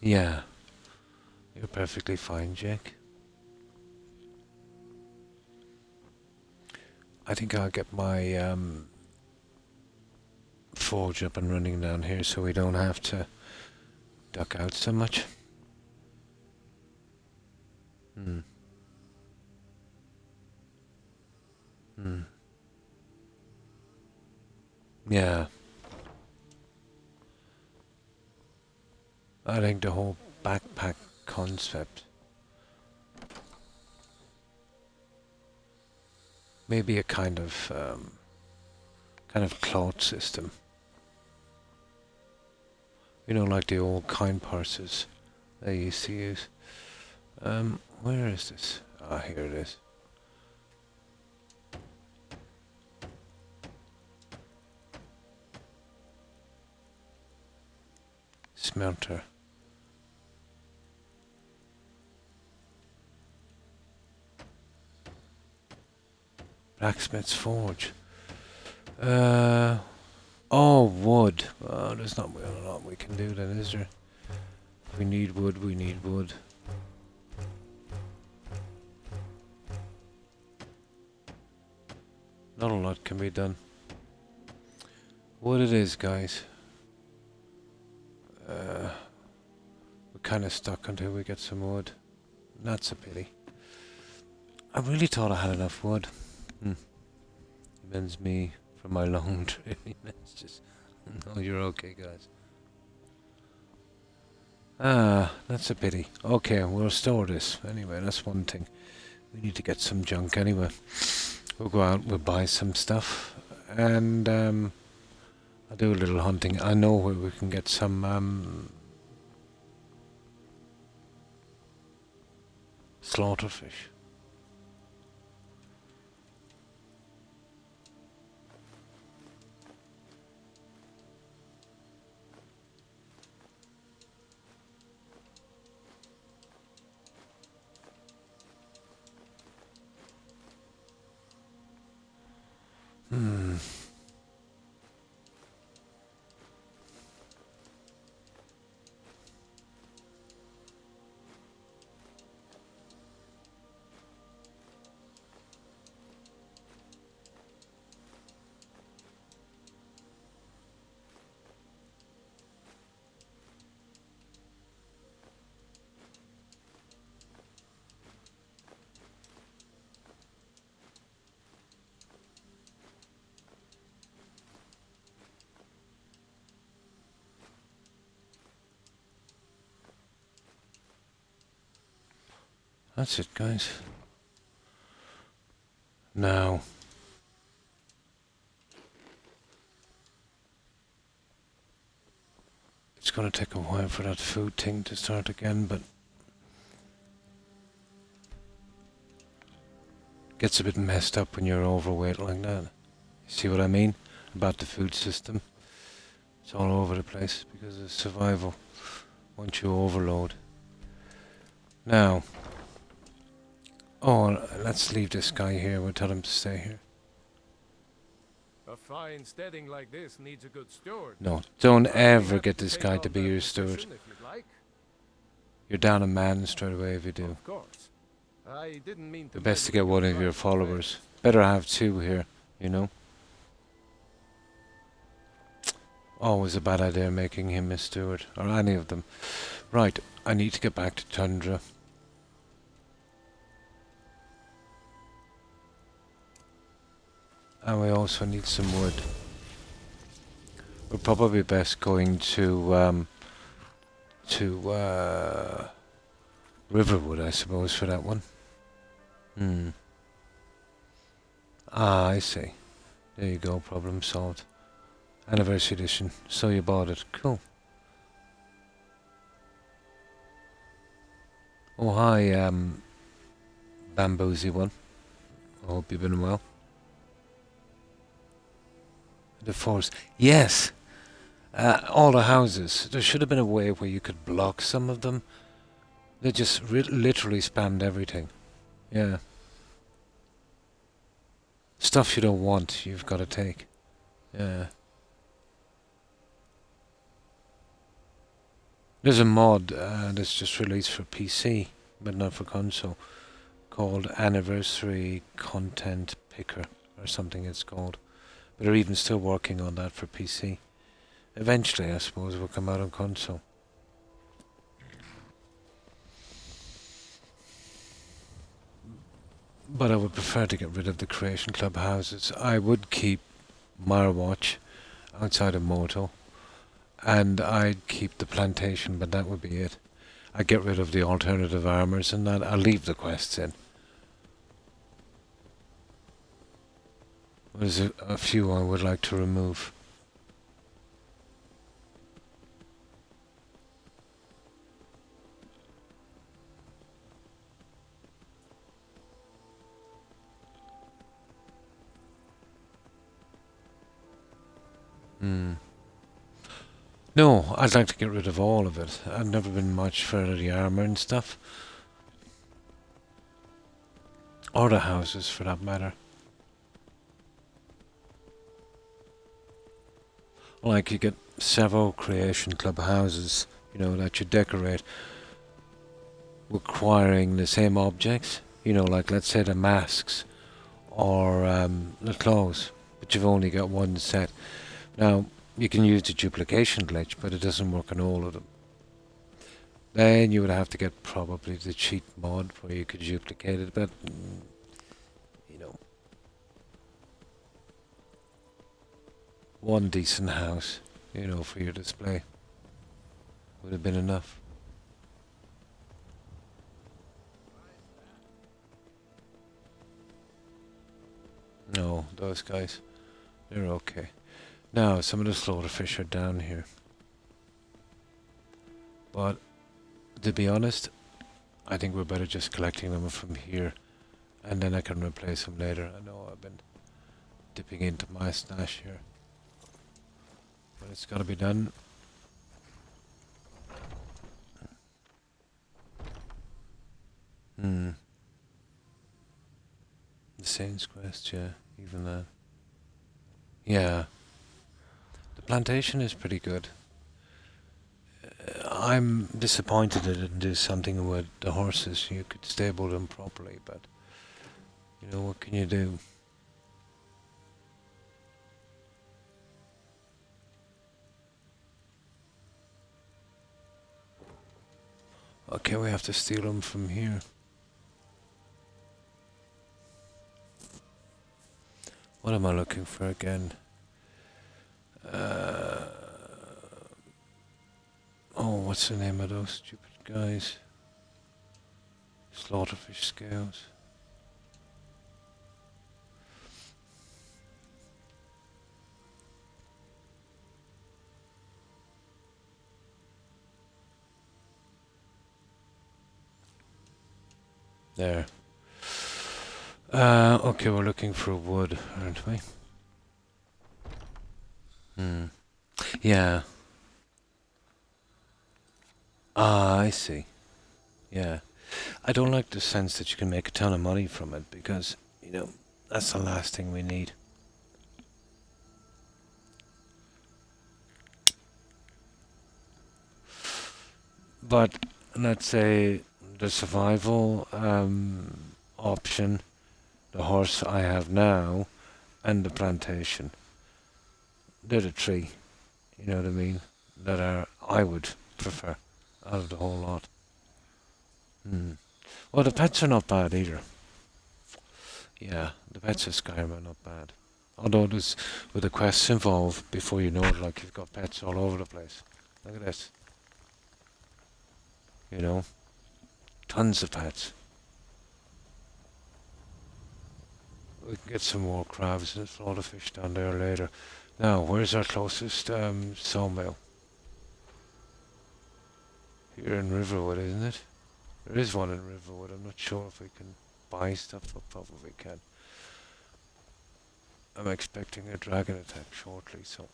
Speaker 1: Yeah. You're perfectly fine, Jake. I think I'll get my forge up and running down here so we don't have to duck out so much. Yeah. I think the whole backpack concept, maybe a kind of cloth system. Like the old coin purses they used to use. Where is this? Ah, here it is. Smelter. Blacksmith's forge. Oh, wood. Oh, there's not a lot we can do then, is there? We need wood, we need wood. Not a lot can be done. Wood it is, guys. We're kind of stuck until we get some wood. That's a pity. I really thought I had enough wood. Bends me from my long trip. It's just... No, you're okay, guys. That's a pity. Okay, we'll store this. Anyway, that's one thing. We need to get some junk anyway. We'll go out, we'll buy some stuff. And, I'll do a little hunting. I know where we can get some, slaughterfish. That's it, guys. Now, it's going to take a while for that food thing to start again, but gets a bit messed up when you're overweight like that. See what I mean about the food system? It's all over the place because of survival once you overload. Now, oh, let's leave this guy here. We'll tell him to stay here.
Speaker 7: A fine steading like this needs a good steward.
Speaker 1: No, don't ever get this guy to be your steward. You're down a man straight away if you do.
Speaker 7: Of course. I didn't mean to.
Speaker 1: The best to get one of your followers. Better have two here, you know. Always a bad idea making him a steward, or any of them. Right, I need to get back to Tundra. And we also need some wood. We're probably best going to Riverwood, I suppose, for that one. Ah, I see. There you go, problem solved. Anniversary edition. So you bought it. Cool. Oh, hi, Bamboozy one. I hope you've been well. The forest. Yes! All the houses. There should have been a way where you could block some of them. They just literally spammed everything. Yeah. Stuff you don't want, you've got to take. Yeah. There's a mod that's just released for PC, but not for console, called Anniversary Content Picker, or something it's called. But they're even still working on that for PC. Eventually, I suppose, it will come out on console. But I would prefer to get rid of the Creation Club houses. I would keep Marwatch outside of Moto. And I'd keep the plantation, but that would be it. I'd get rid of the alternative armors and that. I'll leave the quests in. There's a few I would like to remove. No, I'd like to get rid of all of it. I've never been much for the armor and stuff. Or the houses, for that matter. Like, you get several Creation Club houses, you know, that you decorate, requiring the same objects. You know, like, let's say the masks, or the clothes, but you've only got one set. Now, you can use the duplication glitch, but it doesn't work on all of them. Then you would have to get probably the cheat mod where you could duplicate it, but, you know, one decent house, you know, for your display would have been enough. No, those guys, they're okay. Now, some of the slaughterfish are down here. But, to be honest, I think we're better just collecting them from here. And then I can replace them later. I know I've been dipping into my stash here. But it's got to be done. The Saints Quest, yeah, even that. Yeah. The plantation is pretty good. I'm disappointed it didn't do something with the horses. You could stable them properly, but you know, what can you do? Okay, we have to steal them from here. What am I looking for again? Oh, what's the name of those stupid guys? Slaughterfish scales. There. Okay, we're looking for wood, aren't we? Yeah. Ah, I see. Yeah. I don't like the sense that you can make a ton of money from it because, you know, that's the last thing we need. But let's say the survival option, the horse I have now, and the plantation. They're the three, you know what I mean, that I would prefer out of the whole lot. Well, the pets are not bad either. Yeah, the pets of Skyrim are not bad. Although there's, with the quests involved, before you know it, like you've got pets all over the place. Look at this. You know, tons of pets. We can get some more crabs and slaughterfish down there later. Now, where's our closest sawmill? Here in Riverwood, isn't it? There is one in Riverwood. I'm not sure if we can buy stuff, but probably can. I'm expecting a dragon attack shortly, so...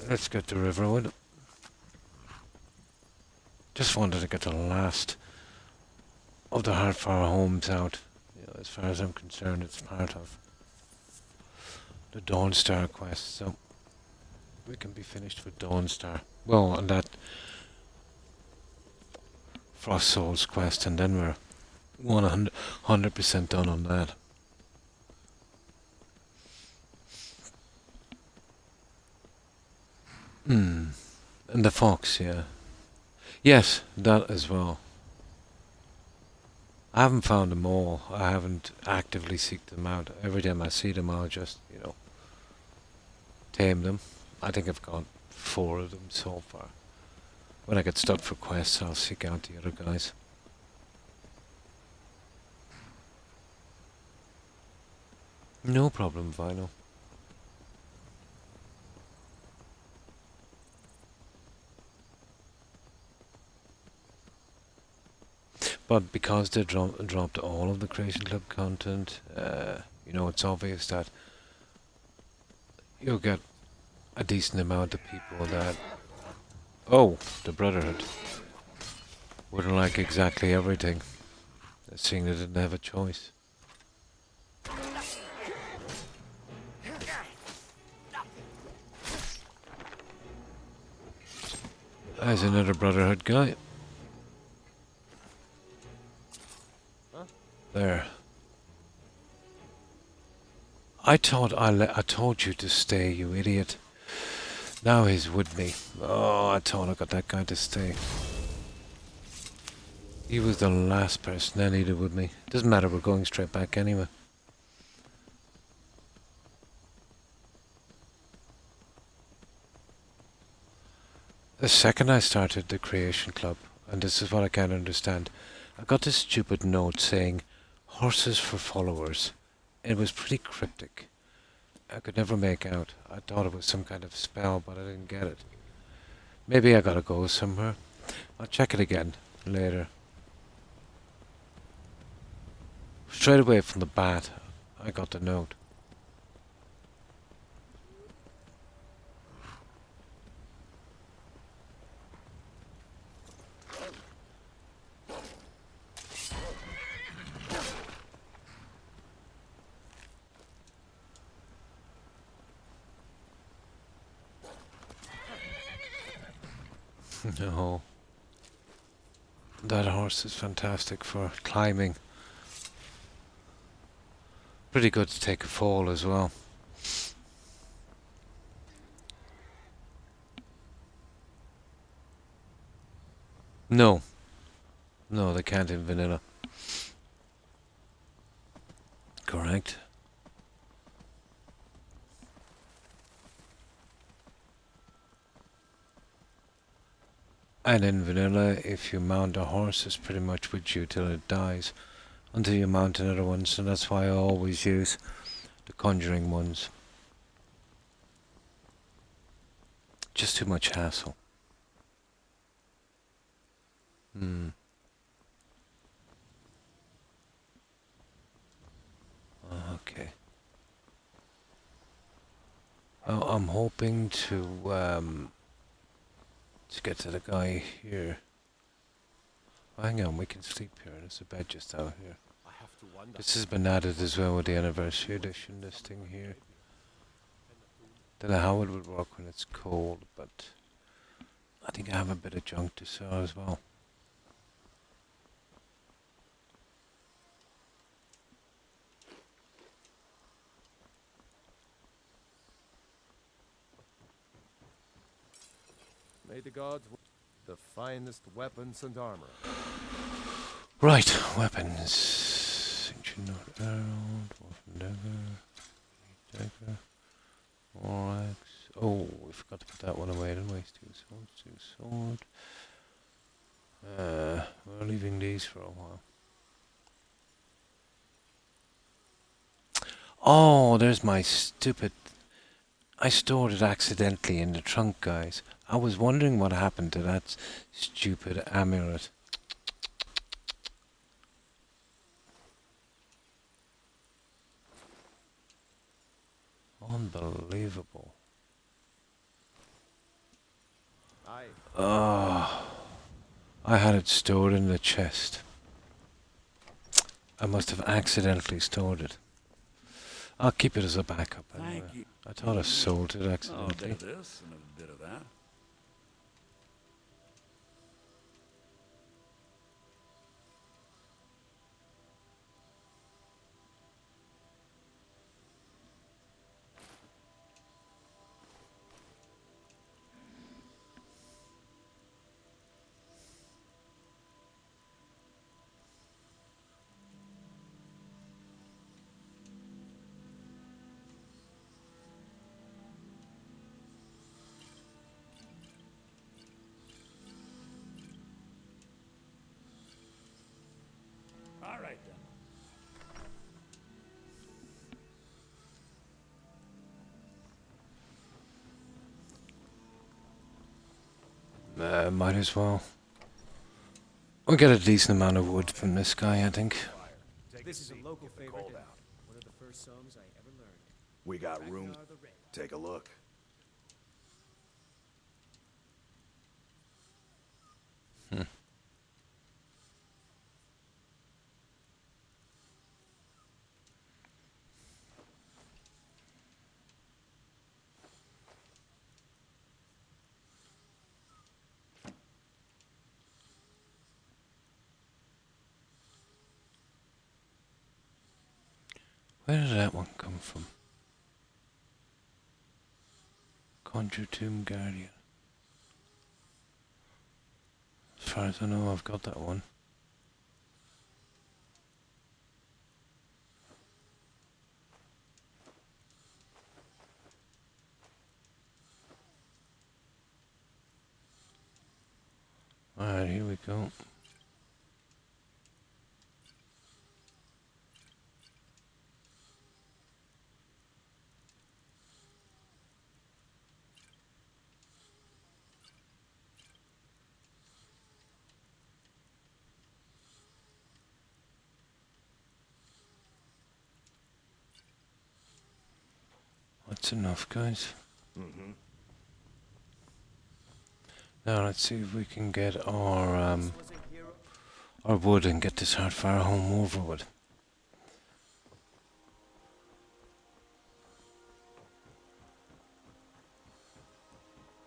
Speaker 1: Let's get to Riverwood. Just wanted to get the last of the Hardfire homes out. You know, as far as I'm concerned, it's part of the Dawnstar quest, so we can be finished with Dawnstar. Well, and that Frost Souls quest, and then we're 100% done on that. And the fox, yeah. Yes, that as well. I haven't found them all. I haven't actively seeked them out. Every time I see them, I'll just, you know, tame them. I think I've got 4 of them so far. When I get stuck for quests, I'll seek out the other guys. No problem, Vino. But because they dropped all of the Creation Club content, you know, it's obvious that you'll get a decent amount of people that... Oh, the Brotherhood wouldn't like exactly everything, seeing they didn't have a choice. There's another Brotherhood guy. There. I thought I told you to stay, you idiot. Now he's with me. Oh, I thought I got that guy to stay. He was the last person I needed with me. Doesn't matter, we're going straight back anyway. The second I started the Creation Club, and this is what I can't understand, I got this stupid note saying, horses for followers. It was pretty cryptic. I could never make out. I thought it was some kind of spell, but I didn't get it. Maybe I gotta go somewhere. I'll check it again later. Straight away from the bat, I got the note. No. That horse is fantastic for climbing. Pretty good to take a fall as well. No. No, they can't in vanilla. Correct. And in vanilla, if you mount a horse, it's pretty much with you till it dies, until you mount another one. So that's why I always use the conjuring ones. Just too much hassle. Okay. Oh, I'm hoping to get to the guy here. Oh, hang on, we can sleep here. There's a bed just out here. This has been added as well with the anniversary edition, this thing here. Don't know how it would work when it's cold, but I think I have a bit of junk to sell as well.
Speaker 7: May the gods the finest weapons and armor.
Speaker 1: Right, weapons. Ancient North Arrow, Dwarven Dagger, Dagger, War Axe. Oh, we forgot to put that one away, didn't we? Two sword. We're leaving these for a while. Oh, there's my stupid... I stored it accidentally in the trunk, guys. I was wondering what happened to that stupid amulet. Unbelievable. Oh, I had it stored in the chest. I must have accidentally stored it. I'll keep it as a backup anyway.
Speaker 13: Thank you.
Speaker 1: I thought I sold it
Speaker 13: Oh, a
Speaker 1: accidentally.
Speaker 13: bit of this and a bit of that. All right then.
Speaker 1: Might as well. We'll get a decent amount of wood from this guy, I think.
Speaker 10: This is a local favorite. One of the first songs I ever learned.
Speaker 12: We got room. Take a look.
Speaker 1: Where did that one come from? Conjure Tomb Guardian. As far as I know, I've got that one. Alright, here we go. That's enough, guys. Now let's see if we can get our wood and get this hardfire home over with.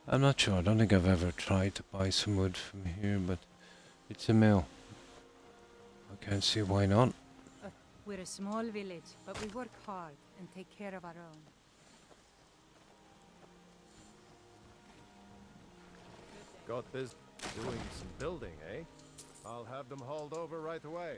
Speaker 1: I'm not sure. I don't think I've ever tried to buy some wood from here, but it's a mill. I can't see why not.
Speaker 21: We're a small village, but we work hard and take care of our own.
Speaker 7: Got this doing some building, eh? I'll have them hauled over right away.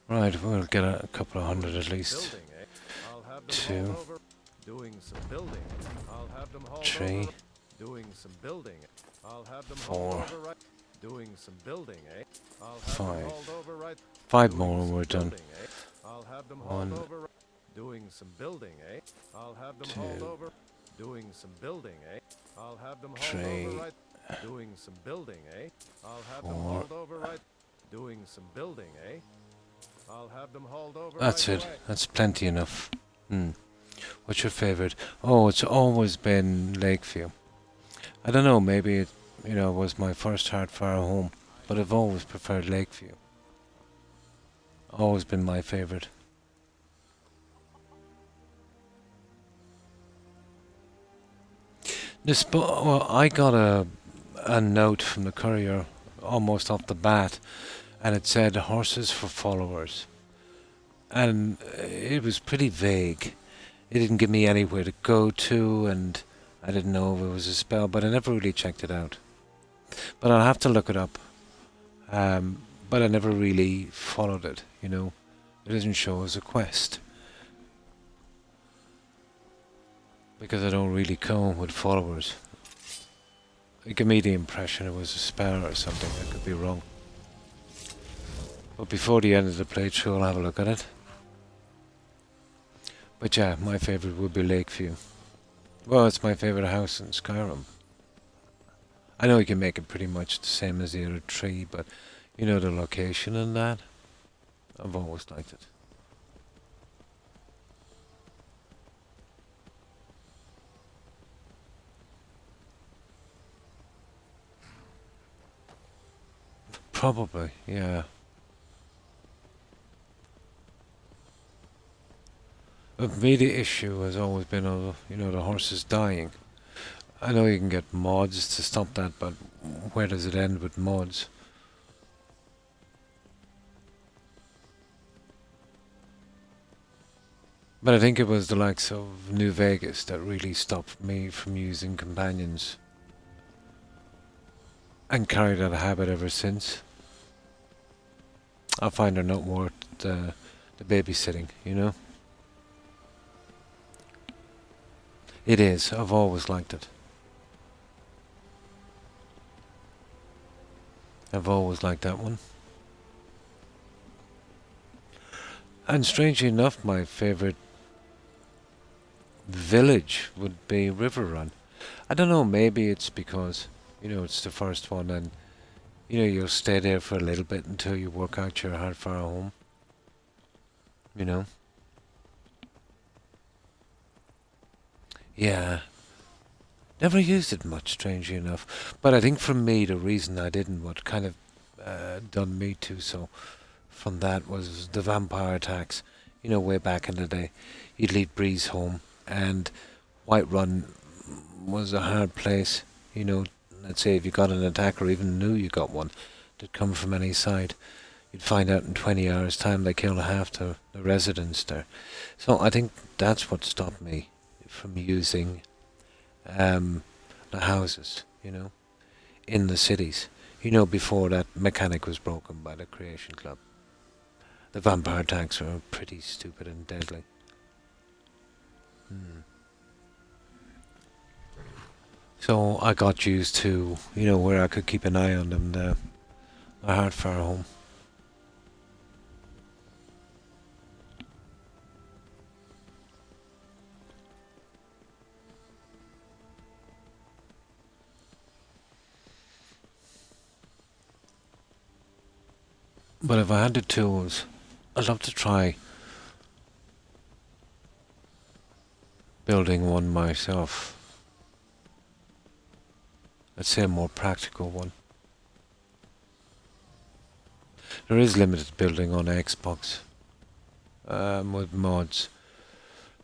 Speaker 1: Right, we'll get a couple of hundred at least.
Speaker 7: Building, eh? I'll have them
Speaker 1: Two.
Speaker 7: hauled over. Doing some building. I'll have them hauled
Speaker 1: Three.
Speaker 7: over. Doing some building. I'll have them
Speaker 1: Four.
Speaker 7: hauled over right. Doing some building, eh? I'll have them
Speaker 1: 5.
Speaker 7: hauled over right.
Speaker 1: 5 more and we're done.
Speaker 7: Building, eh? I'll have them hauled
Speaker 1: 1,
Speaker 7: over. Doing some building, eh? I'll have them
Speaker 1: 2,
Speaker 7: hauled over. Doing some building, eh? I'll have them hauled
Speaker 1: 3,
Speaker 7: over right. Doing some building, eh? I'll have them
Speaker 1: 4.
Speaker 7: hauled over right. Doing some building, eh? I'll have them hauled over.
Speaker 1: That's
Speaker 7: right
Speaker 1: it.
Speaker 7: away.
Speaker 1: That's plenty enough. What's your favorite? Oh, it's always been Lakeview. I don't know, maybe it, was my first Heartfire home, but I've always preferred Lakeview. Always been my favorite. Well, I got a note from the courier almost off the bat, and it said horses for followers. And it was pretty vague. It didn't give me anywhere to go to, and I didn't know if it was a spell, but I never really checked it out. But I'll have to look it up. But I never really followed it, It doesn't show as a quest. Because I don't really come with followers. It gave me the impression it was a spell or something. I could be wrong. But before the end of the playthrough, I'll have a look at it. But yeah, my favourite would be Lakeview. Well, it's my favourite house in Skyrim. I know you can make it pretty much the same as the other 3, but the location and that, I've always liked it. Probably, yeah. But me, the issue has always been, the horses dying. I know you can get mods to stop that, but where does it end with mods? But I think it was the likes of New Vegas that really stopped me from using companions. And carried that habit ever since. I find they're not worth the babysitting, It is. I've always liked it. I've always liked that one. And strangely enough, my favourite village would be Riverrun. I don't know, maybe it's because, it's the first one and, you'll stay there for a little bit until you work out your Heartfire home. Yeah. Never used it much, strangely enough. But I think for me, the reason I didn't, what kind of done me too so from that was the vampire attacks. Way back in the day. You'd lead Breeze home, and Whiterun was a hard place. Let's say if you got an attack or even knew you got one, that come from any side, you'd find out in 20 hours' time they killed half the residents there. So I think that's what stopped me from using the houses, in the cities. Before that mechanic was broken by the Creation Club. The vampire attacks are pretty stupid and deadly. So I got used to, where I could keep an eye on them, the Heartfire home. But if I had the tools, I'd love to try building one myself. Let's say a more practical one. There is limited building on Xbox with mods.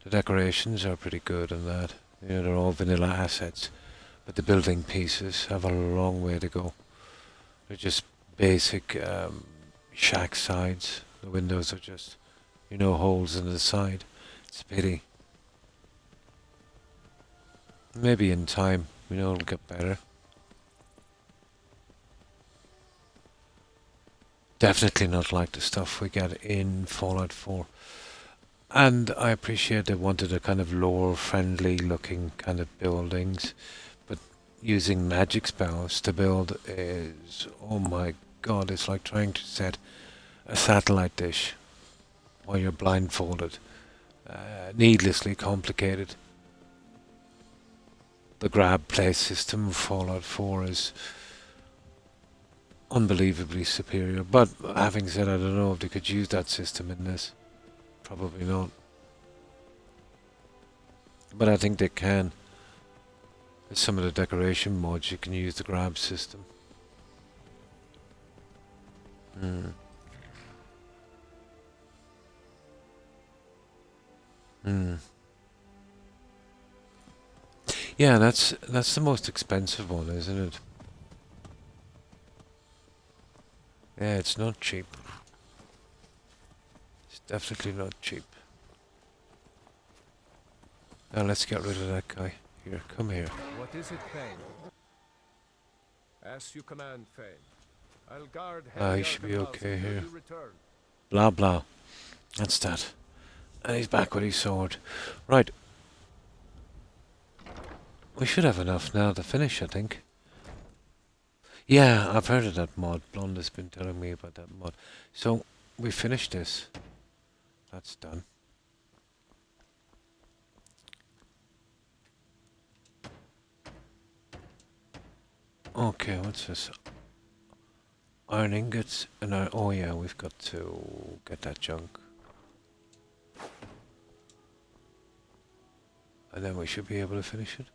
Speaker 1: The decorations are pretty good and that. They're all vanilla assets. But the building pieces have a long way to go. They're just basic shack sides. The windows are just, holes in the side. It's a pity. Maybe in time, it'll get better. Definitely not like the stuff we get in Fallout 4. And I appreciate they wanted a kind of lore-friendly looking kind of buildings. But using magic spells to build is, oh my god, it's like trying to set a satellite dish while you're blindfolded. Needlessly complicated. The grab place system of Fallout 4 is unbelievably superior, but having said, I don't know if they could use that system in this. Probably not. But I think they can. With some of the decoration mods, you can use the grab system. Yeah, that's the most expensive one, isn't it? Yeah, it's not cheap. It's definitely not cheap. Now let's get rid of that guy. Here, come here.
Speaker 7: What is it, Thane? As you command, Thane. I'll guard
Speaker 1: He should be okay here.
Speaker 7: return.
Speaker 1: Blah blah. That's that. And he's back with his sword. Right. We should have enough now to finish, I think. Yeah, I've heard of that mod. Blonde has been telling me about that mod. So, we finished this. That's done. Okay, what's this? Iron ingots and oh yeah, we've got to get that junk. And then we should be able to finish it.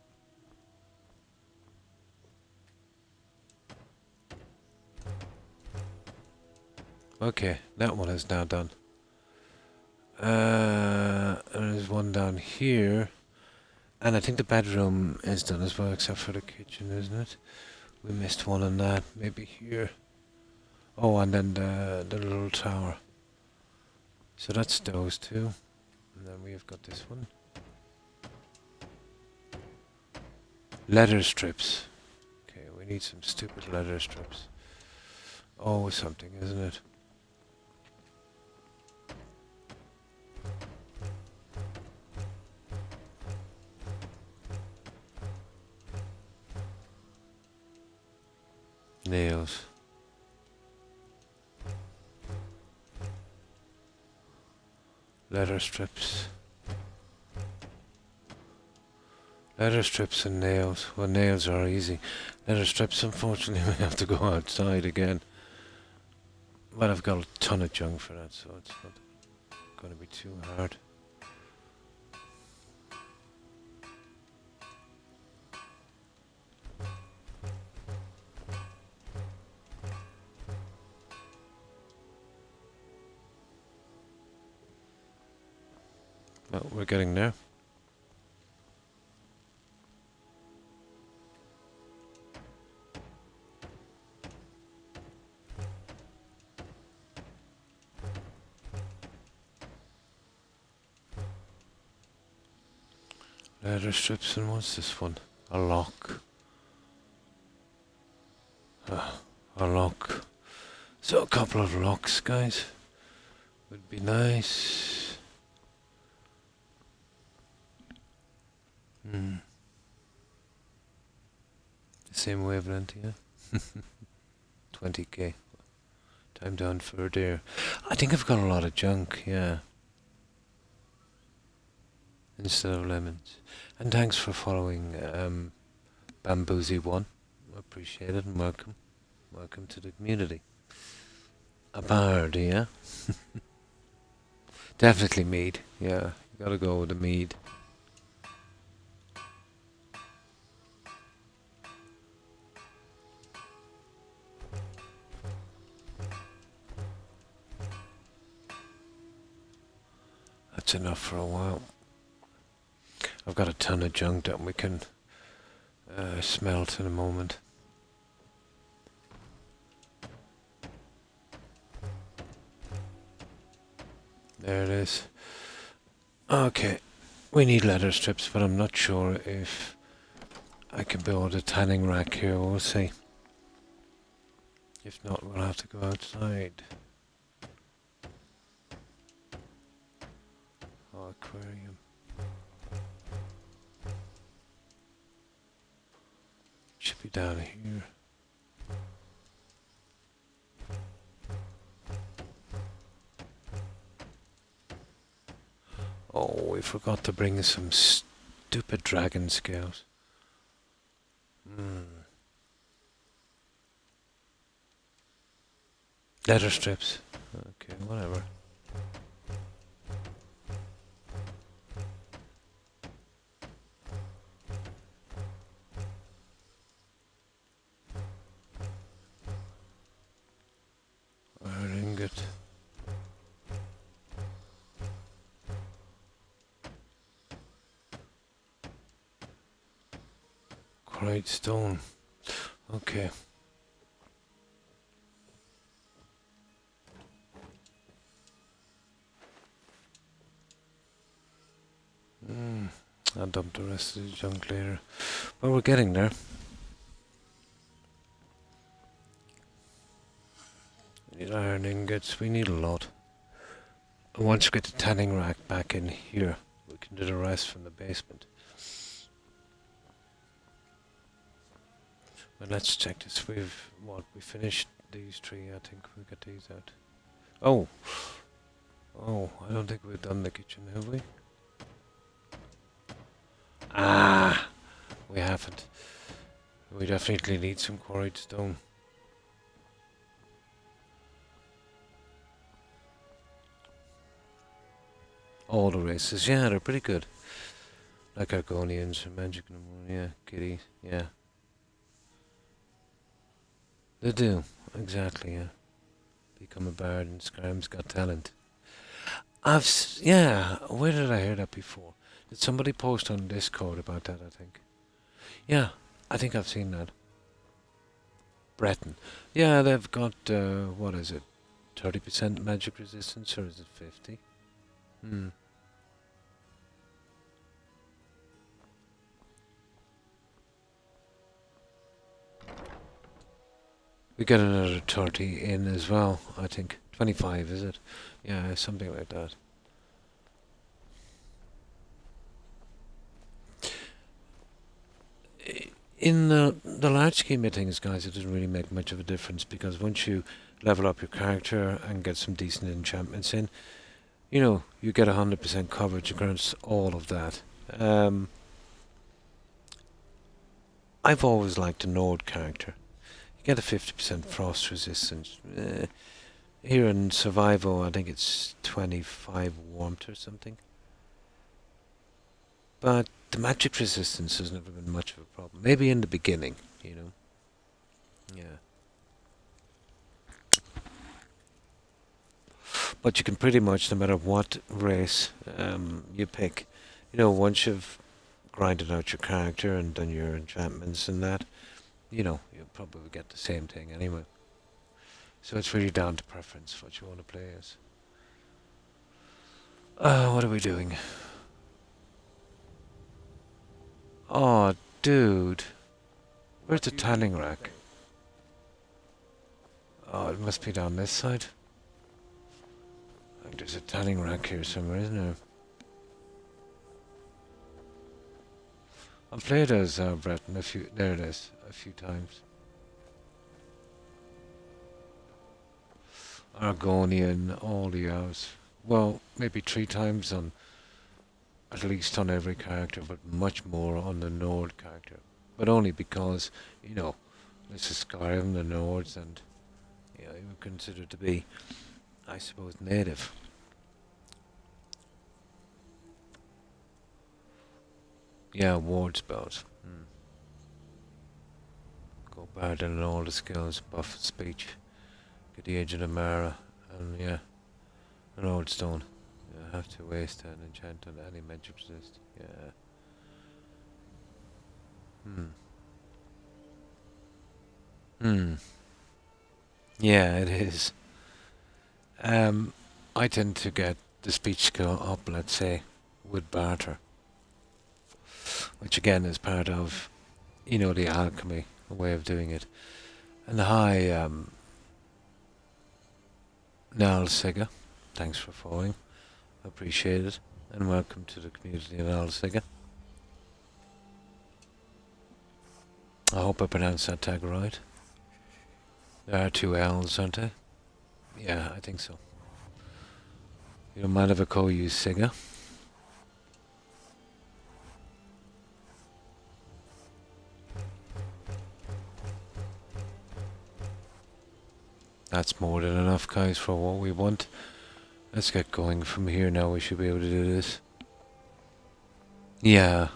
Speaker 1: Okay, that one is now done. And there's one down here. And I think the bedroom is done as well, except for the kitchen, isn't it? We missed one on that, maybe here. Oh, and then the little tower. So that's those two. And then we've got this one. Leather strips. Okay, we need some stupid leather strips. Always something, isn't it? Nails. Leather strips. Leather strips and nails. Well, nails are easy. Leather strips, unfortunately, we have to go outside again. But I've got a ton of junk for that, so it's not going to be too hard. Well, we're getting there. Leather strips, and what's this one? A lock. A lock. So a couple of locks, guys. Would be nice. The same wavelength, yeah. 20k. Time down for a deer. I think I've got a lot of junk, yeah. Instead of lemons. And thanks for following Bamboozy1. Appreciate it and welcome. Welcome to the community. A bard, yeah? Definitely mead, yeah. You gotta go with the mead. That's enough for a while. I've got a ton of junk that we can smelt in a moment. There it is. Okay, we need leather strips, but I'm not sure if I can build a tanning rack here. We'll see. If not, we'll have to go outside. Oh, aquarium. Should be down here. Oh, we forgot to bring some stupid dragon scales. Leather strips. Okay, whatever. Iron ingot. Quarried stone. Okay. I'll dump the rest of the junk later. But we're getting there. We need iron ingots. We need a lot. And once we get the tanning rack back in here, we can do the rest from the basement. But let's check this. We finished these three. I think we got these out. Oh, I don't think we've done the kitchen, have we? Ah, we haven't. We definitely need some quarried stone. All the races, yeah, they're pretty good. Like Argonians and Magic Pneumonia, Kitties, yeah. They do, exactly, yeah. Become a bard and Skyrim's Got Talent. Yeah, where did I hear that before? Did somebody post on Discord about that, I think? Yeah, I think I've seen that. Breton. Yeah, they've got, what is it? 30% magic resistance, or is it 50? We got another 30 in as well, I think. 25, is it? Yeah, something like that. In the large scheme of things, guys, it doesn't really make much of a difference, because once you level up your character and get some decent enchantments in, you know, you get 100% coverage across all of that. I've always liked a Nord character. You get a 50% frost resistance. Here in Survival, I think it's 25 warmth or something. But the magic resistance has never been much of a problem. Maybe in the beginning, you know. Yeah. But you can pretty much, no matter what race you pick, you know, once you've grinded out your character and done your enchantments and that, you know, you'll probably get the same thing anyway. So it's really down to preference, what you want to play as. What are we doing? Oh, dude. Where's the tanning rack? Oh, it must be down this side. I think there's a tanning rack here somewhere, isn't there? I've played as Breton there it is, a few times. Argonian, all the hours. Well, maybe 3 times on, at least on every character, but much more on the Nord character. But only because, you know, this is Skyrim, the Nords, and, you know, you were considered to be, I suppose, native. Yeah, ward spells. Go bard and all the skills, buff speech, get the Age of the Mara, and yeah, an old stone. You have to waste an enchant on any magic resist. Yeah. Yeah, it is. I tend to get the speech skill up, let's say, with barter. Which again is part of, you know, the alchemy way of doing it. And hi, Nal Sega, thanks for following, appreciate it, and welcome to the community of Nal Sega. I hope I pronounced that tag right. There are 2 L's, aren't there? Yeah, I think so. You don't mind if I call you Singer? That's more than enough, guys, for what we want. Let's get going from here now. We should be able to do this. Yeah.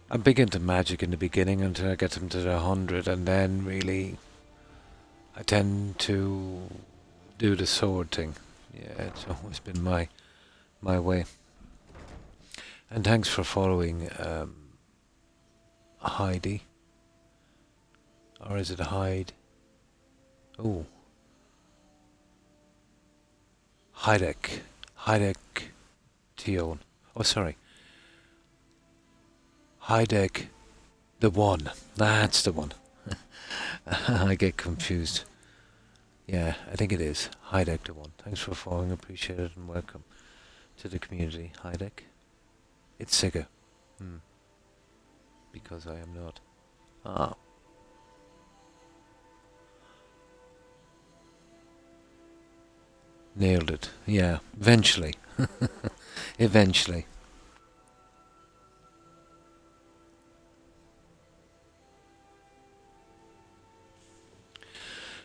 Speaker 1: I'm big into magic in the beginning until I get them to the 100, and then really I tend to do the sword thing. Yeah, it's always been my way. And thanks for following Heidi. Or is it a Hyde? Oh. Heidek Tion. Oh, sorry. Heidek the One. That's the one. I get confused. Yeah, I think it is. Heidek the One. Thanks for following. Appreciate it and welcome to the community. Heidek. It's Sigga. Because I am not. Ah. Nailed it. Yeah, eventually. Eventually.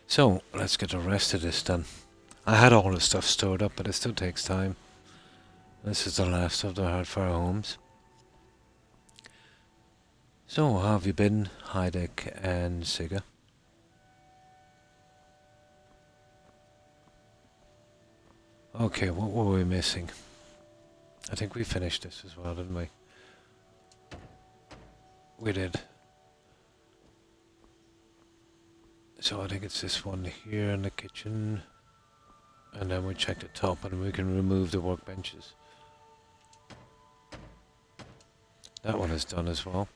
Speaker 1: So, let's get the rest of this done. I had all the stuff stored up, but it still takes time. This is the last of the Hardfire homes. So, how have you been, Heidek and Sigga? Okay, what were we missing? I think we finished this as well, didn't we? We did. So I think it's this one here in the kitchen. And then we check the top and we can remove the workbenches. That one is done as well.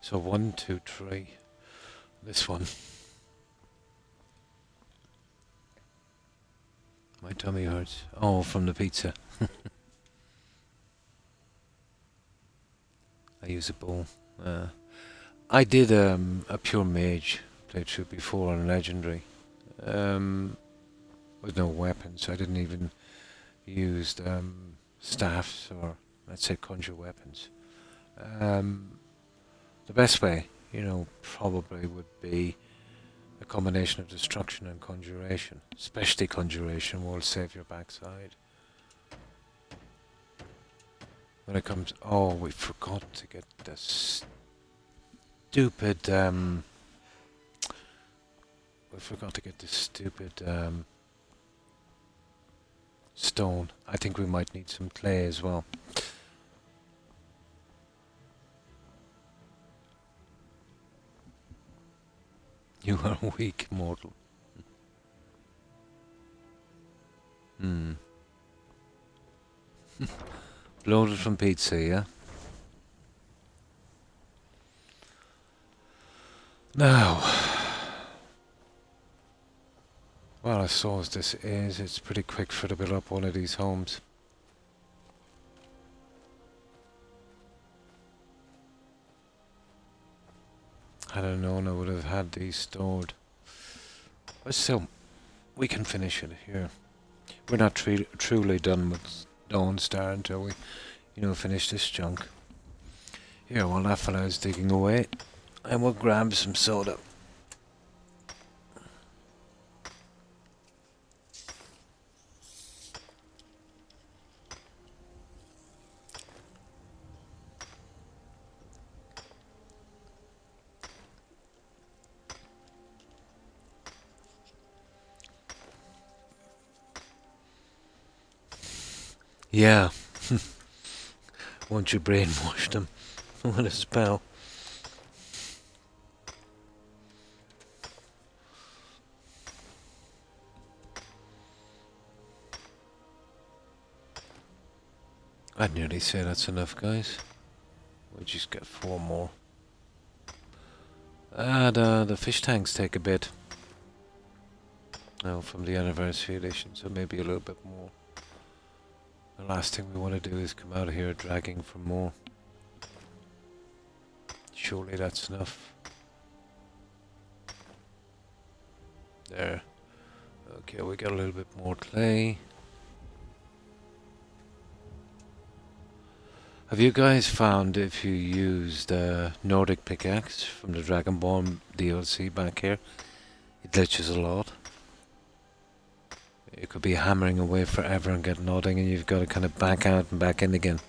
Speaker 1: So 1, 2, 3. This one. My tummy hurts. Oh, from the pizza. I use a bowl. I did a pure mage playthrough before on Legendary. With no weapons. I didn't even use staffs or, let's say, conjure weapons. The best way, you know, probably would be a combination of destruction and conjuration. Especially conjuration will save your backside. When it comes... Oh, we forgot to get the stupid... we forgot to get the stupid stone. I think we might need some clay as well. You are weak, mortal. Loaded from pizza, yeah? Now... Well, as slow as this is, it's pretty quick for to build up one of these homes. Had I known, I would have had these stored. But still, we can finish it here. We're not truly done with Dawn Star until we, you know, finish this junk. Here, while that fella is digging away, and we'll grab some soda. Yeah. Once you brainwashed them with a spell. I'd nearly say that's enough, guys. We'll just get 4 more. The fish tanks take a bit. Now from the anniversary edition, so maybe a little bit more. The last thing we want to do is come out of here dragging for more. Surely that's enough. There. Okay, we got a little bit more clay. Have you guys found if you use the Nordic pickaxe from the Dragonborn DLC back here, it glitches a lot? You could be hammering away forever and get nothing, and you've got to kind of back out and back in again.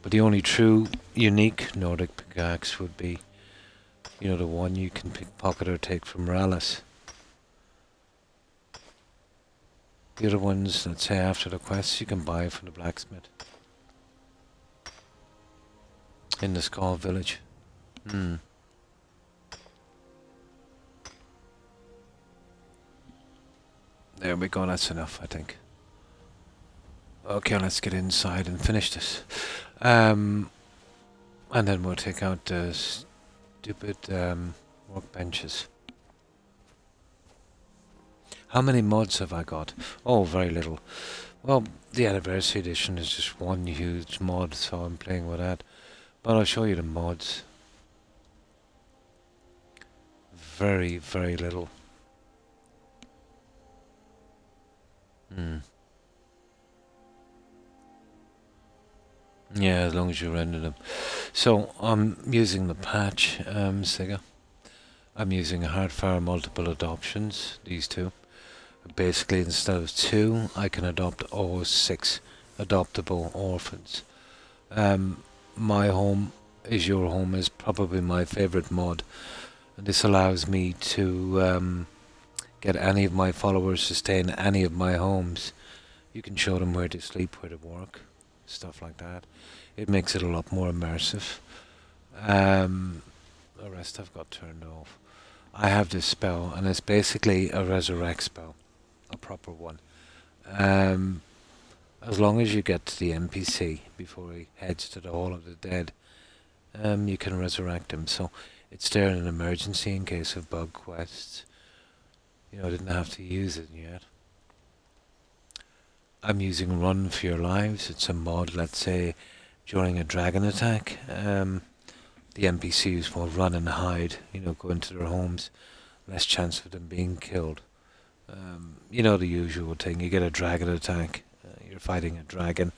Speaker 1: But the only true, unique Nordic pickaxe would be, you know, the one you can pickpocket or take from Rallis. The other ones, let's say after the quests, you can buy from the blacksmith. In the Skull village. There we go, that's enough, I think. Okay, let's get inside and finish this. And then we'll take out the stupid workbenches. How many mods have I got? Oh, very little. Well, the Anniversary Edition is just one huge mod, so I'm playing with that. But I'll show you the mods. Very, very little. Yeah, as long as you render them. So, I'm using the patch, Sega. I'm using Hardfire Multiple Adoptions, these two. Basically, instead of 2, I can adopt all 6 adoptable orphans. My Home is Your Home is probably my favorite mod. And this allows me to get any of my followers to stay in any of my homes. You can show them where to sleep, where to work, stuff like that. It makes it a lot more immersive. The rest I've got turned off. I have this spell, and it's basically a resurrect spell, a proper one. As long as you get to the NPC before he heads to the Hall of the Dead, you can resurrect him. So it's there in an emergency in case of bug quests. You know, I didn't have to use it yet. I'm using Run for Your Lives. It's a mod, let's say, during a dragon attack. The NPCs will run and hide, you know, go into their homes. Less chance of them being killed. You know, the usual thing. You get a dragon attack. You're fighting a dragon.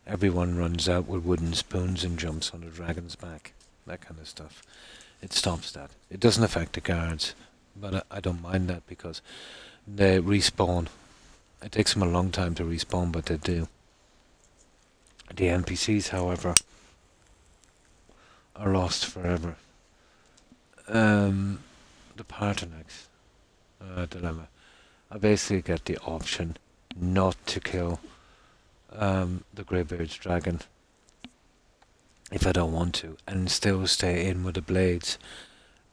Speaker 1: Everyone runs out with wooden spoons and jumps on the dragon's back. That kind of stuff. It stops that. It doesn't affect the guards. But I don't mind that because they respawn. It takes them a long time to respawn, but they do. The NPCs, however, are lost forever. The Parthenax dilemma. I basically get the option not to kill the Greybeard's dragon if I don't want to, and still stay in with the Blades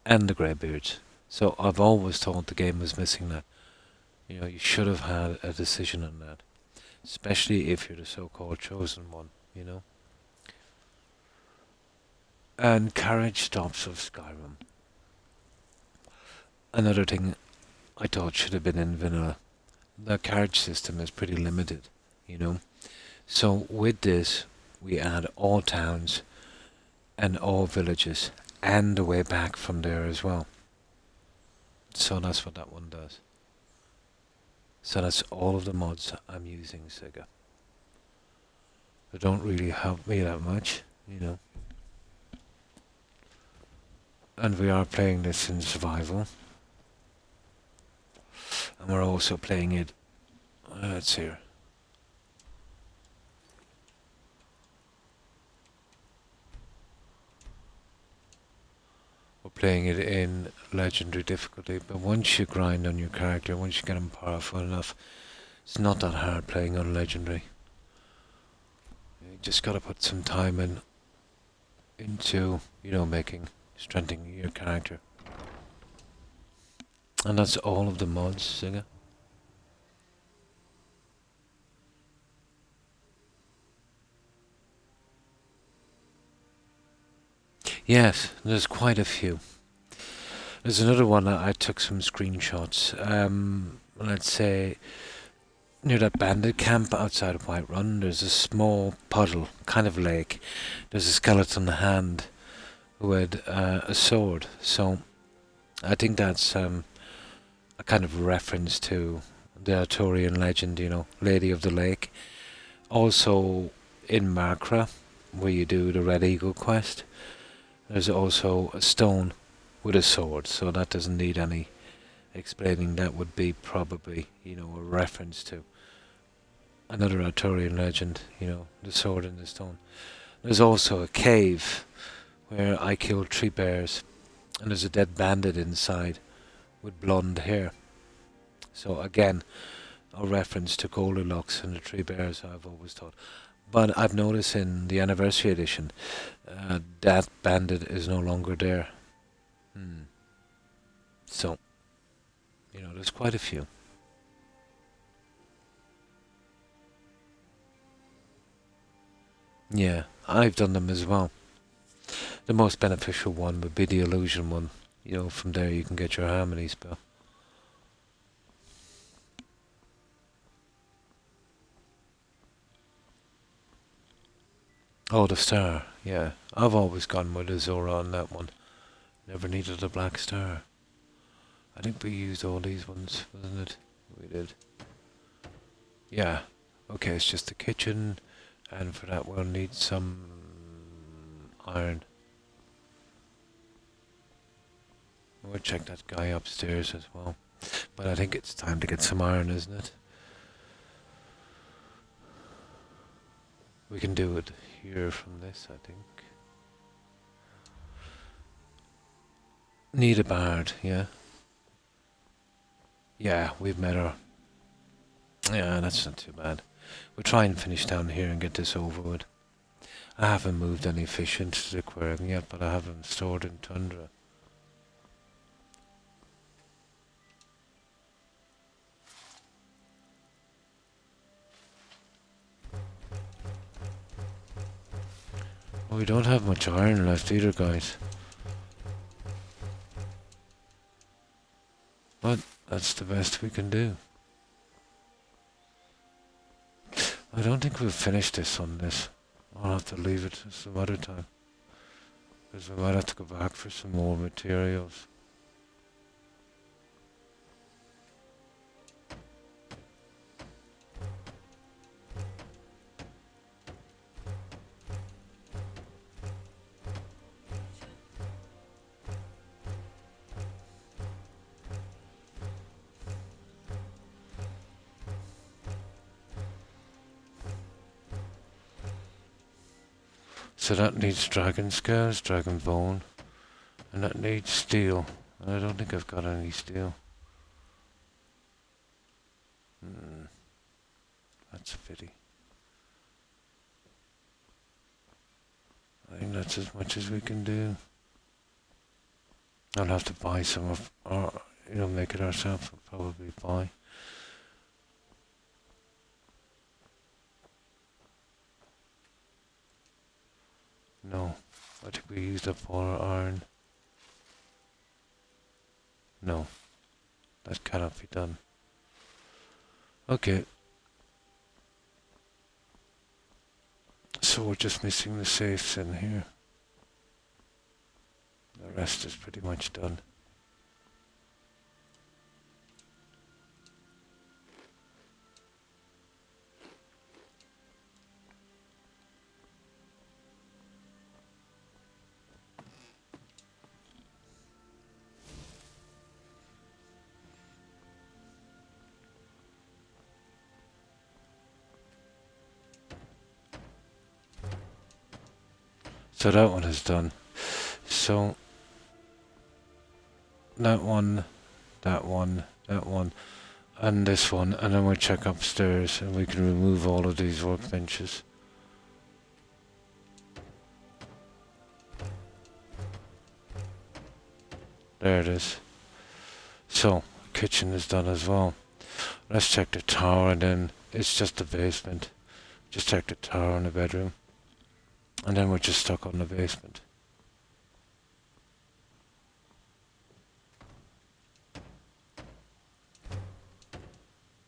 Speaker 1: and the Greybeards. So I've always thought the game was missing that. You know, you should have had a decision on that. Especially if you're the so-called chosen one, you know. And carriage stops of Skyrim. Another thing I thought should have been in vanilla. The carriage system is pretty limited, you know. So with this, we add all towns and all villages and the way back from there as well. So that's what that one does. So that's all of the mods I'm using, Sega. They don't really help me that much, you know. And we are playing this in survival. And we're also playing it, let's see here. We're playing it in legendary difficulty, but once you grind on your character, once you get him powerful enough, it's not that hard playing on legendary. You just gotta put some time into, you know, strengthening your character. And that's all of the mods, Singer. Yes, there's quite a few. There's another one that I took some screenshots. Let's say near that bandit camp outside of Whiterun, there's a small puddle, kind of lake. There's a skeleton hand who had a sword. So I think that's a kind of reference to the Arthurian legend, you know, Lady of the Lake. Also in Markra, where you do the Red Eagle quest, there's also a stone with a sword, so that doesn't need any explaining. That would be probably, you know, a reference to another Arthurian legend, you know, the sword and the stone. There's also a cave where I killed 3 bears, and there's a dead bandit inside with blonde hair. So again, a reference to Goldilocks and the 3 bears, I've always thought. But I've noticed in the anniversary edition, that bandit is no longer there. So, you know, there's quite a few. Yeah, I've done them as well. The most beneficial one would be the illusion one. You know, from there you can get your harmony spell. Oh, the star. Yeah, I've always gone with a Zora on that one. Never needed a black star. I think we used all these ones, wasn't it? We did. Yeah. Okay, it's just the kitchen, and for that we'll need some iron. We'll check that guy upstairs as well. But I think it's time to get some iron, isn't it? We can do it here from this, I think. Need a bard, yeah? Yeah, we've met her. Yeah, that's not too bad. We'll try and finish down here and get this over with. I haven't moved any fish into the aquarium yet, but I have them stored in Tundra. Well, we don't have much iron left either, guys. But that's the best we can do. I don't think we'll finish this on this. I'll have to leave it some other time. Because we might have to go back for some more materials. So that needs dragon scales, dragon bone, and that needs steel. And I don't think I've got any steel. That's a pity. I think that's as much as we can do. I'll have to buy some of, or you know, make it ourselves. I'll probably buy. No, I think we used up all our iron. No, that cannot be done. Okay. So we're just missing the safes in here. The rest is pretty much done. So that one is done. So that one, that one, that one, and this one, and then we'll check upstairs and we can remove all of these workbenches. There it is. So, kitchen is done as well. Let's check the tower, and then it's just the basement. Just check the tower and the bedroom. And then we're just stuck on the basement.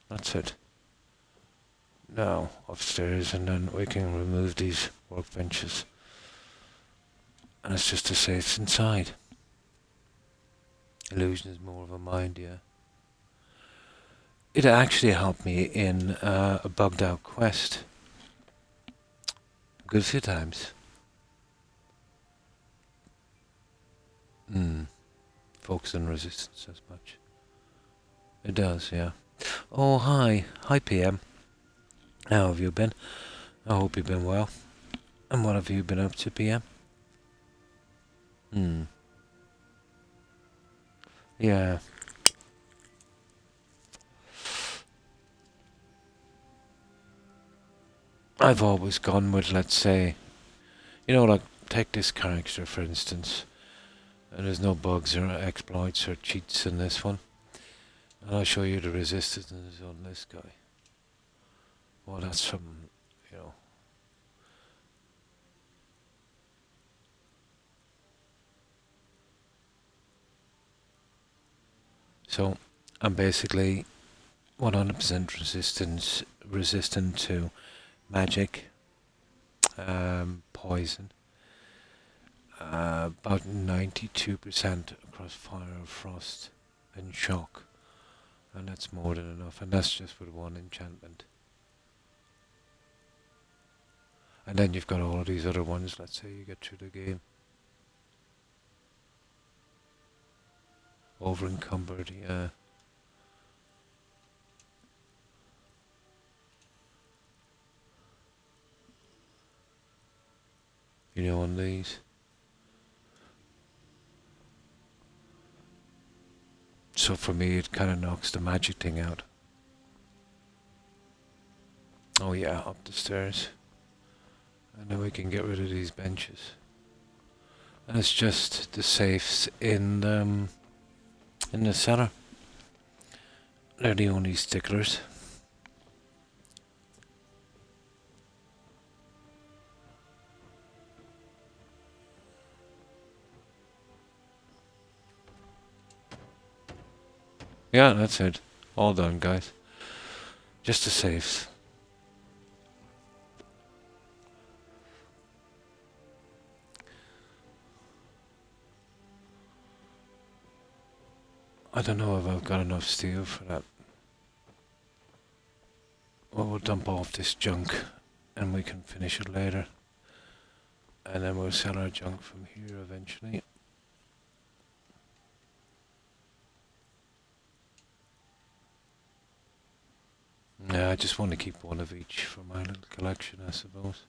Speaker 1: That's it. now upstairs, and then we can remove these workbenches. And it's just to say it's inside. Illusion is more of a mind, yeah. It actually helped me in a bugged out quest. A good few times. Focus on resistance as much. It does, yeah. Oh, hi. Hi, PM. How have you been? I hope you've been well. And what have you been up to, PM? Yeah. I've always gone with, let's say, you know, like, take this character, for instance. And there's no bugs or exploits or cheats in this one. And I'll show you the resistance on this guy. Well, that's from, you know. So, I'm basically 100% resistant to magic, poison, about 92% across fire, frost, and shock. And that's more than enough, and that's just with one enchantment. And then you've got all of these other ones, let's say you get through the game. Over encumbered, yeah. You know, on these. So for me, it kind of knocks the magic thing out. Oh yeah, up the stairs. And then we can get rid of these benches. And it's just the safes in the cellar. They're the only sticklers. Yeah, that's it. All done, guys. Just the safes. I don't know if I've got enough steel for that. Well, we'll dump off this junk and we can finish it later. And then we'll sell our junk from here eventually. Yeah, I just want to keep one of each for my little collection, I suppose.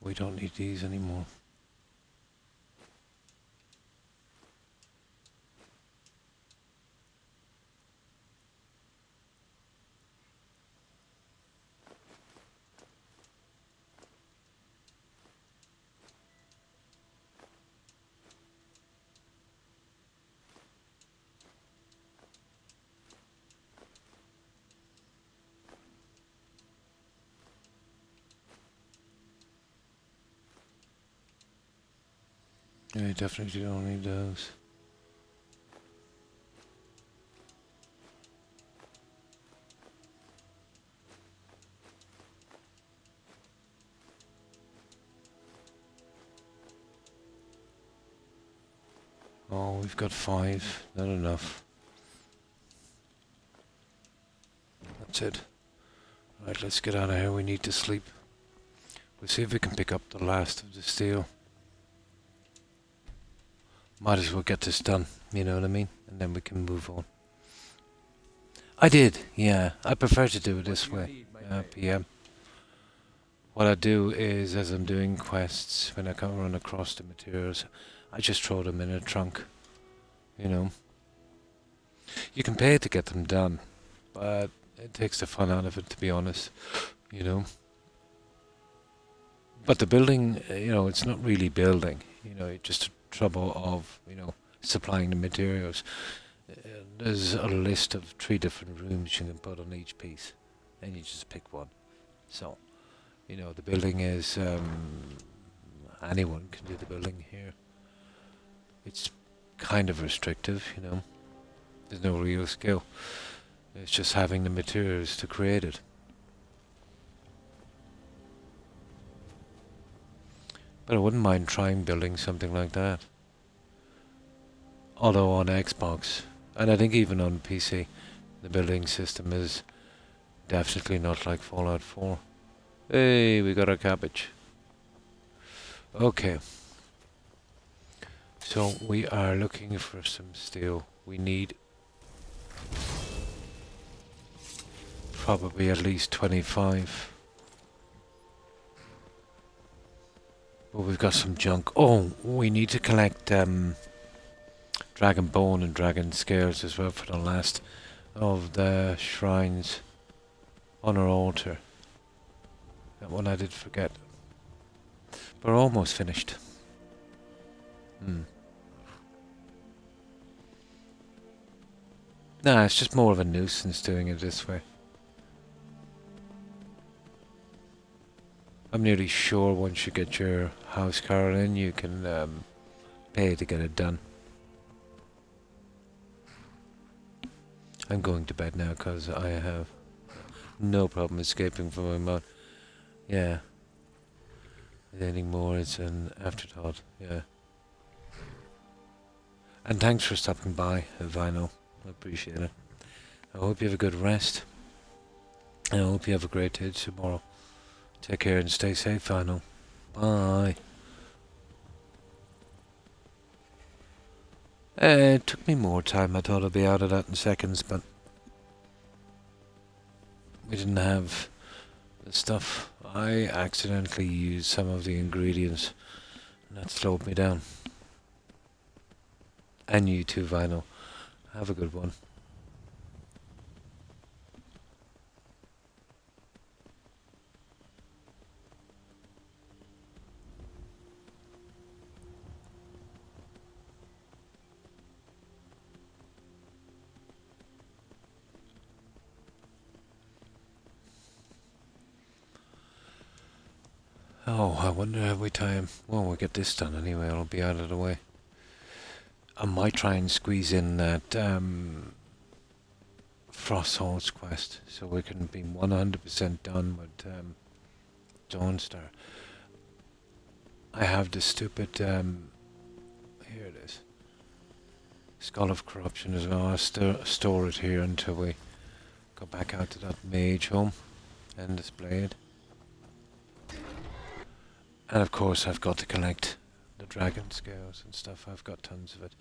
Speaker 1: We don't need these anymore. Yeah, you definitely don't need those. Oh, we've got 5. Not enough. That's it. Right, let's get out of here. We need to sleep. We'll see if we can pick up the last of the steel. Might as well get this done, you know what I mean? And then we can move on. I did, yeah. I prefer to do it this way, PM. What I do is, as I'm doing quests, when I come run across the materials, I just throw them in a trunk, you know. You can pay to get them done, but it takes the fun out of it, to be honest, you know. But the building, you know, it's not really building, you know, it's just a trouble of, you know, supplying the materials. There's a list of 3 different rooms you can put on each piece. and you just pick one. So, you know, the building is, anyone can do the building here. It's kind of restrictive, you know. There's no real skill. It's just having the materials to create it. But I wouldn't mind trying building something like that. Although on Xbox, and I think even on PC, the building system is definitely not like Fallout 4. Hey, we got our cabbage. Okay. So we are looking for some steel. We need probably at least 25. But we've got some junk. Oh, we need to collect dragon bone and dragon scales as well for the last of the shrines on our altar. That one I did forget. But we're almost finished. Nah, it's just more of a nuisance doing it this way. I'm nearly sure once you get your house car in, you can pay to get it done. I'm going to bed now because I have no problem escaping from my mouth. Yeah. Anything more, it's an afterthought. Yeah. And thanks for stopping by, Vinyl. I appreciate it. I hope you have a good rest. And I hope you have a great day tomorrow. Take care and stay safe, Vinyl. Bye. It took me more time. I thought I'd be out of that in seconds, but we didn't have the stuff. I accidentally used some of the ingredients, and that slowed me down. And you too, Vinyl. Have a good one. Oh, I wonder have we time. Well, we'll get this done anyway. I'll be out of the way. I might try and squeeze in that Frost Halls quest so we can be 100% done with Dawnstar. I have the stupid here it is, Skull of Corruption as well. I'll store it here until we go back out to that mage home and display it. And of course I've got to collect the dragon scales and stuff. I've got tons of it.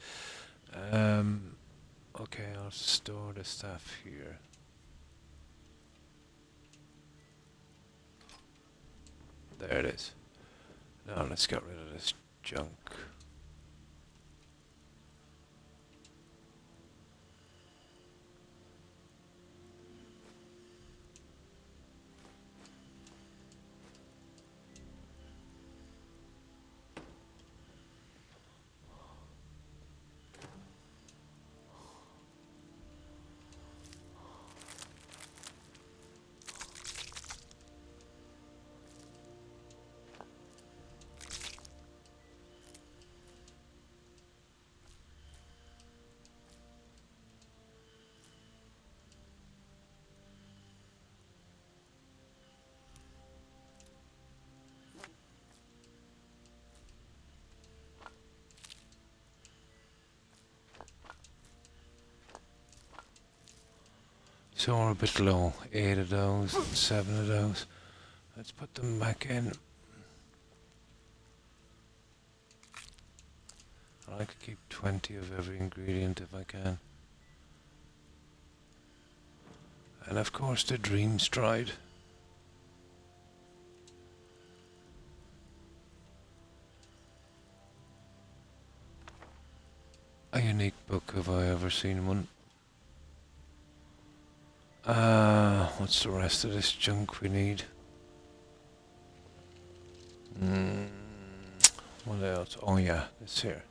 Speaker 1: Okay, I'll store the stuff here. There it is. Now let's get rid of this junk. So we're a bit low. 8 of those, 7 of those. Let's put them back in. I like to keep 20 of every ingredient if I can. And of course the Dream Stride. A unique book, have I ever seen one? What's the rest of this junk we need? What else? Oh yeah, it's here.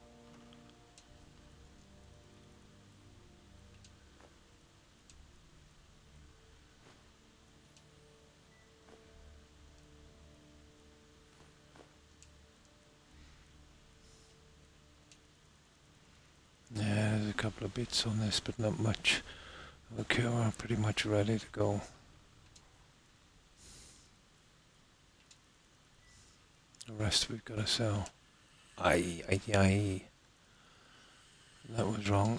Speaker 1: couple of bits on this, but not much. Okay, we're pretty much ready to go. The rest we've got to sell. Aye. That was wrong.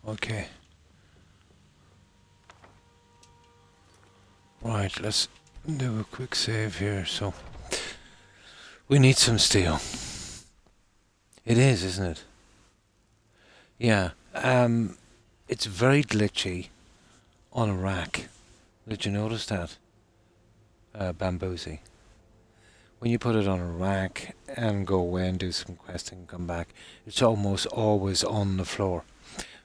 Speaker 1: Okay. Right, let's do a quick save here. So, we need some steel. It is, isn't it? Yeah. It's very glitchy on a rack. Did you notice that? Bamboozey. When you put it on a rack and go away and do some questing and come back, it's almost always on the floor.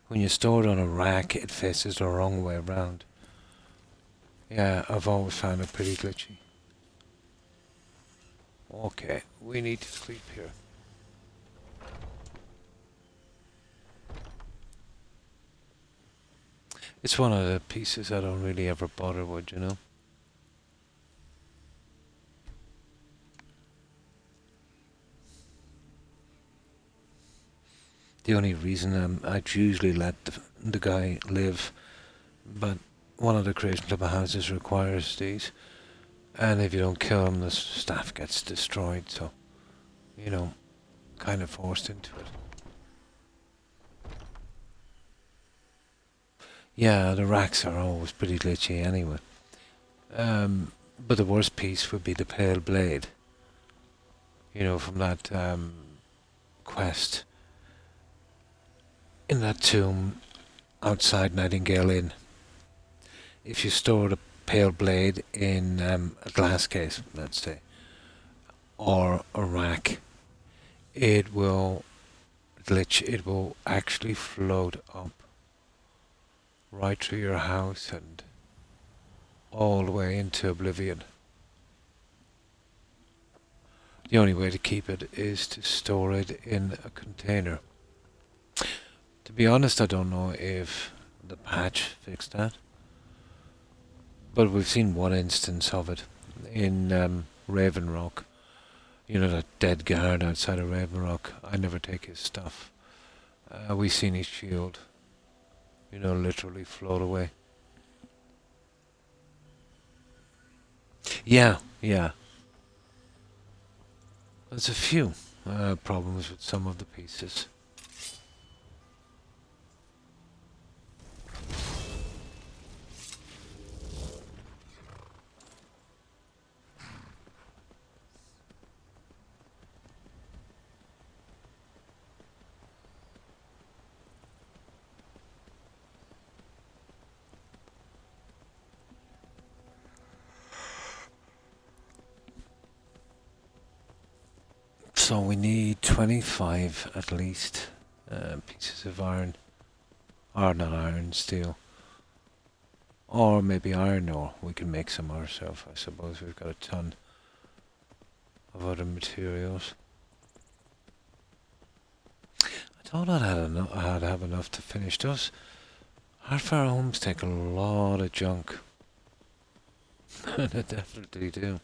Speaker 1: When you store it on a rack, it faces the wrong way around. Yeah, I've always found it pretty glitchy. Okay, we need to sleep here. It's one of the pieces I don't really ever bother with, you know? The only reason I'd usually let the guy live, but one of the Creation Club houses requires these, and if you don't kill him, the staff gets destroyed, so, you know, kind of forced into it. Yeah, the racks are always pretty glitchy anyway. But the worst piece would be the pale blade, you know, from that quest in that tomb outside Nightingale Inn. If you store the pale blade in a glass case, let's say, or a rack, it will glitch. It will actually float up right through your house and all the way into oblivion. The only way to keep it is to store it in a container. To be honest, I don't know if the patch fixed that, but we've seen one instance of it in Raven Rock. You know, that dead guard outside of Raven Rock. I never take his stuff. We seen his shield, you know, literally float away. Yeah. There's a few problems with some of the pieces. So we need 25 at least pieces of iron, or not iron, steel, or maybe iron ore. We can make some ourselves, I suppose. We've got a ton of other materials. I thought I'd have enough to finish those. Hardfire homes take a lot of junk. They definitely do.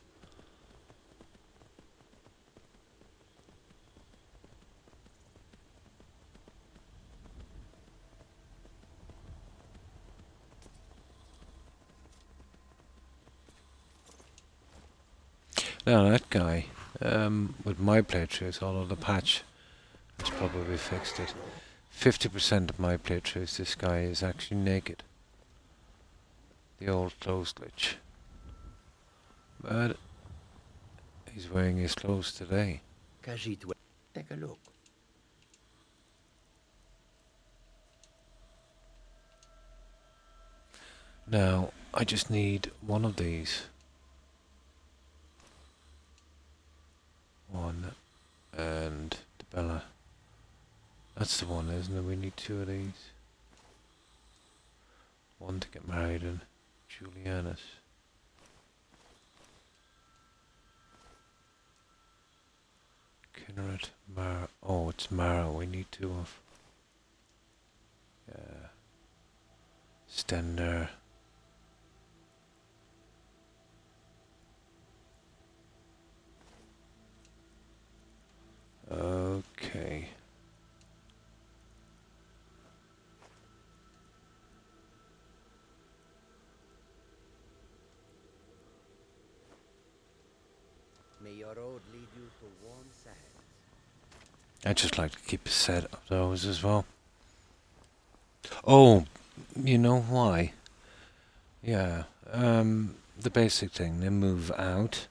Speaker 1: Now that guy, with my playthroughs, although the patch has probably fixed it, 50% of my playthroughs, this guy is actually naked. The old clothes glitch. But he's wearing his clothes today.
Speaker 3: Take a look.
Speaker 1: Now, I just need one of these. One, and the Bella. That's the one, isn't it? We need two of these. One to get married in. Julianus. Kinneret, Mara. Oh, it's Mara we need two of. Extender. Okay.
Speaker 17: May your road lead you to warm sands.
Speaker 1: I just like to keep a set of those as well. Oh, you know why? Yeah, the basic thing, they move out,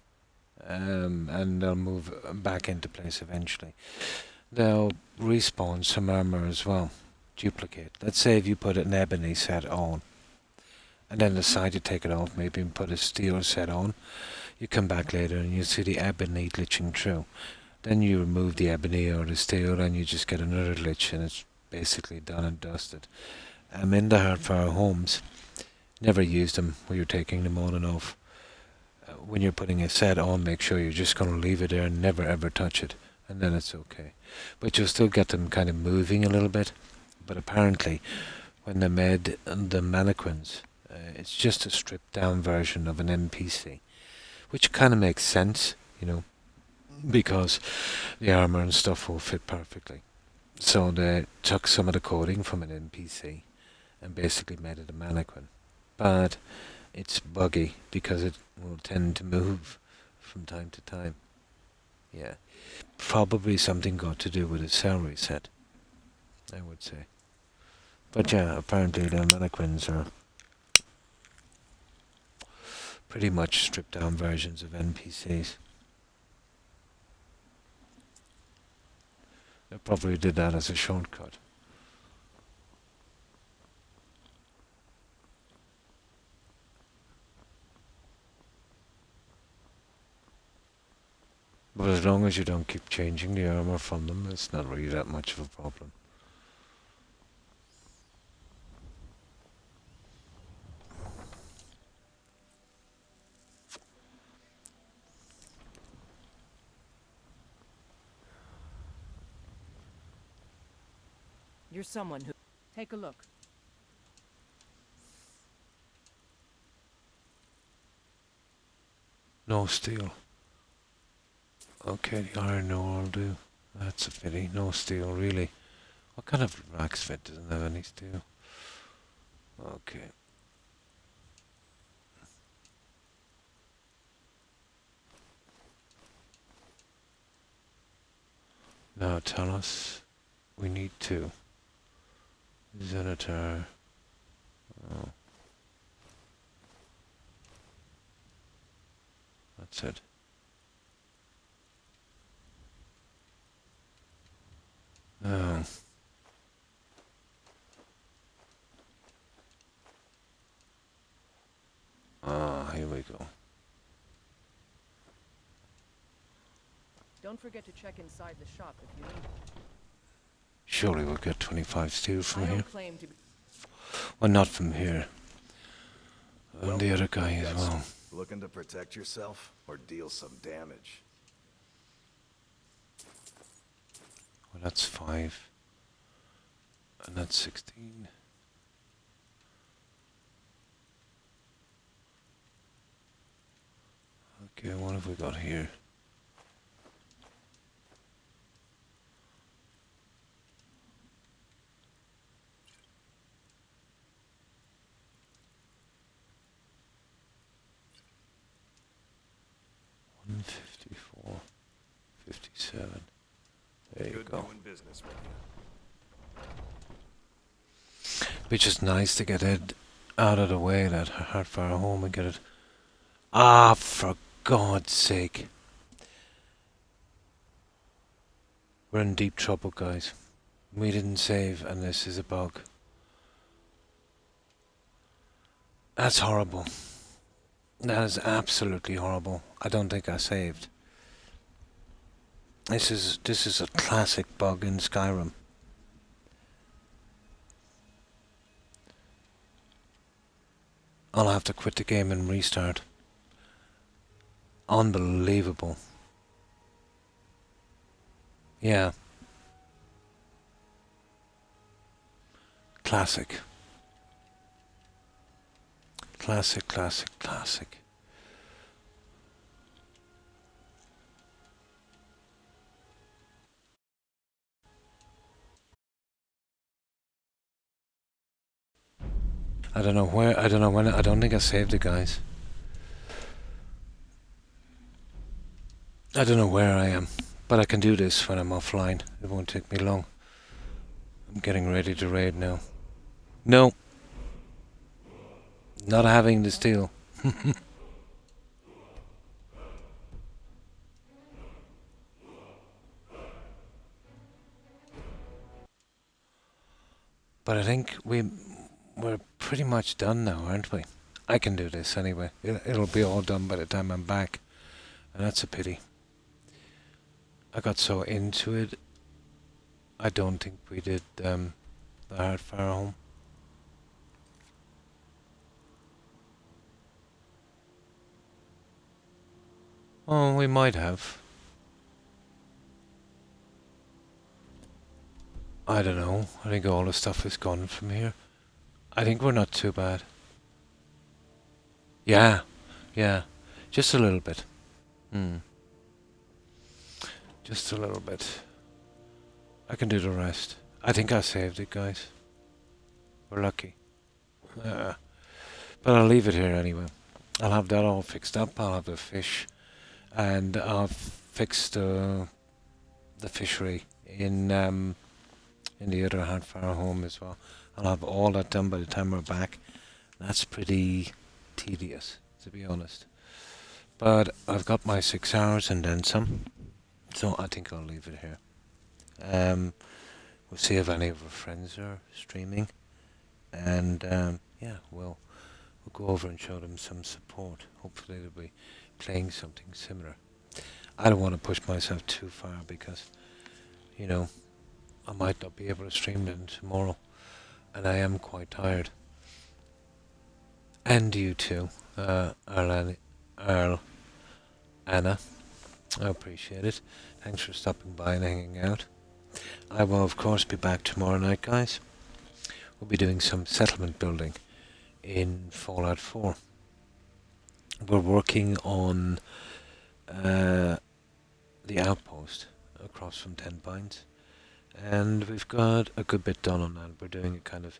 Speaker 1: and they'll move back into place eventually. They'll respawn some armor as well, duplicate. Let's say if you put an ebony set on, and then decide to take it off, maybe and put a steel set on, you come back later and you see the ebony glitching through. Then you remove the ebony or the steel and you just get another glitch and it's basically done and dusted. In the Hardfire homes, never use them when you're taking them on and off. When you're putting a set on, make sure you're just going to leave it there and never ever touch it, and then it's okay. But you'll still get them kind of moving a little bit. But apparently, when they made the mannequins, it's just a stripped down version of an NPC, which kind of makes sense, you know, because the armor and stuff will fit perfectly. So they took some of the coding from an NPC and basically made it a mannequin. But it's buggy because it will tend to move from time to time. Yeah. Probably something got to do with a cell reset, I would say. But yeah, apparently the mannequins are pretty much stripped down versions of NPCs. They probably did that as a shortcut. But as long as you don't keep changing the armor from them, it's not really that much of a problem.
Speaker 2: You're someone who... Take a look.
Speaker 1: No steel. Okay, the iron ore will do. That's a pity. No steel, really. What kind of rack fit doesn't have any steel? Okay. Now tell us. We need two. Zenitar. Oh. That's it. Oh. Ah, here we go.
Speaker 2: Don't forget to check inside the shop if you need it.
Speaker 1: Surely we'll get 25 steel from
Speaker 2: I
Speaker 1: here.
Speaker 2: don't claim to be...
Speaker 1: Well, not from here. And
Speaker 12: Well,
Speaker 1: the other guy as
Speaker 12: that's
Speaker 1: well.
Speaker 12: Looking to protect yourself or deal some damage?
Speaker 1: Well, that's 5. And that's 16. Okay, what have we got here? $154, 57. There you go.
Speaker 12: Doing business with you.
Speaker 1: Which is nice to get it out of the way, that Hardfire home, and get it. Ah, for God's sake. We're in deep trouble, guys. We didn't save, and this is a bug. That's horrible. That is absolutely horrible. I don't think I saved. This is a classic bug in Skyrim. I'll have to quit the game and restart. Unbelievable. Yeah. Classic. Classic, classic, classic. I don't know where, I don't know when, I don't think I saved it, guys. I don't know where I am, but I can do this when I'm offline. It won't take me long. I'm getting ready to raid now. No. Not having the steel. But I think we're pretty much done now, aren't we? I can do this anyway. It'll be all done by the time I'm back. And that's a pity. I got so into it, I don't think we did the Hardfire home. Oh, we might have. I don't know. I think all the stuff is gone from here. I think we're not too bad. Yeah, yeah. Just a little bit. Just a little bit. I can do the rest. I think I saved it, guys. We're lucky. But I'll leave it here anyway. I'll have that all fixed up. I'll have the fish. And I'll fix the fishery in the other Hardfire home as well. I'll have all that done by the time we're back. That's pretty tedious, to be honest. But I've got my 6 hours and then some. So I think I'll leave it here. We'll see if any of our friends are streaming. And yeah, we'll go over and show them some support. Hopefully they'll be playing something similar. I don't want to push myself too far because, you know, I might not be able to stream them tomorrow. And I am quite tired. And you too, Earl, Anna. I appreciate it. Thanks for stopping by and hanging out. I will of course be back tomorrow night, guys. We'll be doing some settlement building in Fallout 4. We're working on the outpost across from Ten Pines. And we've got a good bit done on that. We're doing a kind of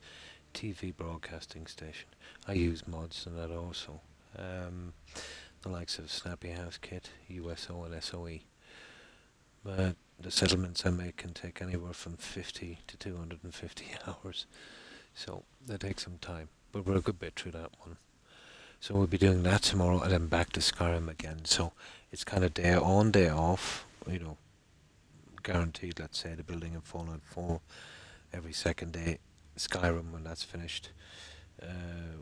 Speaker 1: TV broadcasting station. I use mods and that also. The likes of Snappy House Kit, USO and SOE. But the settlements I make can take anywhere from 50 to 250 hours. So they take some time. But we're a good bit through that one. So we'll be doing that tomorrow and then back to Skyrim again. So it's kind of day on, day off, you know. Guaranteed, let's say, the building in Fallout 4 every second day. Skyrim when that's finished.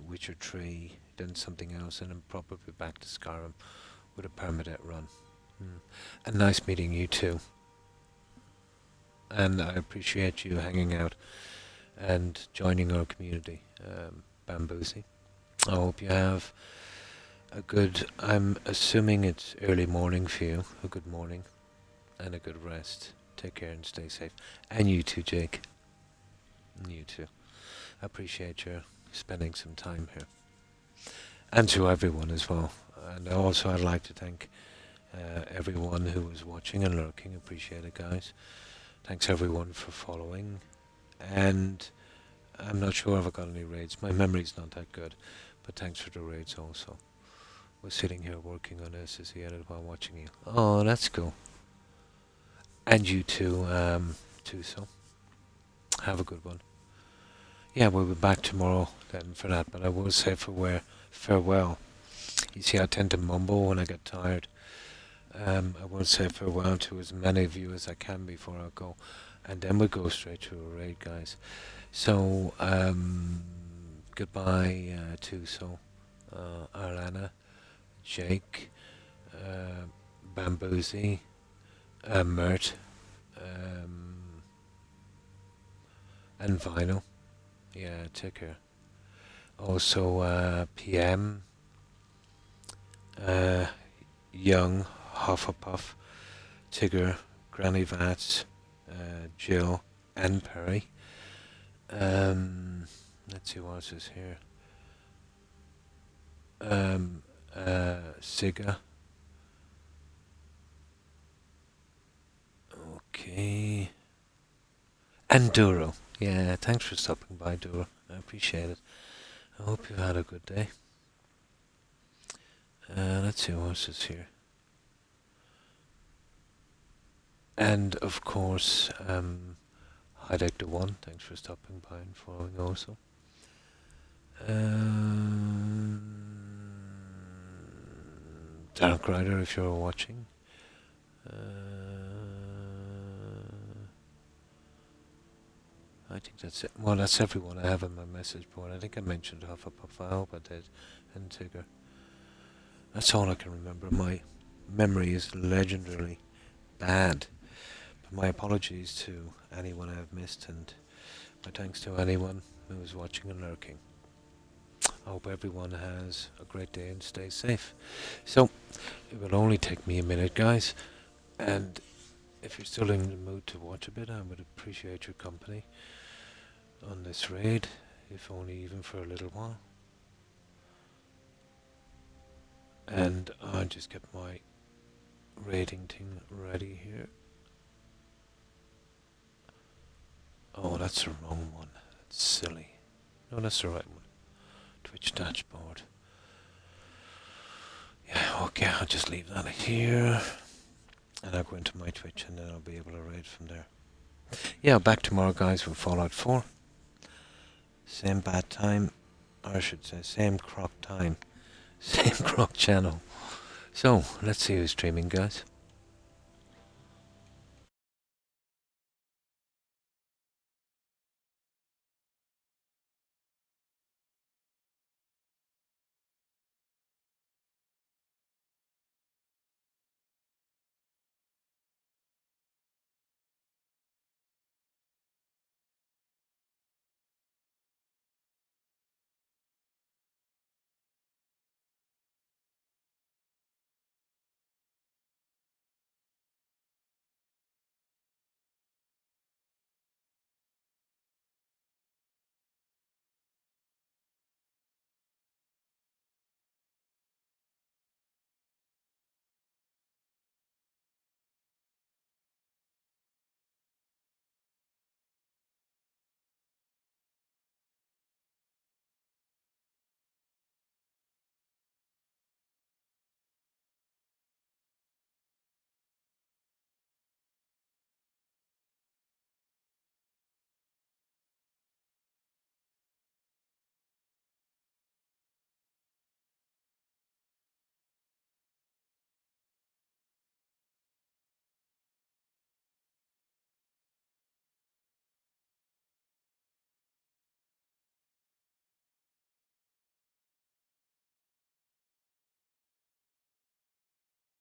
Speaker 1: Witcher 3, then something else, and then probably back to Skyrim with a permadeath run. And nice meeting you too. And I appreciate you hanging out and joining our community, Bamboozy. I hope you have a good, I'm assuming it's early morning for you, a good morning. And a good rest. Take care and stay safe. And you too, Jake. And you too. I appreciate your spending some time here. And to everyone as well. And also I'd like to thank everyone who was watching and lurking. Appreciate it, guys. Thanks everyone for following. And I'm not sure if I got any raids. My memory's not that good. But thanks for the raids also. We're sitting here working on SSE Edit while watching you. Oh, that's cool. And you too, so have a good one. Yeah, we'll be back tomorrow then for that, but I will say farewell. You see, I tend to mumble when I get tired. I will say farewell to as many of you as I can before I go, and then we'll go straight to a raid, guys. So, goodbye to Arlana, Jake, Bamboozy, Mert, and Vinyl. Yeah, take care. Also, PM, Young, Hufflepuff, Tigger, Granny Vats, Jill, and Perry. Let's see what else is here. Siga. Okay. And Duro. Yeah, thanks for stopping by, Duro. I appreciate it. I hope you had a good day. Let's see what else is here. And of course, Heidegger 1, thanks for stopping by and following also. Dark Rider, if you're watching. I think that's it. Well, that's everyone I have on my message board. I think I mentioned Hufflepuff. I hope I did. And Tigger. That's all I can remember. My memory is legendarily bad. But my apologies to anyone I have missed, and my thanks to anyone who is watching and lurking. I hope everyone has a great day and stay safe. So, it will only take me a minute, guys. And if you're still in the mood to watch a bit, I would appreciate your company on this raid, if only even for a little while. And I'll just get my rating thing ready here. Oh, that's the wrong one. That's silly. No, that's the right one. Twitch dashboard. Yeah, okay, I'll just leave that here. And I'll go into my Twitch and then I'll be able to raid from there. Yeah, back tomorrow, guys, with Fallout 4. Same bad time, or I should say, same Croc time. Same Croc channel. So, let's see who's streaming, guys.